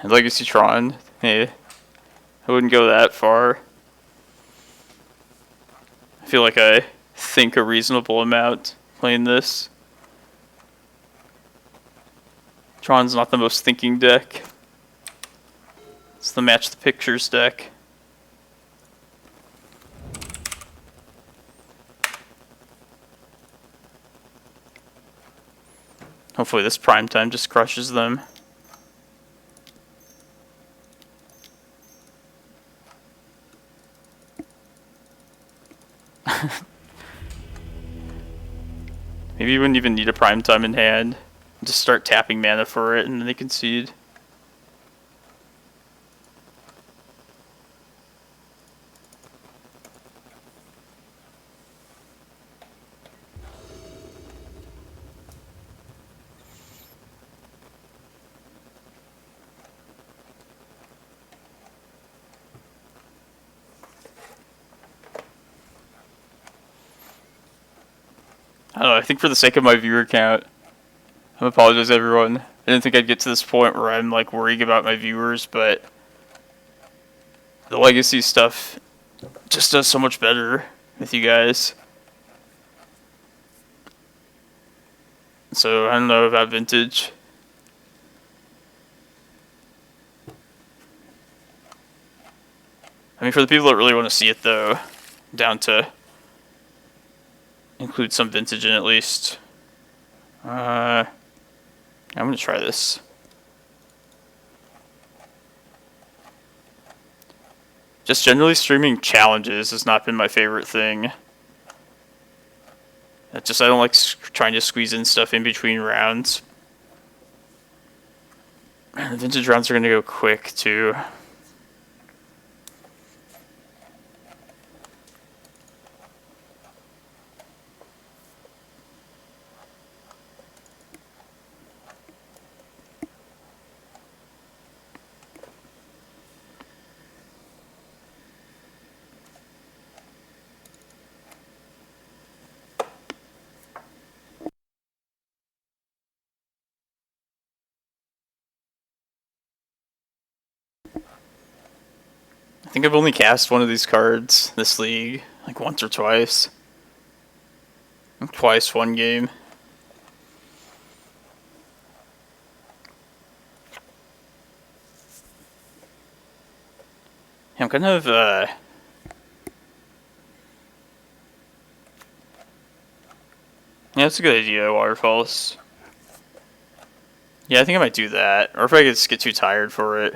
And Legacy Tron, hey, I wouldn't go that far. I feel like I think a reasonable amount playing this. Tron's not the most thinking deck. It's the Match the Pictures deck. Hopefully this Prime Time just crushes them. Maybe you wouldn't even need a Prime Time in hand. Just start tapping mana for it and then they concede. I don't know, I think for the sake of my viewer count, I apologize everyone. I didn't think I'd get to this point where I'm like worrying about my viewers, but the legacy stuff just does so much better with you guys. So I don't know about Vintage. I mean, for the people that really want to see it though, down to include some Vintage in at least. I'm gonna try this. Just generally streaming challenges has not been my favorite thing. I don't like trying to squeeze in stuff in between rounds. And the Vintage rounds are gonna go quick too. I think I've only cast one of these cards this league, like once or twice. Twice one game. Yeah, I'm kind of, yeah, that's a good idea, Waterfalls. Yeah, I think I might do that. Or if I just get too tired for it.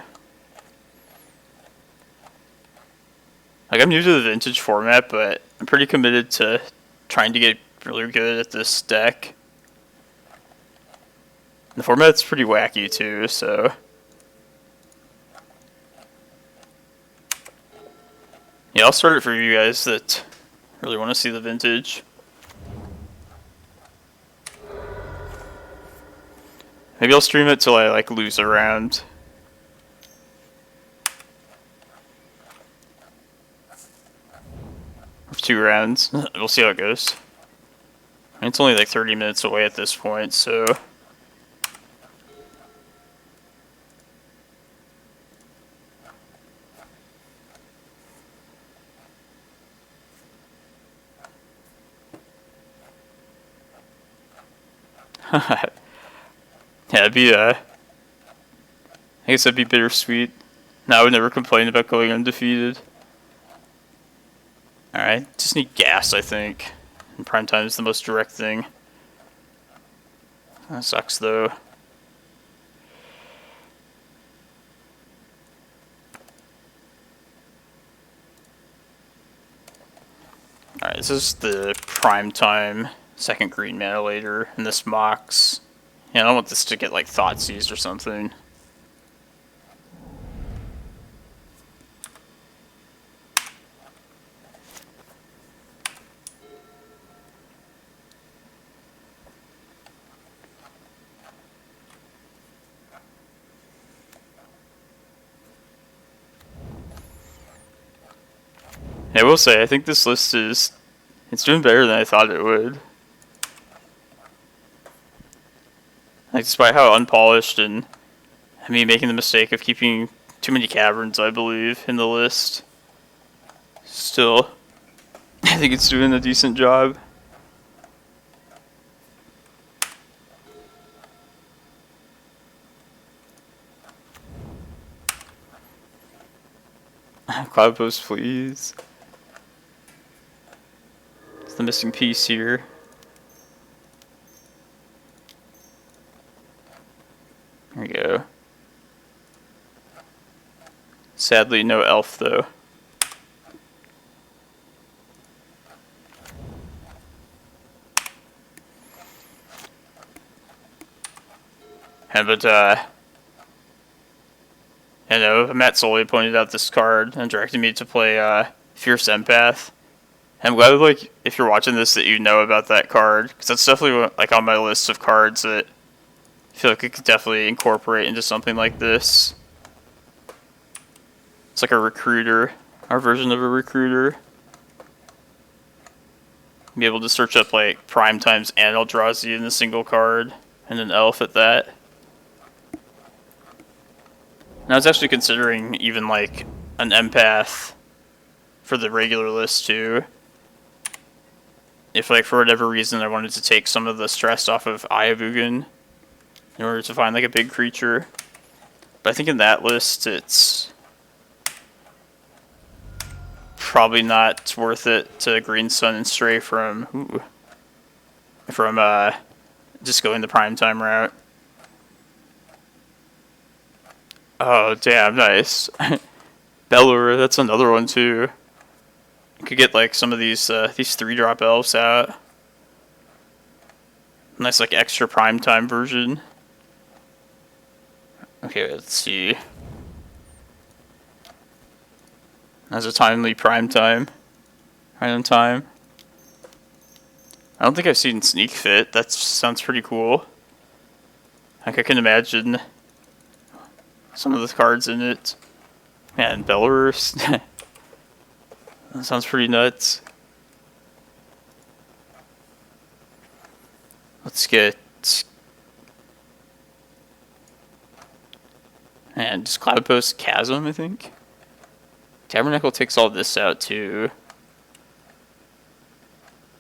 Like, I'm new to the Vintage format, but I'm pretty committed to trying to get really good at this deck. The format's pretty wacky, too, so... Yeah, I'll start it for you guys that really want to see the vintage. Maybe I'll stream it till I like lose a round. Or 2 rounds. We'll see how it goes. I mean, it's only like 30 minutes away at this point, so... Yeah, it'd be, I guess that'd be bittersweet. No, I would never complain about going undefeated. Alright, just need gas, I think. And prime time is the most direct thing. That sucks, though. Alright, this is the prime time second green mana later, and this Mox. Yeah, I don't want this to get like Thoughtseize or something. Yeah, I will say, I think this list is... It's doing better than I thought it would. Like, despite how unpolished and... I mean, making the mistake of keeping too many caverns, I believe, in the list. Still, I think it's doing a decent job. Cloudpost, please. It's the missing piece here. There we go. Sadly, no elf, though. Yeah, but, I know, Matt Soley pointed out this card and directed me to play, Fierce Empath. I'm glad, like, if you're watching this, that you know about that card, because that's definitely, like, on my list of cards that I feel like it could definitely incorporate into something like this. It's like a recruiter, our version of a recruiter. Be able to search up, like, Prime Times and Eldrazi in a single card, and an elf at that. And I was actually considering even, like, an empath for the regular list, too. If, like, for whatever reason I wanted to take some of the stress off of Eye of Ugin in order to find, like, a big creature. But I think in that list, it's probably not worth it to Green Sun and stray from, just going the primetime route. Oh, damn, nice. Bellur, that's another one, too. You could get, like, some of these 3-drop elves out. Nice, like, extra primetime version. Okay, let's see. That's a timely primetime. Right on time. I don't think I've seen Sneak Fit. That sounds pretty cool. Like, I can imagine some of the cards in it. Man, Belarus. That sounds pretty nuts. Let's get... And just Cloudpost Chasm, I think. Tabernacle takes all this out, too.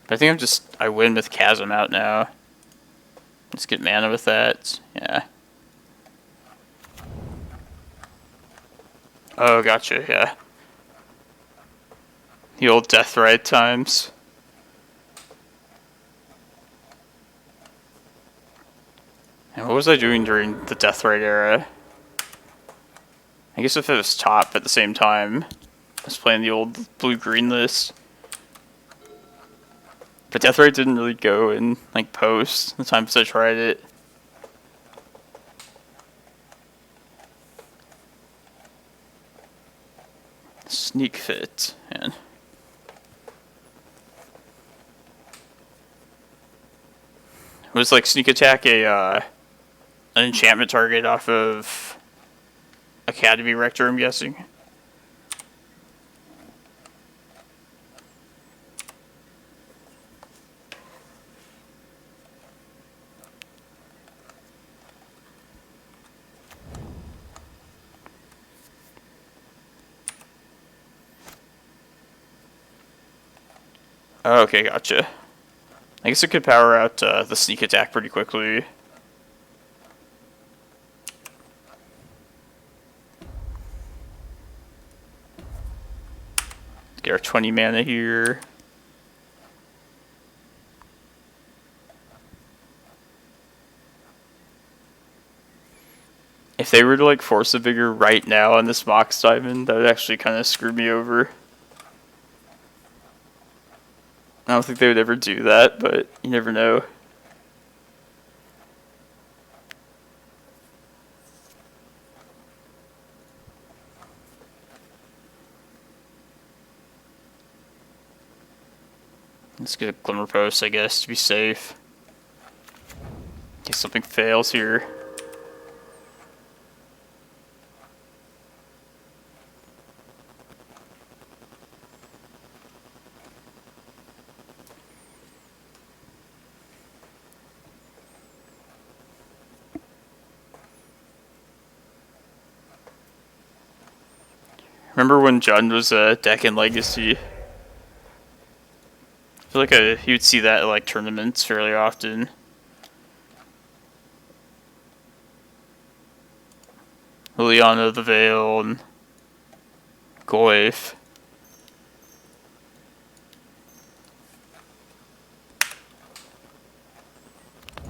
But I think I win with Chasm out now. Let's get mana with that. Yeah. Oh, gotcha, yeah. The old Death Ride times. And what was I doing during the Death Ride era? I guess if it was top at the same time, I was playing the old blue-green list. But Death Ride didn't really go in, like, post the times I tried it. Sneak Fit. And was like sneak attack an enchantment target off of Academy Rector, I'm guessing. Okay, gotcha. I guess it could power out the sneak attack pretty quickly. Get our 20 mana here. If they were to like Force of Vigor right now on this Mox Diamond, that would actually kind of screw me over. I don't think they would ever do that, but you never know. Let's get a Glimmerpost, I guess, to be safe. In case something fails here. Remember when Jund was a deck in Legacy? I feel like you would see that at like tournaments fairly often. Liliana the Veil and Goyf.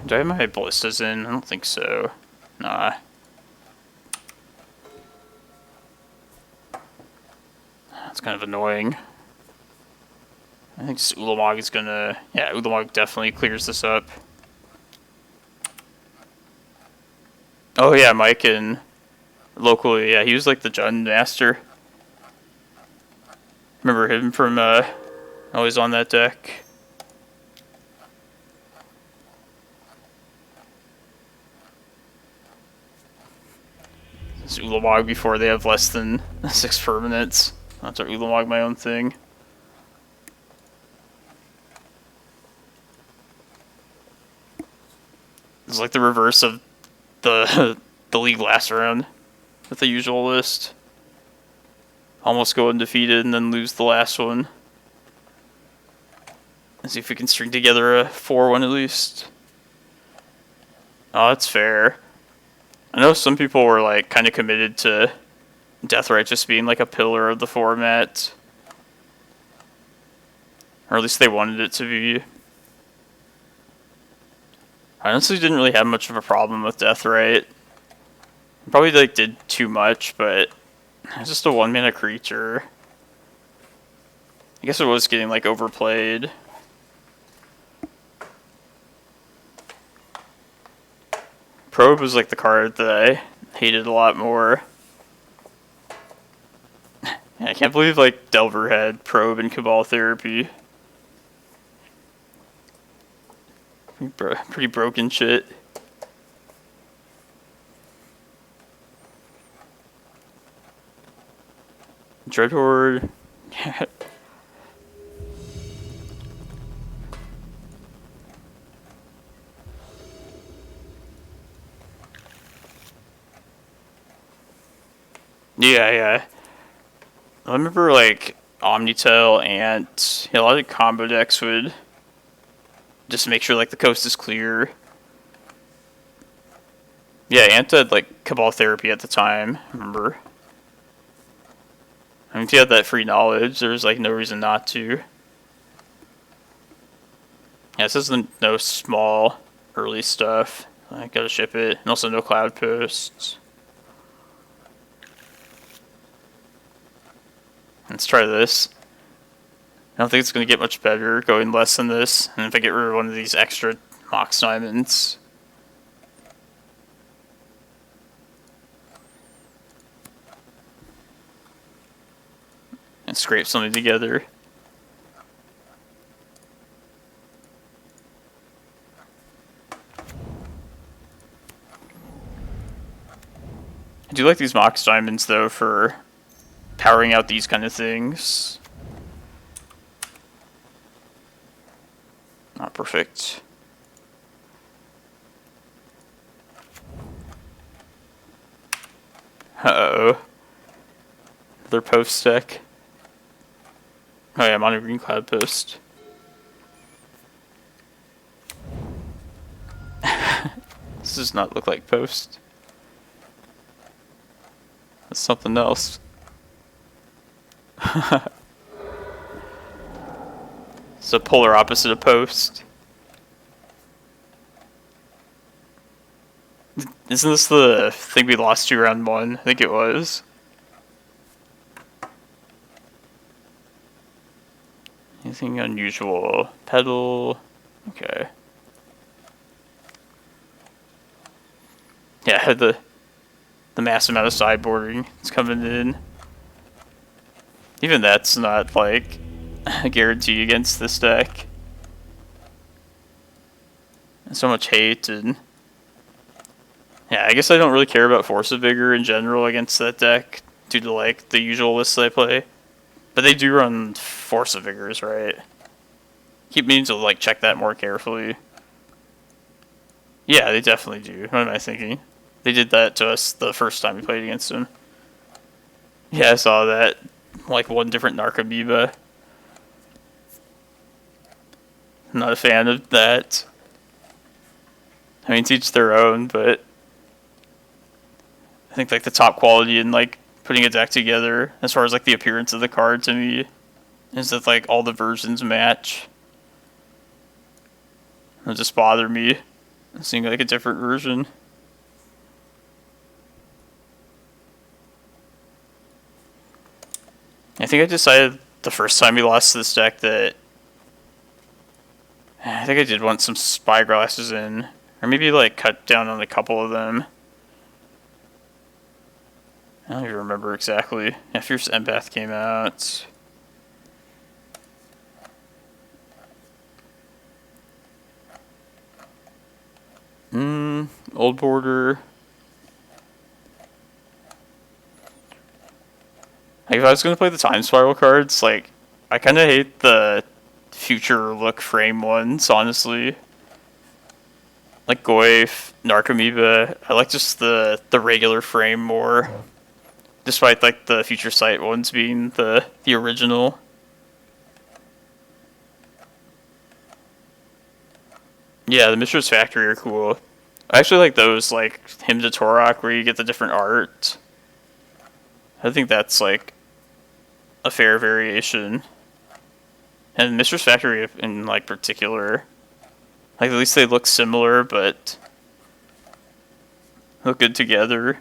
Do I have my ballistas in? I don't think so. Nah. That's kind of annoying. I think Ulamog is gonna... Yeah, Ulamog definitely clears this up. Oh yeah, Mike and... Locally, yeah, he was like the Jund master. Remember him from, always on that deck. This Ulamog before they have less than 6 permanents. That's our Ulamog my own thing. It's like the reverse of the the league last round with the usual list. Almost go undefeated and then lose the last one. Let's see if we can string together a 4-1 at least. Oh, that's fair. I know some people were like kind of committed to Deathrite just being like a pillar of the format. Or at least they wanted it to be. I honestly didn't really have much of a problem with Deathrite. Probably like did too much, but it's just a 1-mana creature. I guess it was getting like overplayed. Probe was like the card that I hated a lot more. I can't believe like Delver had Probe and Cabal Therapy. Pretty broken shit. Dreadhorde. Yeah. I remember like Omnitel and a lot of combo decks would just make sure like the coast is clear. Yeah, Anta had like Cabal Therapy at the time, remember? I mean, if you had that free knowledge, there was like no reason not to. Yeah, this isn't no small early stuff. I gotta ship it. And also no Cloudposts. Let's try this. I don't think it's gonna get much better going less than this. And if I get rid of one of these extra Mox Diamonds. and scrape something together. I do like these Mox Diamonds, though, for powering out these kind of things. Not perfect. Uh-oh. Another post deck. Oh yeah, I'm on a green Cloudpost. This does not look like post. That's something else. It's the polar opposite of post. Isn't this the thing we lost to round 1? I think it was. Anything unusual? Pedal. Okay. Yeah, the massive amount of sideboarding is coming in. Even that's not like a guarantee against this deck. And so much hate, and yeah, I guess I don't really care about Force of Vigor in general against that deck due to like the usual lists I play. But they do run Force of Vigors, right? Keep meaning to like check that more carefully. Yeah, they definitely do. What am I thinking? They did that to us the first time we played against them. Yeah, I saw that. Like one different Narcomoeba. Not a fan of that. I mean, to each their own, but I think like the top quality in like putting a deck together, as far as like the appearance of the card to me, is that like all the versions match. It just bother me seeing like a different version. I think I decided the first time we lost this deck that I think I did want some spyglasses in, or maybe like cut down on a couple of them. I don't even remember exactly. Yeah, Fierce Empath came out. Old Border. Like, if I was going to play the Time Spiral cards, like, I kind of hate the future look frame ones, honestly. Like Goyf, Narcomoeba, I like just the regular frame more. Despite, like, the future sight ones being the original. Yeah, the Mistress Factory are cool. I actually like those, like, Hymn to Torok, where you get the different art. I think that's, like, a fair variation. And Mistress Factory in, like, particular. Like, at least they look similar, but look good together.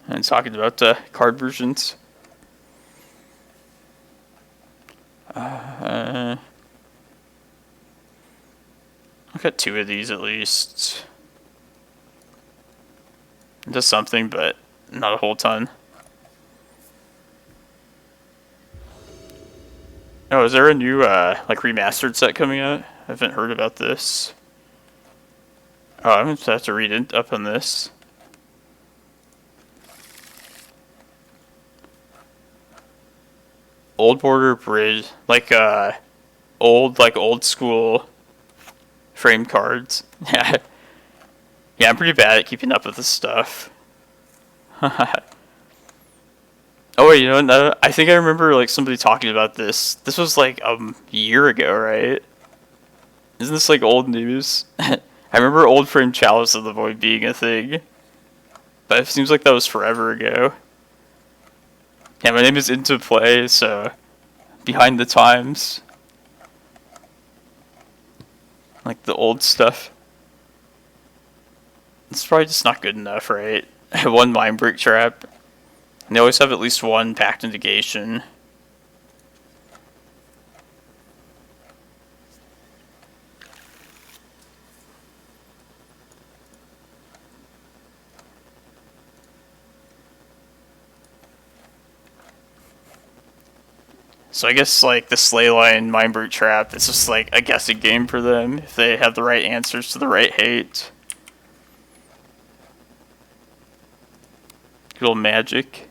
And talking about card versions. I've got 2 of these at least. It does something, but not a whole ton. Oh, is there a new, like, remastered set coming out? I haven't heard about this. Oh, I'm going to have to read it up on this. Old Border Bridge. Like, old school frame cards. Yeah. Yeah, I'm pretty bad at keeping up with this stuff. Oh wait, you know, no, I think I remember like somebody talking about this. This was like a year ago, right? Isn't this like old news? I remember Old Frame Chalice of the Void being a thing, but it seems like that was forever ago. Yeah, my name is Into Play, so behind the times. Like the old stuff. It's probably just not good enough, right? One Mindbreak Trap. And they always have at least one Pact and Negation. So I guess like the Slayline Mindbreak Trap, it's just like a guessing game for them if they have the right answers to the right hate. Good old magic.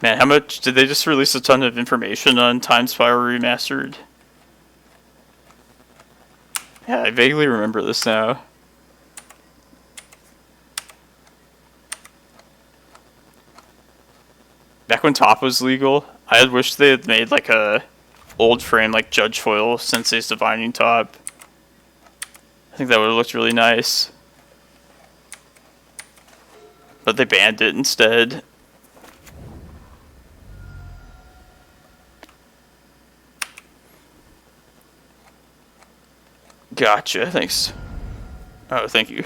Man, how much did they just release a ton of information on Time Spiral Remastered? Yeah, I vaguely remember this now. Back when top was legal, I had wished they had made like a old frame like Judge Foil Sensei's Divining Top. I think that would have looked really nice. But they banned it instead. Gotcha, thanks. Oh, thank you.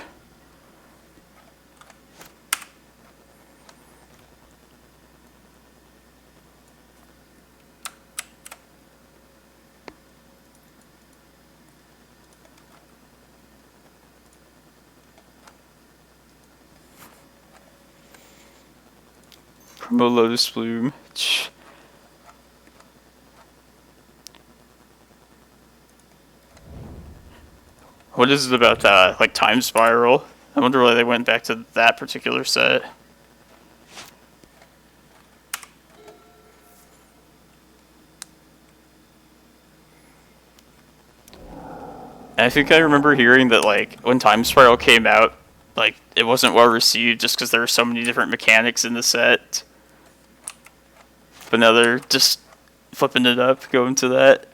Promo Lotus Bloom. What is it about that, like Time Spiral? I wonder why they went back to that particular set. And I think I remember hearing that like when Time Spiral came out, like it wasn't well received just because there were so many different mechanics in the set. But now they're just flipping it up, going to that.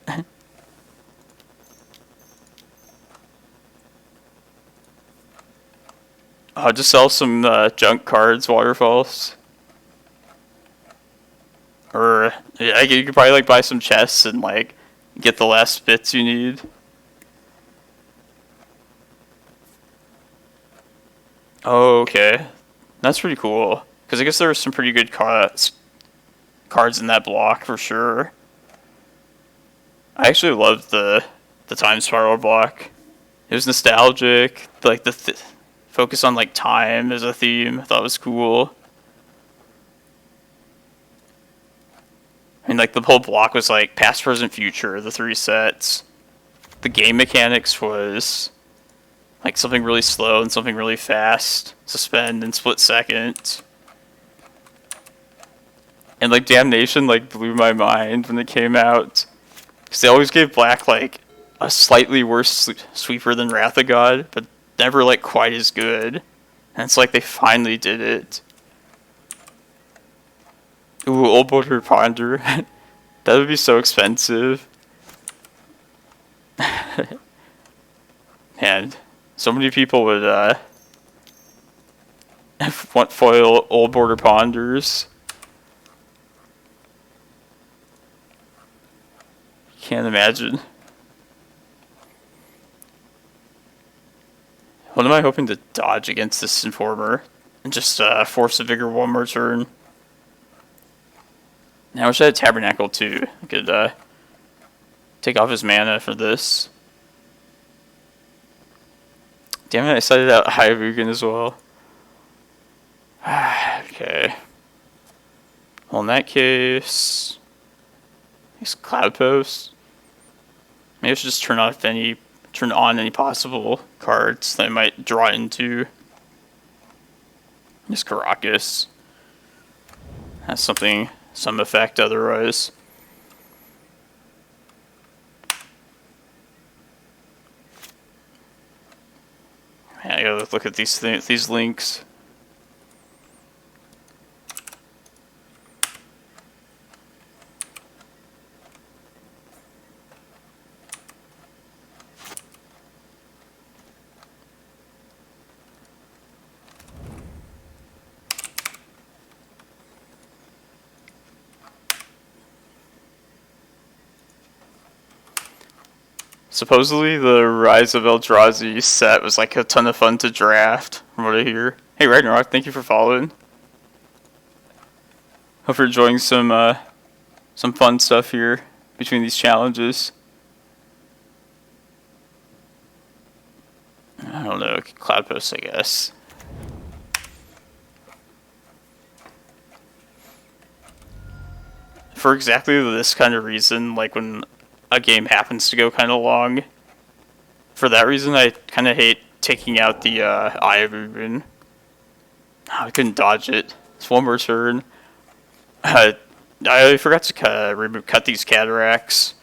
I'll just sell some junk cards, waterfalls. Or yeah, you could probably like buy some chests and like get the last bits you need. Oh, okay. That's pretty cool. Because I guess there were some pretty good cards in that block for sure. I actually loved the Time Spiral block. It was nostalgic. Like the focus on like time as a theme, I thought was cool. I mean, like the whole block was like past, present, future. The 3 sets. The game mechanics was like something really slow and something really fast. Suspend and split second. And like Damnation like blew my mind when it came out. Because they always gave black like a slightly worse sweeper than Wrath of God, but never like quite as good. And it's like they finally did it. Ooh, Old Border Ponder. That would be so expensive. Man, so many people would want foil Old Border Ponders. Can't imagine. What am I hoping to dodge against this Informer? And just Force of Vigor one more turn. Now I wish I had Tabernacle too. I could take off his mana for this. Damn it, I cited out Eye of Ugin as well. Okay. Well, in that case, I guess Cloudpost. Maybe I should just turn on any possible cards that I might draw into. Just Karakas. Has some effect otherwise. Yeah, I gotta look at these links. Supposedly the Rise of Eldrazi set was like a ton of fun to draft, from what I hear. Hey Ragnarok, thank you for following. Hope you're enjoying some fun stuff here between these challenges. I don't know, Cloudpost, I guess. for exactly this kind of reason, like when a game happens to go kind of long, for that reason I kind of hate taking out the Eye of Ugin. I couldn't dodge it. It's one more turn. I forgot to cut these cataracts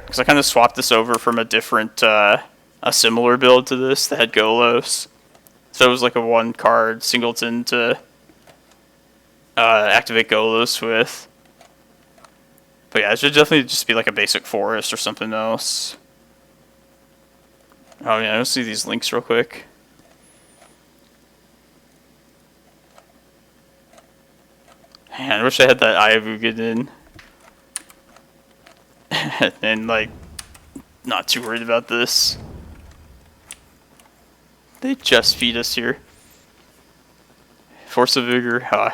because I kind of swapped this over from a different, a similar build to this that had Golos. So it was like a one card singleton to activate Golos with. But yeah, it should definitely just be like a basic forest or something else. Oh yeah, let's see these links real quick. Man, I wish I had that Eye of Ugin in. And like, not too worried about this. They just feed us here. Force of Vigor, huh.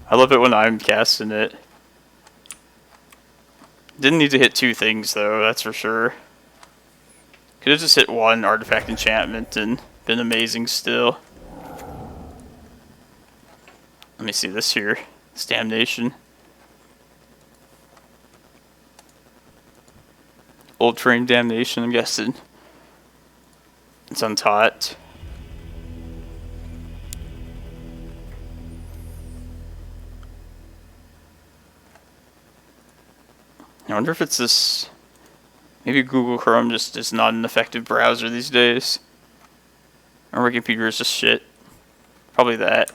I love it when I'm casting it. Didn't need to hit two things though, that's for sure. Could have just hit one artifact enchantment and been amazing still. Let me see this here. This damnation. Old train damnation, I'm guessing. It's untaught. I wonder if it's this... Maybe Google Chrome just is not an effective browser these days. Or my computer is just shit. Probably that.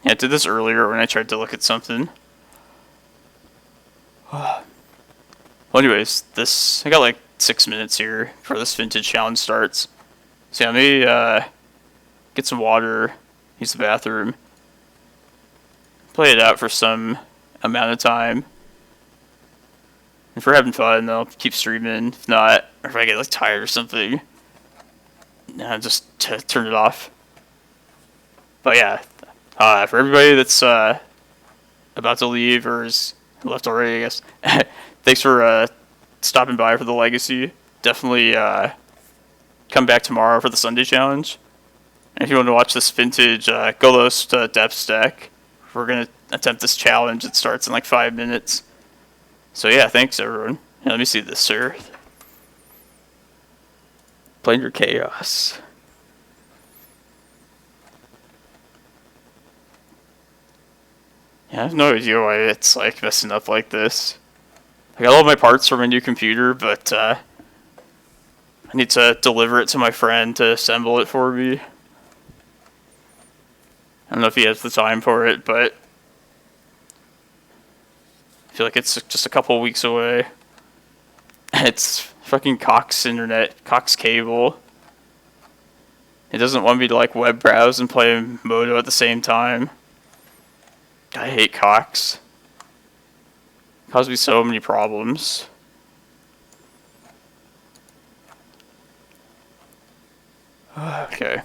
Yeah, I did this earlier when I tried to look at something. Well, anyways, I got like 6 minutes here before this vintage challenge starts. So yeah, let me get some water, use the bathroom, play it out for some amount of time. If we're having fun, I'll keep streaming. If not, or if I get like tired or something, just turn it off. But yeah, for everybody that's about to leave or is left already, I guess, thanks for stopping by for the legacy. Definitely come back tomorrow for the Sunday challenge. And if you want to watch this vintage Golos depth stack, we're going to attempt this challenge. It starts in like 5 minutes. So yeah, thanks everyone. Let me see this, sir. Playing your chaos. Yeah, I have no idea why it's like messing up like this. I got all my parts from a new computer, but I need to deliver it to my friend to assemble it for me. I don't know if he has the time for it, but I feel like it's just a couple weeks away. It's fucking Cox internet, Cox cable. It doesn't want me to like web browse and play Moto at the same time. I hate Cox. It caused me so many problems. Okay.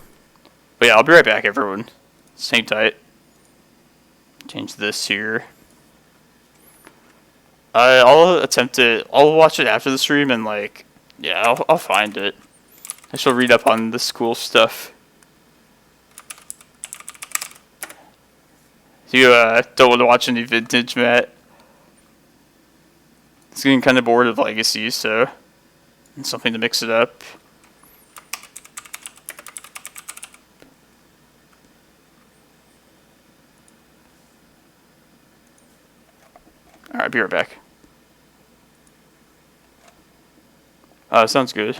But yeah, I'll be right back, everyone. Hang tight. Change this here. I'll attempt it. I'll watch it after the stream and like, yeah, I'll find it. I shall read up on this cool stuff. You don't want to watch any vintage, Matt? It's getting kind of bored of Legacy, so it's something to mix it up. Alright, be right back. Sounds good.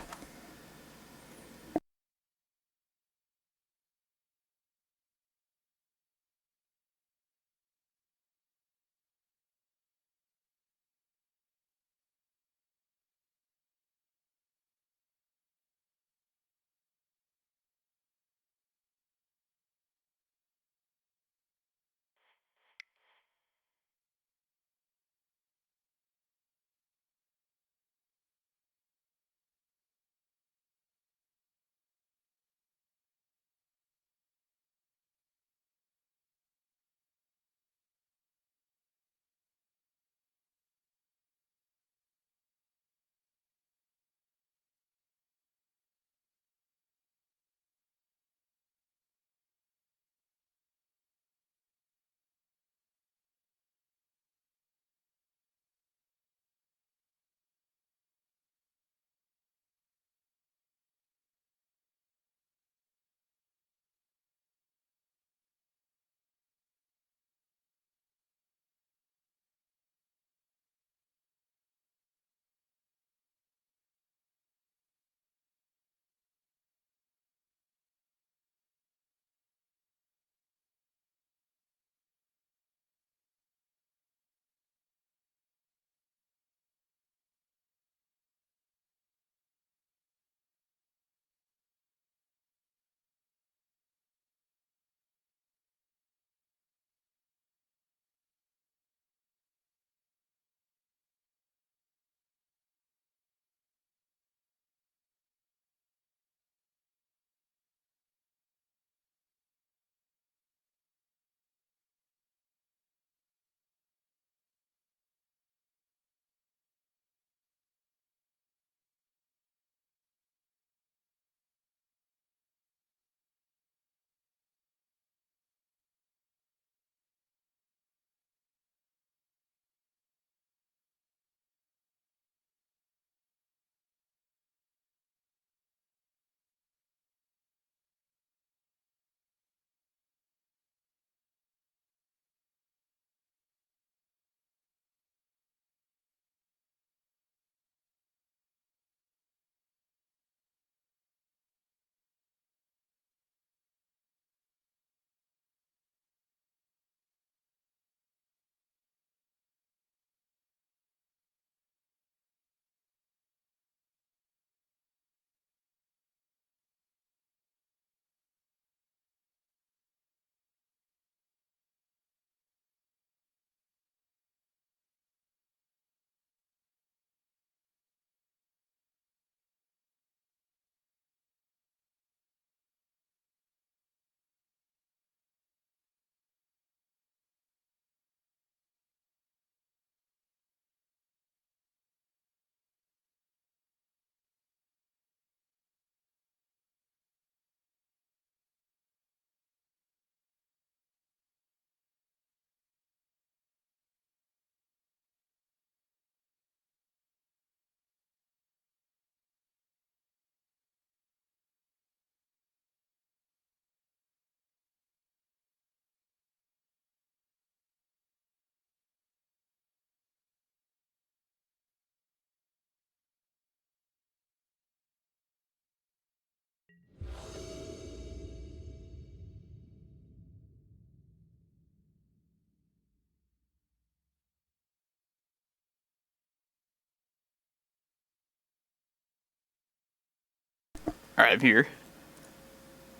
Alright, I'm here.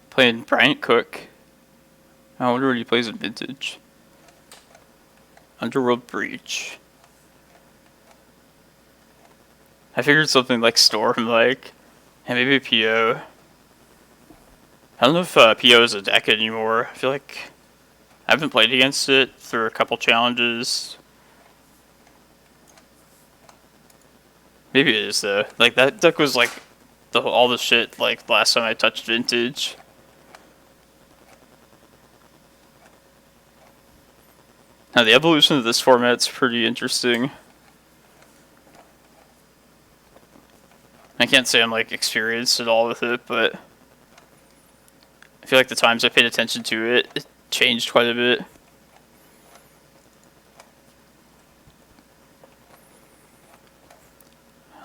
Playing Bryant Cook. I wonder what he plays in Vintage. Underworld Breach. I figured something like Storm, like, and maybe PO. I don't know if PO is a deck anymore. I feel like I haven't played against it through a couple challenges. Maybe it is though. Like that deck was like all the shit like last time I touched Vintage. Now the evolution of this format's pretty interesting. I can't say I'm like experienced at all with it, but I feel like the times I paid attention to it, it changed quite a bit.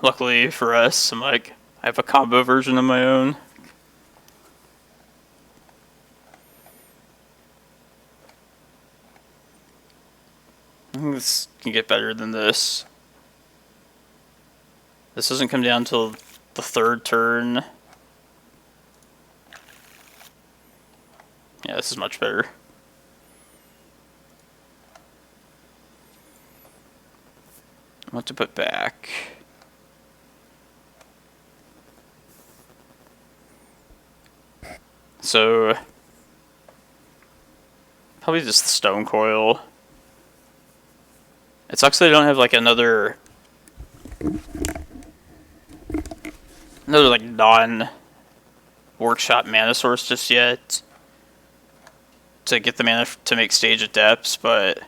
Luckily for us, I have a combo version of my own. I think this can get better than this. This doesn't come down till the third turn. Yeah, this is much better. What to put back? So, probably just the Stone Coil. It sucks that I don't have like another like non-workshop mana source just yet to get the mana to make stage at depths, but at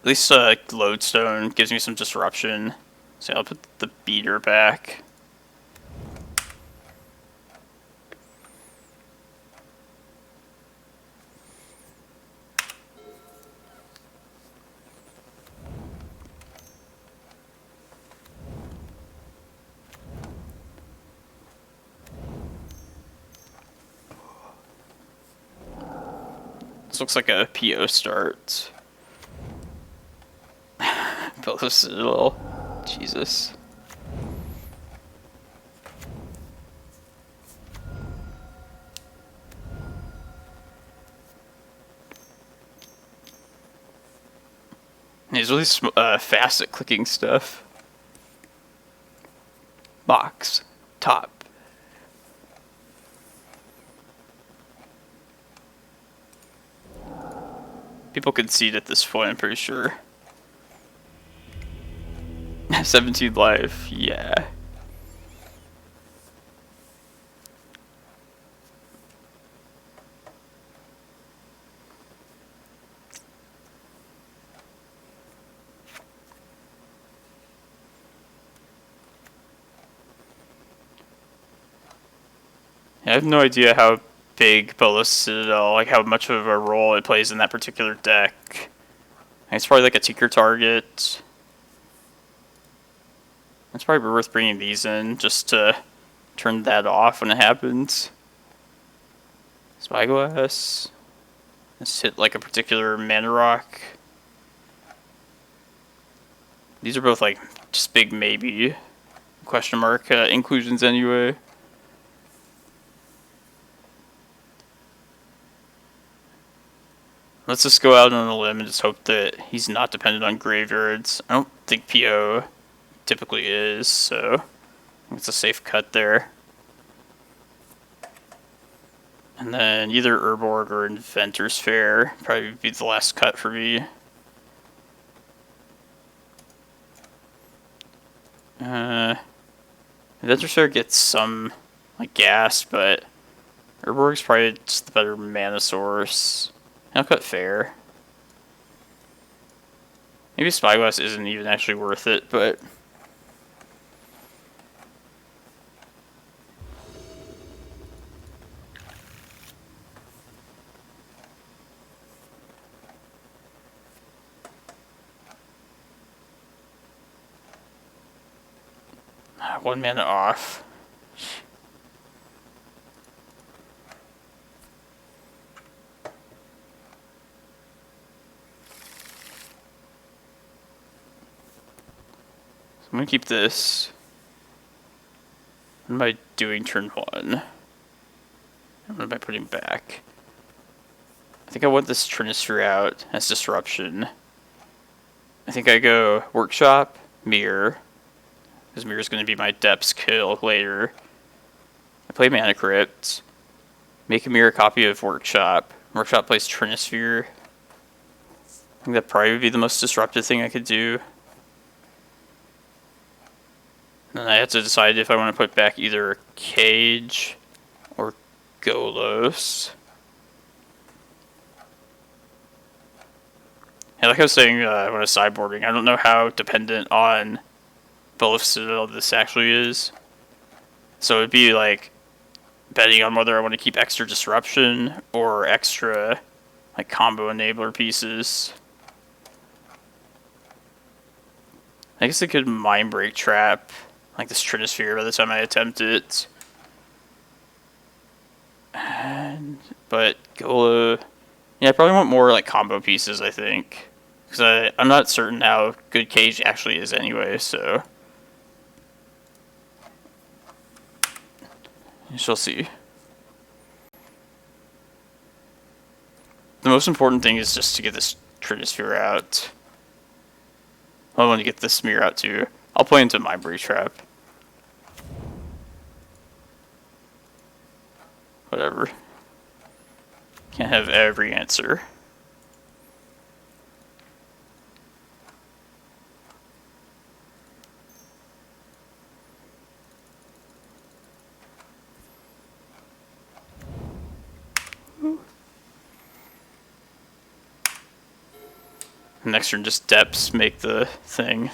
least Lodestone gives me some disruption. So I'll put the beater back. This looks like a PO start. Both Citadel. Jesus. He's really fast at clicking stuff. Box. Top. People concede at this point, I'm pretty sure. 17 life, yeah. I have no idea how big Bolas Citadel, like how much of a role it plays in that particular deck. It's probably like a Tinker target. It's probably worth bringing these in just to turn that off when it happens. Spyglass. Let's hit like a particular mana rock. These are both like just big maybe question mark inclusions anyway. Let's just go out on a limb and just hope that he's not dependent on graveyards. I don't think PO typically is, so it's a safe cut there. And then either Urborg or Inventor's Fair probably be the last cut for me. Inventor's Fair gets some like gas, but Urborg's probably just the better mana source. I'll cut Fair. Maybe Spyglass isn't even actually worth it, but one mana off. I'm gonna keep this. What am I doing turn 1? What am I putting back? I think I want this Trinisphere out as Disruption. I think I go Workshop, Mirror, because Mirror is going to be my Depths kill later. I play Mana Crypt, make a mirror copy of Workshop. Workshop plays Trinisphere. I think that probably would be the most disruptive thing I could do. Then I have to decide if I want to put back either Cage or Golos. And like I was saying when I was sideboarding, I don't know how dependent on both Citadel this actually is. So it'd be like betting on whether I want to keep extra disruption or extra like combo enabler pieces. I guess I could Mindbreak Trap like this Trinisphere by the time I attempt it. But Gola, yeah, I probably want more like combo pieces, I think. Because I'm not certain how good Cage actually is anyway, so we shall see. The most important thing is just to get this Trinisphere out. I want to get this Smear out too. I'll play into Mindbreak Trap. Whatever. Can't have every answer. Next turn, just Depths make the thing.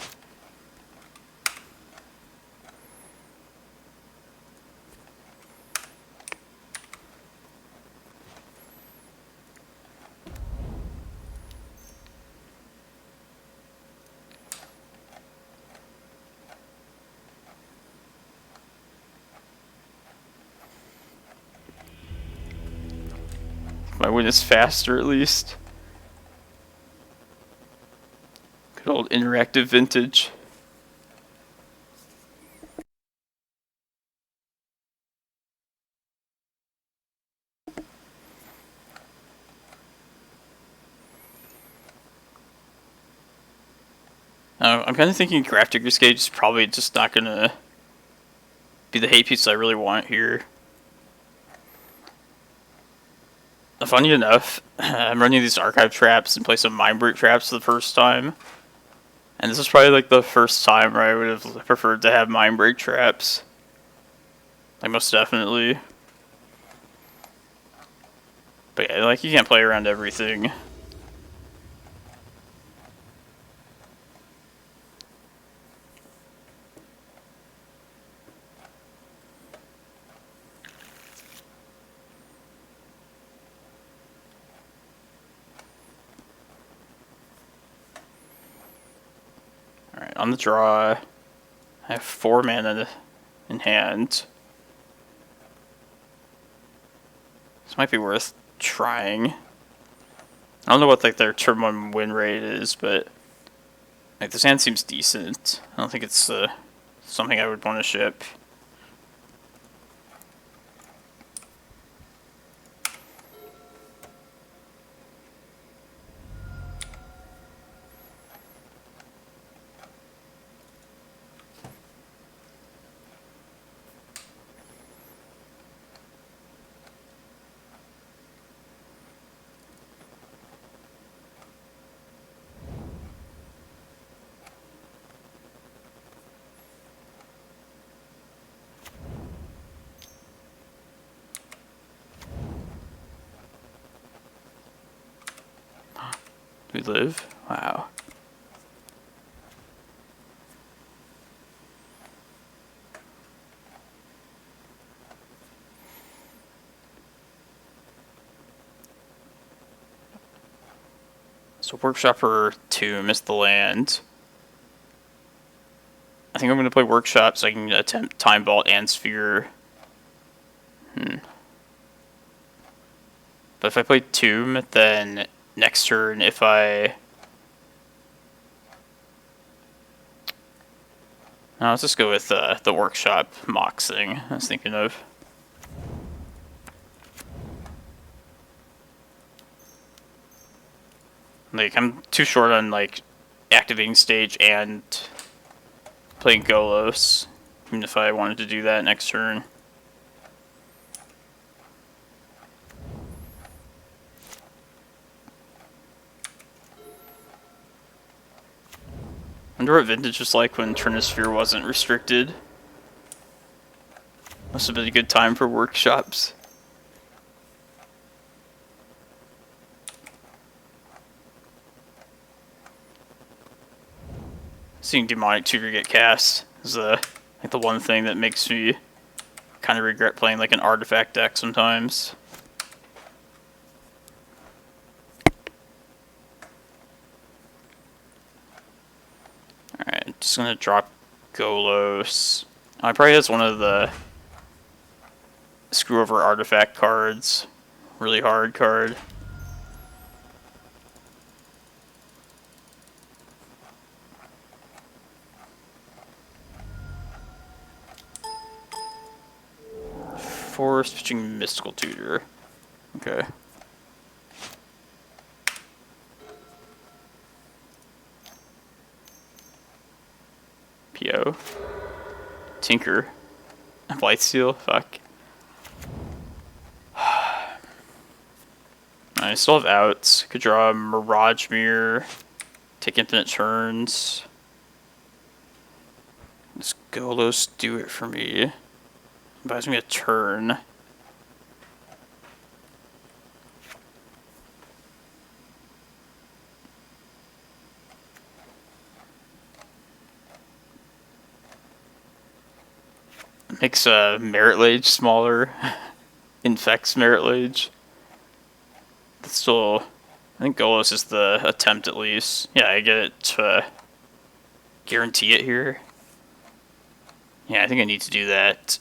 My win is faster at least. Good old interactive vintage. I'm kind of thinking Grafdigger's Cage is probably just not going to be the hate piece I really want here. Funny enough, I'm running these archive traps in place of Mindbreak traps for the first time. And this is probably like the first time where I would have preferred to have Mindbreak traps. Like most definitely. But yeah, like you can't play around everything. Alright, on the draw, I have 4 mana in hand. This might be worth trying. I don't know what like their turn 1 win rate is, but like this hand seems decent. I don't think it's something I would want to ship. We live? Wow. So Workshopper 2 missed the land. I think I'm going to play Workshop so I can attempt Time Vault and Sphere. But if I play Tomb, then next turn, if I Now let's just go with the workshop Mox thing I was thinking of. Like, I'm too short on, like, activating stage and playing Golos, even if I wanted to do that next turn. I wonder what Vintage was like when Trinisphere wasn't restricted. Must have been a good time for workshops. Seeing Demonic Tutor get cast is like the one thing that makes me kind of regret playing like an artifact deck sometimes. Alright, just gonna drop Golos. Oh, he probably has one of the screw over artifact cards. Really hard card. Forest pitching Mystical Tutor. Okay. PO. Tinker. Blightsteel? Fuck. I still have outs. Could draw a Mirage Mirror. Take infinite turns. Let's Golos do it for me. Buys me a turn. Makes Merit Lage smaller. Infects Merit Lage. That's still... I think Golos is the attempt at least. Yeah, I get it to guarantee it here. Yeah, I think I need to do that.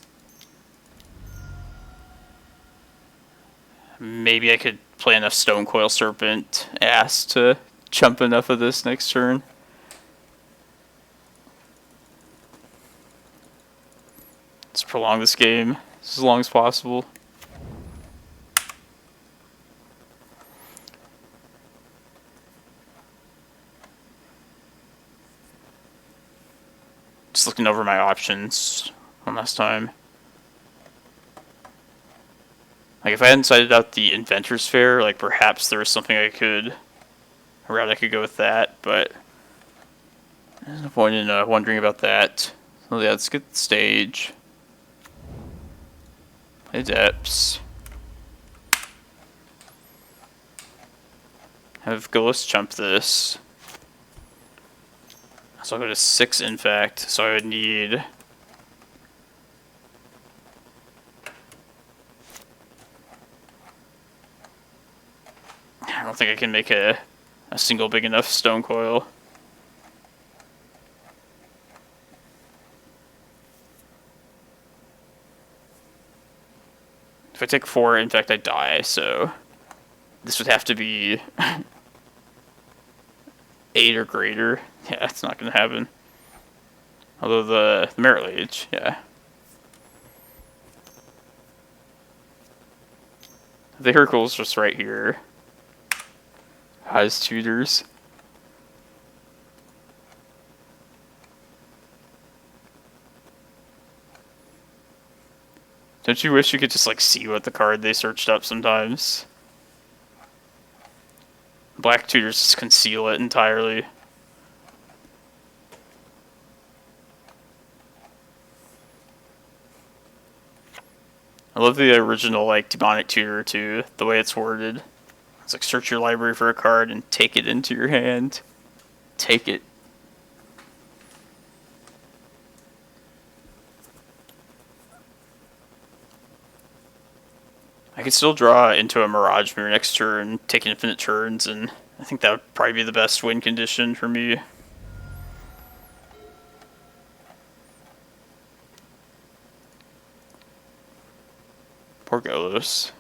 Maybe I could play enough Stonecoil Serpent ass to chump enough of this next turn. Let's prolong this game as long as possible. Just looking over my options one last time. Like, if I hadn't cited out the Inventor's Fair, like, perhaps there was something a route I could go with that, but there's no point in wondering about that. So yeah, let's get the stage. Play Depths. Have Golos jump this. So I'll go to 6 in fact, so I would need... I don't think I can make a single big enough Stonecoil. If I take 4, in fact I die, so this would have to be 8 or greater. Yeah, it's not going to happen. Although the Merit Lage, yeah. The Hercule's just right here. Has tutors. Don't you wish you could just like see what the card they searched up sometimes? Black tutors just conceal it entirely. I love the original like demonic tutor too, the way it's worded. It's like search your library for a card and take it into your hand. Take it. I could still draw into a Mirage Mirror next turn, take infinite turns, and I think that would probably be the best win condition for me. Poor Golos.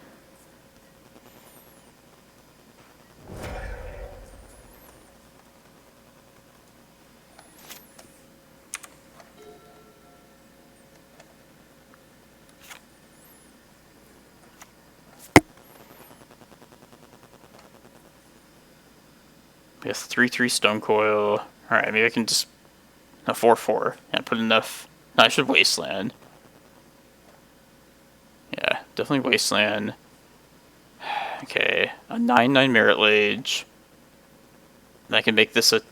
We have 3/3 Stone Coil. Alright, maybe I can just... No, 4/4. Yeah, put enough... No, I should Wasteland. Yeah, definitely Wasteland. Okay, a 9/9 Merit Lage. And I can make this a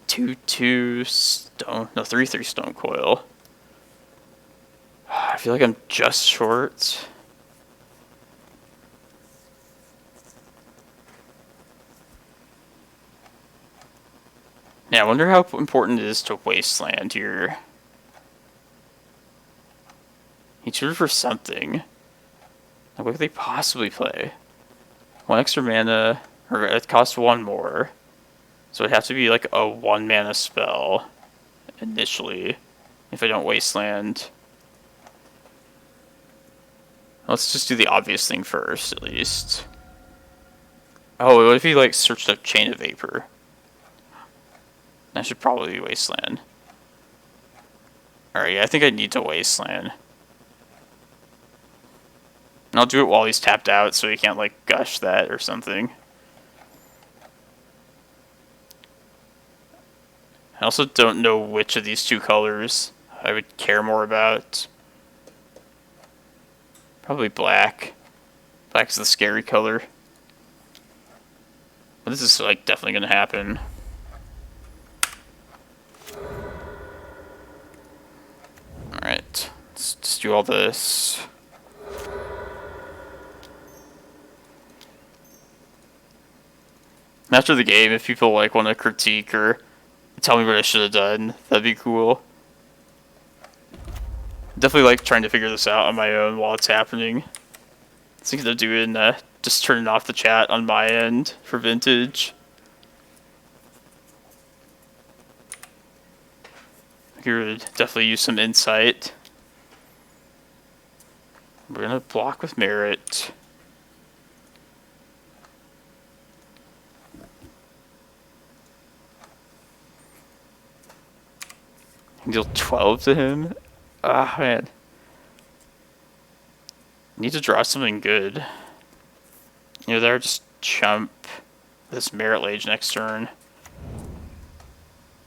2/2 Stone... No, 3/3 Stone Coil. I feel like I'm just short. Yeah, I wonder how important it is to Wasteland here. He tutored for something. Like, what could they possibly play? 1 extra mana, or it costs 1 more. So it'd have to be like a 1 mana spell initially, if I don't Wasteland. Let's just do the obvious thing first, at least. Oh, what if he like searched up Chain of Vapor? I should probably Wasteland. Alright, yeah, I think I need to Wasteland. And I'll do it while he's tapped out so he can't like gush that or something. I also don't know which of these 2 colors I would care more about. Probably black. Black's the scary color. But this is like definitely gonna happen. Alright, let's just do all this. After the game, if people like want to critique or tell me what I should have done, that'd be cool. Definitely like trying to figure this out on my own while it's happening. I was thinking of doing just turning off the chat on my end for Vintage. I could definitely use some insight. We're gonna block with Merit. Deal 12 to him. Ah, man. Need to draw something good. Either there, just chump this Merit Lage next turn.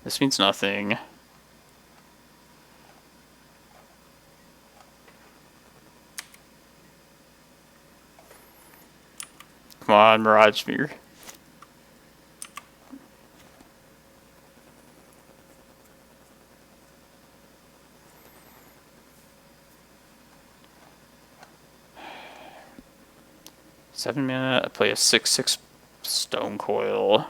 This means nothing. Come on, Mirage Mirror. Seven mana, I play a 6/6 Stone Coil.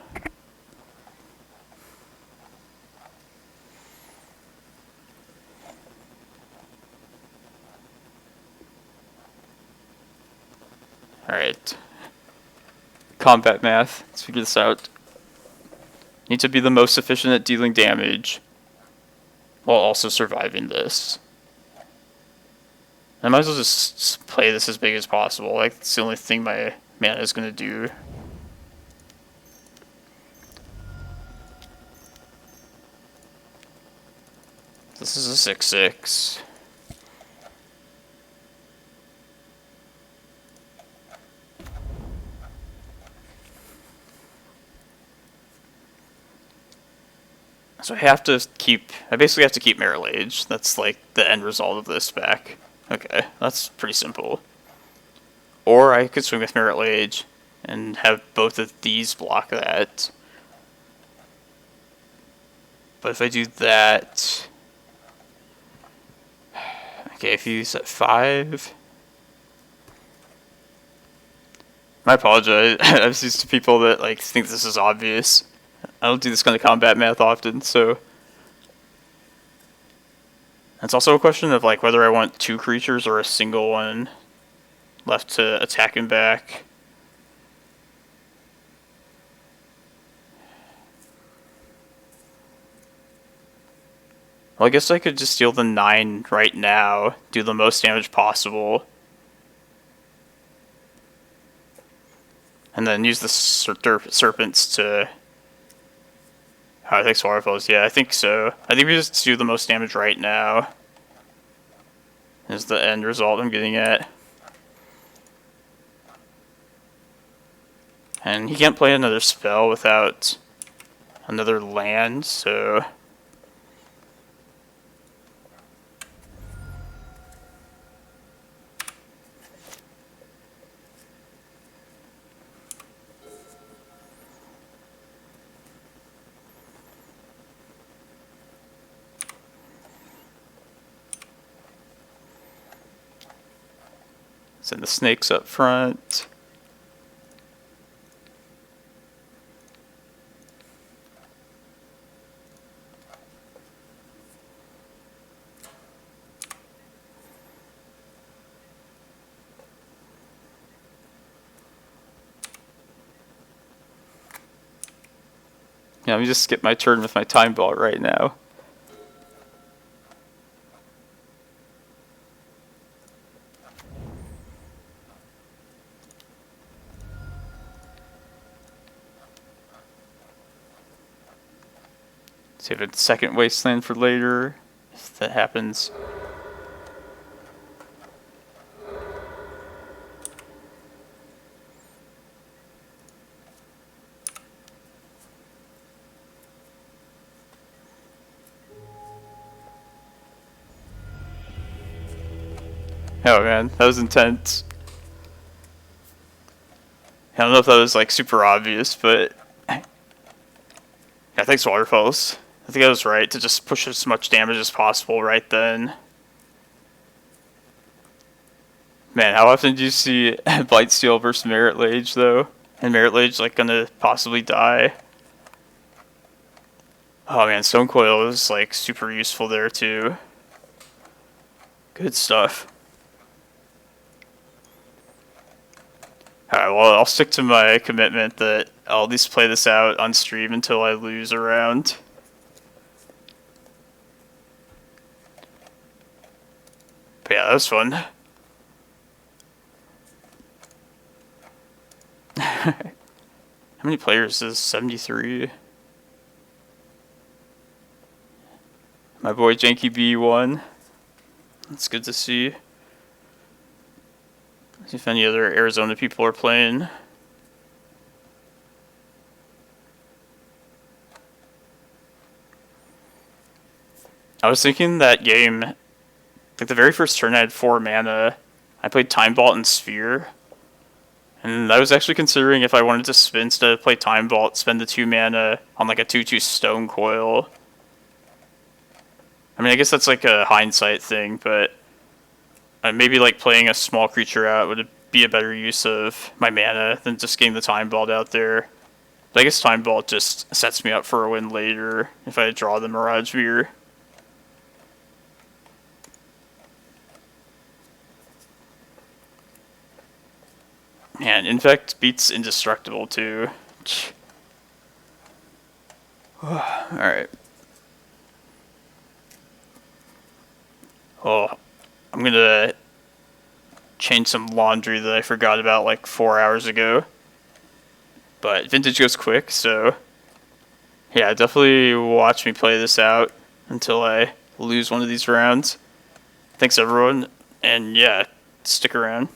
Alright. Combat math. Let's figure this out. Need to be the most efficient at dealing damage while also surviving this. I might as well just play this as big as possible. Like, it's the only thing my mana is going to do. This is a 6/6. So I basically have to keep Merit Lage. That's like the end result of this spec. Okay, that's pretty simple. Or I could swing with Merit Lage and have both of these block that. But if I do that... Okay, if you use at 5... I apologize. I'm used to people that like think this is obvious. I don't do this kind of combat math often, so... It's also a question of like whether I want 2 creatures or a single one left to attack him back. Well, I guess I could just deal the 9 right now, do the most damage possible, and then use the serpents to... Oh, I think Swarfels. Yeah, I think so. I think we just do the most damage right now. Is the end result I'm getting at. And he can't play another spell without another land, so... Send the snakes up front. Yeah, let me just skip my turn with my time vault right now. Save a second wasteland for later, if that happens. Oh man, that was intense. I don't know if that was like super obvious, but yeah, thanks Waterfalls. I think I was right to just push as much damage as possible right then. Man, how often do you see Blightsteel versus Merit Lage though? And Merit Lage like gonna possibly die? Oh man, Stone Coil is like super useful there too. Good stuff. Alright, well I'll stick to my commitment that I'll at least play this out on stream until I lose a round. But yeah, that was fun. How many players is 73? My boy Janky B won. That's good to see. See if any other Arizona people are playing. I was thinking that game, like the very first turn I had 4 mana. I played Time Vault and Sphere. And I was actually considering if I wanted to spin instead of play Time Vault, spend the 2 mana on like a 2/2 Stone Coil. I mean, I guess that's like a hindsight thing, but maybe like playing a small creature out would be a better use of my mana than just getting the Time Vault out there. But I guess Time Vault just sets me up for a win later if I draw the Mirage Veer. Man, Infect beats Indestructible too. Alright. Oh, I'm gonna change some laundry that I forgot about like 4 hours ago. But Vintage goes quick, so yeah, definitely watch me play this out until I lose one of these rounds. Thanks everyone, and yeah, stick around.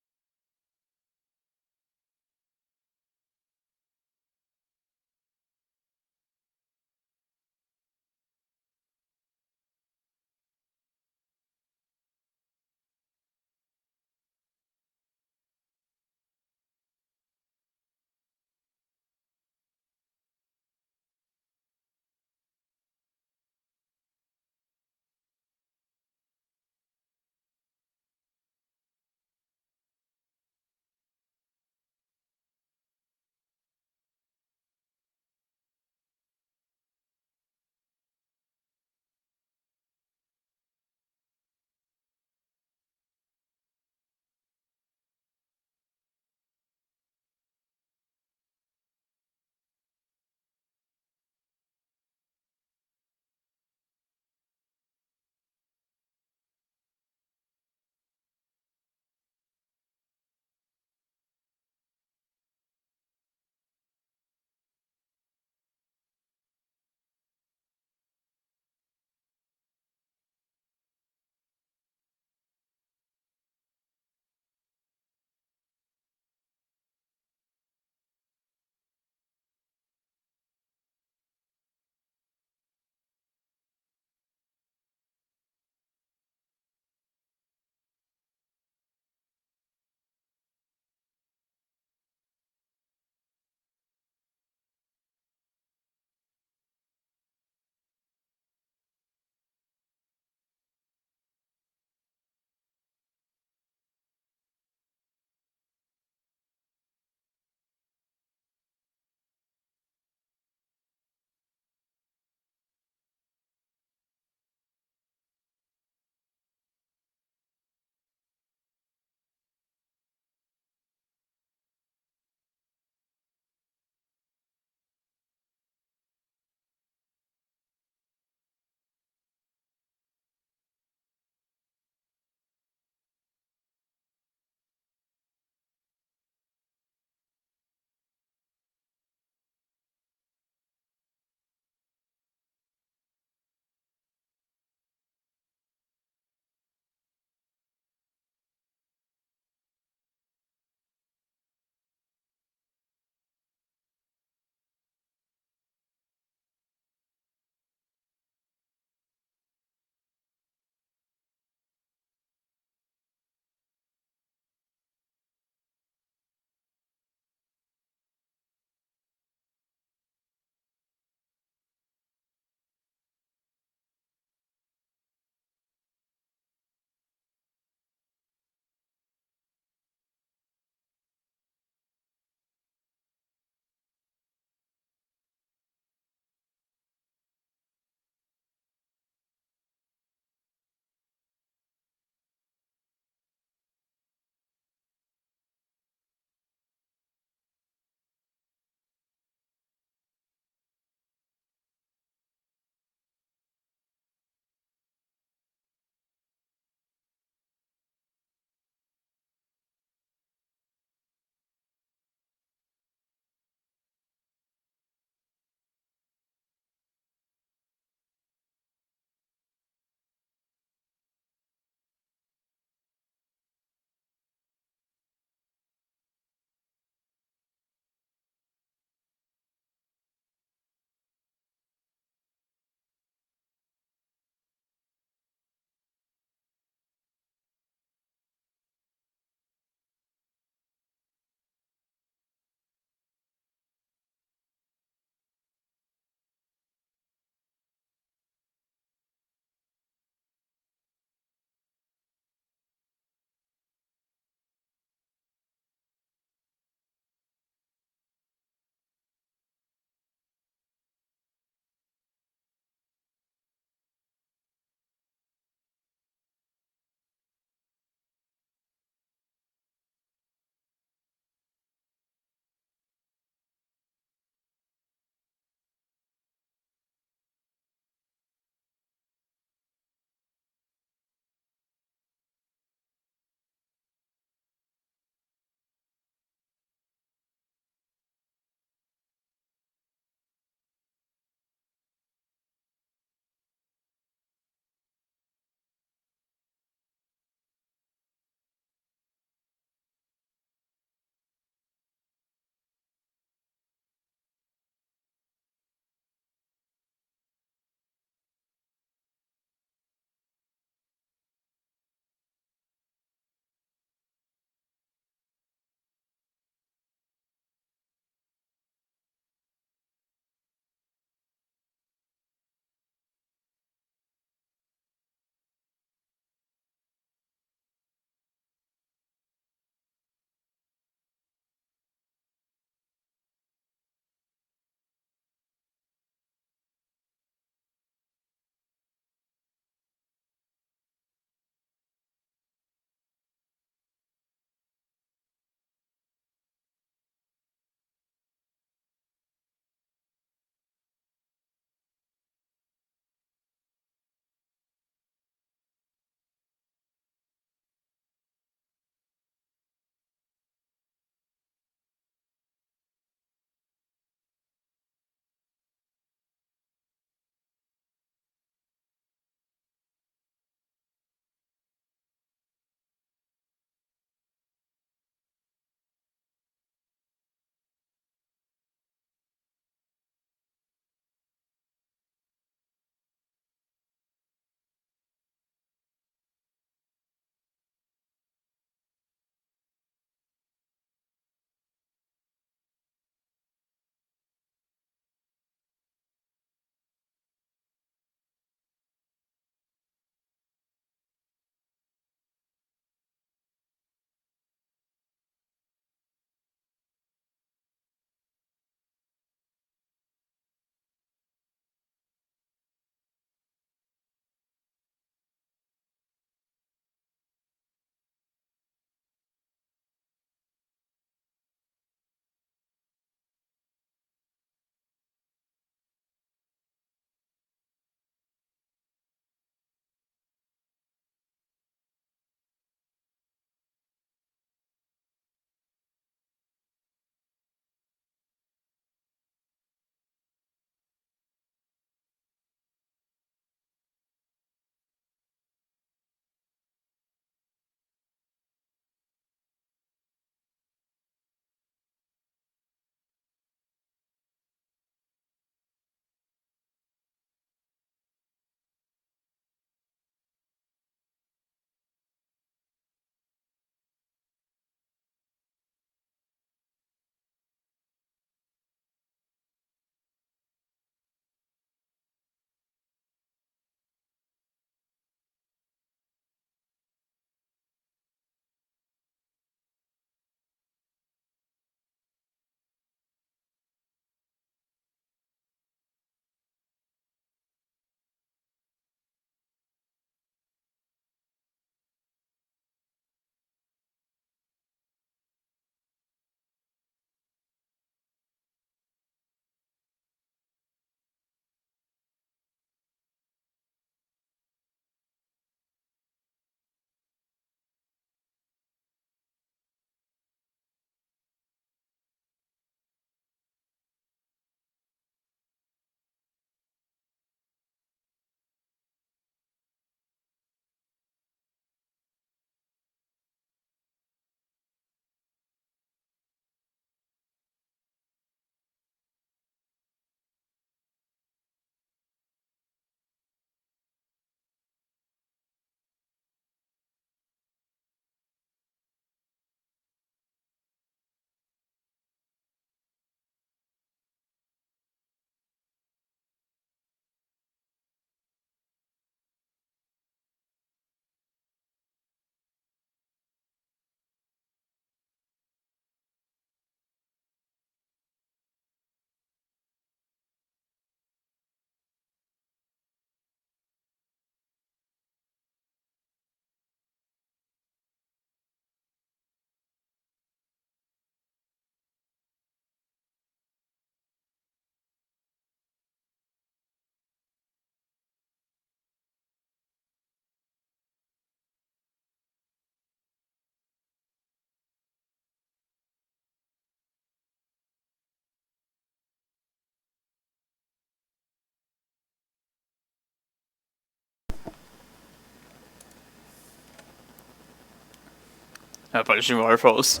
Punishing Waterfalls.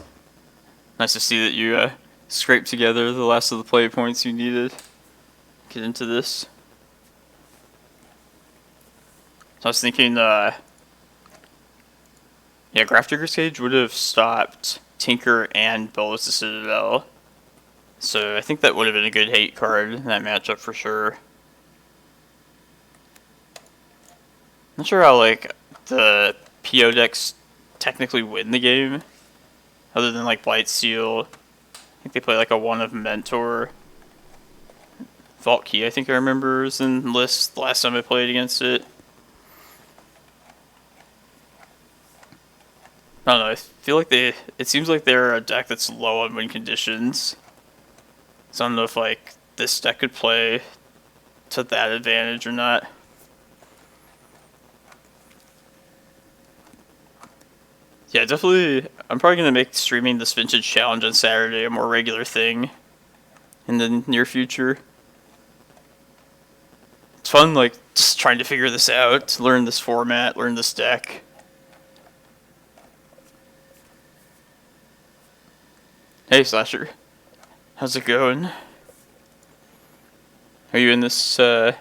Nice to see that you scraped together the last of the play points you needed. Get into this. So I was thinking, yeah, Grafdigger's Cage would have stopped Tinker and Bolas the Citadel. So I think that would have been a good hate card in that matchup for sure. Not sure how, like, the PO decks technically win the game. Other than, like, Blightsteel. I think they play, like, a 1 of Mentor. Vault Key, I think I remember, was in list the last time I played against it. I don't know, I feel like it seems like they're a deck that's low on win conditions. So I don't know if, like, this deck could play to that advantage or not. Yeah, definitely, I'm probably going to make streaming this Vintage Challenge on Saturday a more regular thing in the near future. It's fun, like, just trying to figure this out, learn this format, learn this deck. Hey, Slasher. How's it going? Are you in this, Oh,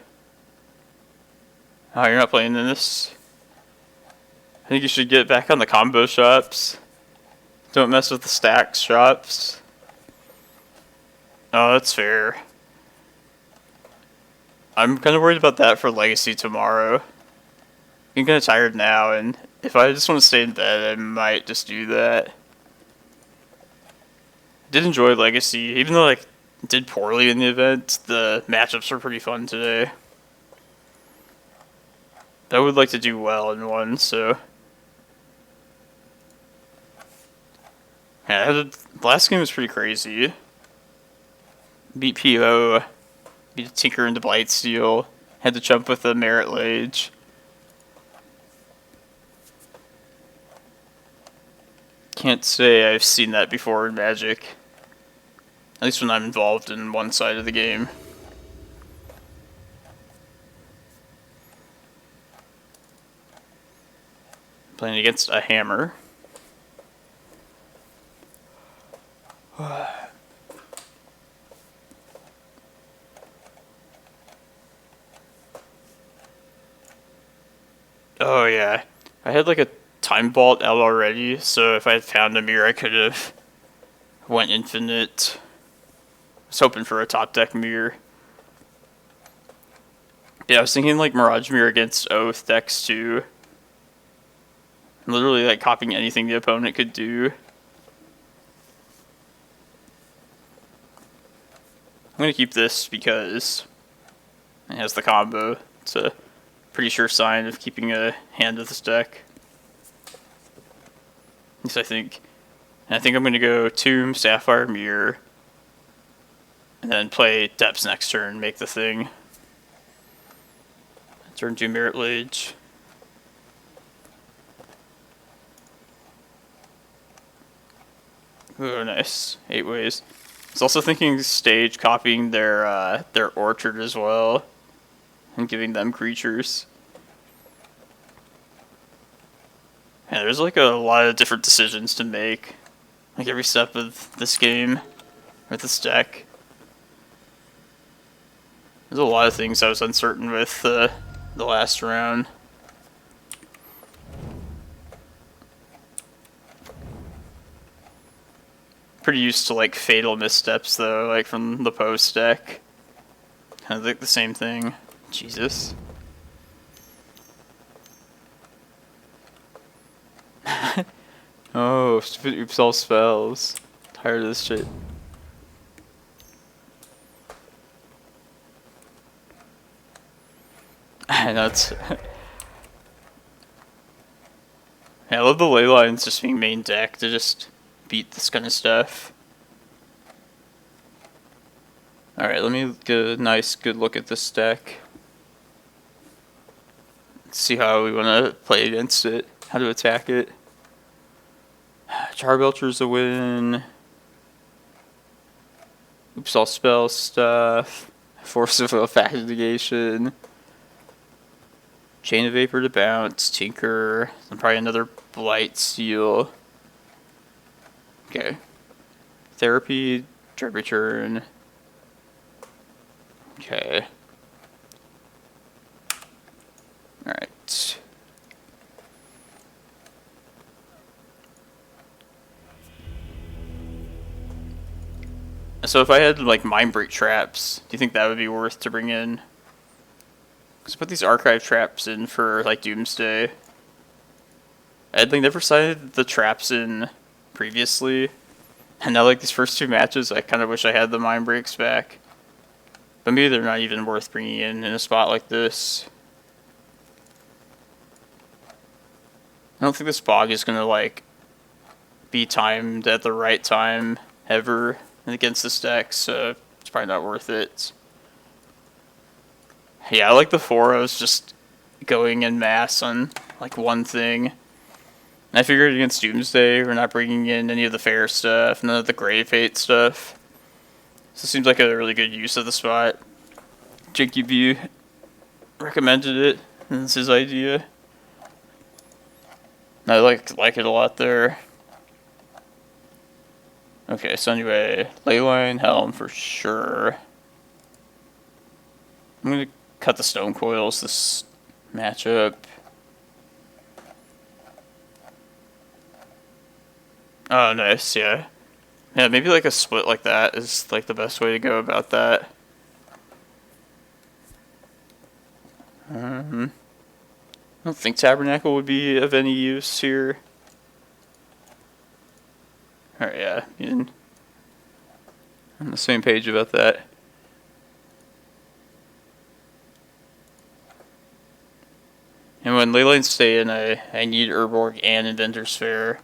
you're not playing in this? I think you should get back on the combo shops. Don't mess with the stacks shops. Oh, that's fair. I'm kind of worried about that for Legacy tomorrow. I'm kind of tired now, and if I just want to stay in bed, I might just do that. I did enjoy Legacy, even though, like, it did poorly in the event. The matchups were pretty fun today. I would like to do well in one, so... Yeah, the last game was pretty crazy. Beat PO, beat Tinker into Blightsteel, had to jump with the Merit Lage. Can't say I've seen that before in Magic. At least when I'm involved in one side of the game. Playing against a hammer. Oh yeah, I had like a Time Vault out already, so if I had found a mirror I could have went infinite. I was hoping for a top deck mirror. Yeah, I was thinking like Mirage Mirror against Oath decks too. Literally like copying anything the opponent could do. I'm gonna keep this because it has the combo. It's a pretty sure sign of keeping a hand of this deck. At least I think. And I think I'm gonna go Tomb, Sapphire, Mirror, and then play Depths next turn, make the thing. Turn 2 Merit Lage. Oh, nice. 8 ways. I was also thinking Stage copying their Orchard as well, and giving them creatures. Yeah, there's like a lot of different decisions to make, like every step of this game, or this deck. There's a lot of things I was uncertain with the last round. Pretty used to like fatal missteps though, like from the post deck. Kind of like the same thing. Jesus. Oh, stupid oops all spells. Tired of this shit. I know it's... Yeah, I love the ley lines just being main deck to just beat this kind of stuff. Alright, let me get a nice good look at this deck. Let's see how we want to play against it, how to attack it. Charbelcher's a win. Oops, all spell stuff. Force of Vigor. Chain of Vapor to bounce. Tinker. And probably another Blightsteel. Okay. Therapy, dread return. Okay. Alright. So if I had like Mindbreak Traps, do you think that would be worth to bring in? Because I put these archive traps in for like Doomsday. I'd like never cited the traps in previously. And now like these first two matches, I kind of wish I had the Mind Breaks back. But maybe they're not even worth bringing in a spot like this. I don't think this bog is gonna like be timed at the right time ever against this deck, so it's probably not worth it. Yeah, I like the Foros just going en masse on like one thing. I figured against Doomsday, we're not bringing in any of the fair stuff, none of the Grave Fate stuff. So it seems like a really good use of the spot. Jinky B recommended it, and it's his idea. I like it a lot there. Okay, so anyway, Leyline, Helm for sure. I'm gonna cut the Stone Coils this matchup. Oh, nice, yeah. Yeah, maybe like a split like that is like the best way to go about that. I don't think Tabernacle would be of any use here. Alright, yeah, on the same page about that. And when Leyline stay in, I need Urborg and Inventor's Fair.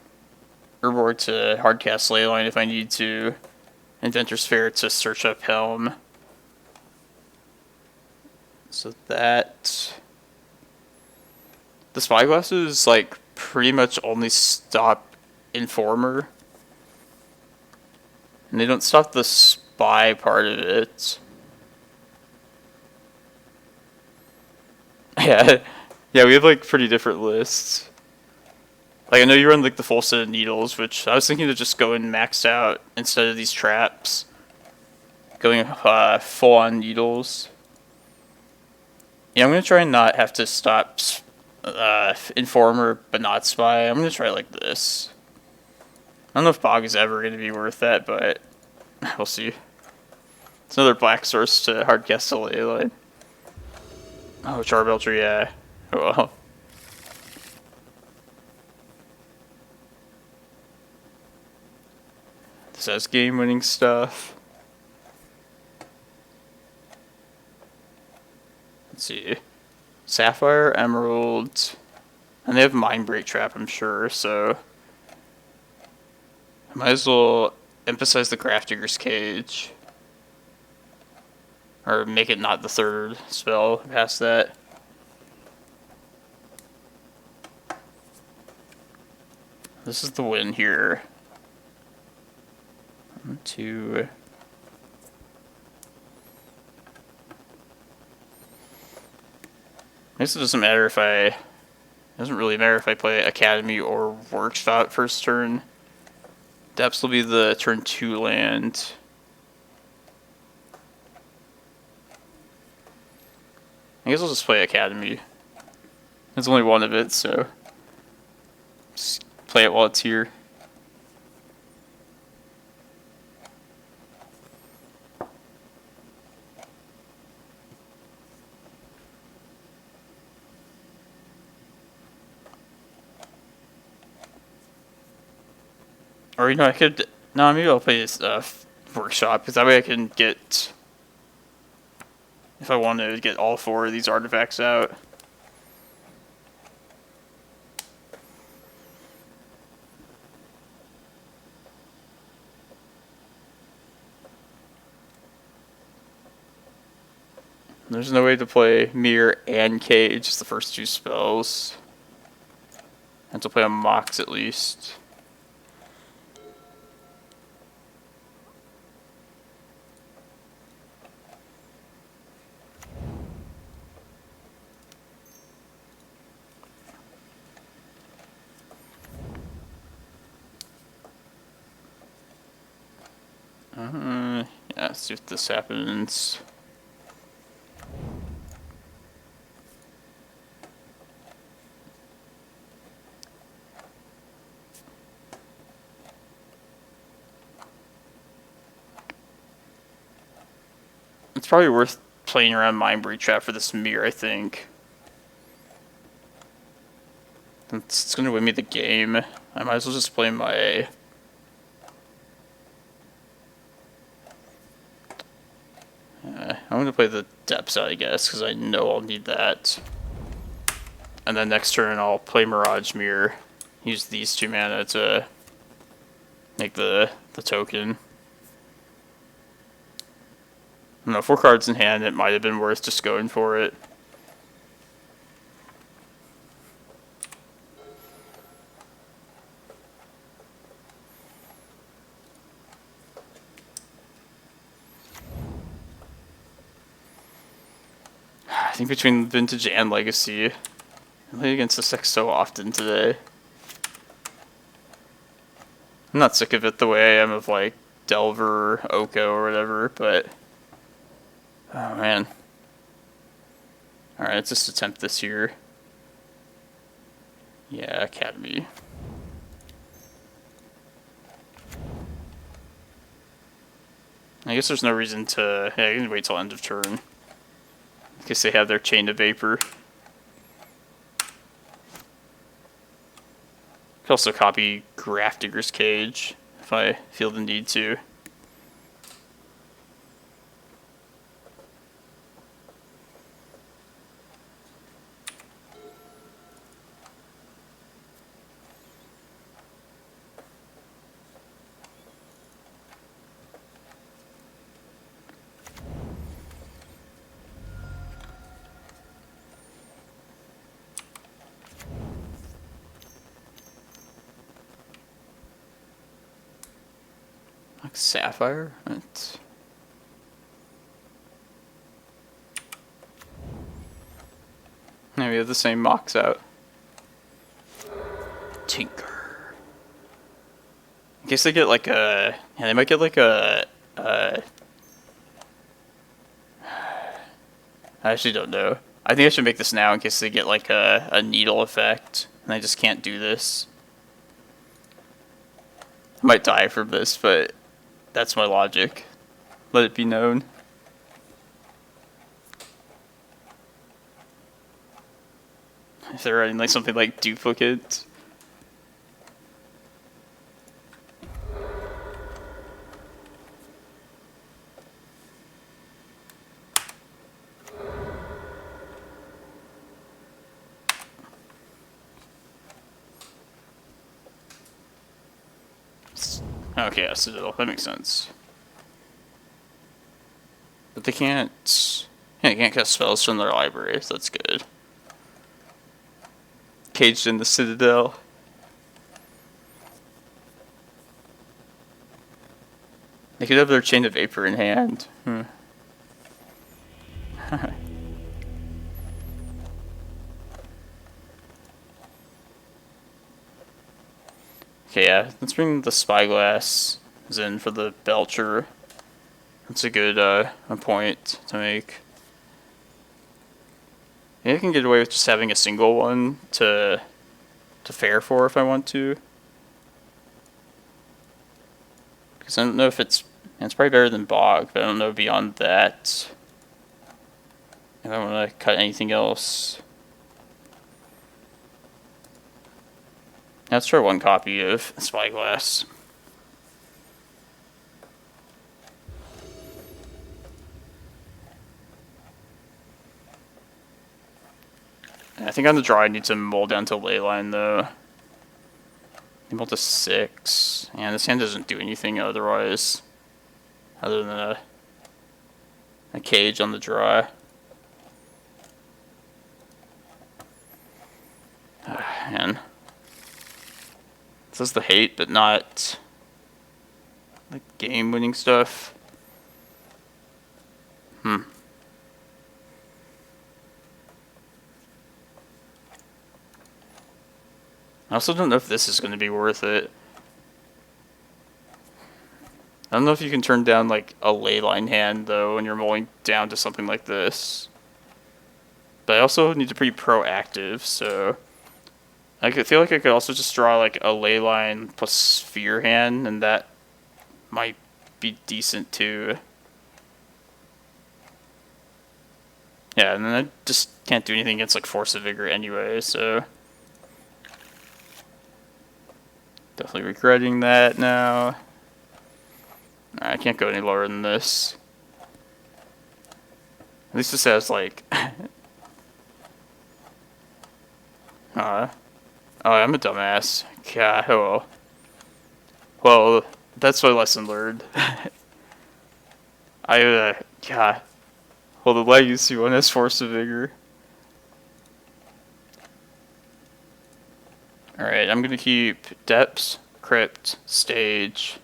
Urborg to hardcast Leyline if I need to. Inventor's Fair to search up Helm. So that... The Spyglasses, like, pretty much only stop Informer. And they don't stop the spy part of it. Yeah, yeah, we have, like, pretty different lists. Like, I know you run, like, the full set of needles, which I was thinking to just go and max out instead of these traps. Going full on needles. Yeah, I'm going to try and not have to stop Informer, but not Spy. I'm going to try like this. I don't know if Bog is ever going to be worth that, but we'll see. It's another black source to hardcast to Leyline. Oh, Charbelcher, yeah. Oh, well. This has game-winning stuff. Let's see. Sapphire, Emerald, and they have Mindbreak Trap, I'm sure, so I might as well emphasize the Grafdigger's Cage. Or make it not the third spell past that. This is the win here. 1, 2... I guess it doesn't matter if it doesn't really matter if I play Academy or Workshop first turn. Depths will be the turn 2 land. I guess I'll just play Academy. There's only one of it, so just play it while it's here. Or, you know, I could... No, maybe I'll play this Workshop, because that way I can get... If I want to get all 4 of these artifacts out. There's no way to play Mirror and Cage, just the first 2 spells. I have to play on Mox at least. let's see if this happens. It's probably worth playing around Mindbreak Trap for this mirror, I think. It's gonna win me the game. I might as well just play my... I'm gonna play the Depths out, I guess, because I know I'll need that. And then next turn I'll play Mirage Mirror. Use these 2 mana to make the token. I don't know, 4 cards in hand, it might have been worth just going for it. I think between Vintage and Legacy, I play against this deck so often today. I'm not sick of it the way I am of like Delver, Oko, or whatever, but... Oh man. Alright, let's just attempt this here. Yeah, Academy. I guess there's no reason to... Yeah, I can wait till end of turn. In case they have their Chain of Vapor. Could also copy Grafdigger's Cage if I feel the need to. Like Sapphire? What? Yeah, we have the same mocks out. Tinker. In case they get like a... Yeah, they might get like a... I actually don't know. I think I should make this now in case they get like a needle effect. And I just can't do this. I might die from this, but that's my logic. Let it be known. If they're running like something like Duplicate. Okay, yeah, Citadel. That makes sense. But they can't... Yeah, they can't cast spells from their library, so that's good. Caged in the Citadel. They could have their Chain of Vapor in hand. Okay, yeah, let's bring the Spyglass in for the Belcher. That's a good a point to make. Maybe I can get away with just having a single one to fare for if I want to. Because I don't know if it's probably better than Bog, but I don't know beyond that if I want to cut anything else. Let's try one copy of Spyglass. I think on the draw I need to mull down to Leyline though. Mull to 6. And this hand doesn't do anything otherwise. Other than a cage on the draw. Man. This is the hate, but not like game-winning stuff. I also don't know if this is going to be worth it. I don't know if you can turn down like a leyline hand though when you're mulling down to something like this. But I also need to be proactive, so I feel like I could also just draw like a leyline plus sphere hand, and that might be decent too. Yeah, and then I just can't do anything against like Force of Vigor anyway, so definitely regretting that now. I can't go any lower than this. At least this has like oh, I'm a dumbass. God, oh well, that's my lesson learned. God. Well, the legacy one has Force of Vigor. Alright, I'm gonna keep Depths, Crypt, Stage,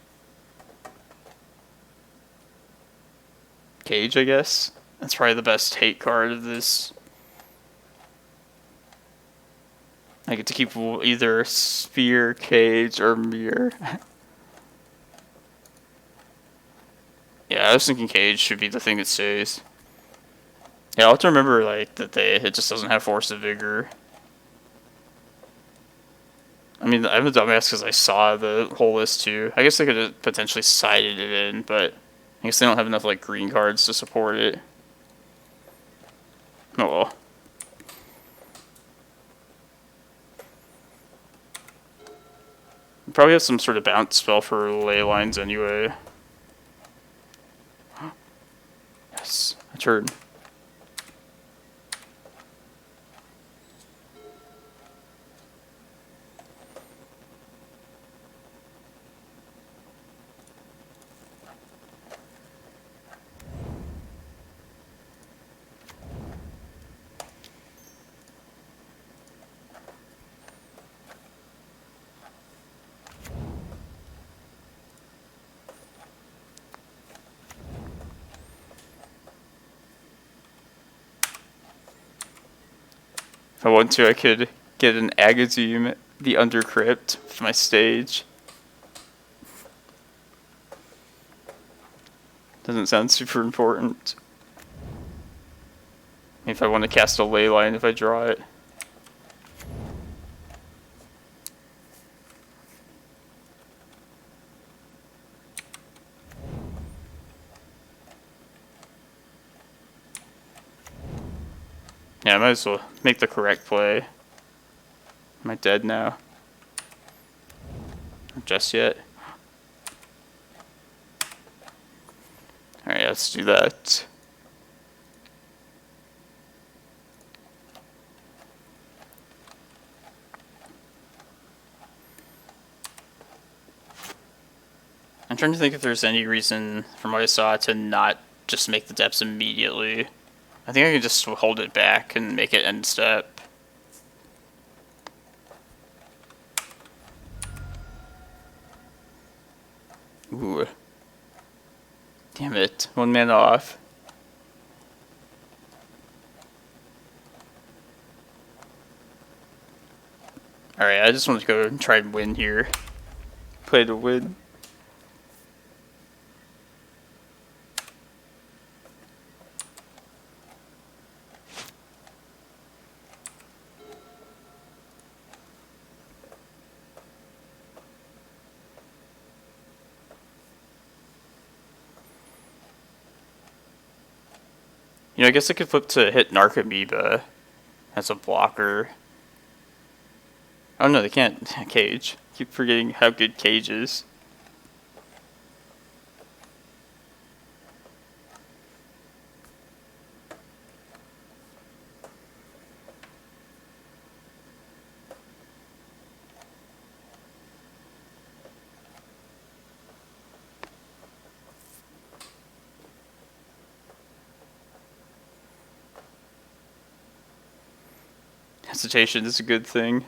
Cage, I guess. That's probably the best hate card of this. I get to keep either Sphere, Cage, or Mirror. Yeah, I was thinking Cage should be the thing that stays. Yeah, I'll have to remember like that it just doesn't have Force of Vigor. I mean, I'm a dumbass because I saw the whole list too. I guess they could have potentially sided it in, but I guess they don't have enough like green cards to support it. Oh well. Probably have some sort of bounce spell for ley lines anyway. Yes, a turn. If I want to, I could get an Agazim, the Undercrypt, for my stage. Doesn't sound super important. If I want to cast a leyline, if I draw it. Yeah, I might as well make the correct play. Am I dead now? Not just yet. Alright, let's do that. I'm trying to think if there's any reason from what I saw to not just make the depths immediately. I think I can just hold it back and make it end step. Ooh. Damn it. 1 mana off. Alright, I just want to go and try and win here. Play to win. You know, I guess I could flip to hit Narcomoeba as a blocker. Oh no, they can't. Cage. Keep forgetting how good Cage is. Hesitation is a good thing.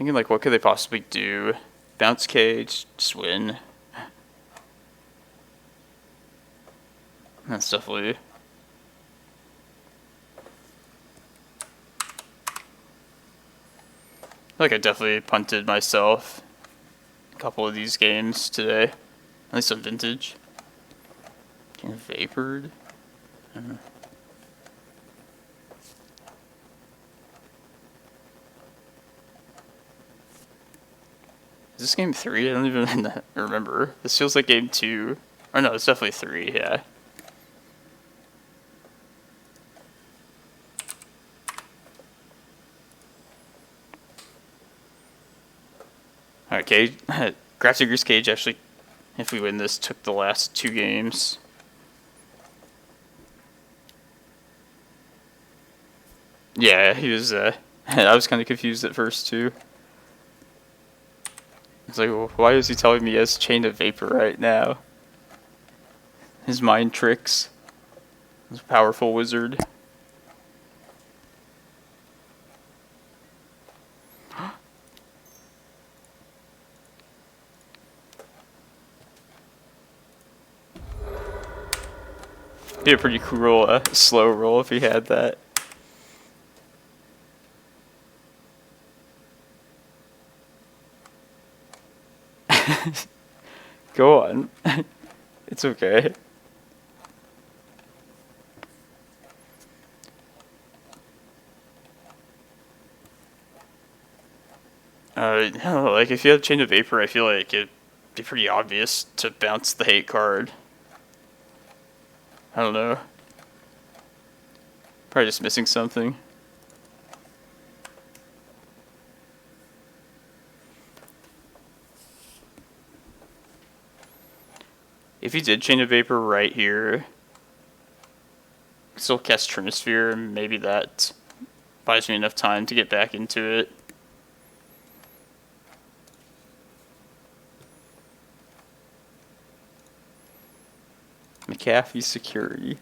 Thinking like, what could they possibly do? Bounce cage, just win. That's definitely. Like I definitely punted myself a couple of these games today. At least on vintage. Getting vapored. Is this game 3? I don't even remember. This feels like game 2. Or no, it's definitely 3, yeah. Alright, Cage. Grafdigger's Cage actually, if we win this, took the last 2 games. Yeah, he was, I was kind of confused at first, too. It's like, well, why is he telling me he has Chain of Vapor right now? His mind tricks. He's a powerful wizard. Be a pretty cool slow roll if he had that. Go on. It's okay. I don't know, like if you have Chain of Vapor, I feel like it'd be pretty obvious to bounce the hate card. I don't know. Probably just missing something. If you did Chain of Vapor right here, still cast Trinisphere, maybe that buys me enough time to get back into it. McAfee Security.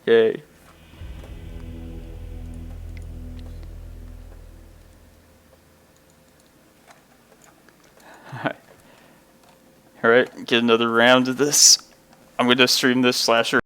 Yay. Alright, get another round of this. I'm going to stream this slasher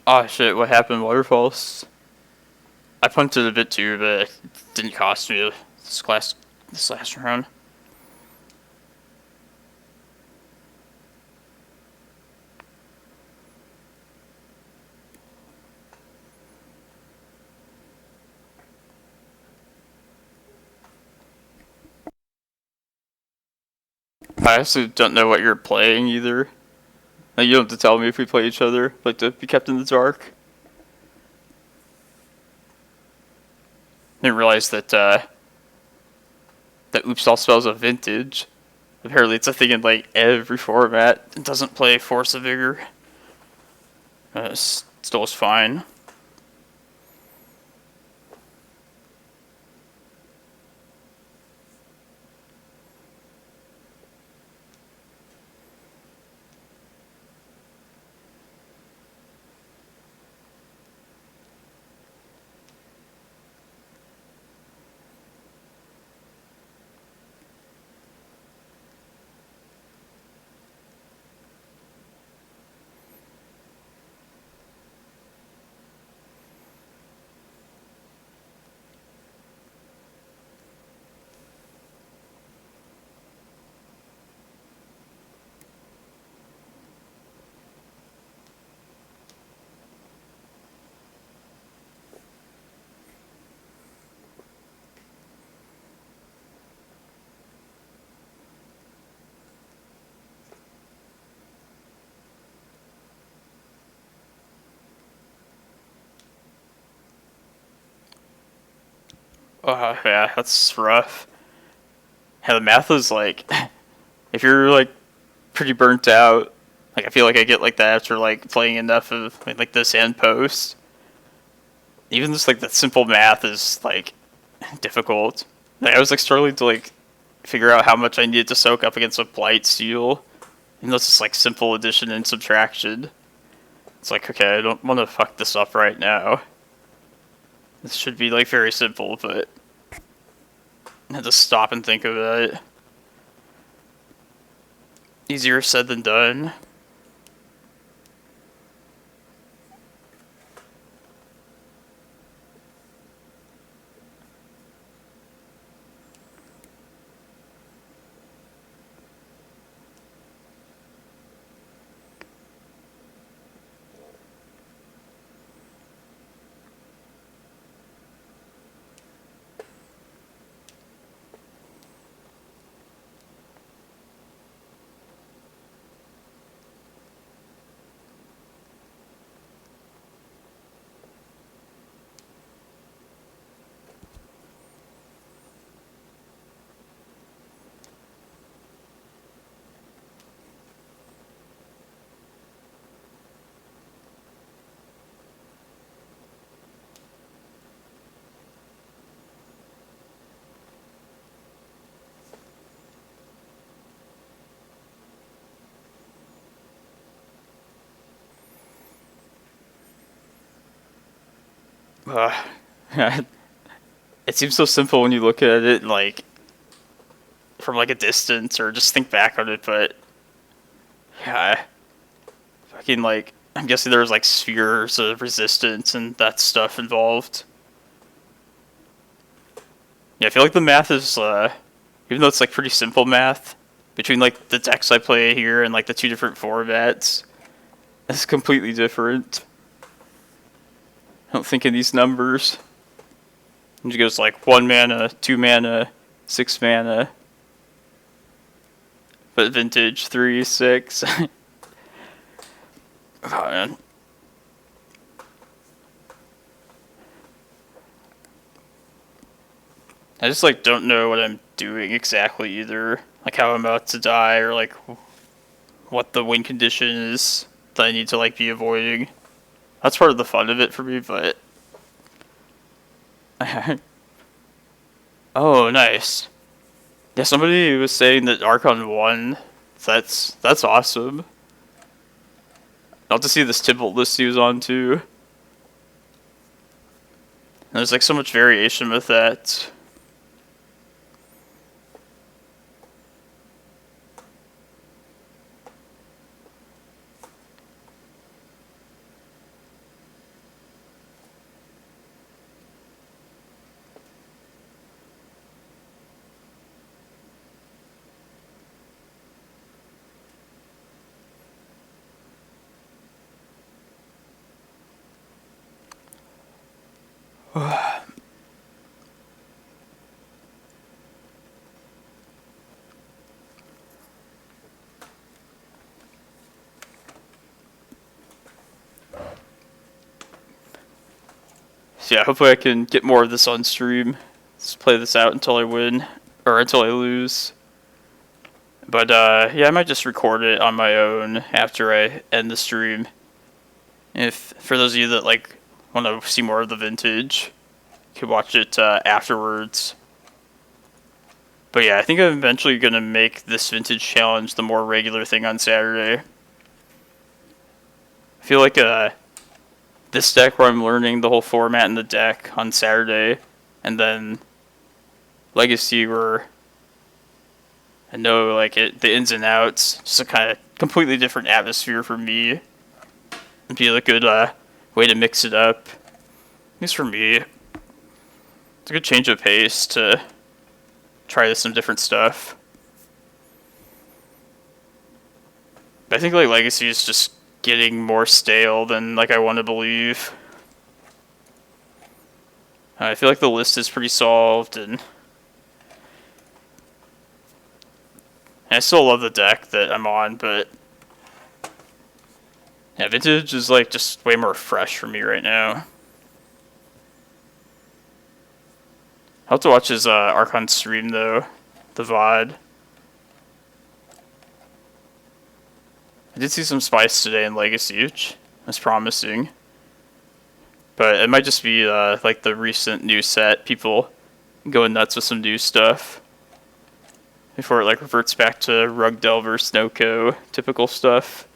Oh shit, what happened? Waterfalls? I punted a bit too, but it didn't cost me this last round. I actually don't know what you're playing either. Like, you don't have to tell me if we play each other. Like to be kept in the dark. Didn't realize that that Oops All Spells a vintage. Apparently it's a thing in like every format. It doesn't play Force of Vigor. Still is fine. Oh yeah, that's rough. Yeah, the math is like, if you're like pretty burnt out, like I feel like I get like that after like playing enough of like this and post. Even just like the simple math is like difficult. Like, I was like struggling to like figure out how much I needed to soak up against a blight seal. And that's just like simple addition and subtraction. It's like, okay, I don't want to fuck this up right now. This should be like very simple, but I had to stop and think about it. Easier said than done. Uh, it seems so simple when you look at it like from like a distance or just think back on it, but yeah, fucking like I'm guessing there's like spheres of resistance and that stuff involved. Yeah, I feel like the math is even though it's like pretty simple math between like the decks I play here and like the two different formats, it's completely different. I don't think in these numbers. It goes like 1 mana, 2 mana, 6 mana. But vintage 3, 6. Oh, man. I just like don't know what I'm doing exactly either. Like how I'm about to die or like what the win condition is that I need to like be avoiding. That's part of the fun of it for me, but oh, nice. Yeah, somebody was saying that Archon won. That's awesome. I'll have to see this Tibble list he was on too. And there's like so much variation with that. So yeah, hopefully I can get more of this on stream. Let's play this out until I win, or until I lose. But yeah, I might just record it on my own after I end the stream. If for those of you that like want to see more of the vintage, you can watch it afterwards. But yeah, I think I'm eventually gonna make this vintage challenge the more regular thing on Saturday. I feel like this deck where I'm learning the whole format in the deck on Saturday, and then Legacy where I know like the ins and outs, just a kind of completely different atmosphere for me. It'd be a good way to mix it up. At least for me, it's a good change of pace to try some different stuff. But I think like Legacy is just getting more stale than like I want to believe. I feel like the list is pretty solved, and I still love the deck that I'm on, but yeah, vintage is like just way more fresh for me right now. I'll have to watch his Archon stream though, the VOD. I did see some spice today in Legacy, which was promising. But it might just be like the recent new set, people going nuts with some new stuff. Before it like reverts back to Rug Delver, Snowco, typical stuff.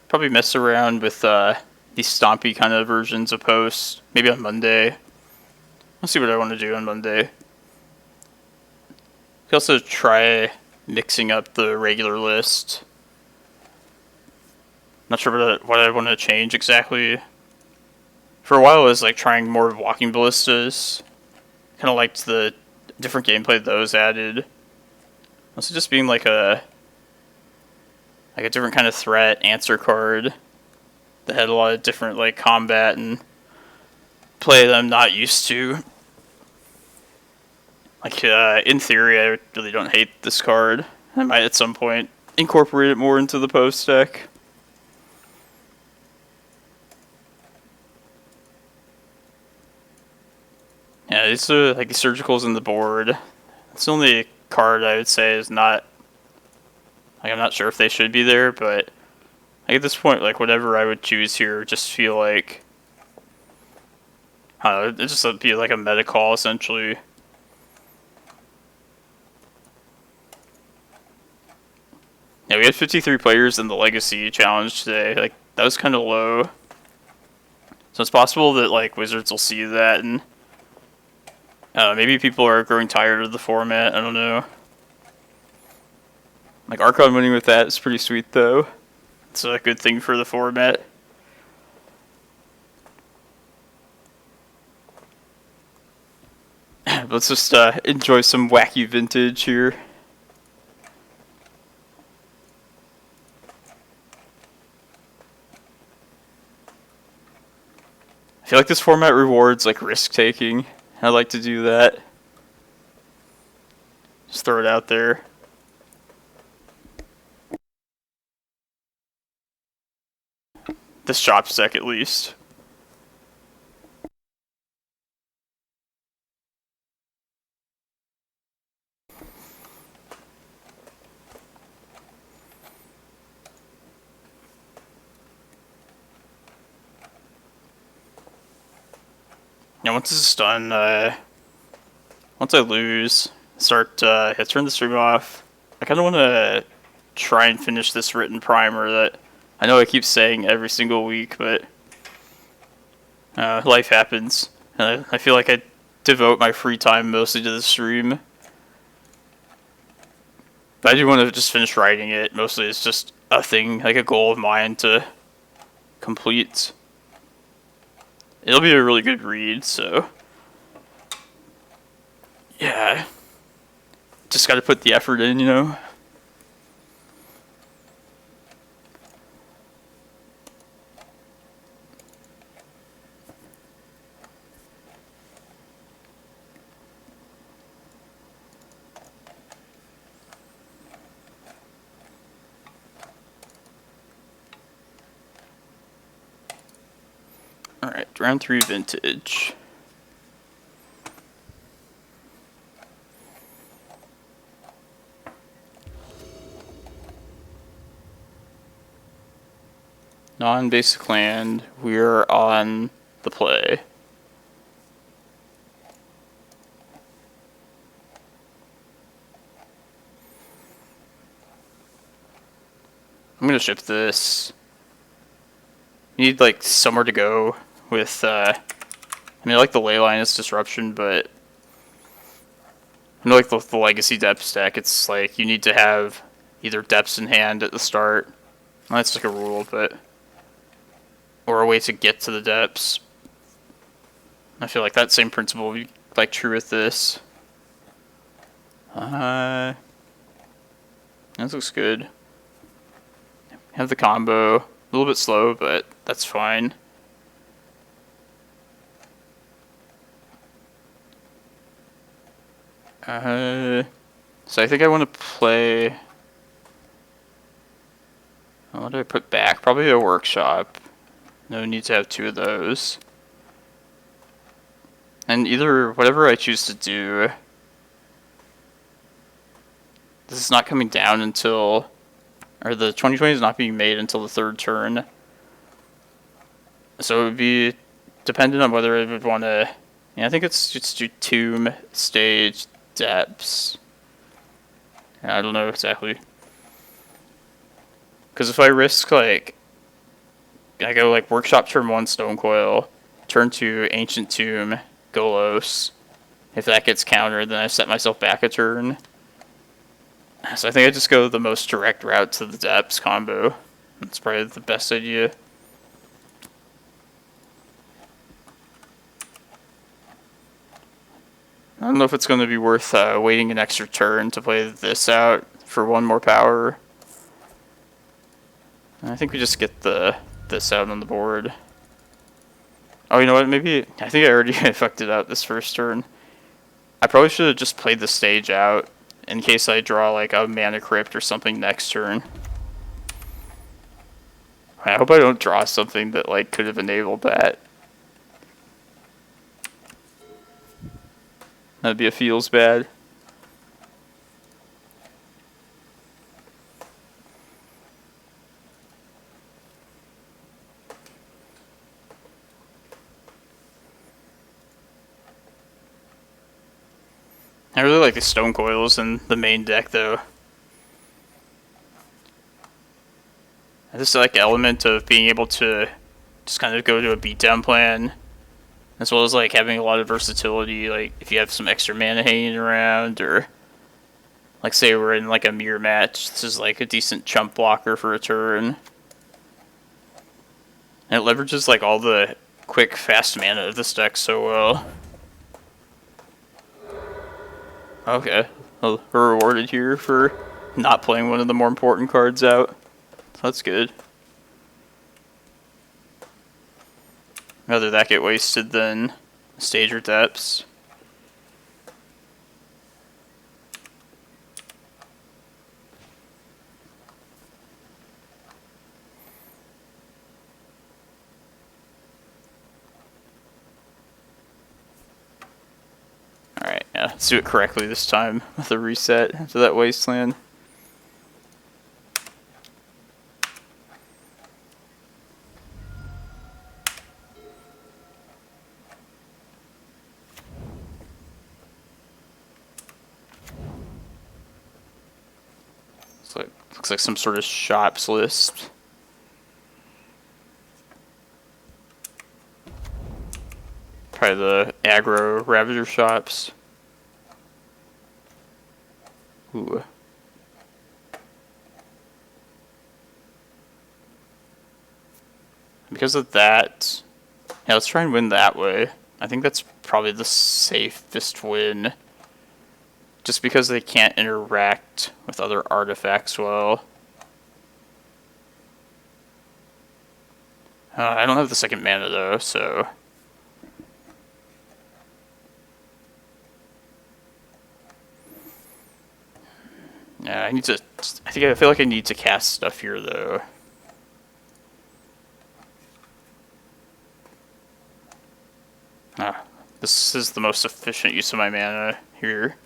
Probably mess around with these stompy kind of versions of posts. Maybe on Monday. I'll see what I want to do on Monday. Could also try mixing up the regular list. Not sure what I want to change exactly. For a while, I was like trying more Walking Ballistas. Kind of liked the different gameplay those added. Also, just being like a different kind of threat answer card that had a lot of different like combat and play that I'm not used to. Like in theory, I really don't hate this card. I might at some point incorporate it more into the post deck. Yeah, these are like the surgicals in the board. It's the only card I would say is not like I'm not sure if they should be there, but like at this point, like whatever I would choose here, just feel like I don't know, it just would be like a meta call essentially. Yeah, we had 53 players in the Legacy challenge today. Like that was kind of low, so it's possible that like Wizards will see that and maybe people are growing tired of the format. I don't know. Like Archon winning with that is pretty sweet though. It's a good thing for the format. Let's just enjoy some wacky vintage here. I feel like this format rewards like risk taking. I like to do that. Just throw it out there. This chopstick at least. once this is done, once I lose, I turn the stream off. I kind of want to try and finish this written primer that I know I keep saying every single week, but life happens. And I feel like I devote my free time mostly to the stream. But I do want to just finish writing it. Mostly it's just a thing, like a goal of mine to complete. It'll be a really good read, so yeah. Just gotta put the effort in, you know? Alright, round 3 vintage. Non-basic land, we're on the play. I'm gonna ship this. Need like somewhere to go with I mean I like the Leyline is disruption, but I know like the legacy depths deck, it's like you need to have either depths in hand at the start. Well, that's like a rule, but or a way to get to the depths. I feel like that same principle would be like true with this. That looks good. Have the combo. A little bit slow, but that's fine. So I think I want to play... What do I put back? Probably a workshop. No need to have 2 of those. And either, whatever I choose to do... This is not coming down until... Or the 2020 is not being made until the 3rd turn. So it would be dependent on whether I would want to... Yeah, I think it's just do Tomb, Stage, Depths. I don't know exactly. Because if I risk, like... I go, like, Workshop turn 1, Stonecoil. Turn 2, Ancient Tomb, Golos. If that gets countered, then I set myself back a turn. So I think I just go the most direct route to the Depths combo. That's probably the best idea. I don't know if it's going to be worth waiting an extra turn to play this out for 1 more power. I think we just get this out on the board. Oh, you know what? Maybe... I think I already fucked it out this first turn. I probably should have just played the stage out in case I draw like a Mana Crypt or something next turn. I hope I don't draw something that like could have enabled that. That'd be a feels bad. I really like the Stonecoils in the main deck, though. I just like the element of being able to just kind of go to a beatdown plan, as well as like having a lot of versatility. Like if you have some extra mana hanging around, or like say we're in like a mirror match, this is like a decent chump blocker for a turn. And it leverages like all the quick, fast mana of this deck so well. Okay, well, we're rewarded here for not playing one of the more important cards out. So that's good. Rather that get wasted than Stage or Depths. Alright, yeah, let's do it correctly this time with a reset to that wasteland. Looks like some sort of shops list. Probably the aggro Ravager shops. Ooh. Because of that, yeah, let's try and win that way. I think that's probably the safest win. Just because they can't interact with other artifacts well. I don't have the second mana though, so... Yeah, I feel like I need to cast stuff here though. This is the most efficient use of my mana here.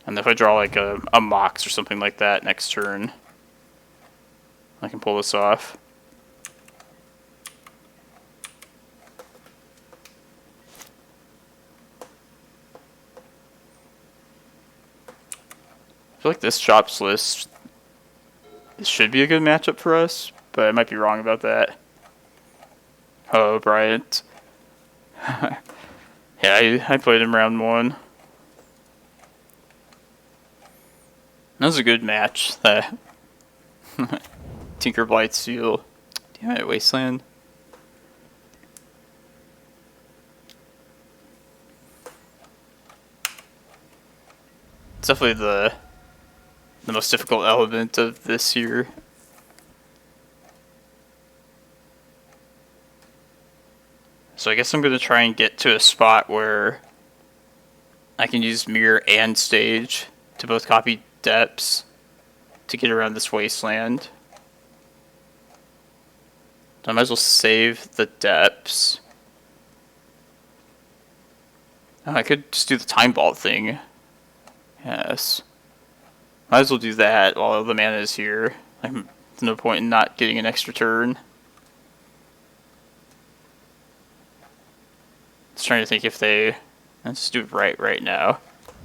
And if I draw like a Mox or something like that next turn, I can pull this off. I feel like this shops list should be a good matchup for us, but I might be wrong about that. Hello, Bryant. Yeah, I played him round 1. That was a good match. That Tinker Blight Seal. Damn it, Wasteland. It's definitely the most difficult element of this year. So I guess I'm going to try and get to a spot where I can use Mirror and Stage to both copy Depths to get around this Wasteland. So I might as well save the Depths. Oh, I could just do the Time Vault thing. Yes. Might as well do that while the mana is here. There's no point in not getting an extra turn. Just trying to think if they... Let's just do it right now.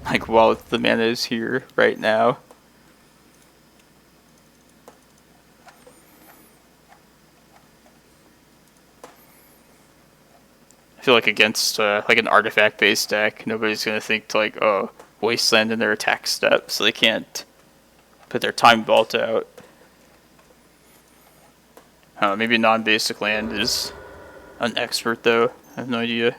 Like while the mana is here right now. I feel like against like an artifact based deck, nobody's gonna think to like, oh, Wasteland in their attack step, so they can't put their Time Vault out. Maybe non-basic land is an expert though. I have no idea.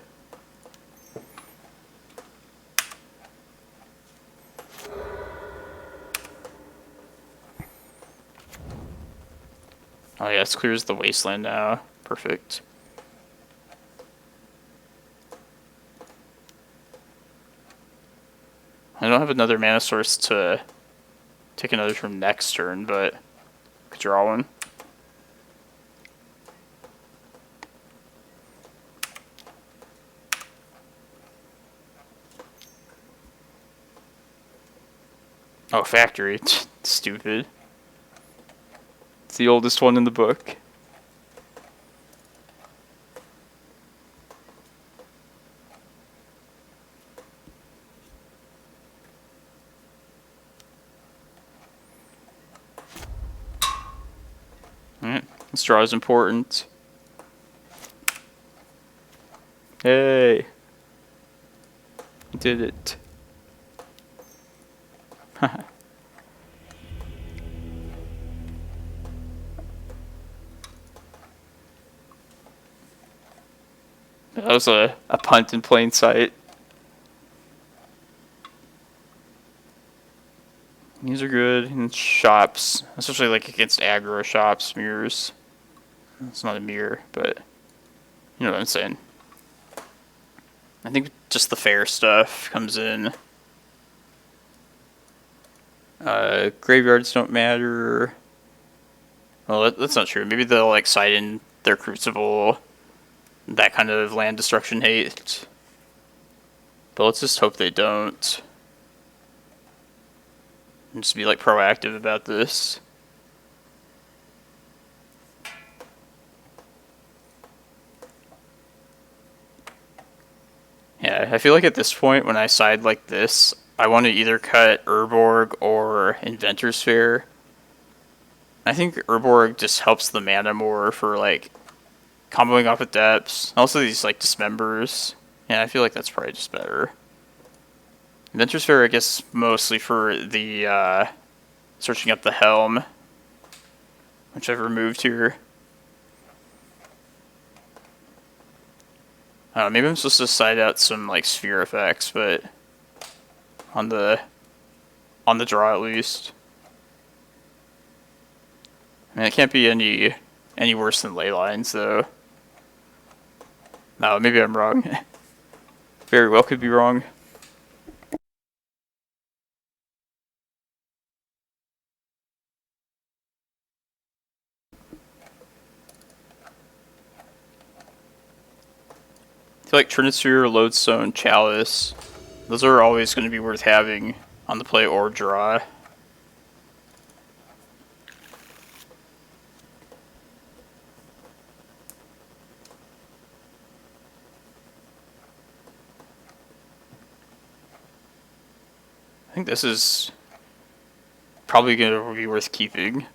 Oh yeah, it clears the Wasteland now. Perfect. I don't have another mana source to take another turn next turn, but I could draw one. Oh, Factory. Stupid. It's the oldest one in the book. Alright, this draw is important. Hey! Did it. That was a punt in plain sight. These are good in shops, especially like against aggro shops, mirrors. It's not a mirror, but you know what I'm saying. I think just the fair stuff comes in. Graveyards don't matter. Well, that's not true. Maybe they'll like side in their Crucible, that kind of land destruction hate. But let's just hope they don't. And just be like proactive about this. Yeah, I feel like at this point when I side like this, I want to either cut Urborg or Inventor Sphere. I think Urborg just helps the mana more for like comboing off with depths. Also these like dismembers. Yeah, I feel like that's probably just better. Inventor Sphere, I guess, mostly for the searching up the helm, which I've removed here. Maybe I'm supposed to side out some like sphere effects, but on the draw at least. I mean, it can't be any worse than ley lines though. No, maybe I'm wrong. Very well could be wrong. I feel like Trinisphere, Lodestone, Chalice, those are always going to be worth having on the play or draw. I think this is probably going to be worth keeping.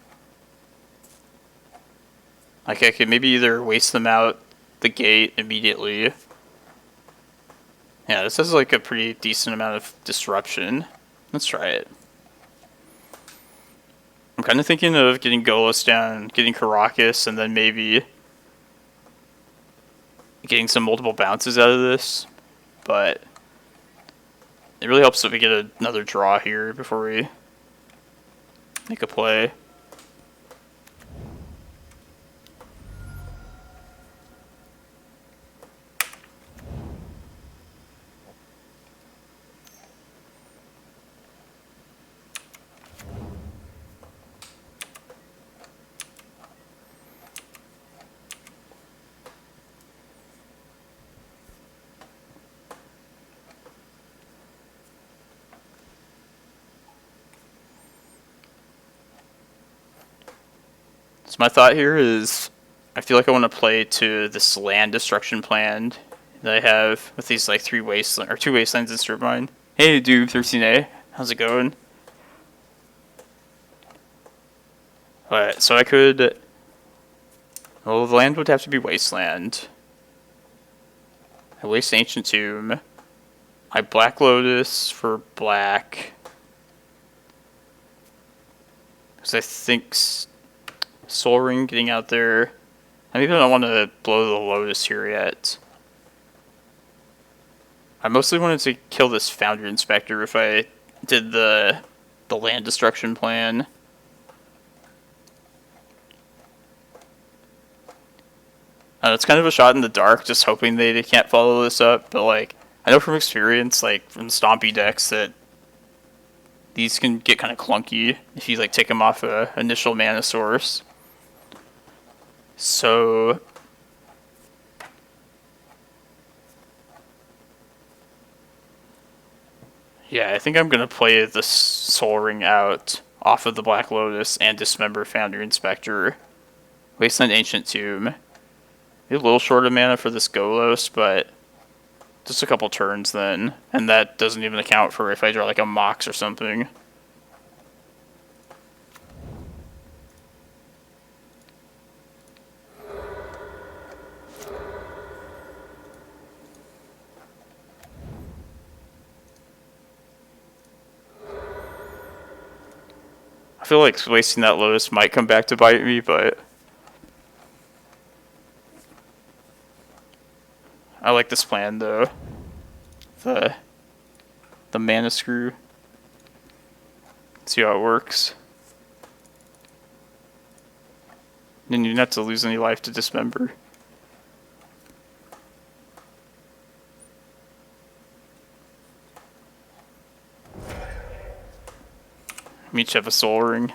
Like I could maybe either waste them out the gate immediately. Yeah, this has like a pretty decent amount of disruption. Let's try it. I'm kind of thinking of getting Golos down, getting Karakas, and then maybe getting some multiple bounces out of this. But it really helps if we get another draw here before we make a play. So my thought here is, I feel like I want to play to this land destruction plan that I have with these like two wastelands in Strip Mine. Hey dude, 13A, how's it going? Alright, so I could, well, the land would have to be wasteland. I waste Ancient Tomb. I Black Lotus for black. Because I think Soul Ring getting out there. I maybe don't want to blow the Lotus here yet. I mostly wanted to kill this Foundry Inspector if I did the land destruction plan. It's kind of a shot in the dark, just hoping they can't follow this up, but like, I know from experience, like from Stompy decks, that these can get kind of clunky if you like take them off a initial mana source. So yeah, I think I'm gonna play the Soul Ring out off of the Black Lotus and dismember Foundry Inspector. Wasteland Ancient Tomb. A little short of mana for this Golos, but just a couple turns then, and that doesn't even account for if I draw like a Mox or something. I feel like wasting that Lotus might come back to bite me, but I like this plan though. The mana screw. See how it works. And you don't have to lose any life to dismember. We each have a Soul Ring.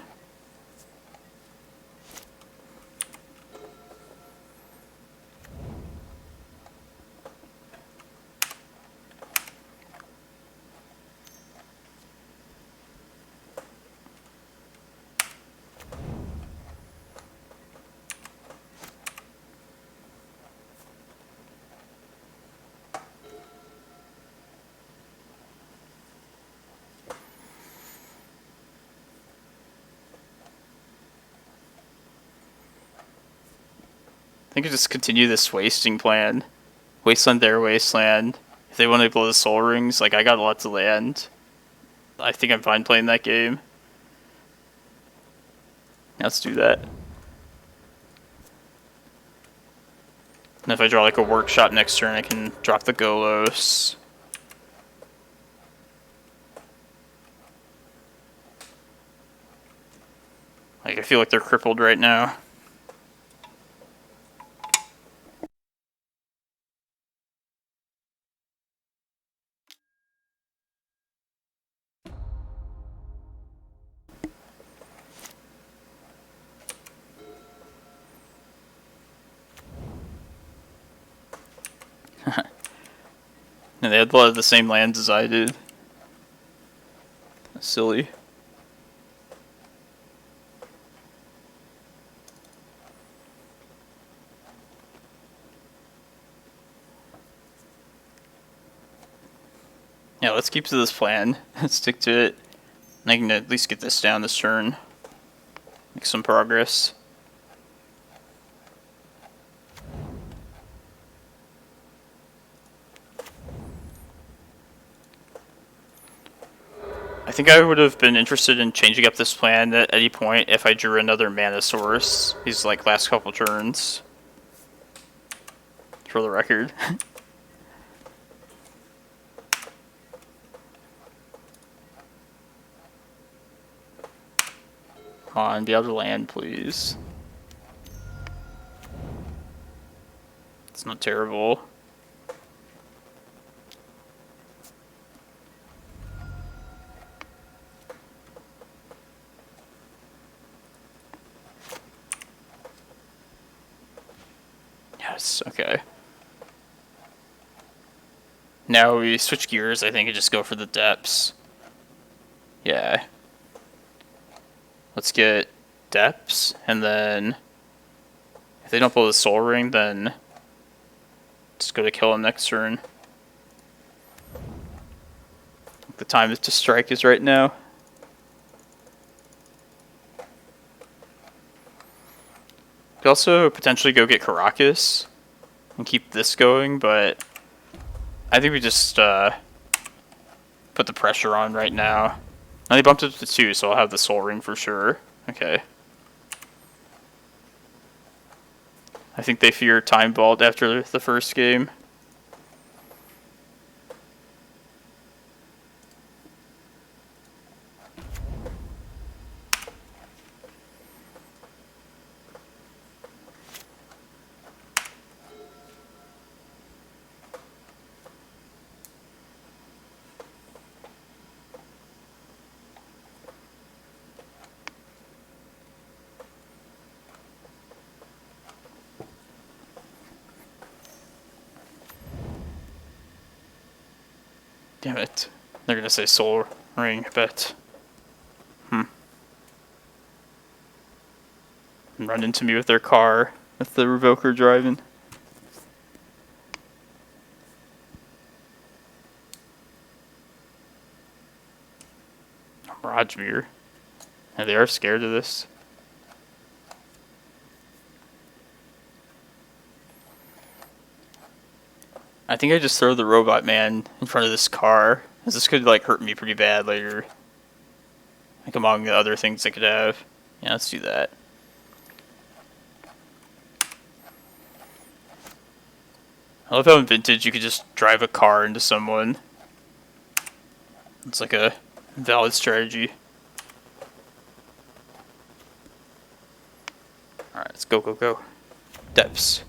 think I just continue this wasting plan. Wasteland there, wasteland. If they want to blow the soul rings, like I got lots of land. I think I'm fine playing that game. Let's do that. And if I draw like a workshop next turn, I can drop the Golos. Like I feel like they're crippled right now. And they had a lot of the same lands as I did. That's silly. Yeah, let's keep to this plan. Let's stick to it. And I can at least get this down this turn. Make some progress. I think I would have been interested in changing up this plan at any point if I drew another mana source these like last couple turns. For the record. Come on, be able to land, please. It's not terrible. Yes, okay. Now we switch gears, I think, and just go for the depths. Yeah. Let's get depths, and then if they don't pull the soul ring, then just go to kill them next turn. The time to strike is right now. Could also potentially go get Karakas and keep this going, but I think we just put the pressure on right now. Now they bumped it to 2, so I'll have the soul ring for sure. Okay. I think they fear Time Vault after the first game. Damn it. They're gonna say soul ring, I bet. And run into me with their car with the revoker driving. Rajmir. Yeah, they are scared of this. I think I just throw the robot man in front of this car, as this could like hurt me pretty bad later. Like among the other things I could have. Yeah, let's do that. I love how in Vintage you could just drive a car into someone. It's like a valid strategy. Alright, let's go, go, go. Depths.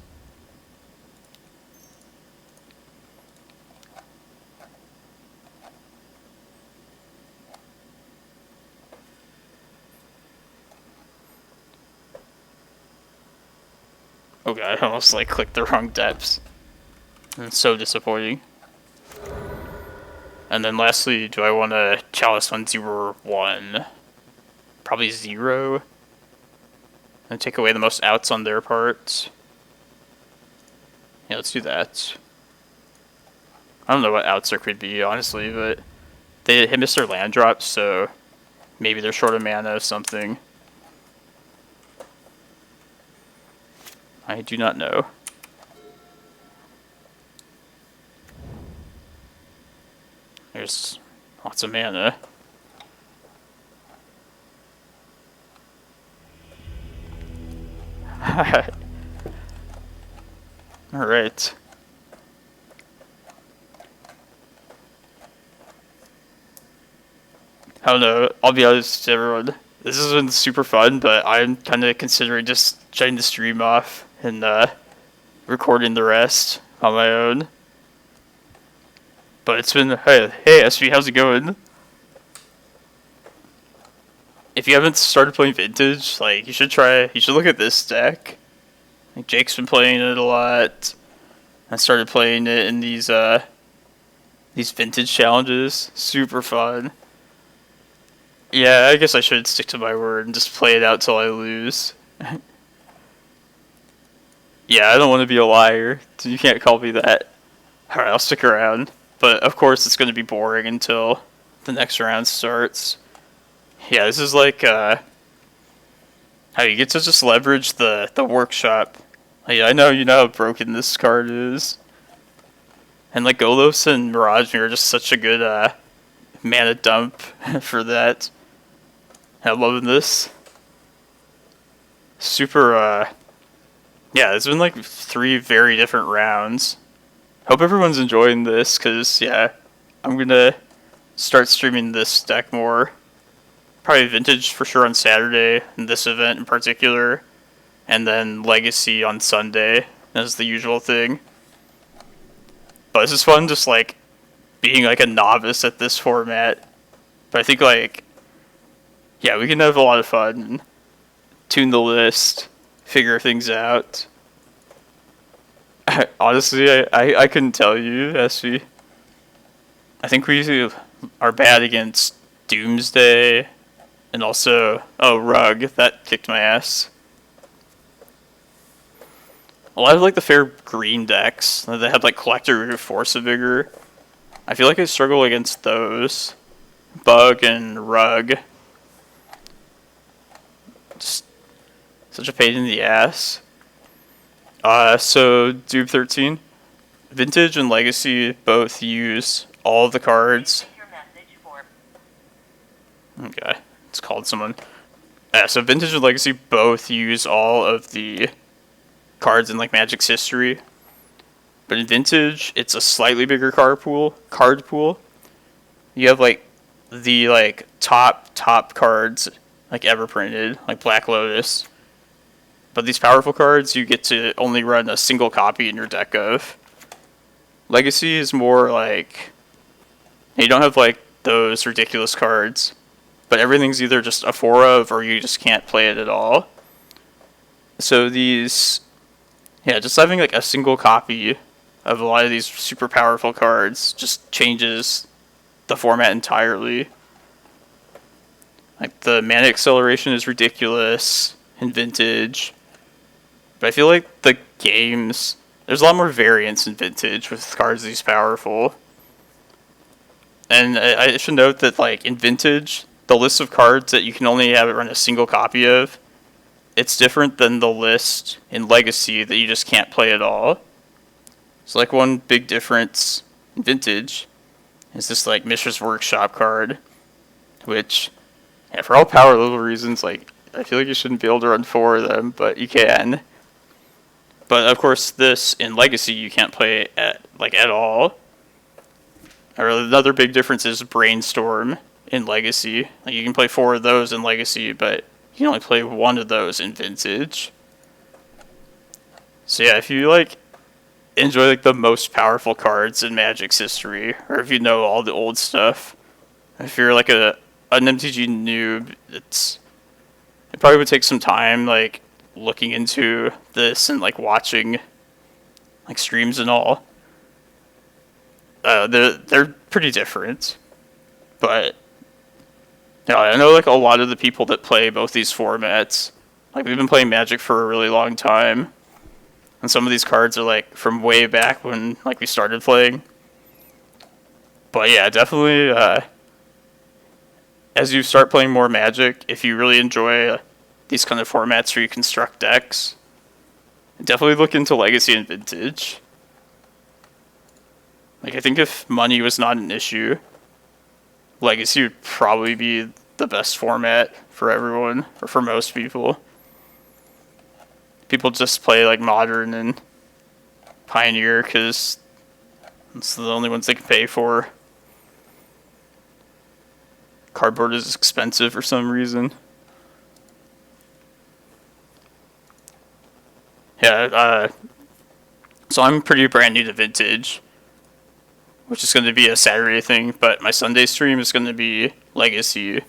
Oh god, I almost like clicked the wrong depths. It's so disappointing. And then lastly, do I want to Chalice 1, 0, or 1? Probably 0. And take away the most outs on their part. Yeah, let's do that. I don't know what outs there could be, honestly, but they missed their land drops, so maybe they're short of mana or something. I do not know. There's lots of mana. Alright. I don't know, I'll be honest, everyone. This has been super fun, but I'm kind of considering just shutting the stream off and recording the rest on my own. But it's been, hey SV, how's it going? If you haven't started playing Vintage, like, you should look at this deck. Like, Jake's been playing it a lot. I started playing it in these Vintage challenges. Super fun. Yeah, I guess I should stick to my word and just play it out till I lose. Yeah, I don't want to be a liar. You can't call me that. Alright, I'll stick around. But, of course, it's going to be boring until the next round starts. Yeah, this is like, how you get to just leverage the workshop. Like, I know you know how broken this card is. And, like, Golos and Mirage are just such a good, mana dump for that. I'm loving this. Super, yeah, it's been like 3 very different rounds. Hope everyone's enjoying this, because, yeah, I'm gonna start streaming this deck more. Probably Vintage for sure on Saturday, and this event in particular. And then Legacy on Sunday, as the usual thing. But it's just fun just, like, being, like, a novice at this format. But I think, like, yeah, we can have a lot of fun and tune the list, figure things out. Honestly, I couldn't tell you, SV. I think we are bad against Doomsday, and also, oh, Rug, that kicked my ass. A lot of, like, the fair green decks, they had, like, Collector Force of Vigor. I feel like I struggle against those. Bug and Rug. Just such a pain in the ass. So, Doom 13. Vintage and Legacy both use all of the cards. Okay, it's called someone. So Vintage and Legacy both use all of the cards in, like, Magic's history. But in Vintage, it's a slightly bigger card pool. You have, like, the, like, top cards, like, ever printed, like Black Lotus. But these powerful cards, you get to only run a single copy in your deck of. Legacy is more like, you don't have, like, those ridiculous cards, but everything's either just a 4 of, or you just can't play it at all. So these, yeah, just having, like, a single copy of a lot of these super powerful cards just changes the format entirely. Like, the mana acceleration is ridiculous in Vintage. But I feel like the games, there's a lot more variance in Vintage with cards these powerful. And I should note that, like, in Vintage, the list of cards that you can only have it run a single copy of, it's different than the list in Legacy that you just can't play at all. So, like, one big difference in Vintage is this, like, Mishra's Workshop card, which, yeah, for all power level reasons, like, I feel like you shouldn't be able to run 4 of them, but you can. But, of course, this in Legacy you can't play at all. Or another big difference is Brainstorm in Legacy. Like, you can play 4 of those in Legacy, but you can only play 1 of those in Vintage. So yeah, if you, like, enjoy, like, the most powerful cards in Magic's history, or if you know all the old stuff, if you're, like, an MTG noob, it probably would take some time, like, looking into this and, like, watching, like, streams and all. They're pretty different, but yeah, I know, like, a lot of the people that play both these formats, like, we've been playing Magic for a really long time, and some of these cards are, like, from way back when, like, we started playing. But yeah, definitely, as you start playing more Magic, if you really enjoy these kind of formats where you construct decks, Definitely look into Legacy and Vintage. Like, I think if money was not an issue, Legacy would probably be the best format for everyone, or for most people. People just play like Modern and Pioneer because it's the only ones they can pay for. Cardboard is expensive for some reason. Yeah, so I'm pretty brand new to Vintage, which is going to be a Saturday thing, but my Sunday stream is going to be Legacy.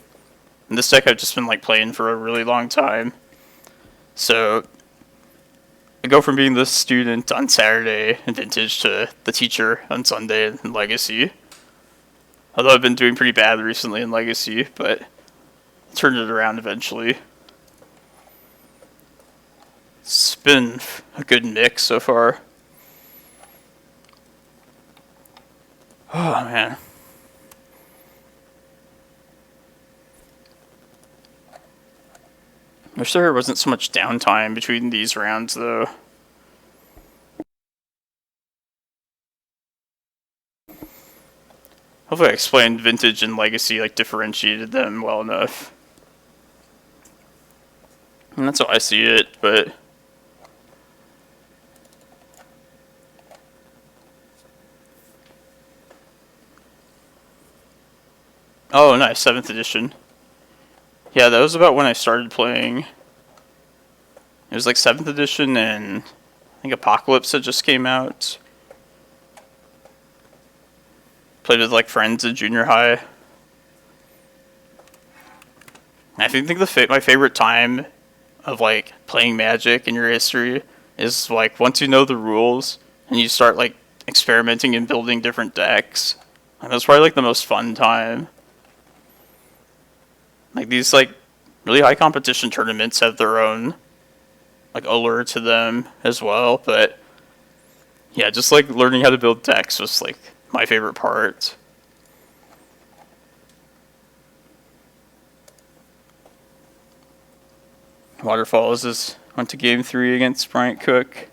And this deck I've just been like playing for a really long time. So I go from being the student on Saturday in Vintage to the teacher on Sunday in Legacy. Although I've been doing pretty bad recently in Legacy, but I turned it around eventually. It's been a good mix so far. Oh man. I wish there wasn't so much downtime between these rounds though. Hopefully I explained Vintage and Legacy, like differentiated them well enough. And that's how I see it, but oh nice, 7th edition. Yeah, that was about when I started playing. It was like 7th edition and I think Apocalypse had just came out. Played with like friends in junior high. I think my favorite time of like playing Magic in your history is like once you know the rules and you start like experimenting and building different decks. And that's probably like the most fun time. Like these like really high competition tournaments have their own like allure to them as well, but yeah, just like learning how to build decks was like my favorite part. Waterfalls went to game 3 against Bryant Cook.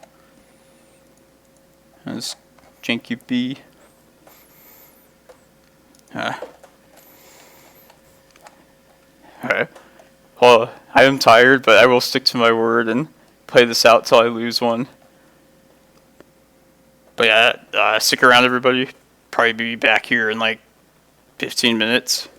That was janky B. Alright. Well, I am tired, but I will stick to my word and play this out till I lose one. But yeah, stick around everybody. Probably be back here in like 15 minutes.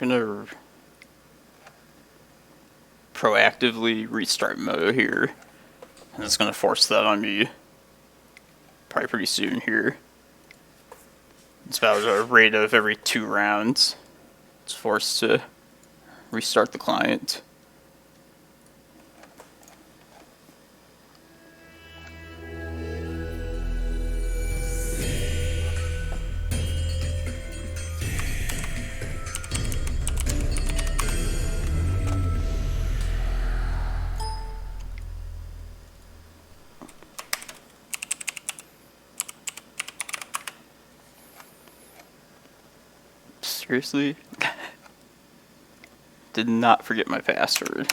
I'm gonna proactively restart Mo here, and it's gonna force that on me probably pretty soon here. It's about a rate of every 2 rounds. It's forced to restart the client. Seriously? Did not forget my password.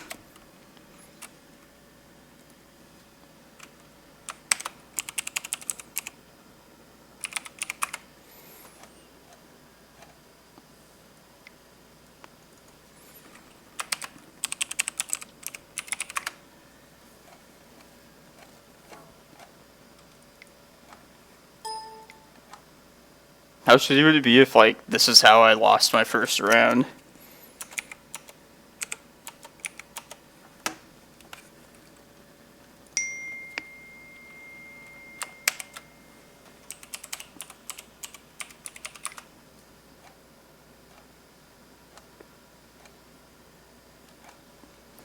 How shitty would it be if, like, this is how I lost my first round?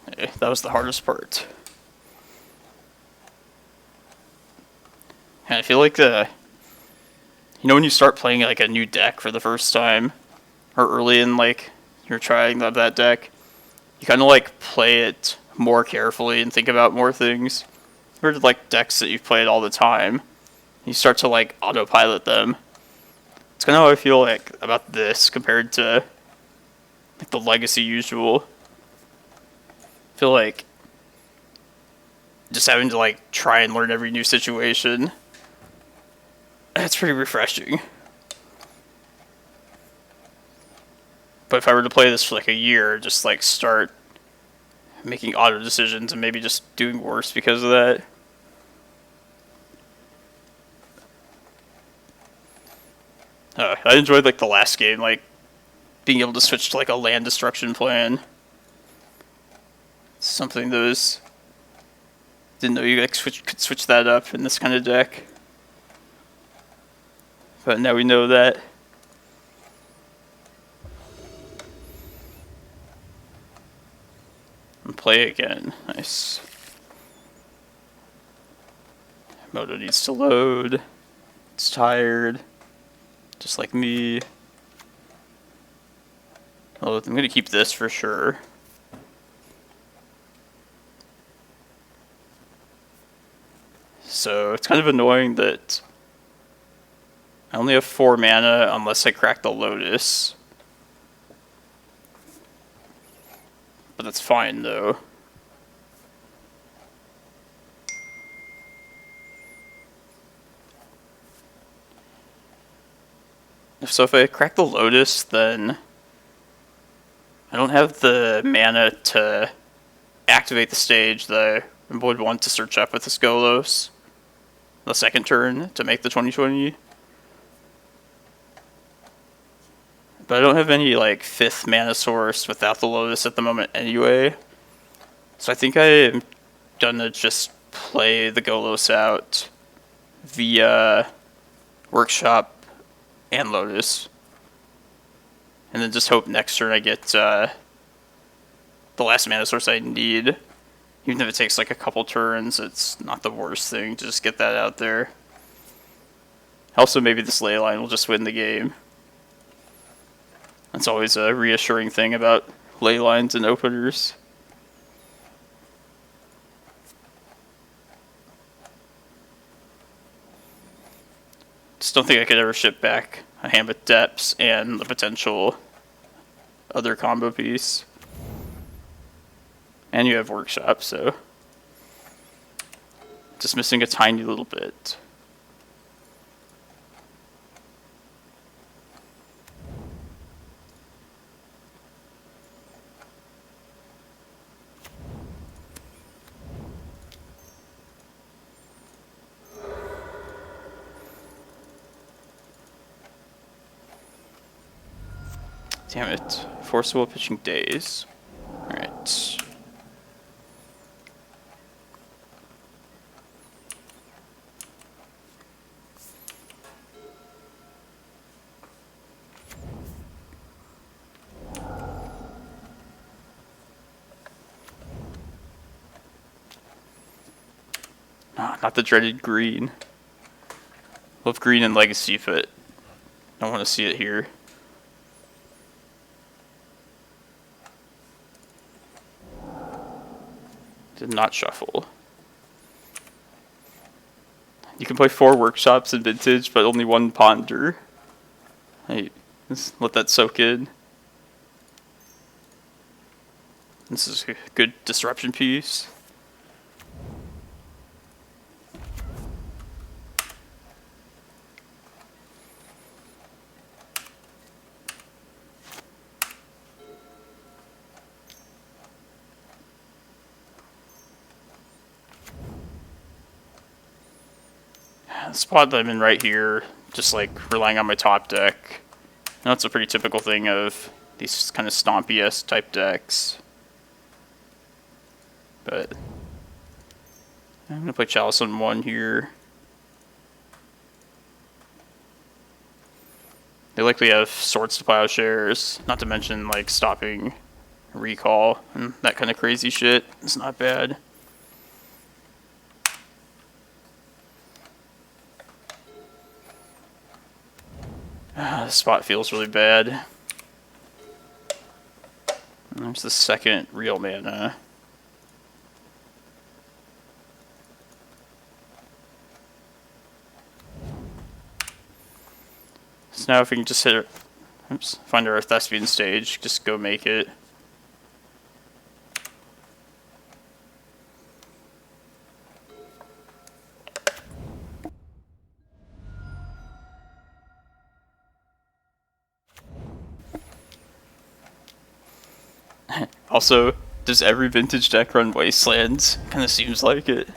Okay, that was the hardest part. And I feel like you know when you start playing like a new deck for the first time, or early in like you're trying that deck, you kind of like play it more carefully and think about more things. Compared to like decks that you've played all the time, you start to like autopilot them. It's kind of how I feel like about this compared to like the Legacy usual. I feel like just having to like try and learn every new situation. That's pretty refreshing. But if I were to play this for like a year, just like start making auto decisions and maybe just doing worse because of that. I enjoyed like the last game, like being able to switch to like a land destruction plan. Something that was didn't know you could switch that up in this kind of deck. But now we know that. And play again. Nice. Moto needs to load. It's tired. Just like me. Oh, I'm gonna keep this for sure. So it's kind of annoying that I only have 4 mana unless I crack the Lotus. But that's fine though. So if I crack the Lotus, then I don't have the mana to activate the stage that I would want to search up with the Skolos the second turn to make the 2020. But I don't have any like 5th mana source without the Lotus at the moment anyway. So I think I'm gonna just play the Golos out via Workshop and Lotus. And then just hope next turn I get the last mana source I need. Even if it takes like a couple turns, it's not the worst thing to just get that out there. Also, maybe this Leyline will just win the game. That's always a reassuring thing about Leylines and openers. Just don't think I could ever ship back a hand with Depths and the potential other combo piece. And you have Workshop, so just missing a tiny little bit. Damn it. Forcible pitching days. Alright. Ah, not the dreaded green. Love green in Legacy, but don't want to see it here. Did not shuffle. You can play 4 workshops in Vintage, but only 1 ponder. Hey, just let that soak in. This is a good disruption piece. The spot that I'm in right here, just like relying on my top deck. And that's a pretty typical thing of these kind of Stompy-esque type decks. But I'm going to play Chalice on 1 here. They likely have Swords to Plowshares, not to mention like stopping recall and that kind of crazy shit. It's not bad. This spot feels really bad. And there's the second real mana. So now if we can just hit our, find our Thespian stage, just go make it. Also, does every Vintage deck run Wastelands? Kinda seems like it.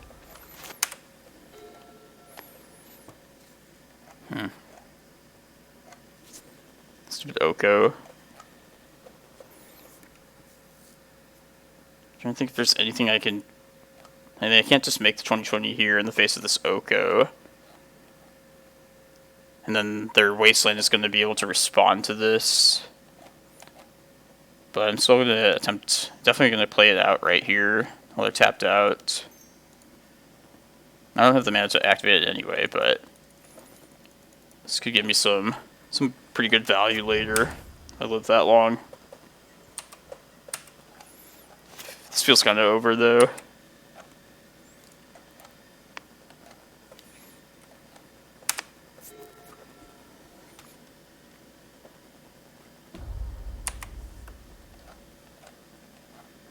Stupid Oko. Trying to think if there's anything I can... I mean, I can't just make the 2020 here in the face of this Oko. And then their Wasteland is going to be able to respond to this. But I'm still going to attempt... Definitely going to play it out right here while they're tapped out. I don't have the mana to activate it anyway, but... This could give me some pretty good value later. I live that long. This feels kind of over though.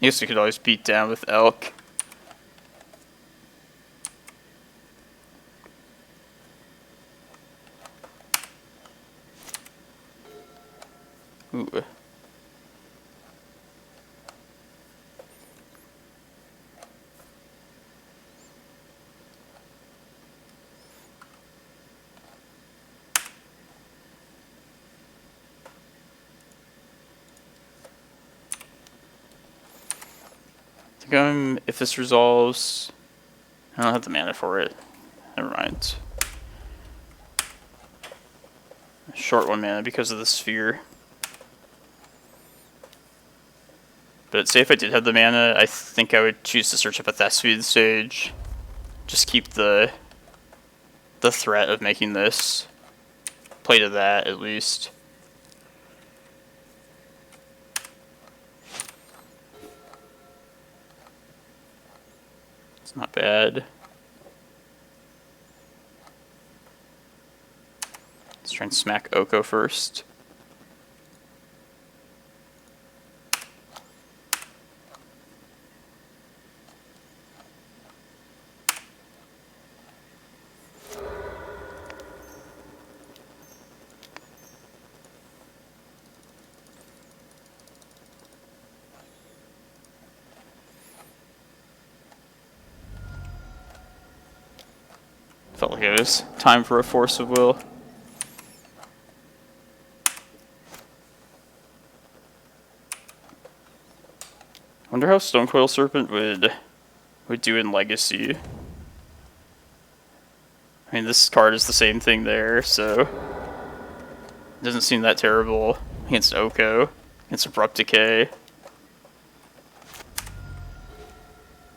I guess we could always beat down with Elk. Ooh. I think if this resolves, I don't have the mana for it. Never mind. Short 1 mana because of the sphere. But say if I did have the mana, I think I would choose to search up a Thespian stage. Just keep the threat of making this. Play to that, at least. It's not bad. Let's try and smack Oko first. Felt like it was time for a Force of Will. Wonder how Stonecoil Serpent would do in Legacy. I mean, this card is the same thing there, so it doesn't seem that terrible against Oko, against Abrupt Decay.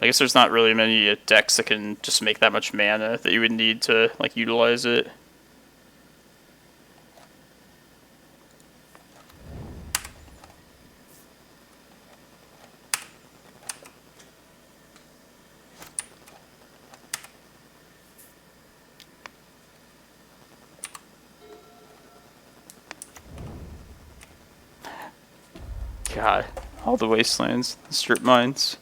I guess there's not really many decks that can just make that much mana that you would need to like utilize it. God, all the wastelands, the strip mines.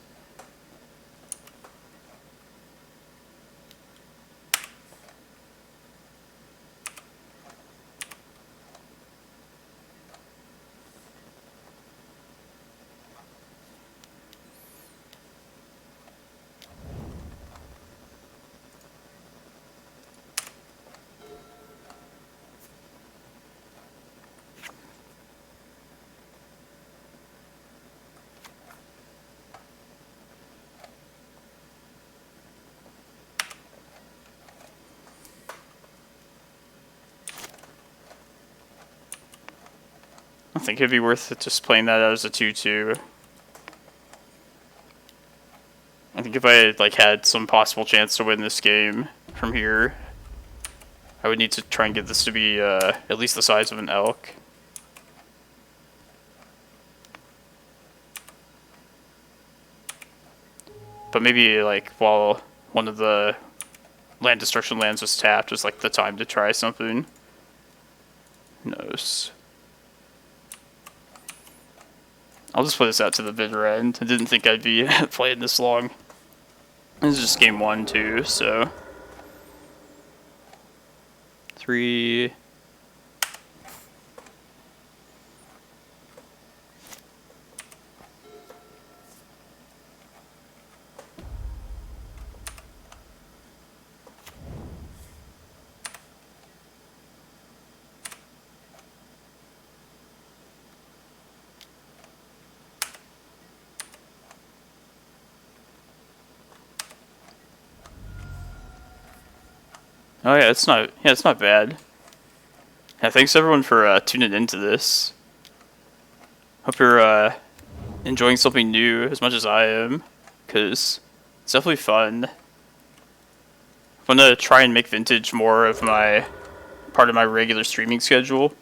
I think it'd be worth it just playing that out as a 2/2. I think if I had, like, had some possible chance to win this game from here, I would need to try and get this to be at least the size of an elk. But maybe, like, while one of the land destruction lands was tapped was, like, the time to try something. Who knows? I'll just play this out to the bitter end. I didn't think I'd be playing this long. This is just game 1, too, so... 3... Oh yeah, it's not bad. Yeah, thanks everyone for tuning into this. Hope you're enjoying something new as much as I am, because it's definitely fun. I'm gonna try and make Vintage more of my part of my regular streaming schedule.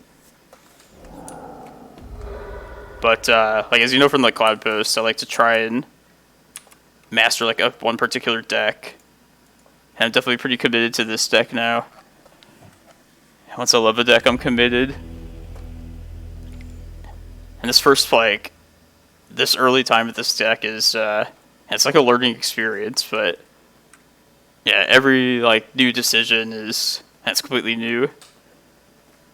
But like as you know from the Cloudpost, I like to try and master like one particular deck. And I'm definitely pretty committed to this deck now. Once I love a deck, I'm committed. And this first, like, this early time with this deck is, it's like a learning experience, but yeah, every, like, new decision that's completely new.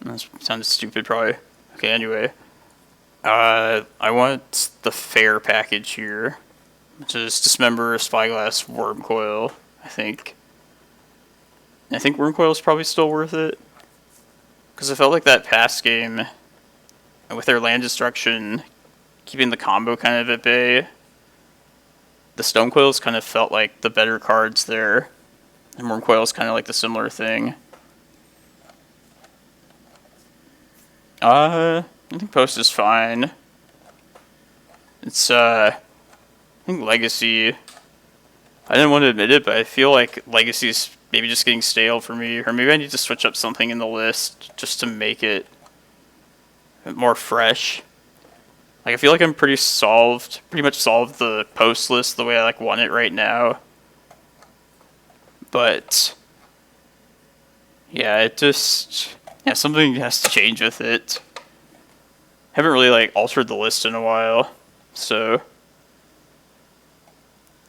That sounds stupid, probably. Okay, anyway. I want the fair package here, which is Dismember, Spyglass, Wormcoil, I think. I think Wormcoil is probably still worth it. Because I felt like that past game, with their land destruction, keeping the combo kind of at bay, the Stonecoils kind of felt like the better cards there. And Wormcoil is kind of like the similar thing. I think Post is fine. It's, I think Legacy, I didn't want to admit it, but I feel like Legacy's maybe just getting stale for me, or maybe I need to switch up something in the list just to make it more fresh. Like, I feel like I'm pretty much solved the Post list the way I, like, want it right now. But, yeah, something has to change with it. Haven't really, like, altered the list in a while, so...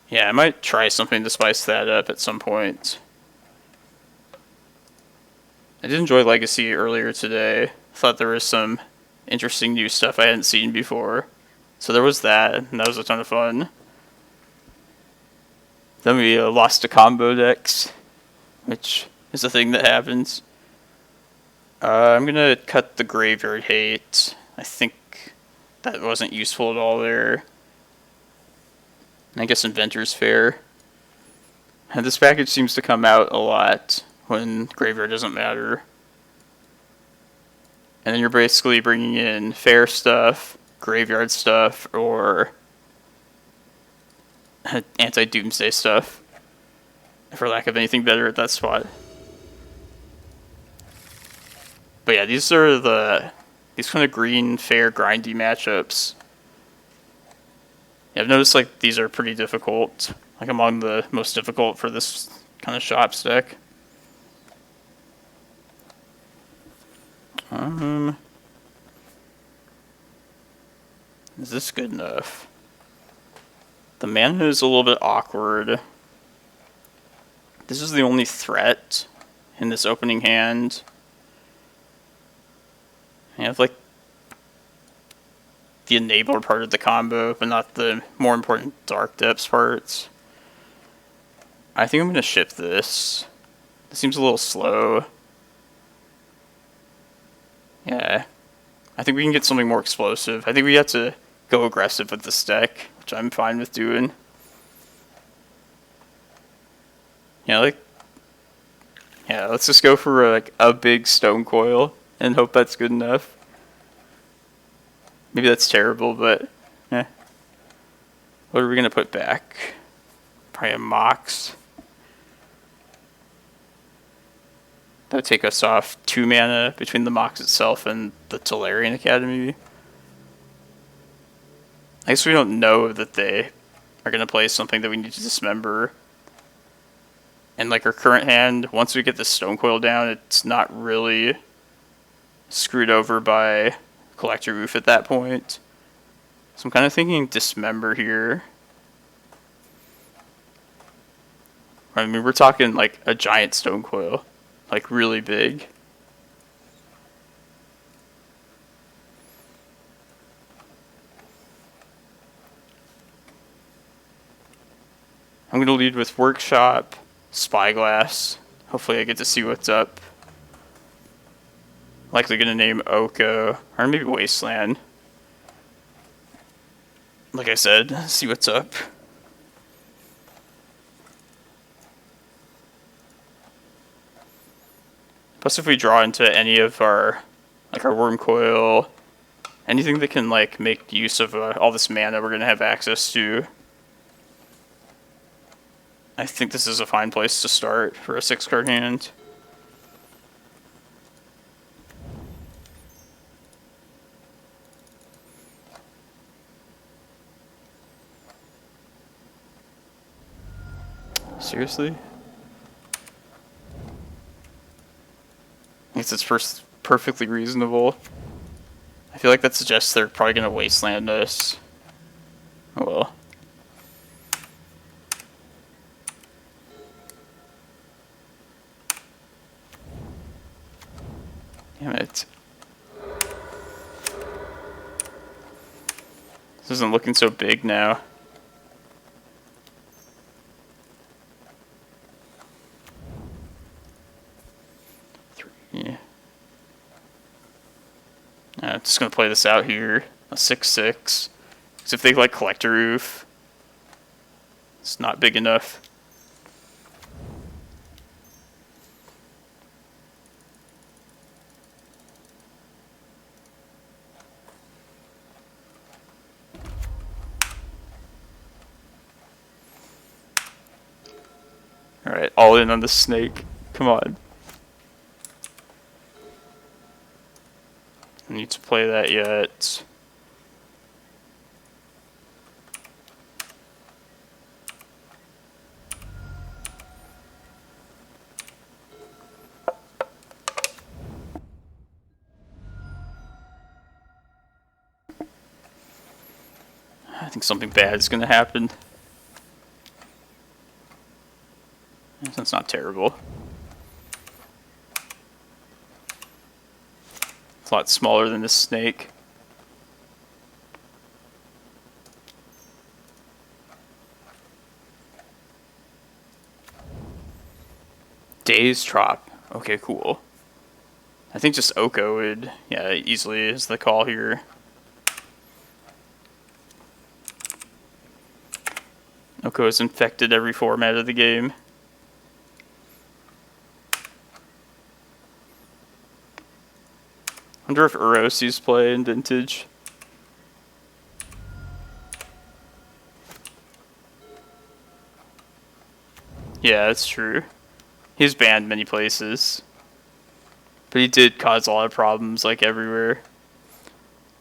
yeah, I might try something to spice that up at some point. I did enjoy Legacy earlier today. Thought there was some interesting new stuff I hadn't seen before. So there was that, and that was a ton of fun. Then we lost to combo decks, which is a thing that happens. I'm going to cut the Graveyard Hate. I think that wasn't useful at all there. And I guess Inventor's Fair. And this package seems to come out a lot when graveyard doesn't matter. And then you're basically bringing in fair stuff, graveyard stuff, or anti-doomsday stuff, for lack of anything better at that spot. But yeah, these are these kind of green, fair, grindy matchups. Yeah, I've noticed like these are pretty difficult, like among the most difficult for this kind of shop deck. Is this good enough? The mana is a little bit awkward. This is the only threat in this opening hand. I have like the enabler part of the combo, but not the more important Dark Depths parts. I think I'm gonna ship this. This seems a little slow. Yeah. I think we can get something more explosive. I think we have to go aggressive with this deck, which I'm fine with doing. Yeah, let's just go for like a big Stone Coil and hope that's good enough. Maybe that's terrible, but eh. What are we gonna put back? Probably a Mox. That would take us off 2 mana between the Mox itself and the Tolarian Academy. I guess we don't know that they are going to play something that we need to dismember. And like our current hand, once we get the Stone Coil down, it's not really screwed over by Collector Roof at that point. So I'm kind of thinking dismember here. I mean, we're talking like a giant Stone Coil. Like really big. I'm going to lead with Workshop, Spyglass. Hopefully I get to see what's up. Likely going to name Oko, or maybe Wasteland. Like I said, see what's up. Plus, if we draw into any of our, like our Worm Coil, anything that can like make use of all this mana we're gonna have access to, I think this is a fine place to start for a 6-card hand. Seriously? I guess it's perfectly reasonable. I feel like that suggests they're probably going to wasteland us. Oh well. Damn it. This isn't looking so big now. I'm just going to play this out here. A 6/6. Because if they like Collector Roof, it's not big enough. Alright, all in on the snake. Come on. I need to play that yet. I think something bad is going to happen. That's not terrible. It's a lot smaller than this snake. Daze Trop. Okay, cool. I think just Oko would, yeah, easily is the call here. Oko has infected every format of the game. I wonder if Urosi's play in Vintage. Yeah, that's true. He's banned many places. But he did cause a lot of problems, like, everywhere.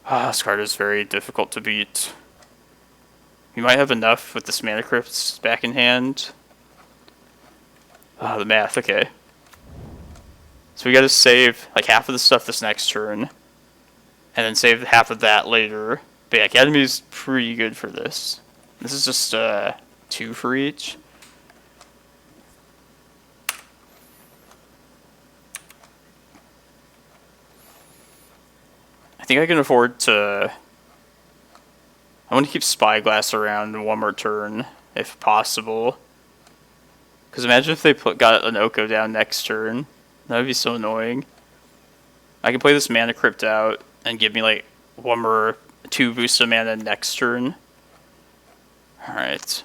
This card is very difficult to beat. We might have enough with this Mana Crypts back in hand. The math, okay. So we gotta save, like, half of the stuff this next turn. And then save half of that later. But yeah, Academy is pretty good for this. This is just, 2 for each. I think I can afford to... I want to keep Spyglass around one more turn, if possible. Because imagine if they got an Oko down next turn. That would be so annoying. I can play this Mana Crypt out and give me like 2 boosts of mana next turn. Alright.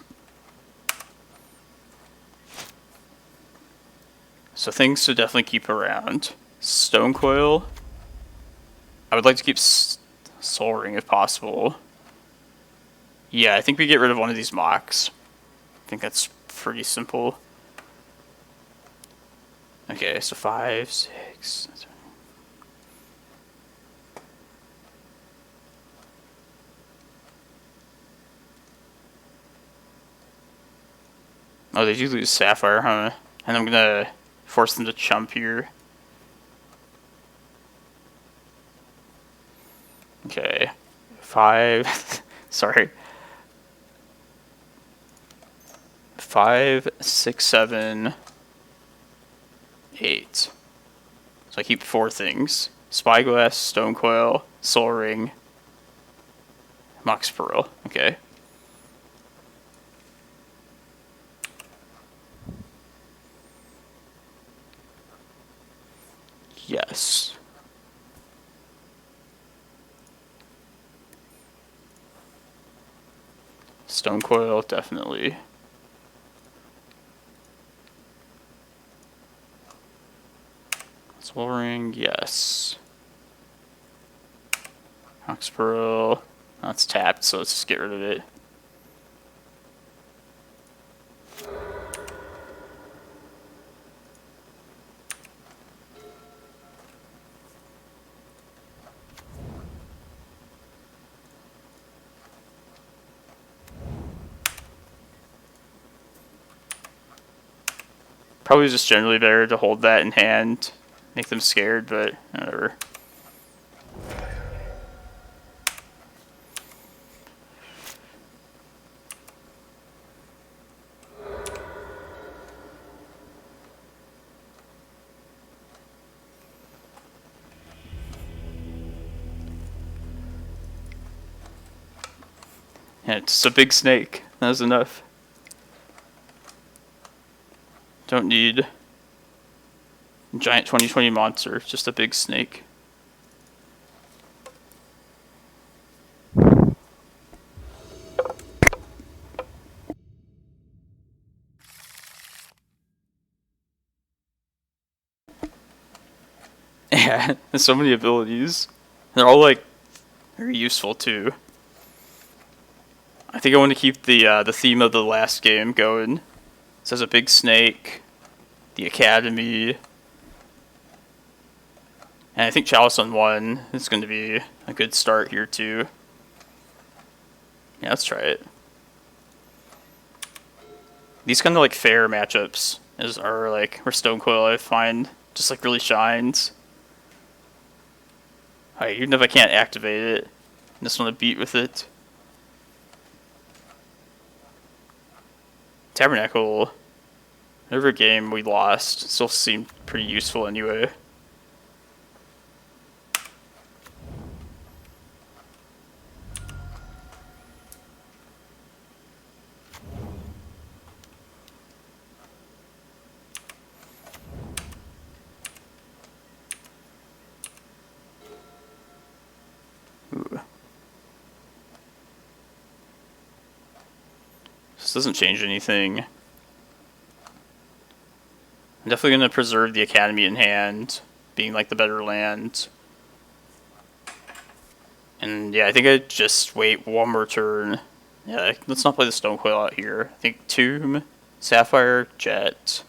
So things to definitely keep around. Stone Coil. I would like to keep Soul Ring if possible. Yeah, I think we get rid of one of these mocks. I think that's pretty simple. Okay, so 5, 6... Oh, they do lose Sapphire, huh? And I'm gonna force them to chump here. Okay. 5... sorry. 5, 6, 7, 8. So I keep 4 things. Spyglass, Stone Coil, Soul Ring, Mox Pearl. Okay. Yes. Stone Coil, definitely. Soul Ring, yes. Mox Pearl. That's tapped, so let's just get rid of it. Probably just generally better to hold that in hand, make them scared, but whatever. Yeah, it's a big snake. That was enough. Don't need giant 2020 monster, just a big snake. Yeah, there's so many abilities. They're all like very useful too. I think I want to keep the theme of the last game going. So there's a big snake, the Academy, and I think Chalice on 1 is going to be a good start here too. Yeah, let's try it. These kind of like fair matchups are like where Stone Coil I find just like really shines. Alright, even if I can't activate it, I just want to beat with it. Tabernacle, whatever game we lost, still seemed pretty useful anyway. This doesn't change anything. I'm definitely going to preserve the Academy in hand, being like the better land. And yeah, I think I just wait one more turn. Yeah, let's not play the Stonecoil out here. I think Tomb, Sapphire, Jet.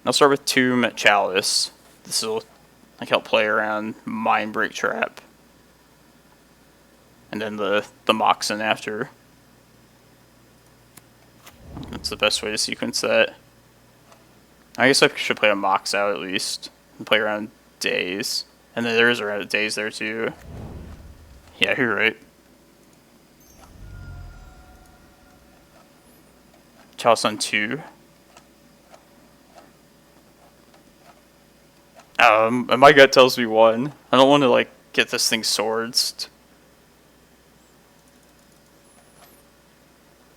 I'll start with Tomb, Chalice. This will like help play around Mindbreak Trap. And then the Moxen after. That's the best way to sequence that. I guess I should play a Mox out at least. And play around Days. And then there is a round of Days there too. Yeah, you're right. Chalice on 2. And my gut tells me 1. I don't want to like get this thing swords.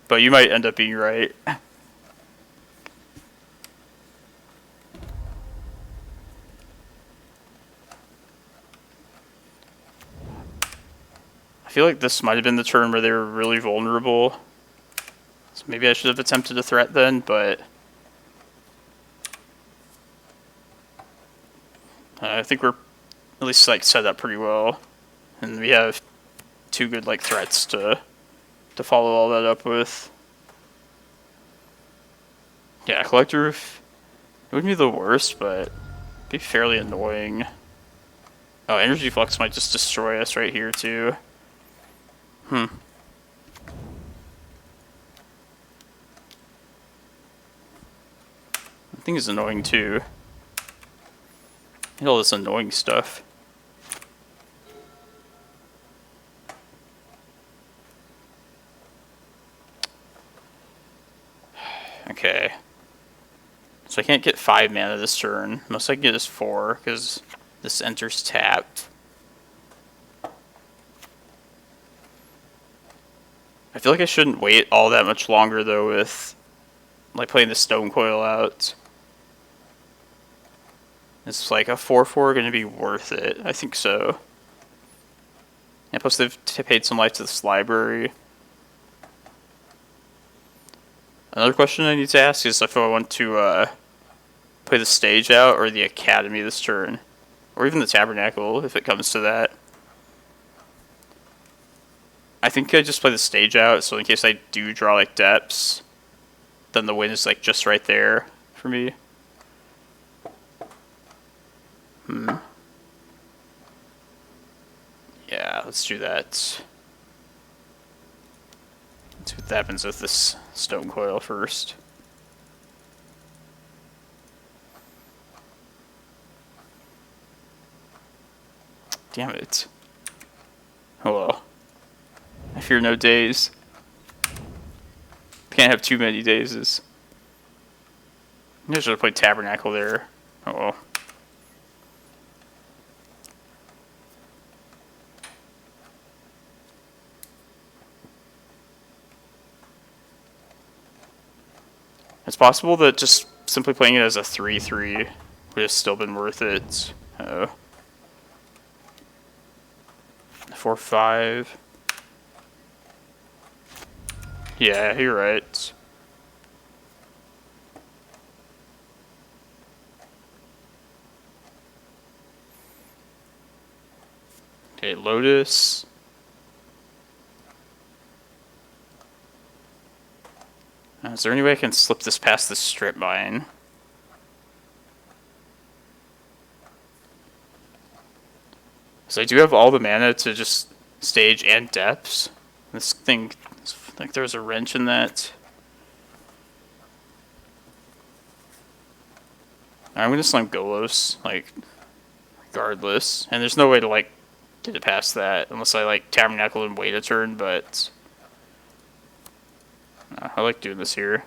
But you might end up being right. I feel like this might have been the turn where they were really vulnerable. So maybe I should have attempted a threat then, but I think we're at least like set up pretty well. And we have 2 good like threats to follow all that up with. Yeah, Collector, it wouldn't be the worst, but it'd be fairly annoying. Oh, Energy Flux might just destroy us right here too. I think it's annoying too. All this annoying stuff. Okay. So I can't get 5 mana this turn. Most I can get is 4, because this enters tapped. I feel like I shouldn't wait all that much longer though with like playing the Stonecoil out. Is like a 4/4 going to be worth it? I think so. And plus they've paid some life to this library. Another question I need to ask is if I want to play the stage out or the Academy this turn. Or even the Tabernacle if it comes to that. I think I just play the stage out, so in case I do draw like depths, then the win is like just right there for me. Yeah, let's do that. Let's see what happens with this Stonecoil first. Damn it. Oh well. I fear no days. Can't have too many dazes. I should have played Tabernacle there. Oh well. It's possible that just simply playing it as a 3/3 would have still been worth it. 4/5. Yeah, you're right. Okay, Lotus. Is there any way I can slip this past the strip mine? So I do have all the mana to just stage and depths. This thing, I think there was a wrench in that. I'm gonna slam Golos, like, regardless. And there's no way to, like, get it past that unless I, like, Tabernacle and wait a turn, but I like doing this here.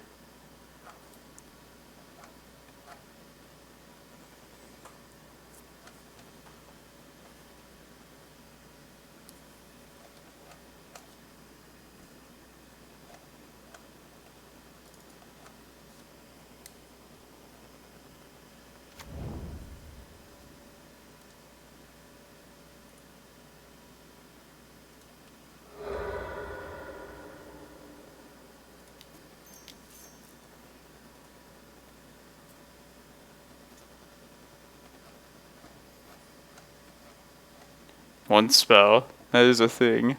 One spell. That is a thing.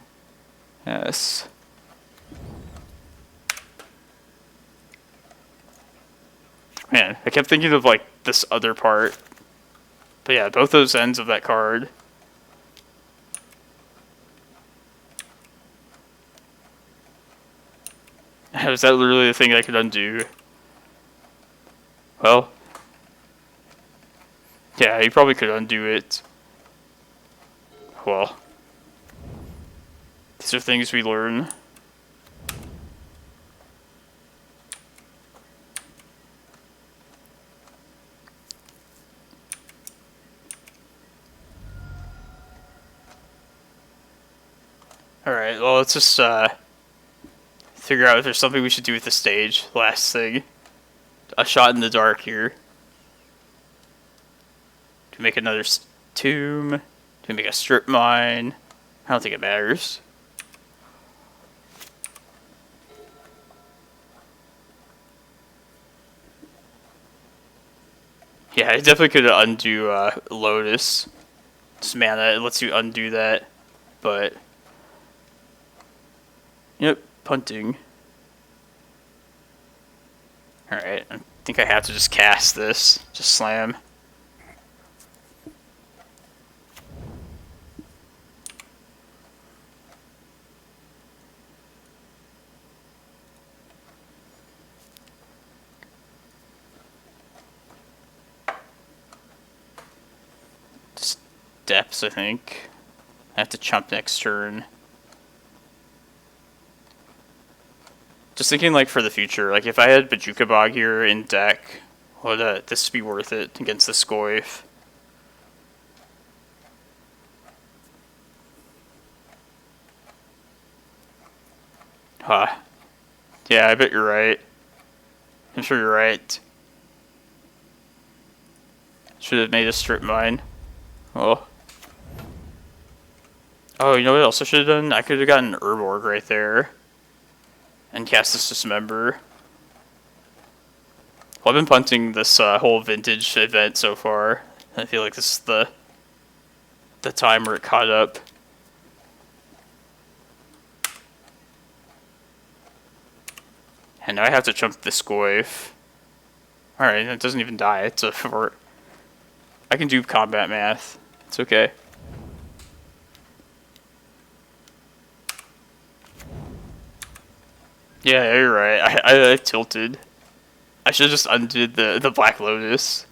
Yes. Man, I kept thinking of like this other part. But yeah, both those ends of that card. Was that literally the thing I could undo? Well. Yeah, you probably could undo it. Well. These are things we learn. Alright, well, let's just figure out if there's something we should do with the stage. Last thing. A shot in the dark here. Do we make another tomb? Do we make a strip mine? I don't think it matters. Yeah, I definitely could undo Lotus. Just mana, it lets you undo that. But yep, punting. Alright, I think I have to just cast this. Just slam. Depths, I think. I have to chump next turn. Just thinking, like, for the future. Like, if I had Bojuka Bog here in deck, would this be worth it against the Scoif? Huh. Yeah, I bet you're right. I'm sure you're right. Should have made a strip mine. Oh. Oh, you know what else I should have done? I could have gotten an Urborg right there. And cast this Dismember. Well, I've been punting this whole vintage event so far. I feel like this is the time where it caught up. And now I have to chump the Scoif. Alright, it doesn't even die. It's a fort. I can do combat math. It's okay. Yeah, you're right. I tilted. I should have just undid the Black Lotus.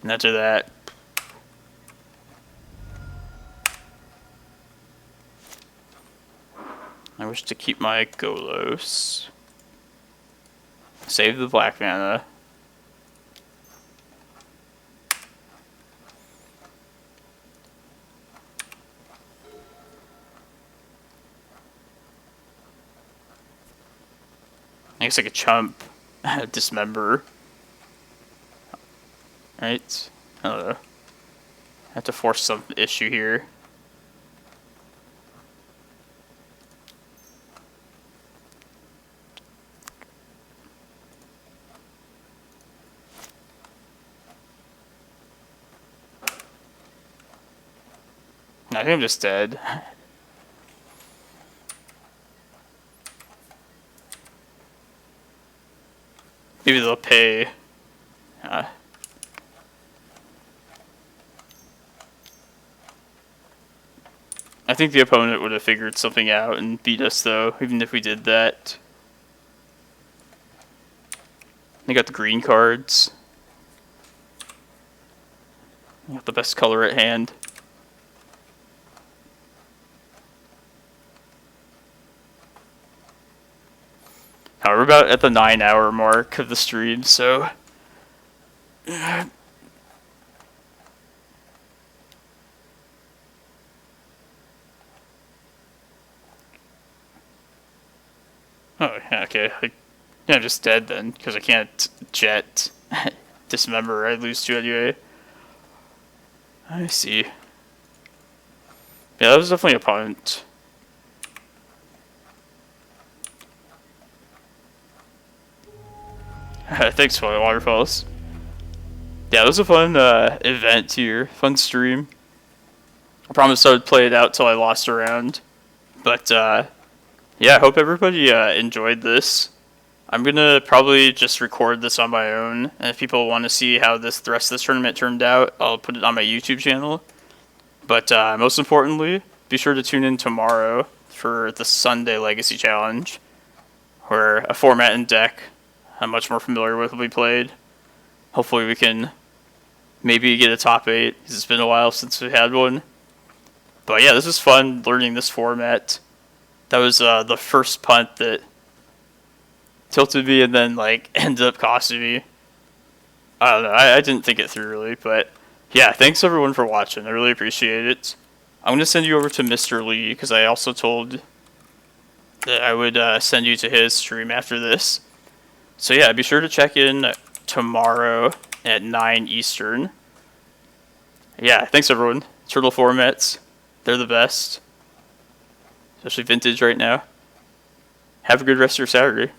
And after that. I wish to keep my Golos. Save the black mana. I guess I could chump, dismember. Right? I don't know. I have to force some issue here. I think I'm just dead. Maybe they'll pay. I think the opponent would have figured something out and beat us, though, even if we did that. They got the green cards. They got the best color at hand. We're about at the 9-hour mark of the stream, so... Oh, yeah, okay. Yeah, I'm just dead then, because I can't jet dismember. I lose 2 anyway. I see. Yeah, that was definitely a punt. Thanks for the waterfalls. Yeah, it was a fun event here. Fun stream. I promised I would play it out till I lost a round. But yeah, I hope everybody enjoyed this. I'm gonna probably just record this on my own, and if people want to see how the rest of this tournament turned out, I'll put it on my YouTube channel. But most importantly, be sure to tune in tomorrow for the Sunday Legacy Challenge, where a format and deck I'm much more familiar with will be played. Hopefully we can maybe get a top 8, because it's been a while since we had one. But yeah, this is fun, learning this format. That was the first punt that tilted me and then like ended up costing me. I don't know, I didn't think it through really, but yeah, thanks everyone for watching. I really appreciate it. I'm going to send you over to Mr. Lee, because I also told that I would send you to his stream after this. So yeah, be sure to check in tomorrow at 9 Eastern. Yeah, thanks everyone. Turtle formats, they're the best. Especially vintage right now. Have a good rest of your Saturday.